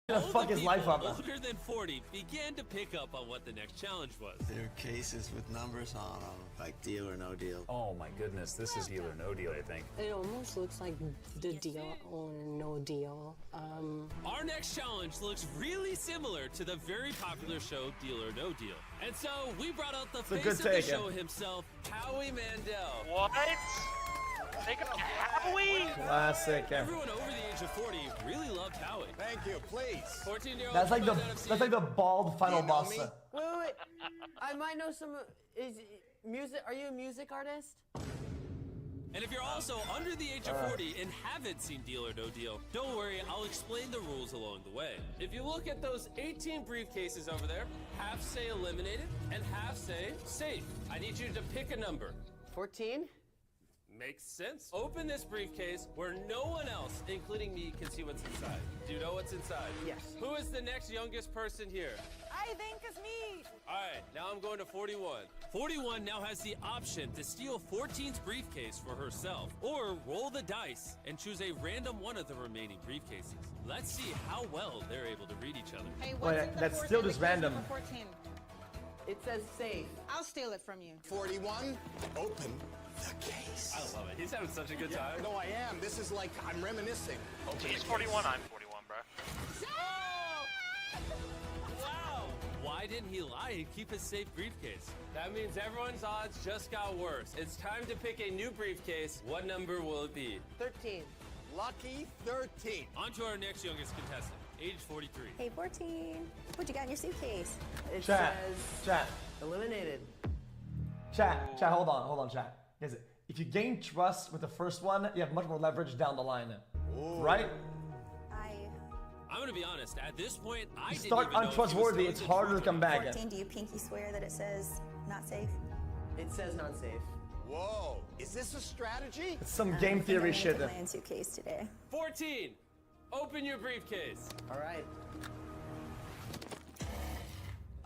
S12: gonna fuck his life up.
S13: older than 40 began to pick up on what the next challenge was.
S15: There are cases with numbers on them, like deal or no deal.
S6: Oh my goodness, this is deal or no deal, I think.
S8: It almost looks like the deal or no deal.
S13: Our next challenge looks really similar to the very popular show Deal or No Deal. And so we brought out the
S12: a
S13: face
S12: good
S13: of the
S12: take,
S13: show
S12: yeah.
S13: himself, Howie Mandel.
S2: What? They got Howie?
S12: Classic.
S13: Everyone over the age of 40 really loved Howie.
S21: Thank you, please.
S13: 14-year-old
S12: That's like the bald final boss.
S8: Wait. I might know some. Is music? Are you a music artist?
S13: And if you're also under the age of 40 and haven't seen Deal or No Deal, don't worry, I'll explain the rules along the way. If you look at those 18 briefcases over there, half say eliminated and half say safe. I need you to pick a number.
S8: 14.
S13: Makes sense. Open this briefcase where no one else, including me, can see what's inside. Do you know what's inside?
S8: Yes.
S13: Who is the next youngest person here?
S16: I think it's me.
S13: All right, now I'm going to 41. 41 now has the option to steal 14's briefcase for herself, or roll the dice and choose a random one of the remaining briefcases. Let's see how well they're able to read each other.
S16: Hey,
S12: Wait,
S16: what's in the
S12: that's
S16: 14
S12: still just
S16: case
S12: random.
S16: number 14?
S8: It says safe.
S16: I'll steal it from you.
S4: 41, open the case.
S13: I love it. He's having such a good time.
S4: No, I am. This is like, I'm reminiscing.
S2: He's 41, I'm 41, bro.
S13: Wow! Why didn't he lie and keep his safe briefcase? That means everyone's odds just got worse. It's time to pick a new briefcase. What number will it be?
S8: 13.
S21: Lucky 13.
S13: On to our next youngest contestant, age 43.
S9: Hey, 14. What you got in your suitcase?
S8: It
S12: Chat,
S8: says
S12: chat,
S8: eliminated.
S12: chat, hold on, chat. Guys, if you gain trust with the first one, you have much more leverage down the line. Right?
S13: I'm gonna be honest, at this point, I didn't
S12: Start
S13: even know if he was
S12: untrustworthy,
S13: telling
S12: it's
S13: the
S12: harder
S13: truth
S12: to
S13: or
S12: come
S13: not.
S12: back.
S9: 14, do you pinky swear that it says not safe?
S8: It says non-safe.
S21: Whoa, is this a strategy?
S12: It's some game theory shit.
S9: My own suitcase today.
S13: 14, open your briefcase.
S8: All right.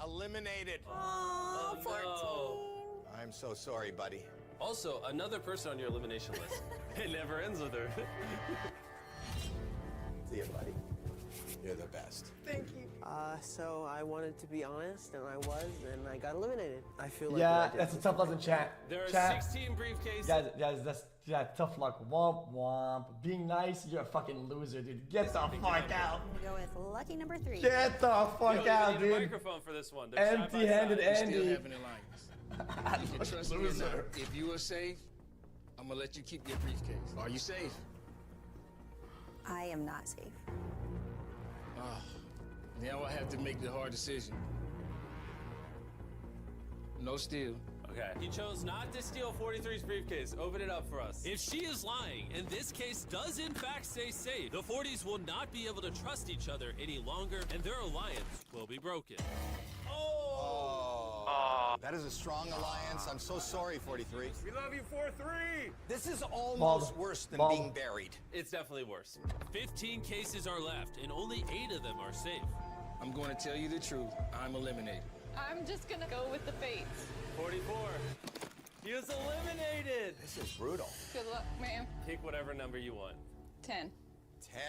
S21: Eliminated.
S9: Oh, 14.
S13: No.
S21: I'm so sorry, buddy.
S13: Also, another person on your elimination list. It never ends with her.
S15: See you, buddy.
S21: You're the best.
S8: Thank you. So I wanted to be honest, and I was, and I got eliminated. I feel like
S12: Yeah, that's a tough lesson, chat.
S13: There are
S12: Chat.
S13: 16 briefcases.
S12: Guys, that's tough luck. Womp womp. Being nice, you're a fucking loser, dude. Get the fuck out.
S9: I'm gonna go with lucky number 3.
S12: Get the
S13: You
S12: fuck
S13: don't even
S12: out,
S13: need a
S12: dude.
S13: microphone for this one. They're side by
S12: Empty-handed
S13: side.
S12: Andy.
S4: Still having alliance. You can trust me or not. If you are safe, I'm gonna let you keep your briefcase. Are you safe?
S9: I am not safe.
S4: Now I have to make the hard decision. No steal.
S13: Okay. He chose not to steal 43's briefcase. Open it up for us. If she is lying, and this case does in fact stay safe, the 40s will not be able to trust each other any longer, and their alliance will be broken.
S17: That is a strong alliance. I'm so sorry, 43.
S21: We love you, 4-3.
S17: This is almost worse than being buried.
S13: It's definitely worse. 15 cases are left, and only 8 of them are safe.
S18: I'm going to tell you the truth. I'm eliminated.
S24: I'm just gonna go with the fates.
S13: 44. He was eliminated.
S17: This is brutal.
S24: Good luck, ma'am.
S13: Pick whatever number you want.
S24: 10.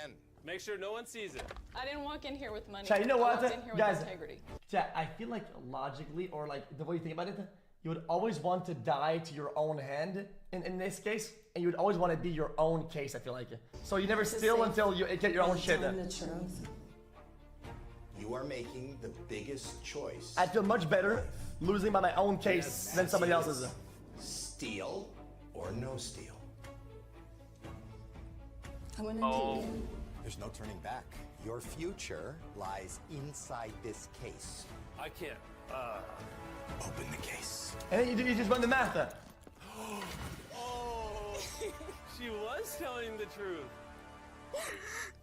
S17: 10.
S13: Make sure no one sees it.
S24: I didn't walk in here with money.
S12: Chat, you know what,
S24: I walked in here
S12: guys?
S24: with integrity.
S12: Chat, I feel like logically, or like the way you think about it, you would always want to die to your own hand in this case, and you would always want to be your own case. I feel like so you never steal until you get your own shit.
S17: You are making the biggest choice.
S12: I feel much better losing by my own case than somebody else's.
S17: Steal or no steal?
S24: I want to
S17: There's no turning back. Your future lies inside this case.
S13: I can't.
S17: Open the case.
S12: And then you just run the math.
S13: Oh, she was telling the truth.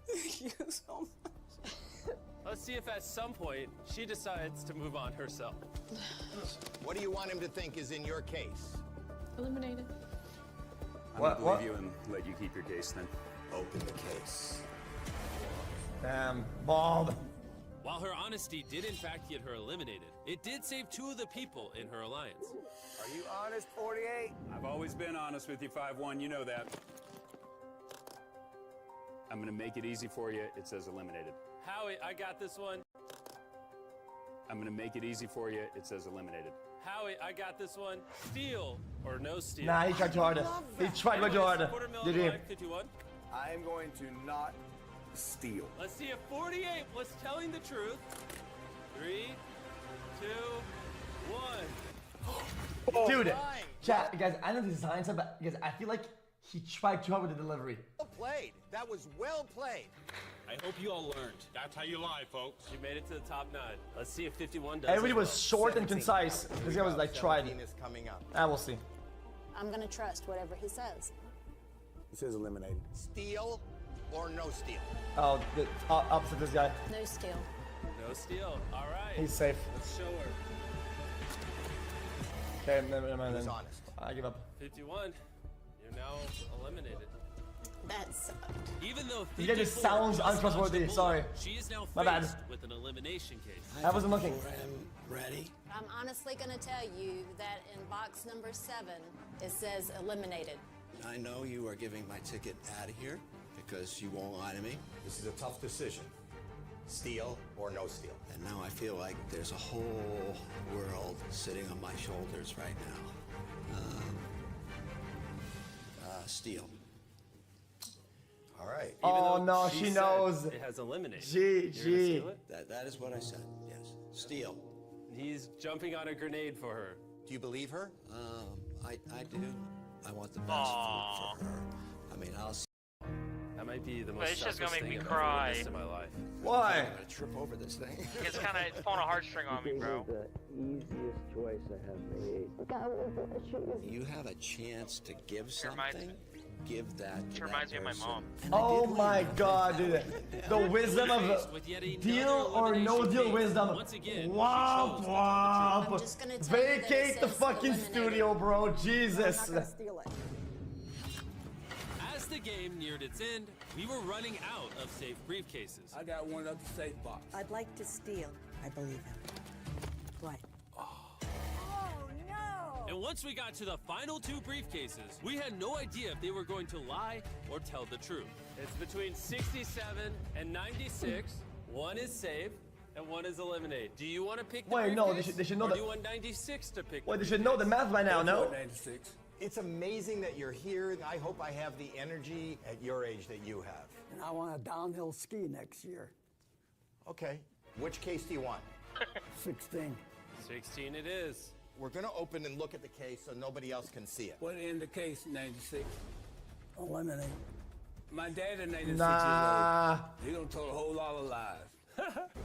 S24: Thank you so much.
S13: Let's see if at some point she decides to move on herself.
S17: What do you want him to think is in your case?
S24: Eliminated.
S21: I'm gonna believe you and let you keep your case then.
S17: Open the case.
S12: Damn, Bob.
S13: While her honesty did in fact get her eliminated, it did save 2 of the people in her alliance.
S21: Are you honest, 48? I've always been honest with you, 5-1. You know that. I'm gonna make it easy for you. It says eliminated.
S13: Howie, I got this one.
S21: I'm gonna make it easy for you. It says eliminated.
S13: Howie, I got this one. Steal or no steal?
S12: Nah, he tried too hard. He tried way too hard. Did he?
S13: 51.
S21: I am going to not steal.
S13: Let's see if 48 was telling the truth. 3, 2, 1.
S12: Dude, chat, guys, I know the design stuff, but guys, I feel like he tried too hard with the delivery.
S17: Well played. That was well played.
S23: I hope you all learned. That's how you lie, folks.
S13: She made it to the top 9. Let's see if 51 does.
S12: Everybody was short and concise. This guy was like tried.
S17: Is coming up.
S12: We'll see.
S5: I'm gonna trust whatever he says.
S21: It says eliminated.
S17: Steal or no steal?
S12: Oh, the opposite this guy.
S5: No steal.
S13: No steal. All right.
S12: He's safe.
S13: Let's show her.
S12: Okay, never mind.
S17: He's honest.
S12: I give up.
S13: 51. You're now eliminated.
S5: That sucked.
S13: Even though
S12: This guy just sounds untrustworthy. Sorry.
S13: She is now
S12: My bad.
S13: faced with an elimination case.
S12: I wasn't looking.
S4: Ready?
S5: I'm honestly gonna tell you that in box number 7, it says eliminated.
S15: I know you are giving my ticket out of here because you won't lie to me.
S17: This is a tough decision. Steal or no steal?
S15: And now I feel like there's a whole world sitting on my shoulders right now. Steal.
S17: All right.
S12: Oh no, she knows.
S13: It has eliminated.
S12: GG.
S15: That is what I said. Yes. Steal.
S13: He's jumping on a grenade for her.
S17: Do you believe her?
S15: I do. I want the best for her. I mean, I'll.
S13: That might be the most.
S2: But it's just gonna
S13: selfless
S2: make me
S13: thing I've
S2: cry.
S13: ever witnessed in my life.
S12: Why?
S15: I'm gonna trip over this thing.
S2: It's kind of pulling a heartstring on me, bro.
S14: The easiest choice I have made.
S15: You have a chance to give something. Give that to
S2: It reminds me of my mom.
S12: Oh my god, dude. The wisdom of deal or no deal wisdom. Womp womp. Vacate the fucking studio, bro. Jesus.
S11: Steal it.
S13: As the game neared its end, we were running out of safe briefcases.
S4: I got one of the safe box.
S11: I'd like to steal. I believe him. What?
S13: And once we got to the final 2 briefcases, we had no idea if they were going to lie or tell the truth. It's between 67 and 96. One is safe and one is eliminated. Do you want to pick the
S12: Wait, no,
S13: briefcase,
S12: they should know
S13: or
S12: that.
S13: do you want 96 to pick
S12: Wait,
S13: the
S12: they should know the math by now, no?
S4: 96.
S17: It's amazing that you're here. I hope I have the energy at your age that you have.
S11: And I want a downhill ski next year.
S17: Okay. Which case do you want?
S11: 16.
S13: 16 it is.
S17: We're going to open and look at the case so nobody else can see it.
S4: What in the case, 96?
S11: Eliminate.
S4: My dad is 96
S12: Nah.
S4: years old. He done told a whole lot of lies.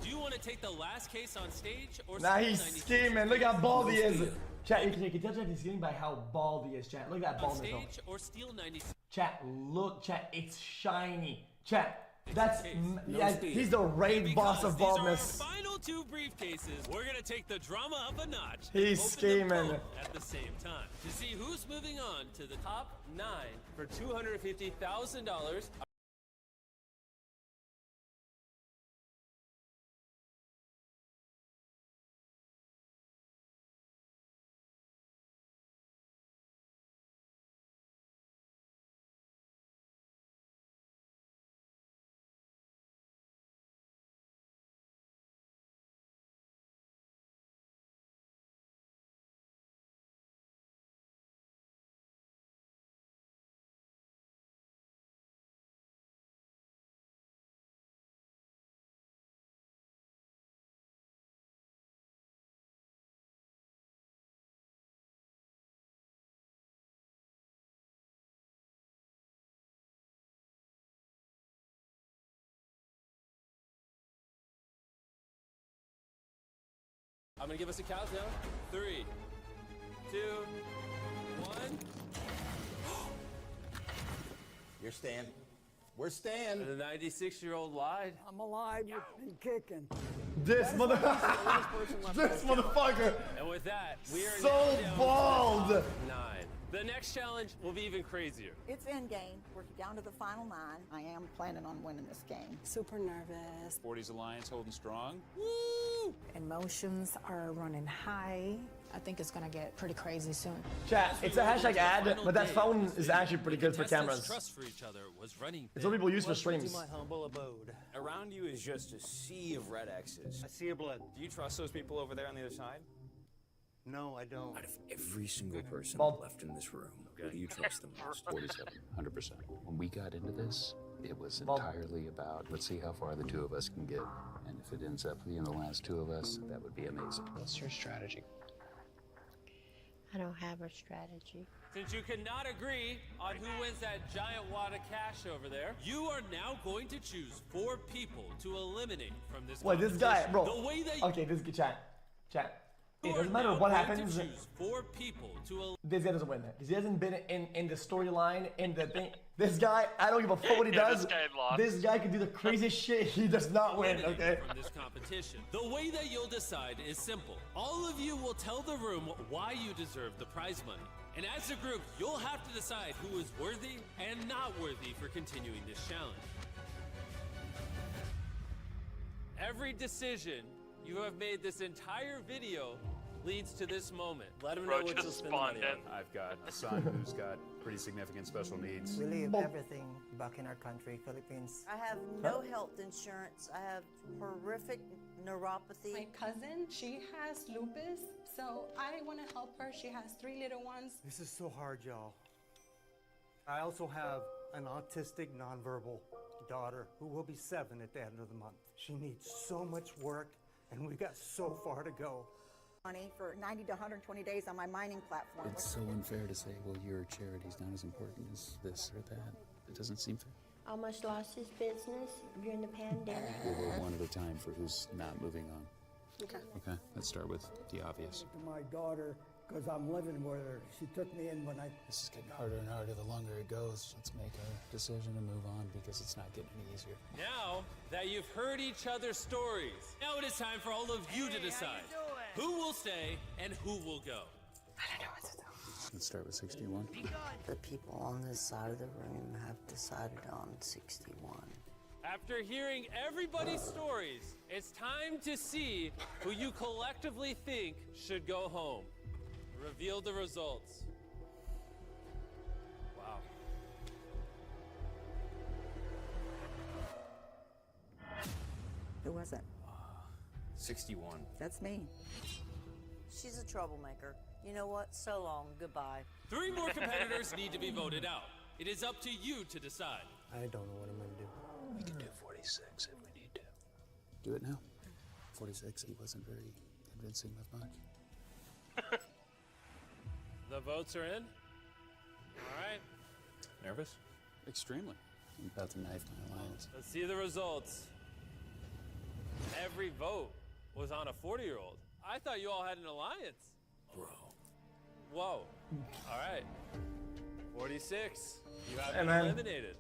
S13: Do you want to take the last case on stage or?
S12: Nah, he's scheming. Look how bald he is. Chat, you can tell that he's scheming by how bald he is. Chat, look at that baldness.
S13: On stage or steal 96?
S12: Chat, look, chat, it's shiny. Chat, that's yeah, he's the raid boss of baldness.
S13: These are our final 2 briefcases. We're gonna take the drama up a notch.
S12: He's scheming
S13: at the same time to see who's moving on to the top 9 for $250,000. I'm gonna give us a countdown. 3, 2, 1.
S17: You're staying. We're staying.
S13: The 96-year-old lied.
S11: I'm alive and kicking.
S12: This motherfucker. This motherfucker.
S13: And with that, we are
S12: so
S13: now down
S12: bald.
S13: to the top 9. The next challenge will be even crazier.
S7: It's endgame. We're down to the final 9. I am planning on winning this game.
S24: Super nervous.
S23: 40s Alliance holding strong.
S13: Woo!
S24: Emotions are running high. I think it's gonna get pretty crazy soon.
S12: Chat, it's a hashtag ad, but that phone is actually pretty good for cameras.
S13: Trust for each other was running.
S12: It's what people use for streams.
S1: To my humble abode. Around you is just a sea of red X's. I see your blood. Do you trust those people over there on the other side?
S19: No, I don't.
S20: Out of every single person left in this room, who do you trust the most?
S22: 47, 100%. When we got into this, it was entirely about, let's see how far the 2 of us can get. And if it ends up being the last 2 of us, that would be amazing. What's your strategy?
S25: I don't have a strategy.
S13: Since you cannot agree on who wins that giant wad of cash over there, you are now going to choose 4 people to eliminate from this
S12: Wait, this guy, bro.
S13: The way that
S12: okay, this chat. It doesn't matter what happens.
S13: Choose 4 people to
S12: this guy doesn't win that. He hasn't been in the storyline, in the thing. This guy, I don't give a fuck what he does. This guy can do the craziest shit. He does not win, okay?
S13: From this competition. The way that you'll decide is simple. All of you will tell the room why you deserve the prize money. And as a group, you'll have to decide who is worthy and not worthy for continuing this challenge. Every decision you have made this entire video leads to this moment. Let them know what you'll spend the money on.
S6: I've got a son who's got pretty significant special needs.
S8: We leave everything back in our country, Philippines.
S25: I have no health insurance. I have horrific neuropathy.
S24: My cousin, she has lupus, so I want to help her. She has 3 little ones.
S26: This is so hard, y'all. I also have an autistic nonverbal daughter who will be 7 at the end of the month. She needs so much work, and we got so far to go.
S7: Money for 90 to 120 days on my mining platform.
S22: It's so unfair to say, well, your charity's not as important as this or that. It doesn't seem fair.
S25: Almost lost his business during the pandemic.
S22: We'll go one at a time for who's not moving on.
S25: Okay.
S22: Okay, let's start with the obvious.
S14: To my daughter, because I'm living with her. She took me in when I...
S22: This is getting harder and harder the longer it goes. Let's make a decision to move on because it's not getting any easier.
S13: Now that you've heard each other's stories, now it is time for all of you to decide who will stay and who will go.
S25: I don't know what to do.
S22: Let's start with 61.
S25: The people on this side of the room have decided on 61.
S13: After hearing everybody's stories, it's time to see who you collectively think should go home. Reveal the results. Wow.
S7: Who was it?
S22: 61.
S7: That's me.
S25: She's a troublemaker. You know what? So long. Goodbye.
S13: 3 more competitors need to be voted out. It is up to you to decide.
S26: I don't know what I'm going to do.
S22: We can do 46 if we need to. Do it now. 46, he wasn't very convincing with much.
S13: The votes are in. All right.
S22: Nervous? Extremely. I'm about to knife my alliance.
S13: Let's see the results. every vote was on a 40-year-old. I thought you all had an alliance.
S20: Bro.
S13: Whoa. All right. 46. You have
S12: Hey,
S13: been
S12: man.
S13: eliminated.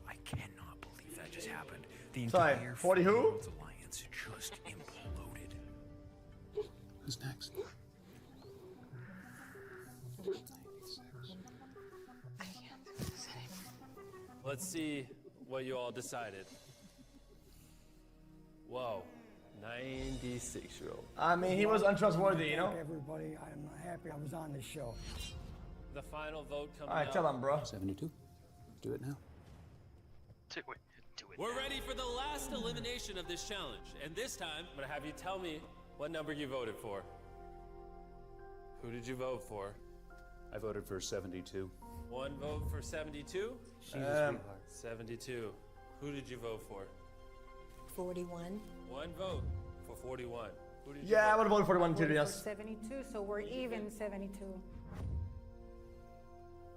S20: I cannot believe that just happened. The
S12: Sorry,
S20: entire
S12: 40 who?
S20: World's alliance just imploded.
S22: Who's next?
S13: Let's see what you all decided. Whoa. 96-year-old.
S12: I mean, he was untrustworthy, you know?
S3: Everybody, I'm happy I was on this show.
S13: The final vote coming
S12: All right,
S13: up.
S12: tell him, bro.
S22: 72. Do it now.
S2: Do it. Do it.
S13: We're ready for the last elimination of this challenge. And this time, I'm gonna have you tell me what number you voted for. Who did you vote for?
S22: I voted for 72.
S13: One vote for 72?
S26: She's a sweetheart.
S13: 72. Who did you vote for?
S25: 41.
S13: One vote for 41. Who did you
S12: Yeah, I
S13: vote
S12: would have voted 41 too, yes.
S24: 72, so we're even 72.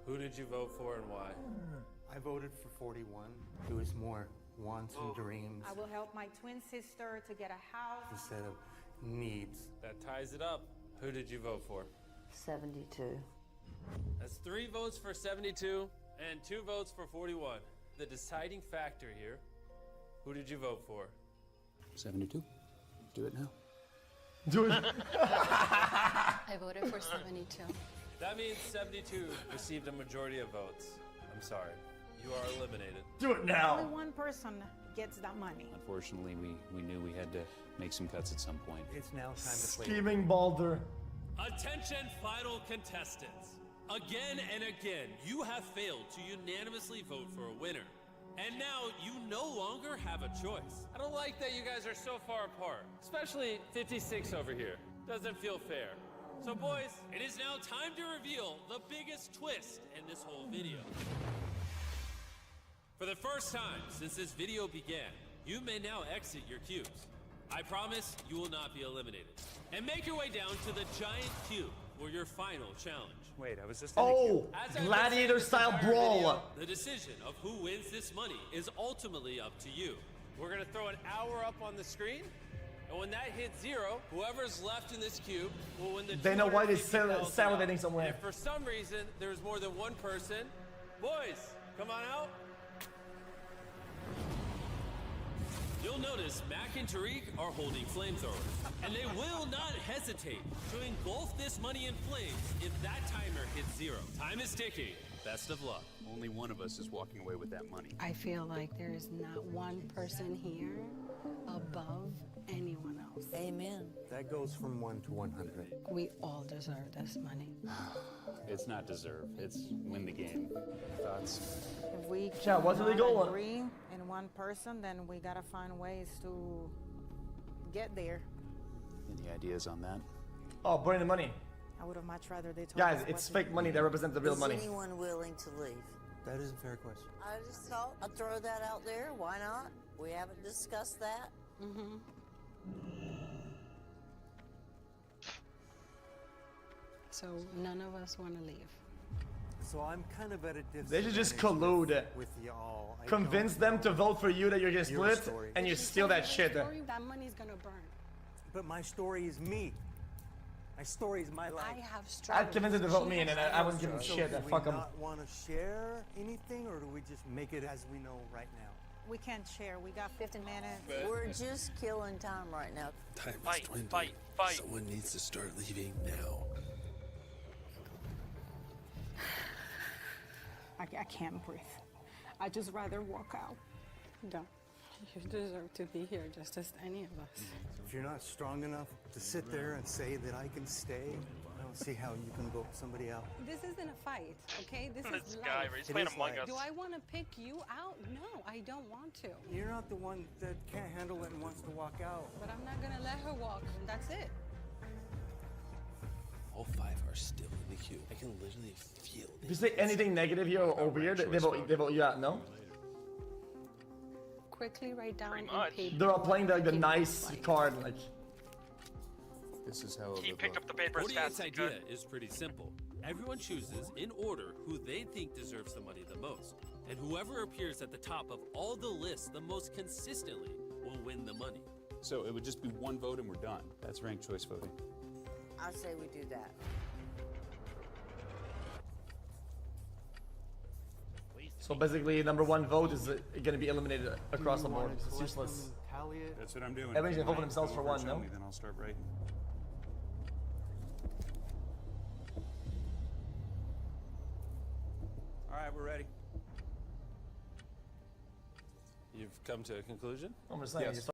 S13: Who did you vote for and why?
S26: I voted for 41. It was more wants and dreams
S24: I will help my twin sister to get a house.
S26: instead of needs.
S13: That ties it up. Who did you vote for?
S25: 72.
S13: That's 3 votes for 72 and 2 votes for 41. The deciding factor here, who did you vote for?
S22: 72. Do it now.
S12: Do it.
S5: I voted for 72.
S13: That means 72 received a majority of votes. I'm sorry. You are eliminated.
S12: Do it now.
S24: Only one person gets that money.
S22: Unfortunately, we knew we had to make some cuts at some point.
S26: It's now time to play.
S12: Scheming Balder.
S13: Attention, final contestants. Again and again, you have failed to unanimously vote for a winner. And now you no longer have a choice. I don't like that you guys are so far apart, especially 56 over here. Doesn't feel fair. So boys, it is now time to reveal the biggest twist in this whole video. For the first time since this video began, you may now exit your cubes. I promise you will not be eliminated. And make your way down to the giant cube for your final challenge.
S20: Wait, I was just
S12: Oh,
S13: As I've
S12: gladiator
S13: said
S12: style
S13: this entire
S12: brawl.
S13: video, the decision of who wins this money is ultimately up to you. We're gonna throw an hour up on the screen, and when that hits 0, whoever's left in this cube will win the
S12: Dana White is
S13: $250,000.
S12: salivating somewhere.
S13: And if for some reason there's more than one person, boys, come on out. You'll notice Mac and Tariq are holding flamethrowers, and they will not hesitate to engulf this money in flames if that timer hits 0. Time is ticking. Best of luck.
S22: Only one of us is walking away with that money.
S24: I feel like there is not one person here above anyone else.
S25: Amen.
S26: That goes from 1 to 100.
S24: We all deserve this money.
S22: It's not deserve. It's win the game. Thoughts?
S24: If we
S12: Yeah, what's the goal?
S24: agree in one person, then we gotta find ways to get there.
S22: Any ideas on that?
S12: Oh, burning the money.
S24: I would have much rather they told
S12: Guys,
S24: us
S12: it's
S24: what to
S12: fake money that represents the real
S25: Is
S12: money.
S25: anyone willing to leave?
S26: That is a fair question.
S25: I just thought I'd throw that out there. Why not? We haven't discussed that.
S24: Mm-hmm. So none of us want to leave.
S26: So I'm kind of at a disadvantage.
S12: They should just collude.
S26: with y'all. I
S12: Convince
S26: don't
S12: them
S26: know
S12: to vote for you that you're gonna
S26: your
S12: split,
S26: story.
S12: and you steal that shit.
S24: That money's gonna burn.
S26: But my story is me. My story is my life.
S24: I have struggles.
S12: I'd convince them to vote me, and then I wouldn't give them
S26: So
S12: shit.
S26: do we
S12: Fuck them.
S26: not want to share anything, or do we just make it as we know right now?
S24: We can't share. We got 15 minutes.
S25: We're just killing time right now.
S20: Time
S2: Fight,
S20: is dwindling.
S2: fight, fight.
S20: Someone needs to start leaving now.
S24: I can't breathe. I just rather walk out. Don't. You deserve to be here just as any of us.
S26: If you're not strong enough to sit there and say that I can stay, I don't see how you can vote somebody out.
S24: This isn't a fight, okay? This
S2: This
S24: is
S2: guy,
S24: life.
S2: he's
S26: It
S2: playing
S26: is
S2: Among
S26: life.
S2: Us.
S24: Do I want to pick you out? No, I don't want to.
S26: You're not the one that can't handle it and wants to walk out.
S24: But I'm not gonna let her walk. That's it.
S20: All 5 are still in the queue. I can literally feel
S12: If you say anything negative here or weird, they vote you out, no?
S24: Quickly write down
S2: Pretty
S24: in
S2: much.
S24: paper.
S12: They're all playing the nice card, like.
S22: This is how it
S2: He
S22: would
S2: picked
S22: look.
S2: up the paper as
S13: 48's
S2: fast as he
S13: idea
S2: could.
S13: is pretty simple. Everyone chooses in order who they think deserves the money the most. And whoever appears at the top of all the lists the most consistently will win the money.
S22: So it would just be one vote and we're done. That's ranked choice voting.
S25: I say we do that.
S12: So basically, number one vote is going to be eliminated across the board. It's useless.
S22: That's what I'm doing.
S12: Everybody's going to vote for themselves for one, no?
S22: Then I'll start writing. All right, we're ready.
S13: You've come to a conclusion?
S12: I'm just saying.
S22: Yes.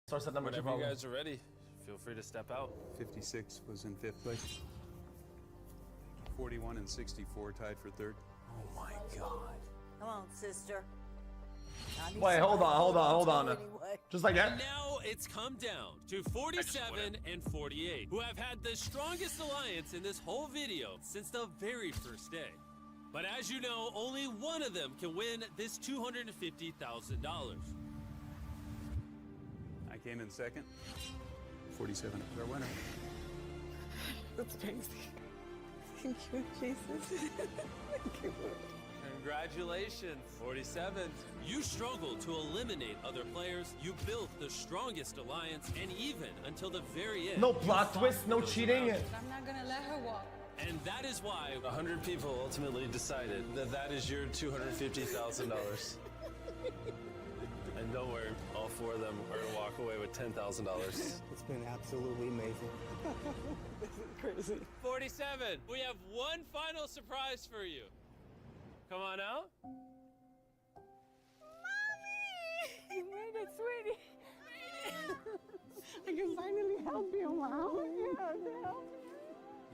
S12: Starts at number two.
S13: Whenever you guys are ready, feel free to step out.
S22: 56 was in 5th place. 41 and 64 tied for 3rd.
S20: Oh my God.
S25: Come on, sister.
S12: Wait, hold on.
S25: Anyway.
S12: Just like that?
S13: And now it's come down to 47 and 48, who have had the strongest alliance in this whole video since the very first day. But as you know, only one of them can win this $250,000.
S22: I came in 2nd. 47 is our winner.
S24: That's crazy. Thank you, Jesus. Thank you.
S13: Congratulations, 47. You struggled to eliminate other players. You built the strongest alliance, and even until the very end.
S12: No plot twist, no cheating.
S24: I'm not gonna let her walk.
S13: And that is why 100 people ultimately decided that that is your $250,000. And don't worry, all 4 of them are gonna walk away with $10,000.
S26: It's been absolutely amazing.
S24: This is crazy.
S13: 47, we have one final surprise for you. Come on out.
S24: You made it, sweetie. I can finally help you, Mom. Help.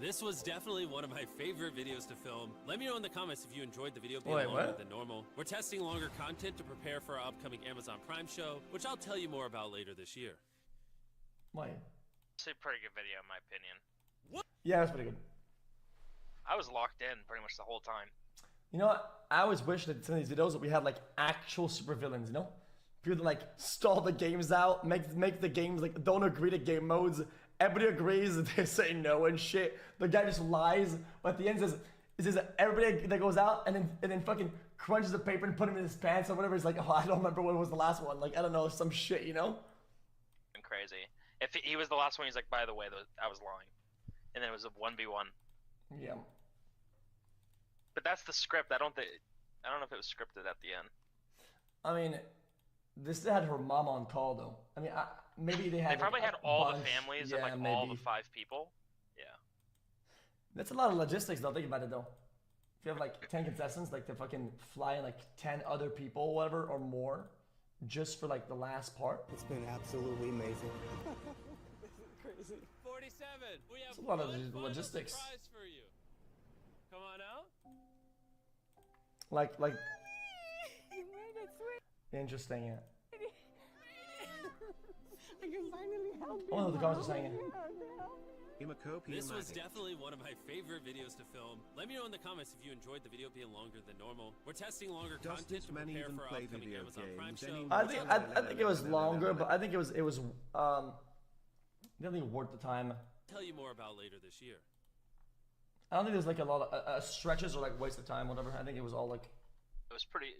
S13: This was definitely one of my favorite videos to film. Let me know in the comments if you enjoyed the video being longer than normal. We're testing longer content to prepare for our upcoming Amazon Prime show, which I'll tell you more about later this year.
S12: Why?
S2: It's a pretty good video, in my opinion.
S12: Yeah, that's pretty good.
S2: I was locked in pretty much the whole time.
S12: You know what? I always wish that some of these videos that we had like actual supervillains, you know? People that like stall the games out, make the games like don't agree to game modes. Everybody agrees, they say no and shit. The guy just lies, but at the end says everybody that goes out and then fucking crunches the paper and put him in his pants or whatever. He's like, oh, I don't remember what was the last one. Like, I don't know, some shit, you know?
S2: Crazy. If he was the last one, he's like, by the way, I was lying. And then it was a 1v1.
S12: Yeah.
S2: But that's the script. I don't know if it was scripted at the end.
S12: I mean, this had her mom on call though. I mean, maybe they had.
S2: They probably
S12: like,
S2: had all
S12: bunch.
S2: the families
S12: Yeah,
S2: and like all
S12: maybe.
S2: the 5 people. Yeah.
S12: That's a lot of logistics though. Think about it though. If you have like 10 contestants, like to fucking fly in like 10 other people, whatever, or more, just for like the last part.
S26: It's been absolutely amazing.
S24: This is crazy.
S13: 47, we have
S12: It's a lot of
S13: one final
S12: logistics.
S13: surprise for you. Come on out.
S12: Like
S24: You made it, sweetie.
S12: interesting. Yeah.
S24: I can finally help you.
S12: Oh no, the comments are saying it.
S13: This was definitely one of my favorite videos to film. Let me know in the comments if you enjoyed the video being longer than normal. We're testing longer content to prepare for our upcoming Amazon Prime show.
S12: I think it was longer, but I think it was definitely worth the time.
S13: Tell you more about later this year.
S12: I don't think there's like a lot of stretches or like waste of time, whatever. I think it was all like.
S2: It was pretty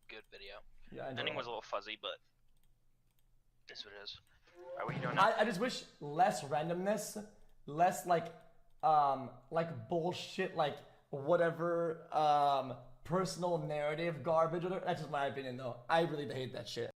S2: good video.
S12: Yeah, I enjoyed
S2: Ending
S12: it.
S2: was a little fuzzy, but it's what it is. Alright, what are you doing now?
S12: I just wish less randomness, less like bullshit, like whatever personal narrative garbage. That's just my opinion though. I really hate that shit.